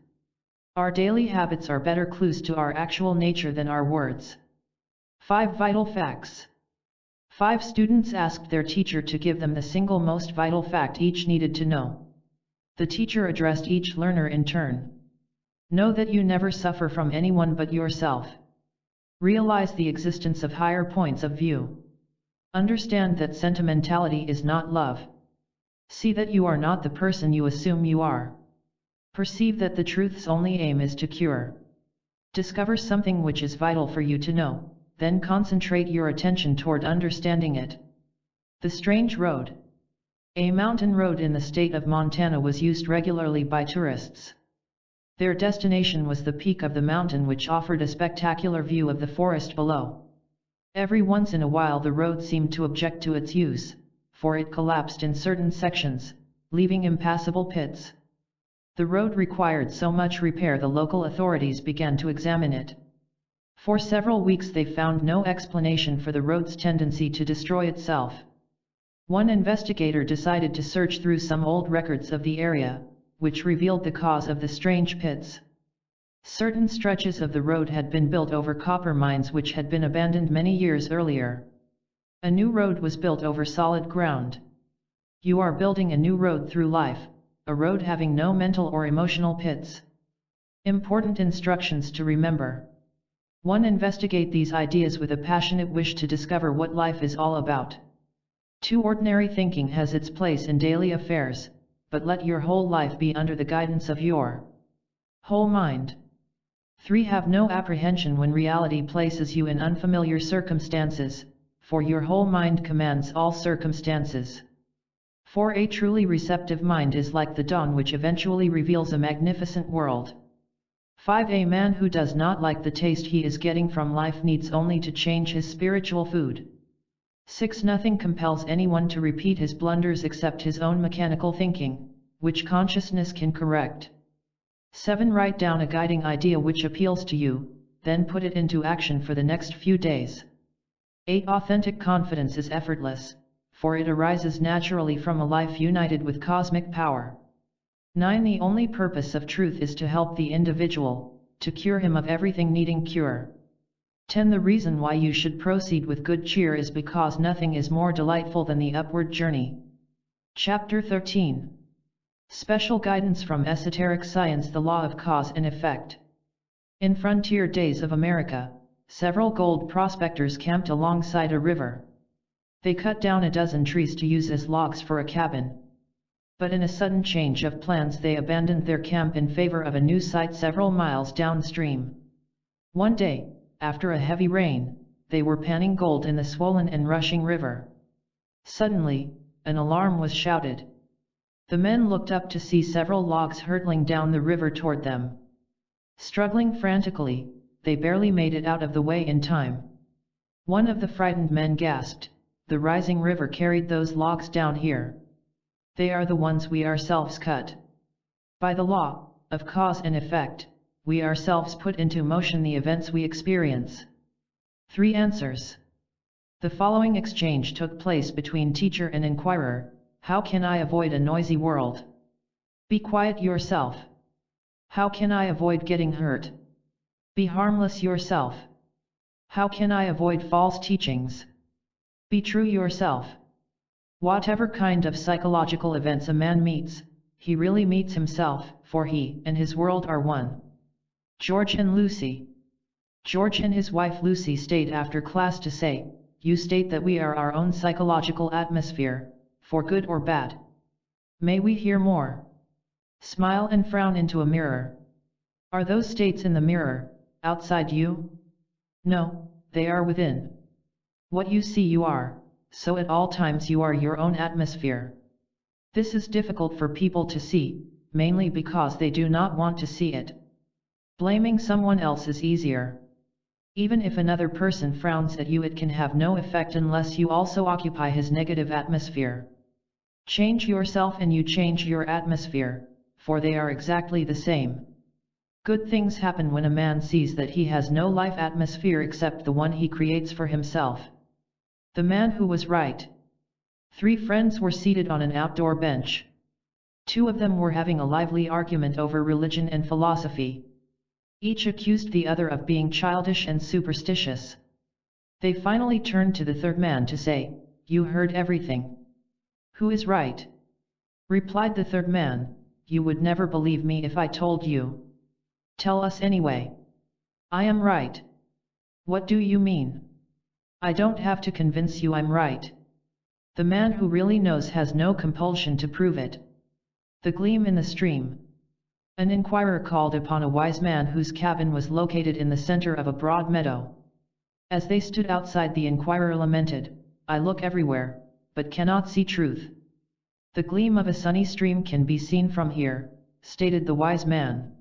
Our daily habits are better clues to our actual nature than our words. 5 vital facts. 5 students asked their teacher to give them the single most vital fact each needed to know. The teacher addressed each learner in turn. Know that you never suffer from anyone but yourself. Realize the existence of higher points of view. Understand that sentimentality is not love. See that you are not the person you assume you are. Perceive that the truth's only aim is to cure. Discover something which is vital for you to know, then concentrate your attention toward understanding it. The Strange Road. A mountain road in the state of Montana was used regularly by tourists. Their destination was the peak of the mountain, which offered a spectacular view of the forest below. Every once in a while the road seemed to object to its use, for it collapsed in certain sections, leaving impassable pits. The road required so much repair the local authorities began to examine it. For several weeks they found no explanation for the road's tendency to destroy itself. One investigator decided to search through some old records of the area, which revealed the cause of the strange pits. Certain stretches of the road had been built over copper mines which had been abandoned many years earlier. A new road was built over solid ground. You are building a new road through life, a road having no mental or emotional pits. Important instructions to remember. 1. Investigate these ideas with a passionate wish to discover what life is all about. 2. Ordinary thinking has its place in daily affairs, but let your whole life be under the guidance of your Whole mind. 3. Have no apprehension when reality places you in unfamiliar circumstances, for your whole mind commands all circumstances. 4. A truly receptive mind is like the dawn which eventually reveals a magnificent world. 5. A man who does not like the taste he is getting from life needs only to change his spiritual food. 6. Nothing compels anyone to repeat his blunders except his own mechanical thinking, which consciousness can correct. 7. Write down a guiding idea which appeals to you, then put it into action for the next few days. 8. Authentic confidence is effortless, for it arises naturally from a life united with cosmic power. 9. The only purpose of truth is to help the individual, to cure him of everything needing cure. 10. The reason why you should proceed with good cheer is because nothing is more delightful than the upward journey. Chapter 13. Special guidance from esoteric science: the law of cause and effect. In frontier days of America, several gold prospectors camped alongside a river. They cut down a dozen trees to use as logs for a cabin. But in a sudden change of plans they abandoned their camp in favor of a new site several miles downstream. One day, after a heavy rain, they were panning gold in the swollen and rushing river. Suddenly, an alarm was shouted. The men looked up to see several logs hurtling down the river toward them. Struggling frantically, they barely made it out of the way in time. One of the frightened men gasped, "The rising river carried those logs down here. They are the ones we ourselves cut. By the law of cause and effect, we ourselves put into motion the events we experience." 3 answers. The following exchange took place between teacher and inquirer: how can I avoid a noisy world? Be quiet yourself. How can I avoid getting hurt? Be harmless yourself. How can I avoid false teachings? Be true yourself. Whatever kind of psychological events a man meets, he really meets himself, for he and his world are one. George and Lucy. George and his wife Lucy stayed after class to say, "You state that we are our own psychological atmosphere, for good or bad. May we hear more?" Smile and frown into a mirror. Are those states in the mirror, outside you? No, they are within. What you see you are, so at all times you are your own atmosphere. This is difficult for people to see, mainly because they do not want to see it. Blaming someone else is easier. Even if another person frowns at you, it can have no effect unless you also occupy his negative atmosphere. Change yourself and you change your atmosphere, for they are exactly the same. Good things happen when a man sees that he has no life atmosphere except the one he creates for himself. The man who was right. 3 friends were seated on an outdoor bench. 2 of them were having a lively argument over religion and philosophy. Each accused the other of being childish and superstitious. They finally turned to the third man to say, "You heard everything. Who is right?" Replied the third man, "You would never believe me if I told you." "Tell us anyway." "I am right." "What do you mean?" "I don't have to convince you I'm right." The man who really knows has no compulsion to prove it. The gleam in the stream. An inquirer called upon a wise man whose cabin was located in the center of a broad meadow. As they stood outside, the inquirer lamented, "I look everywhere, but cannot see truth." "The gleam of a sunny stream can be seen from here," stated the wise man.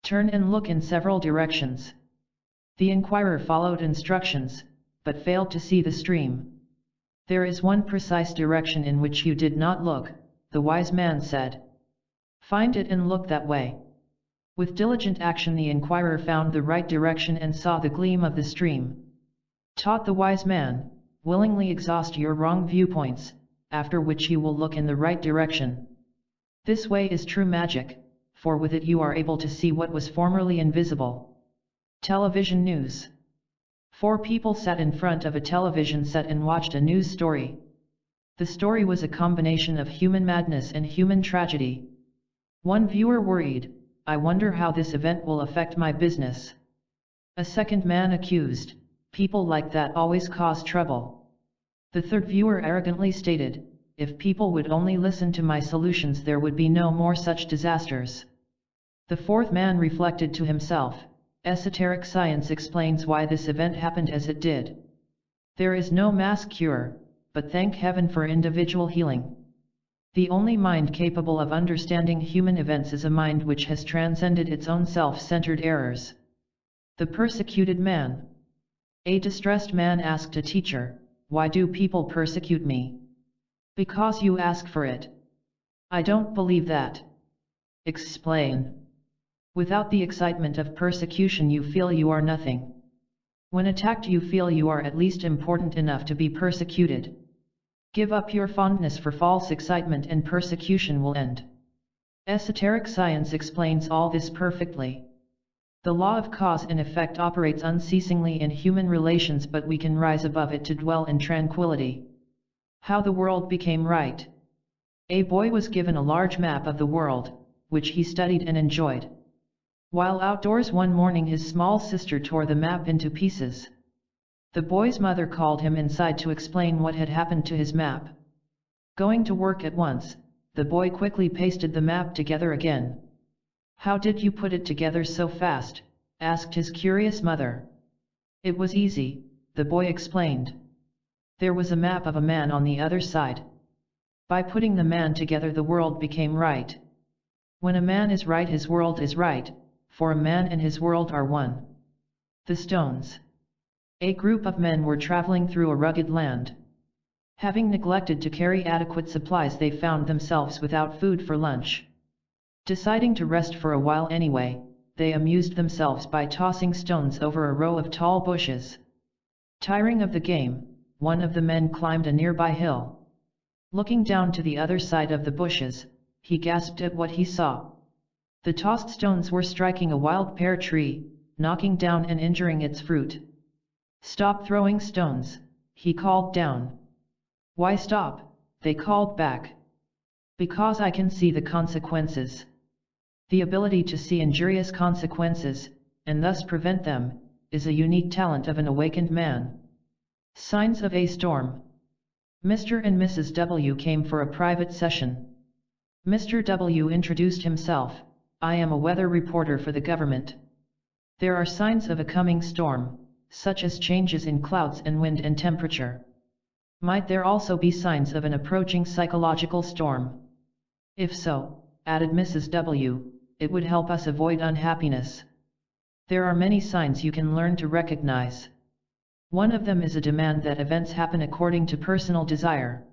"Turn and look in several directions." The inquirer followed instructions, but failed to see the stream. "There is one precise direction in which you did not look," the wise man said. "Find it and look that way." With diligent action the inquirer found the right direction and saw the gleam of the stream. Taught the wise man, "Willingly exhaust your wrong viewpoints, after which you will look in the right direction." This way is true magic, for with it you are able to see what was formerly invisible. Television news. 4 people sat in front of a television set and watched a news story. The story was a combination of human madness and human tragedy. One viewer worried, "I wonder how this event will affect my business." A second man accused, "People like that always cause trouble." The third viewer arrogantly stated, "If people would only listen to my solutions there would be no more such disasters." The fourth man reflected to himself, esoteric science explains why this event happened as it did. There is no mass cure, but thank heaven for individual healing. The only mind capable of understanding human events is a mind which has transcended its own self-centered errors. The persecuted man. A distressed man asked a teacher, "Why do people persecute me?" "Because you ask for it." "I don't believe that." "Explain." Without the excitement of persecution you feel you are nothing. When attacked you feel you are at least important enough to be persecuted. Give up your fondness for false excitement and persecution will end. Esoteric science explains all this perfectly. The law of cause and effect operates unceasingly in human relations, but we can rise above it to dwell in tranquility. How the world became right. A boy was given a large map of the world, which he studied and enjoyed. While outdoors one morning his small sister tore the map into pieces. The boy's mother called him inside to explain what had happened to his map. Going to work at once, the boy quickly pasted the map together again. "How did you put it together so fast?" asked his curious mother. "It was easy," the boy explained. "There was a map of a man on the other side. By putting the man together the world became right. When a man is right his world is right, for a man and his world are one." The stones. A group of men were traveling through a rugged land. Having neglected to carry adequate supplies they found themselves without food for lunch. Deciding to rest for a while anyway, they amused themselves by tossing stones over a row of tall bushes. Tiring of the game, one of the men climbed a nearby hill. Looking down to the other side of the bushes, he gasped at what he saw. The tossed stones were striking a wild pear tree, knocking down and injuring its fruit. "Stop throwing stones," he called down. "Why stop?" they called back. "Because I can see the consequences." The ability to see injurious consequences, and thus prevent them, is a unique talent of an awakened man. Signs of a storm. Mr. and Mrs. W came for a private session. Mr. W introduced himself, "I am a weather reporter for the government. There are signs of a coming storm, such as changes in clouds and wind and temperature. Might there also be signs of an approaching psychological storm? If so," added Mrs. W, "it would help us avoid unhappiness. There are many signs you can learn to recognize. One of them is a demand that events happen according to personal desire.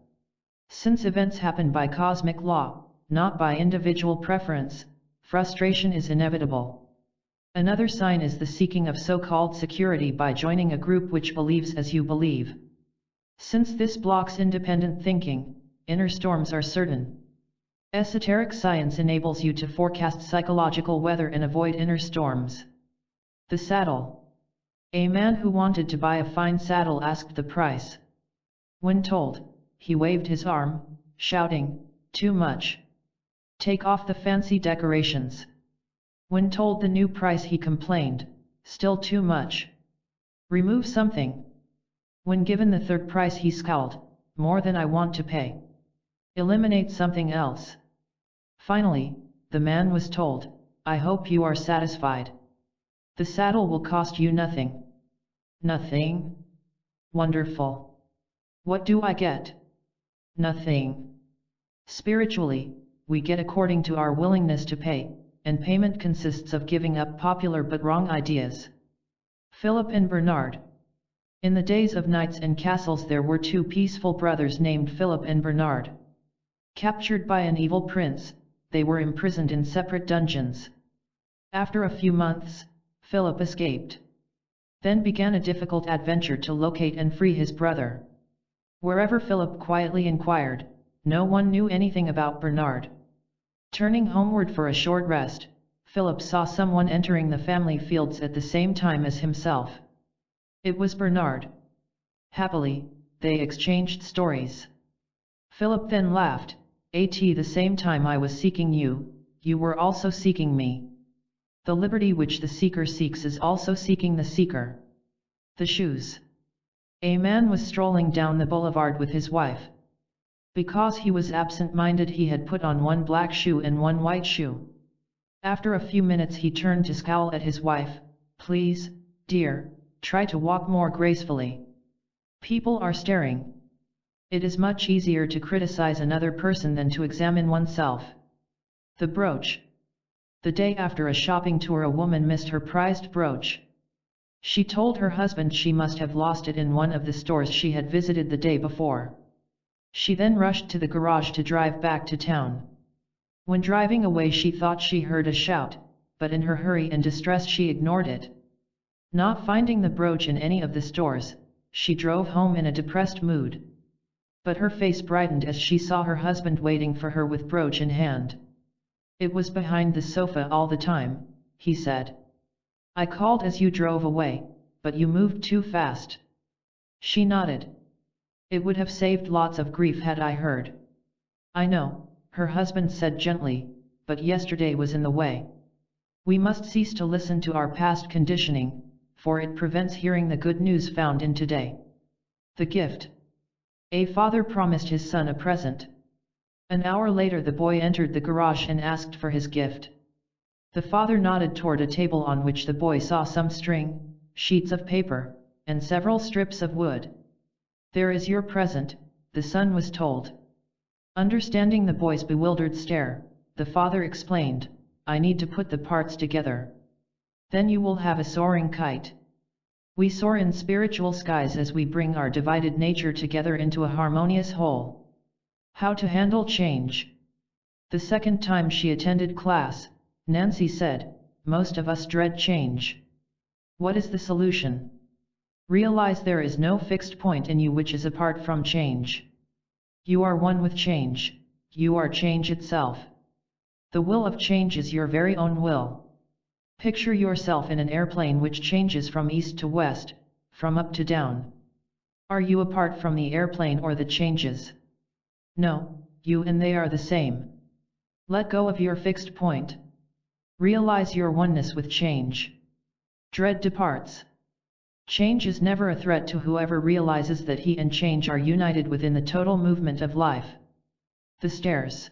Since events happen by cosmic law, not by individual preference, frustration is inevitable. Another sign is the seeking of so-called security by joining a group which believes as you believe. Since this blocks independent thinking, inner storms are certain. Esoteric science enables you to forecast psychological weather and avoid inner storms. The saddle. A man who wanted to buy a fine saddle asked the price. When told, he waved his arm, shouting, "Too much. Take off the fancy decorations." When told the new price he complained, "Still too much. Remove something." When given the third price he scowled, "More than I want to pay. Eliminate something else." Finally, the man was told, "I hope you are satisfied. The saddle will cost you nothing." Nothing? Wonderful. What do I get? Nothing. Spiritually, we get according to our willingness to pay, and payment consists of giving up popular but wrong ideas. Philip and Bernard. In the days of knights and castles there were two peaceful brothers named Philip and Bernard. Captured by an evil prince, they were imprisoned in separate dungeons. After a few months, Philip escaped. Then began a difficult adventure to locate and free his brother. Wherever Philip quietly inquired, no one knew anything about Bernard. Turning homeward for a short rest, Philip saw someone entering the family fields at the same time as himself. It was Bernard. Happily, they exchanged stories. Philip then laughed, "At the same time I was seeking you, you were also seeking me. The liberty which the seeker seeks is also seeking the seeker." The shoes. A man was strolling down the boulevard with his wife. Because he was absent-minded he had put on one black shoe and one white shoe. After a few minutes he turned to scowl at his wife. Please, dear, try to walk more gracefully. People are staring. It is much easier to criticize another person than to examine oneself. The brooch. The day after a shopping tour a woman missed her prized brooch. She told her husband she must have lost it in one of the stores she had visited the day before. She then rushed to the garage to drive back to town. When driving away she thought she heard a shout, but in her hurry and distress she ignored it. Not finding the brooch in any of the stores, she drove home in a depressed mood. But her face brightened as she saw her husband waiting for her with brooch in hand. It was behind the sofa all the time, he said. I called as you drove away, but you moved too fast. She nodded. It would have saved lots of grief had I heard. I know, her husband said gently, but yesterday was in the way. We must cease to listen to our past conditioning, for it prevents hearing the good news found in today. The gift. A father promised his son a present. An hour later the boy entered the garage and asked for his gift. The father nodded toward a table on which the boy saw some string, sheets of paper, and several strips of wood. There is your present, the son was told. Understanding the boy's bewildered stare, the father explained, I need to put the parts together. Then you will have a soaring kite. We soar in spiritual skies as we bring our divided nature together into a harmonious whole. How to handle change. The second time she attended class, Nancy said, most of us dread change. What is the solution? Realize there is no fixed point in you which is apart from change. You are one with change, you are change itself. The will of change is your very own will. Picture yourself in an airplane which changes from east to west, from up to down. Are you apart from the airplane or the changes? No, you and they are the same. Let go of your fixed point. Realize your oneness with change. Dread departs. Change is never a threat to whoever realizes that he and change are united within the total movement of life. The stairs.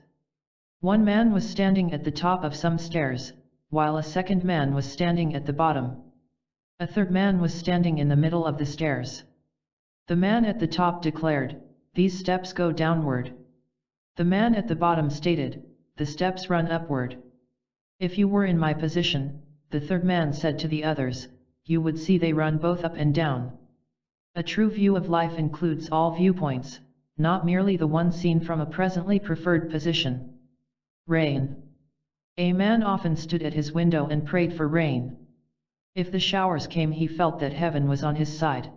One man was standing at the top of some stairs, while a second man was standing at the bottom. A third man was standing in the middle of the stairs. The man at the top declared, these steps go downward. The man at the bottom stated, the steps run upward. If you were in my position, the third man said to the others, you would see they run both up and down. A true view of life includes all viewpoints, not merely the one seen from a presently preferred position. Rain. A man often stood at his window and prayed for rain. If the showers came he felt that heaven was on his side.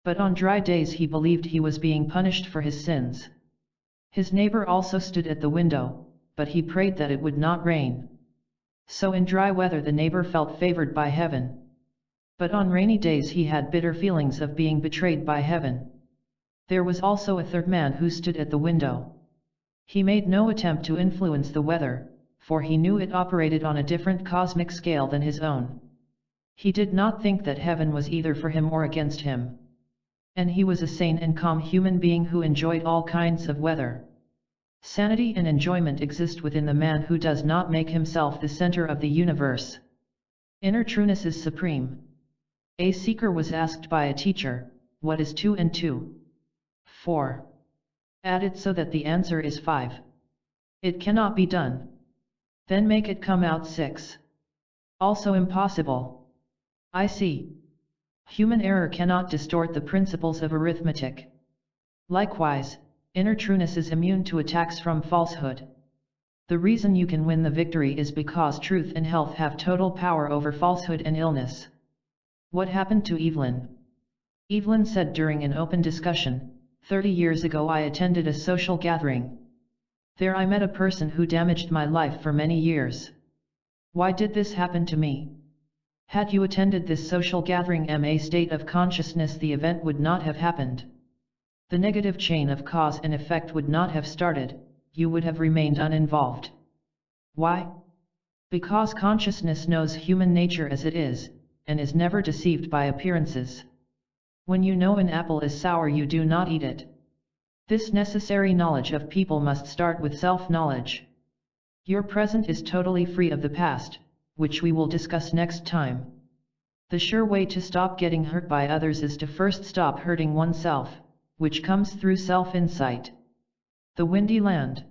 But on dry days he believed he was being punished for his sins. His neighbor also stood at the window, but he prayed that it would not rain. So in dry weather the neighbor felt favored by heaven. But on rainy days he had bitter feelings of being betrayed by heaven. There was also a third man who stood at the window. He made no attempt to influence the weather, for he knew it operated on a different cosmic scale than his own. He did not think that heaven was either for him or against him. And he was a sane and calm human being who enjoyed all kinds of weather. Sanity and enjoyment exist within the man who does not make himself the center of the universe. Inner trueness is supreme. A seeker was asked by a teacher, what is 2 and 2? 4. Add it so that the answer is 5. It cannot be done. Then make it come out 6. Also impossible. I see. Human error cannot distort the principles of arithmetic. Likewise, inner trueness is immune to attacks from falsehood. The reason you can win the victory is because truth and health have total power over falsehood and illness. What happened to Evelyn? Evelyn said during an open discussion, 30 years ago I attended a social gathering. There I met a person who damaged my life for many years. Why did this happen to me? Had you attended this social gathering in a state of consciousness, the event would not have happened. The negative chain of cause and effect would not have started, you would have remained uninvolved. Why? Because consciousness knows human nature as it is, and is never deceived by appearances. When you know an apple is sour, you do not eat it. This necessary knowledge of people must start with self-knowledge. Your present is totally free of the past, which we will discuss next time. The sure way to stop getting hurt by others is to first stop hurting oneself, which comes through self-insight. The windy land.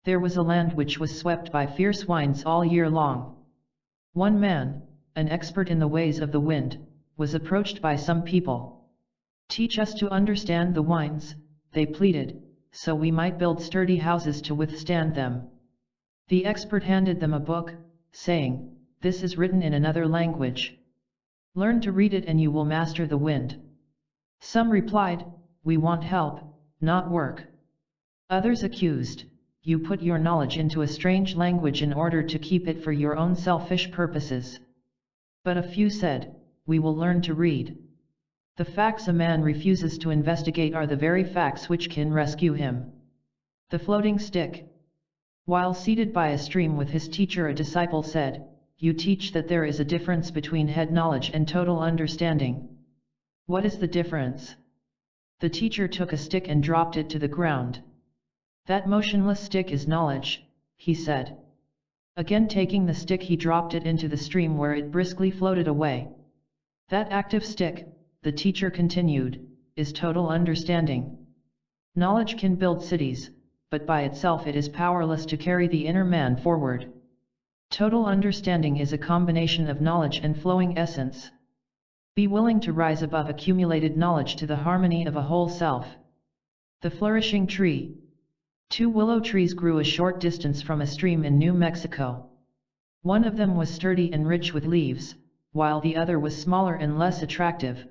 There was a land which was swept by fierce winds all year long. One man, an expert in the ways of the wind, was approached by some people. "Teach us to understand the winds," they pleaded, "so we might build sturdy houses to withstand them." The expert handed them a book, saying, "This is written in another language. Learn to read it and you will master the wind." Some replied, "We want help, not work." Others accused, "You put your knowledge into a strange language in order to keep it for your own selfish purposes." But a few said, "We will learn to read." The facts a man refuses to investigate are the very facts which can rescue him. The floating stick. While seated by a stream with his teacher, a disciple said, "You teach that there is a difference between head knowledge and total understanding. What is the difference?" The teacher took a stick and dropped it to the ground. "That motionless stick is knowledge," he said. Again taking the stick, he dropped it into the stream where it briskly floated away. "That active stick," the teacher continued, "is total understanding. Knowledge can build cities, but by itself it is powerless to carry the inner man forward. Total understanding is a combination of knowledge and flowing essence. Be willing to rise above accumulated knowledge to the harmony of a whole self." The flourishing tree. 2 willow trees grew a short distance from a stream in New Mexico. One of them was sturdy and rich with leaves, while the other was smaller and less attractive.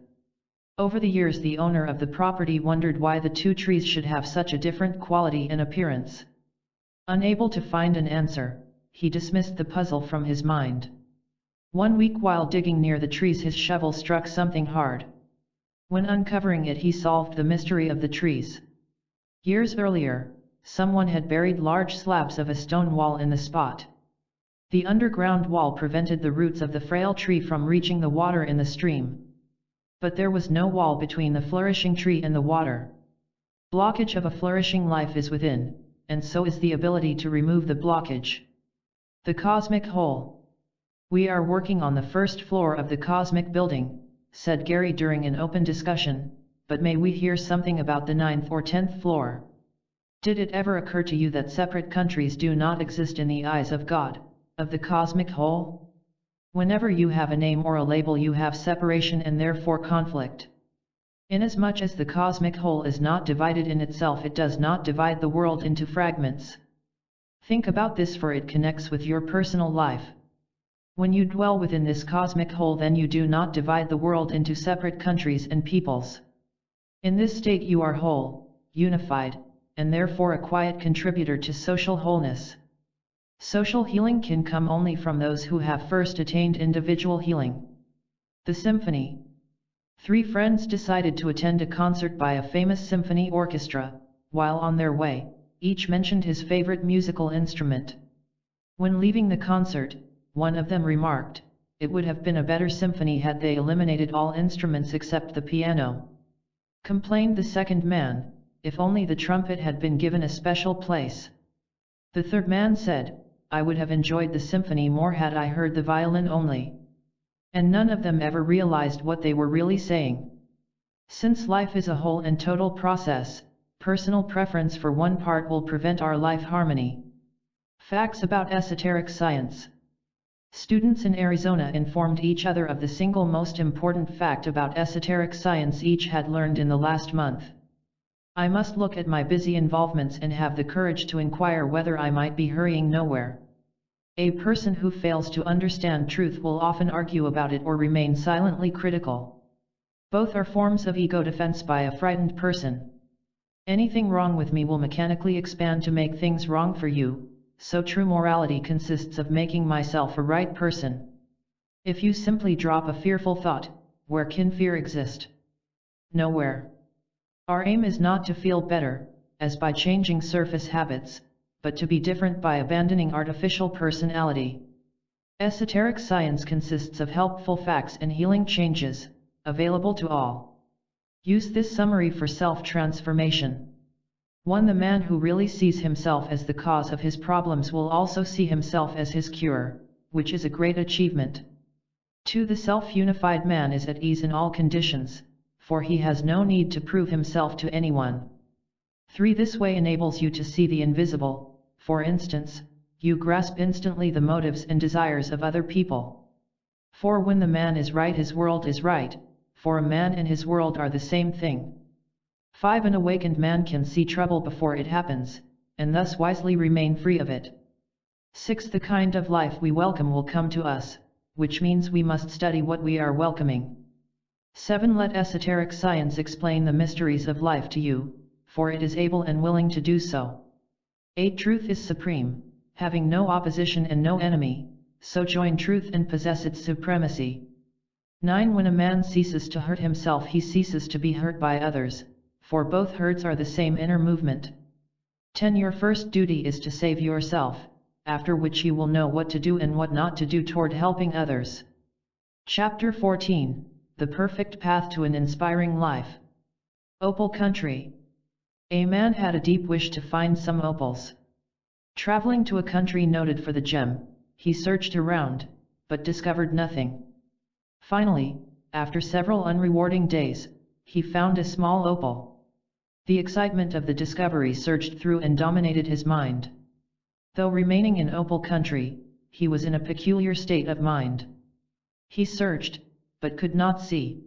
Over the years, the owner of the property wondered why the 2 trees should have such a different quality and appearance. Unable to find an answer, he dismissed the puzzle from his mind. One week, while digging near the trees, his shovel struck something hard. When uncovering it, he solved the mystery of the trees. Years earlier, someone had buried large slabs of a stone wall in the spot. The underground wall prevented the roots of the frail tree from reaching the water in the stream. But there was no wall between the flourishing tree and the water. Blockage of a flourishing life is within, and so is the ability to remove the blockage. The cosmic hole. "We are working on the first floor of the cosmic building," said Gary during an open discussion, "but may we hear something about the 9th or 10th floor? Did it ever occur to you that separate countries do not exist in the eyes of God, of the cosmic whole? Whenever you have a name or a label, you have separation and therefore conflict. Inasmuch as the cosmic whole is not divided in itself, it does not divide the world into fragments. Think about this, for it connects with your personal life. When you dwell within this cosmic whole, then you do not divide the world into separate countries and peoples. In this state you are whole, unified, and therefore a quiet contributor to social wholeness. Social healing can come only from those who have first attained individual healing." The symphony. 3 friends decided to attend a concert by a famous symphony orchestra. While on their way, each mentioned his favorite musical instrument. When leaving the concert, one of them remarked, "It would have been a better symphony had they eliminated all instruments except the piano." Complained the second man, "If only the trumpet had been given a special place." The third man said, "I would have enjoyed the symphony more had I heard the violin only." And none of them ever realized what they were really saying. Since life is a whole and total process, personal preference for one part will prevent our life harmony. Facts about esoteric science. Students in Arizona informed each other of the single most important fact about esoteric science each had learned in the last month. "I must look at my busy involvements and have the courage to inquire whether I might be hurrying nowhere." A person who fails to understand truth will often argue about it or remain silently critical. Both are forms of ego defense by a frightened person. Anything wrong with me will mechanically expand to make things wrong for you, so true morality consists of making myself a right person. If you simply drop a fearful thought, where can fear exist? Nowhere. Our aim is not to feel better, as by changing surface habits, but to be different by abandoning artificial personality. Esoteric science consists of helpful facts and healing changes, available to all. Use this summary for self-transformation. 1. The man who really sees himself as the cause of his problems will also see himself as his cure, which is a great achievement. 2. The self-unified man is at ease in all conditions, for he has no need to prove himself to anyone. 3. This way enables you to see the invisible. For instance, you grasp instantly the motives and desires of other people. 4. When the man is right, his world is right, for a man and his world are the same thing. 5. An awakened man can see trouble before it happens, and thus wisely remain free of it. 6. The kind of life we welcome will come to us, which means we must study what we are welcoming. 7. Let esoteric science explain the mysteries of life to you, for it is able and willing to do so. 8. Truth is supreme, having no opposition and no enemy, so join truth and possess its supremacy. 9. When a man ceases to hurt himself, he ceases to be hurt by others, for both hurts are the same inner movement. 10. Your first duty is to save yourself, after which you will know what to do and what not to do toward helping others. Chapter 14. The Perfect Path to an Inspiring Life. Opal Country. A man had a deep wish to find some opals. Traveling to a country noted for the gem, he searched around, but discovered nothing. Finally, after several unrewarding days, he found a small opal. The excitement of the discovery surged through and dominated his mind. Though remaining in Opal Country, he was in a peculiar state of mind. He searched, but could not see.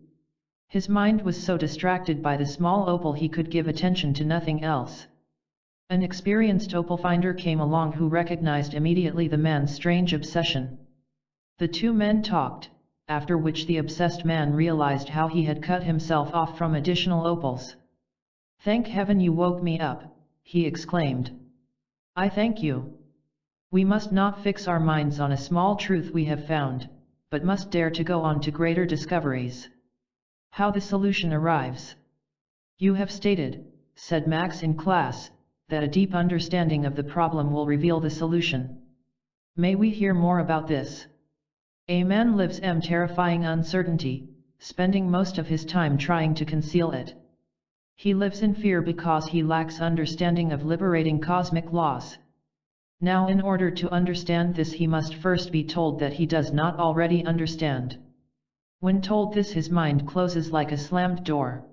His mind was so distracted by the small opal he could give attention to nothing else. An experienced opal finder came along who recognized immediately the man's strange obsession. The two men talked, after which the obsessed man realized how he had cut himself off from additional opals. "Thank heaven you woke me up," he exclaimed. "I thank you. We must not fix our minds on a small truth we have found, but must dare to go on to greater discoveries." How the solution arrives. "You have stated," said Max in class, "that a deep understanding of the problem will reveal the solution. May we hear more about this?" A man lives in terrifying uncertainty, spending most of his time trying to conceal it. He lives in fear because he lacks understanding of liberating cosmic laws. Now, in order to understand this, he must first be told that he does not already understand. When told this, his mind closes like a slammed door.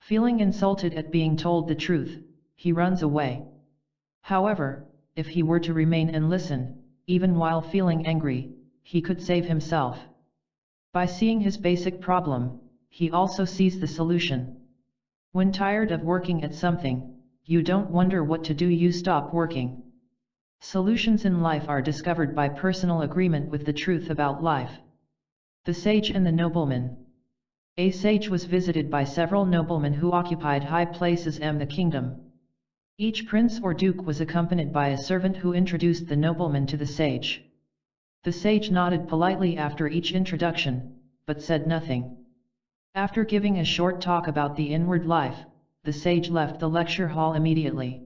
Feeling insulted at being told the truth, he runs away. However, if he were to remain and listen, even while feeling angry, he could save himself. By seeing his basic problem, he also sees the solution. When tired of working at something, you don't wonder what to do, you stop working. Solutions in life are discovered by personal agreement with the truth about life. The Sage and the Nobleman. A sage was visited by several noblemen who occupied high places in the kingdom. Each prince or duke was accompanied by a servant who introduced the nobleman to the sage. The sage nodded politely after each introduction, but said nothing. After giving a short talk about the inward life, the sage left the lecture hall immediately.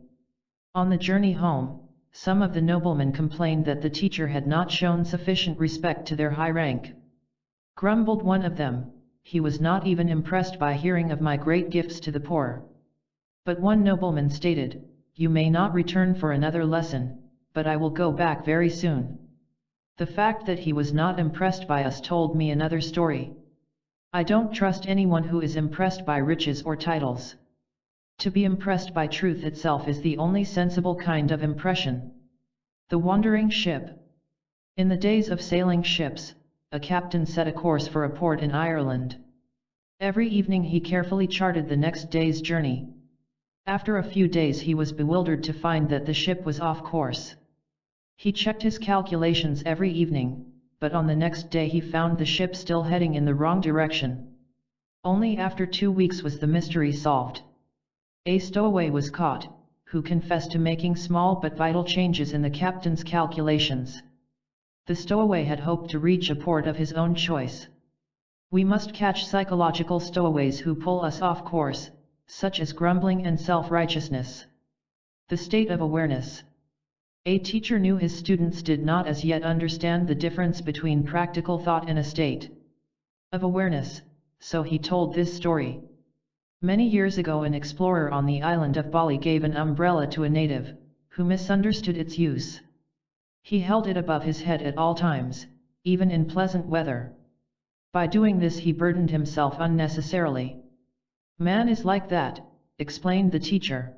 On the journey home, some of the noblemen complained that the teacher had not shown sufficient respect to their high rank. Grumbled one of them, "He was not even impressed by hearing of my great gifts to the poor." But one nobleman stated, "You may not return for another lesson, but I will go back very soon." The fact that he was not impressed by us told me another story. I don't trust anyone who is impressed by riches or titles. To be impressed by truth itself is the only sensible kind of impression. The Wandering Ship. In the days of sailing ships, a captain set a course for a port in Ireland. Every evening he carefully charted the next day's journey. After a few days he was bewildered to find that the ship was off course. He checked his calculations every evening, but on the next day he found the ship still heading in the wrong direction. Only after 2 weeks was the mystery solved. A stowaway was caught, who confessed to making small but vital changes in the captain's calculations. The stowaway had hoped to reach a port of his own choice. We must catch psychological stowaways who pull us off course, such as grumbling and self-righteousness. The state of awareness. A teacher knew his students did not as yet understand the difference between practical thought and a state of awareness, so he told this story. Many years ago an explorer on the island of Bali gave an umbrella to a native, who misunderstood its use. He held it above his head at all times, even in pleasant weather. By doing this he burdened himself unnecessarily. Man is like that, explained the teacher.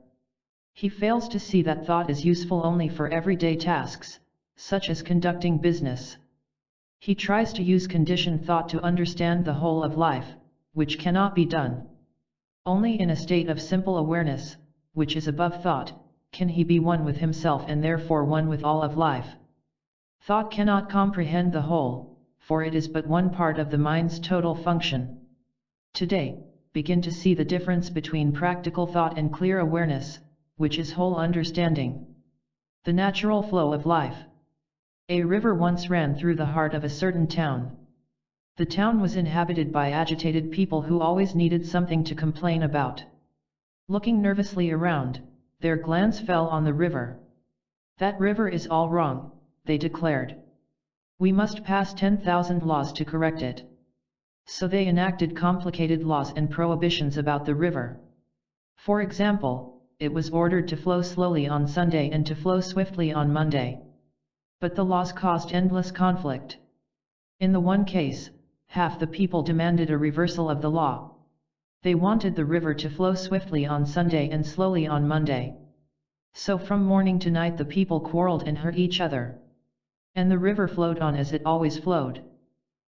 He fails to see that thought is useful only for everyday tasks, such as conducting business. He tries to use conditioned thought to understand the whole of life, which cannot be done. Only in a state of simple awareness, which is above thought, can he be one with himself and therefore one with all of life. Thought cannot comprehend the whole, for it is but one part of the mind's total function. Today, begin to see the difference between practical thought and clear awareness, which is whole understanding. The natural flow of life. A river once ran through the heart of a certain town. The town was inhabited by agitated people who always needed something to complain about. Looking nervously around, their glance fell on the river. "That river is all wrong," they declared. "We must pass 10,000 laws to correct it." So they enacted complicated laws and prohibitions about the river. For example, it was ordered to flow slowly on Sunday and to flow swiftly on Monday. But the laws caused endless conflict. In the one case, half the people demanded a reversal of the law. They wanted the river to flow swiftly on Sunday and slowly on Monday. So from morning to night the people quarreled and hurt each other. And the river flowed on as it always flowed.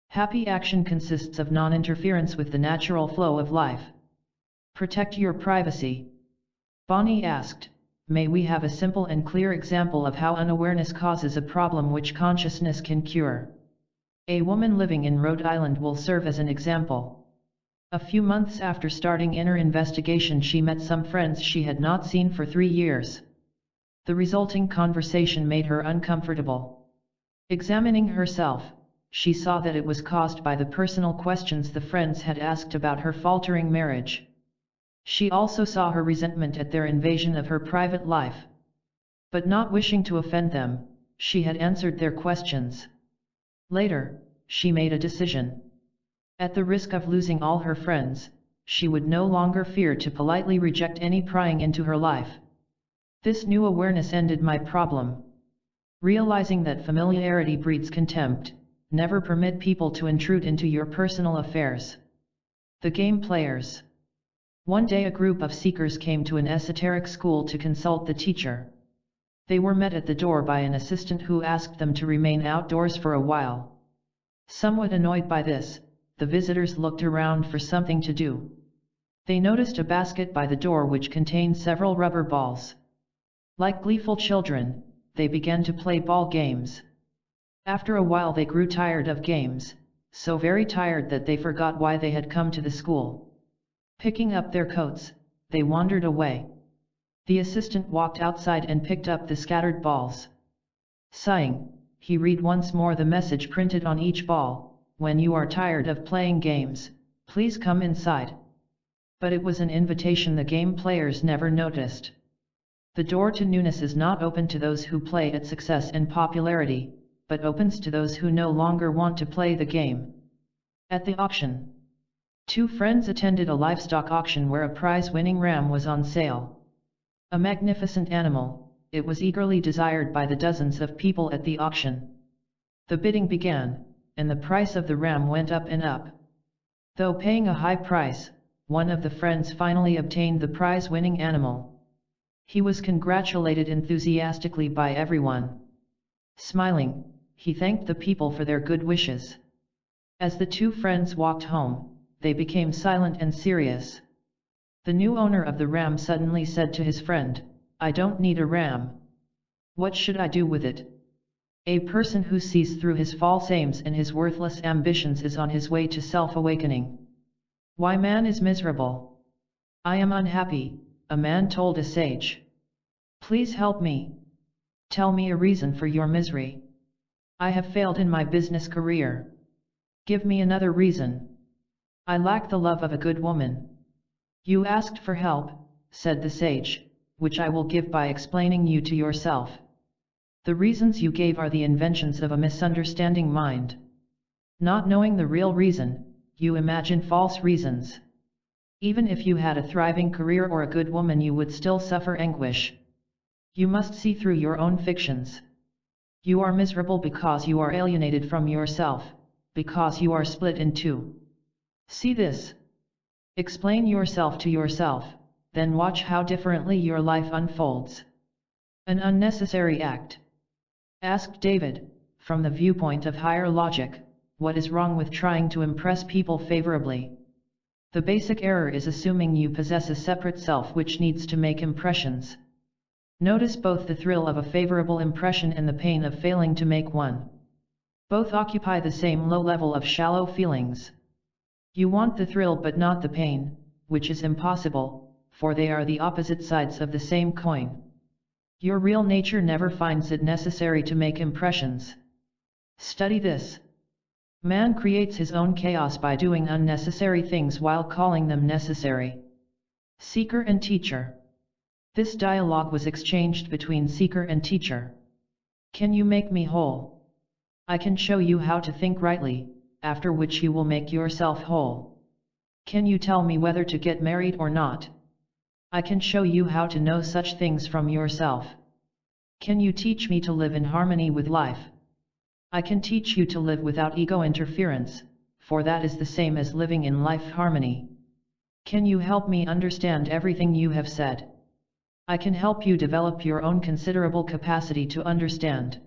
Happy action consists of non-interference with the natural flow of life. Protect your privacy. Bonnie asked, "May we have a simple and clear example of how unawareness causes a problem which consciousness can cure?" A woman living in Rhode Island will serve as an example. A few months after starting inner investigation she met some friends she had not seen for 3 years. The resulting conversation made her uncomfortable. Examining herself, she saw that it was caused by the personal questions the friends had asked about her faltering marriage. She also saw her resentment at their invasion of her private life. But not wishing to offend them, she had answered their questions. Later, she made a decision. At the risk of losing all her friends, she would no longer fear to politely reject any prying into her life. This new awareness ended my problem. Realizing that familiarity breeds contempt, never permit people to intrude into your personal affairs. The game players. One day a group of seekers came to an esoteric school to consult the teacher. They were met at the door by an assistant who asked them to remain outdoors for a while. Somewhat annoyed by this, the visitors looked around for something to do. They noticed a basket by the door which contained several rubber balls. Like gleeful children, they began to play ball games. After a while they grew tired of games, so very tired that they forgot why they had come to the school. Picking up their coats, they wandered away. The assistant walked outside and picked up the scattered balls. Sighing, he read once more the message printed on each ball: "When you are tired of playing games, please come inside." But it was an invitation the game players never noticed. The door to newness is not open to those who play at success and popularity, but opens to those who no longer want to play the game. At the auction. 2 friends attended a livestock auction where a prize-winning ram was on sale. A magnificent animal, it was eagerly desired by the dozens of people at the auction. The bidding began, and the price of the ram went up and up. Though paying a high price, one of the friends finally obtained the prize-winning animal. He was congratulated enthusiastically by everyone. Smiling, he thanked the people for their good wishes. As the 2 friends walked home, they became silent and serious. The new owner of the ram suddenly said to his friend, "I don't need a ram. What should I do with it?" A person who sees through his false aims and his worthless ambitions is on his way to self-awakening. Why man is miserable? "I am unhappy," a man told a sage. "Please help me. Tell me a reason for your misery. I have failed in my business career. Give me another reason. I lack the love of a good woman." "You asked for help," said the sage, "which I will give by explaining you to yourself. The reasons you gave are the inventions of a misunderstanding mind. Not knowing the real reason, you imagine false reasons. Even if you had a thriving career or a good woman, you would still suffer anguish. You must see through your own fictions. You are miserable because you are alienated from yourself, because you are split in two. See this. Explain yourself to yourself, then watch how differently your life unfolds. An unnecessary act. Asked David, from the viewpoint of higher logic, what is wrong with trying to impress people favorably? The basic error is assuming you possess a separate self which needs to make impressions. Notice both the thrill of a favorable impression and the pain of failing to make one. Both occupy the same low level of shallow feelings. You want the thrill but not the pain, which is impossible, for they are the opposite sides of the same coin. Your real nature never finds it necessary to make impressions. Study this. Man creates his own chaos by doing unnecessary things while calling them necessary. Seeker and teacher. This dialogue was exchanged between seeker and teacher. Can you make me whole? I can show you how to think rightly, after which you will make yourself whole. Can you tell me whether to get married or not? I can show you how to know such things from yourself. Can you teach me to live in harmony with life? I can teach you to live without ego interference, for that is the same as living in life harmony. Can you help me understand everything you have said? I can help you develop your own considerable capacity to understand.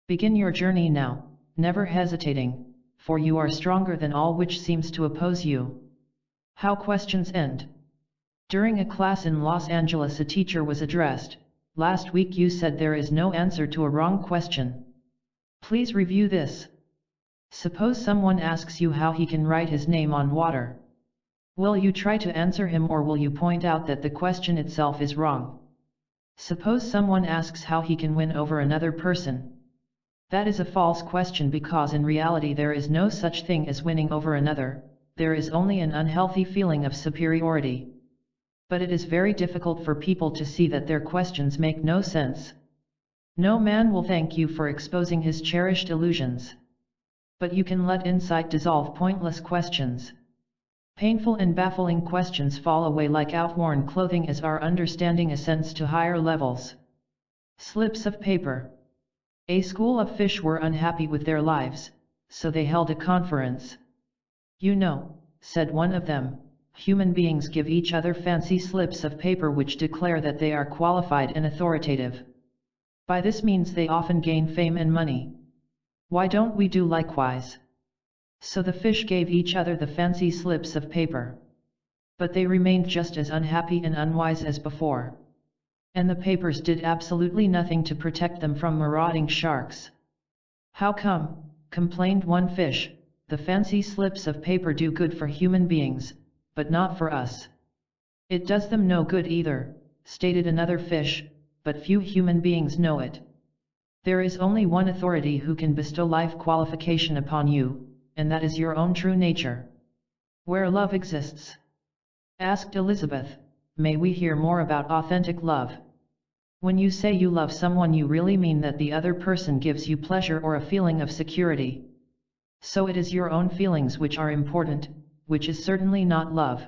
Begin your journey now, never hesitating, for you are stronger than all which seems to oppose you. How questions end. During a class in Los Angeles, a teacher was addressed. Last week you said there is no answer to a wrong question. Please review this. Suppose someone asks you how he can write his name on water. Will you try to answer him, or will you point out that the question itself is wrong? Suppose someone asks how he can win over another person. That is a false question, because in reality there is no such thing as winning over another, there is only an unhealthy feeling of superiority. But it is very difficult for people to see that their questions make no sense. No man will thank you for exposing his cherished illusions. But you can let insight dissolve pointless questions. Painful and baffling questions fall away like outworn clothing as our understanding ascends to higher levels. Slips of paper. A school of fish were unhappy with their lives, so they held a conference. You know, said one of them, human beings give each other fancy slips of paper which declare that they are qualified and authoritative. By this means they often gain fame and money. Why don't we do likewise? So the fish gave each other the fancy slips of paper. But they remained just as unhappy and unwise as before. And the papers did absolutely nothing to protect them from marauding sharks. How come, complained one fish, the fancy slips of paper do good for human beings, but not for us? It does them no good either, stated another fish, but few human beings know it. There is only one authority who can bestow life qualification upon you, and that is your own true nature. Where love exists. Asked Elizabeth, may we hear more about authentic love? When you say you love someone, you really mean that the other person gives you pleasure or a feeling of security. So it is your own feelings which are important, which is certainly not love.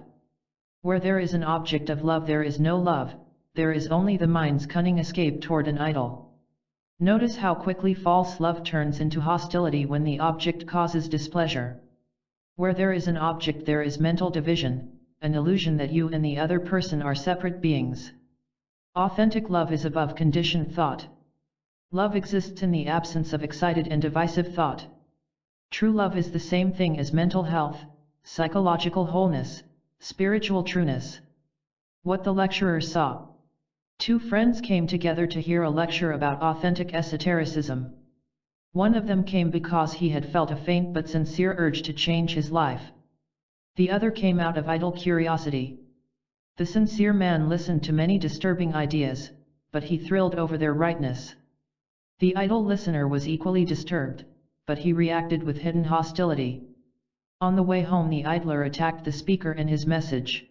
Where there is an object of love there is no love, there is only the mind's cunning escape toward an idol. Notice how quickly false love turns into hostility when the object causes displeasure. Where there is an object there is mental division, an illusion that you and the other person are separate beings. Authentic love is above conditioned thought. Love exists in the absence of excited and divisive thought. True love is the same thing as mental health, psychological wholeness, spiritual trueness. What the lecturer saw. Two friends came together to hear a lecture about authentic esotericism. One of them came because he had felt a faint but sincere urge to change his life. The other came out of idle curiosity. The sincere man listened to many disturbing ideas, but he thrilled over their rightness. The idle listener was equally disturbed, but he reacted with hidden hostility. On the way home the idler attacked the speaker and his message.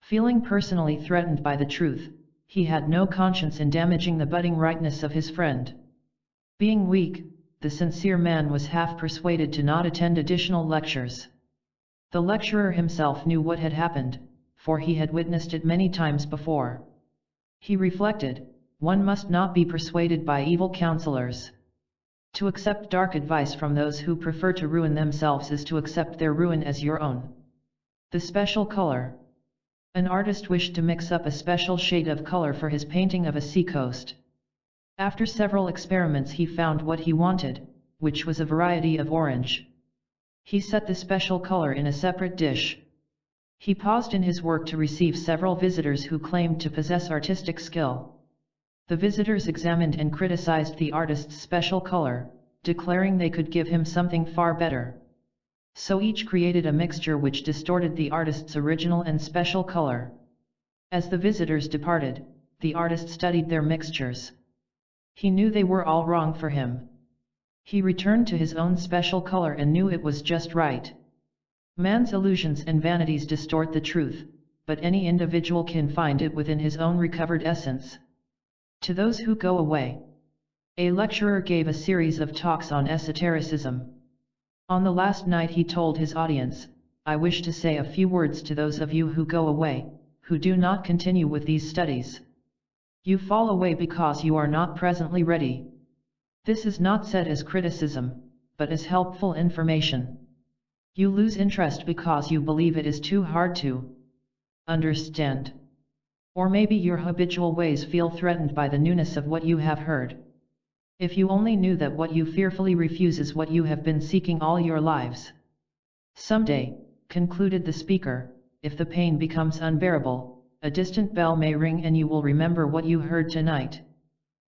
Feeling personally threatened by the truth, he had no conscience in damaging the budding rightness of his friend. Being weak, the sincere man was half persuaded to not attend additional lectures. The lecturer himself knew what had happened, for he had witnessed it many times before. He reflected, one must not be persuaded by evil counselors. To accept dark advice from those who prefer to ruin themselves is to accept their ruin as your own. The special color. An artist wished to mix up a special shade of color for his painting of a seacoast. After several experiments he found what he wanted, which was a variety of orange. He set the special color in a separate dish. He paused in his work to receive several visitors who claimed to possess artistic skill. The visitors examined and criticized the artist's special color, declaring they could give him something far better. So each created a mixture which distorted the artist's original and special color. As the visitors departed, the artist studied their mixtures. He knew they were all wrong for him. He returned to his own special color and knew it was just right. Man's illusions and vanities distort the truth, but any individual can find it within his own recovered essence. To those who go away. A lecturer gave a series of talks on esotericism. On the last night he told his audience, I wish to say a few words to those of you who go away, who do not continue with these studies. You fall away because you are not presently ready. This is not said as criticism, but as helpful information. You lose interest because you believe it is too hard to understand. Or maybe your habitual ways feel threatened by the newness of what you have heard. If you only knew that what you fearfully refuse is what you have been seeking all your lives. Someday, concluded the speaker, if the pain becomes unbearable, a distant bell may ring and you will remember what you heard tonight.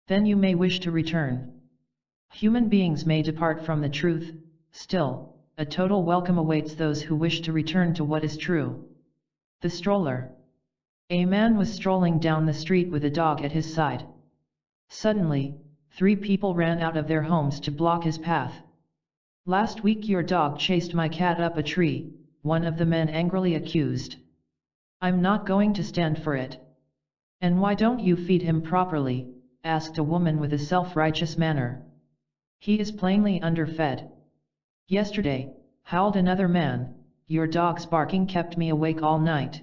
Then you may wish to return. Human beings may depart from the truth, still, a total welcome awaits those who wish to return to what is true. The stroller. A man was strolling down the street with a dog at his side. Suddenly, 3 people ran out of their homes to block his path. Last week your dog chased my cat up a tree, one of the men angrily accused. I'm not going to stand for it. And why don't you feed him properly? Asked a woman with a self-righteous manner. He is plainly underfed. Yesterday, howled another man, your dog's barking kept me awake all night.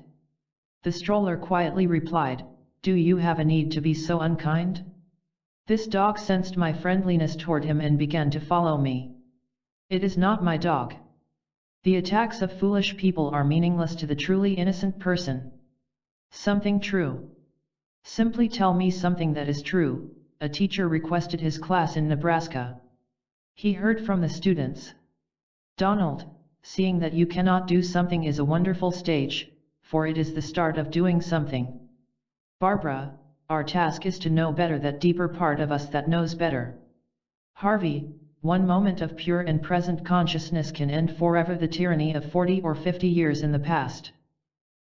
The stroller quietly replied, do you have a need to be so unkind? This dog sensed my friendliness toward him and began to follow me. It is not my dog. The attacks of foolish people are meaningless to the truly innocent person. Something true. Simply tell me something that is true, a teacher requested his class in Nebraska. He heard from the students. Donald, seeing that you cannot do something is a wonderful stage, for it is the start of doing something. Barbara, our task is to know better that deeper part of us that knows better. Harvey, one moment of pure and present consciousness can end forever the tyranny of 40 or 50 years in the past.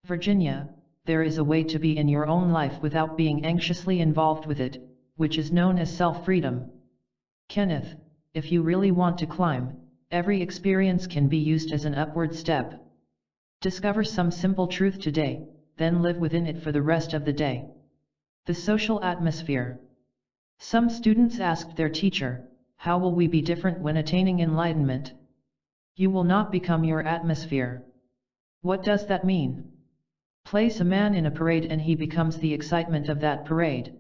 Virginia, there is a way to be in your own life without being anxiously involved with it, which is known as self-freedom. Kenneth, if you really want to climb, every experience can be used as an upward step. Discover some simple truth today, then live within it for the rest of the day. The social atmosphere. Some students asked their teacher, how will we be different when attaining enlightenment? You will not become your atmosphere. What does that mean? Place a man in a parade and he becomes the excitement of that parade.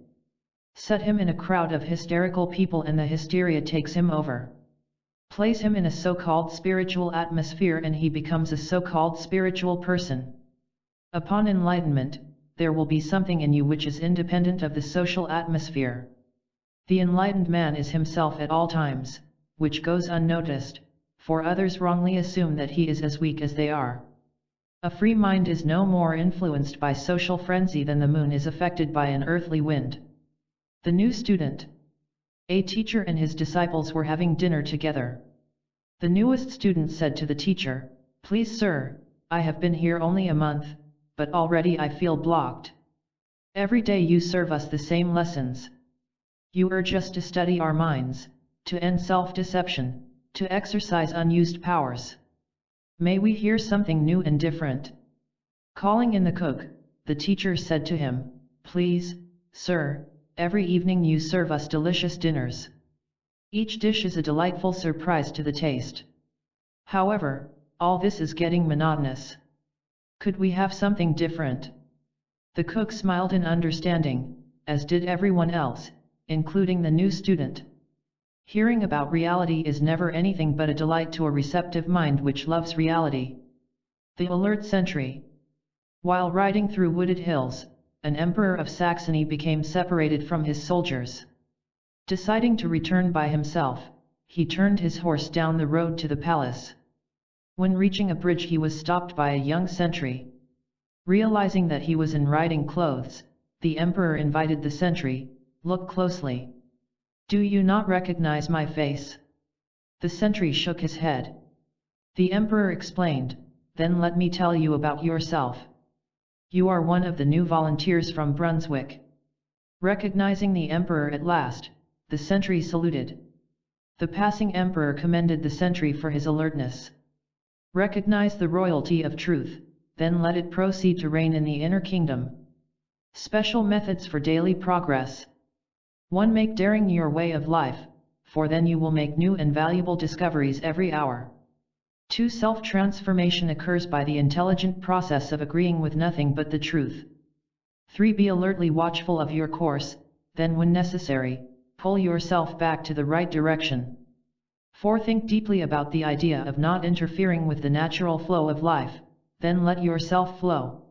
Set him in a crowd of hysterical people and the hysteria takes him over. Place him in a so-called spiritual atmosphere and he becomes a so-called spiritual person. Upon enlightenment, there will be something in you which is independent of the social atmosphere. The enlightened man is himself at all times, which goes unnoticed, for others wrongly assume that he is as weak as they are. A free mind is no more influenced by social frenzy than the moon is affected by an earthly wind. The new student. A teacher and his disciples were having dinner together. The newest student said to the teacher, please sir, I have been here only a month, but already I feel blocked. Every day you serve us the same lessons. You urge us to study our minds, to end self-deception, to exercise unused powers. May we hear something new and different? Calling in the cook, the teacher said to him, please, sir, every evening you serve us delicious dinners. Each dish is a delightful surprise to the taste. However, all this is getting monotonous. Could we have something different? The cook smiled in understanding, as did everyone else, including the new student. Hearing about reality is never anything but a delight to a receptive mind which loves reality. The alert sentry. While riding through wooded hills, an emperor of Saxony became separated from his soldiers. Deciding to return by himself, he turned his horse down the road to the palace. When reaching a bridge, he was stopped by a young sentry. Realizing that he was in riding clothes, the emperor invited the sentry, "Look closely. Do you not recognize my face?" The sentry shook his head. The emperor explained, "Then let me tell you about yourself. You are one of the new volunteers from Brunswick." Recognizing the emperor at last, the sentry saluted. The passing emperor commended the sentry for his alertness. Recognize the royalty of truth, then let it proceed to reign in the inner kingdom. Special methods for daily progress. 1. Make daring your way of life, for then you will make new and valuable discoveries every hour. 2. Self-transformation occurs by the intelligent process of agreeing with nothing but the truth. 3. Be alertly watchful of your course, then when necessary, pull yourself back to the right direction. 4. Think deeply about the idea of not interfering with the natural flow of life, then let yourself flow.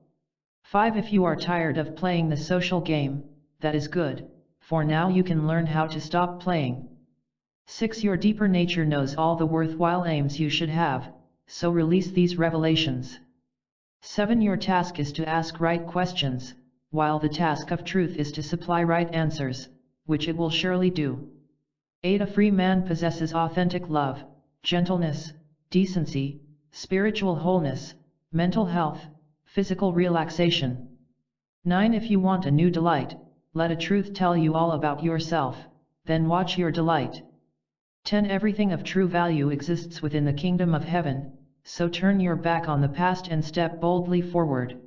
5. If you are tired of playing the social game, that is good, for now you can learn how to stop playing. 6. Your deeper nature knows all the worthwhile aims you should have, so release these revelations. 7. Your task is to ask right questions, while the task of truth is to supply right answers, which it will surely do. 8. A free man possesses authentic love, gentleness, decency, spiritual wholeness, mental health, physical relaxation. 9. If you want a new delight, let a truth tell you all about yourself, then watch your delight. 10. Everything of true value exists within the kingdom of heaven, so turn your back on the past and step boldly forward.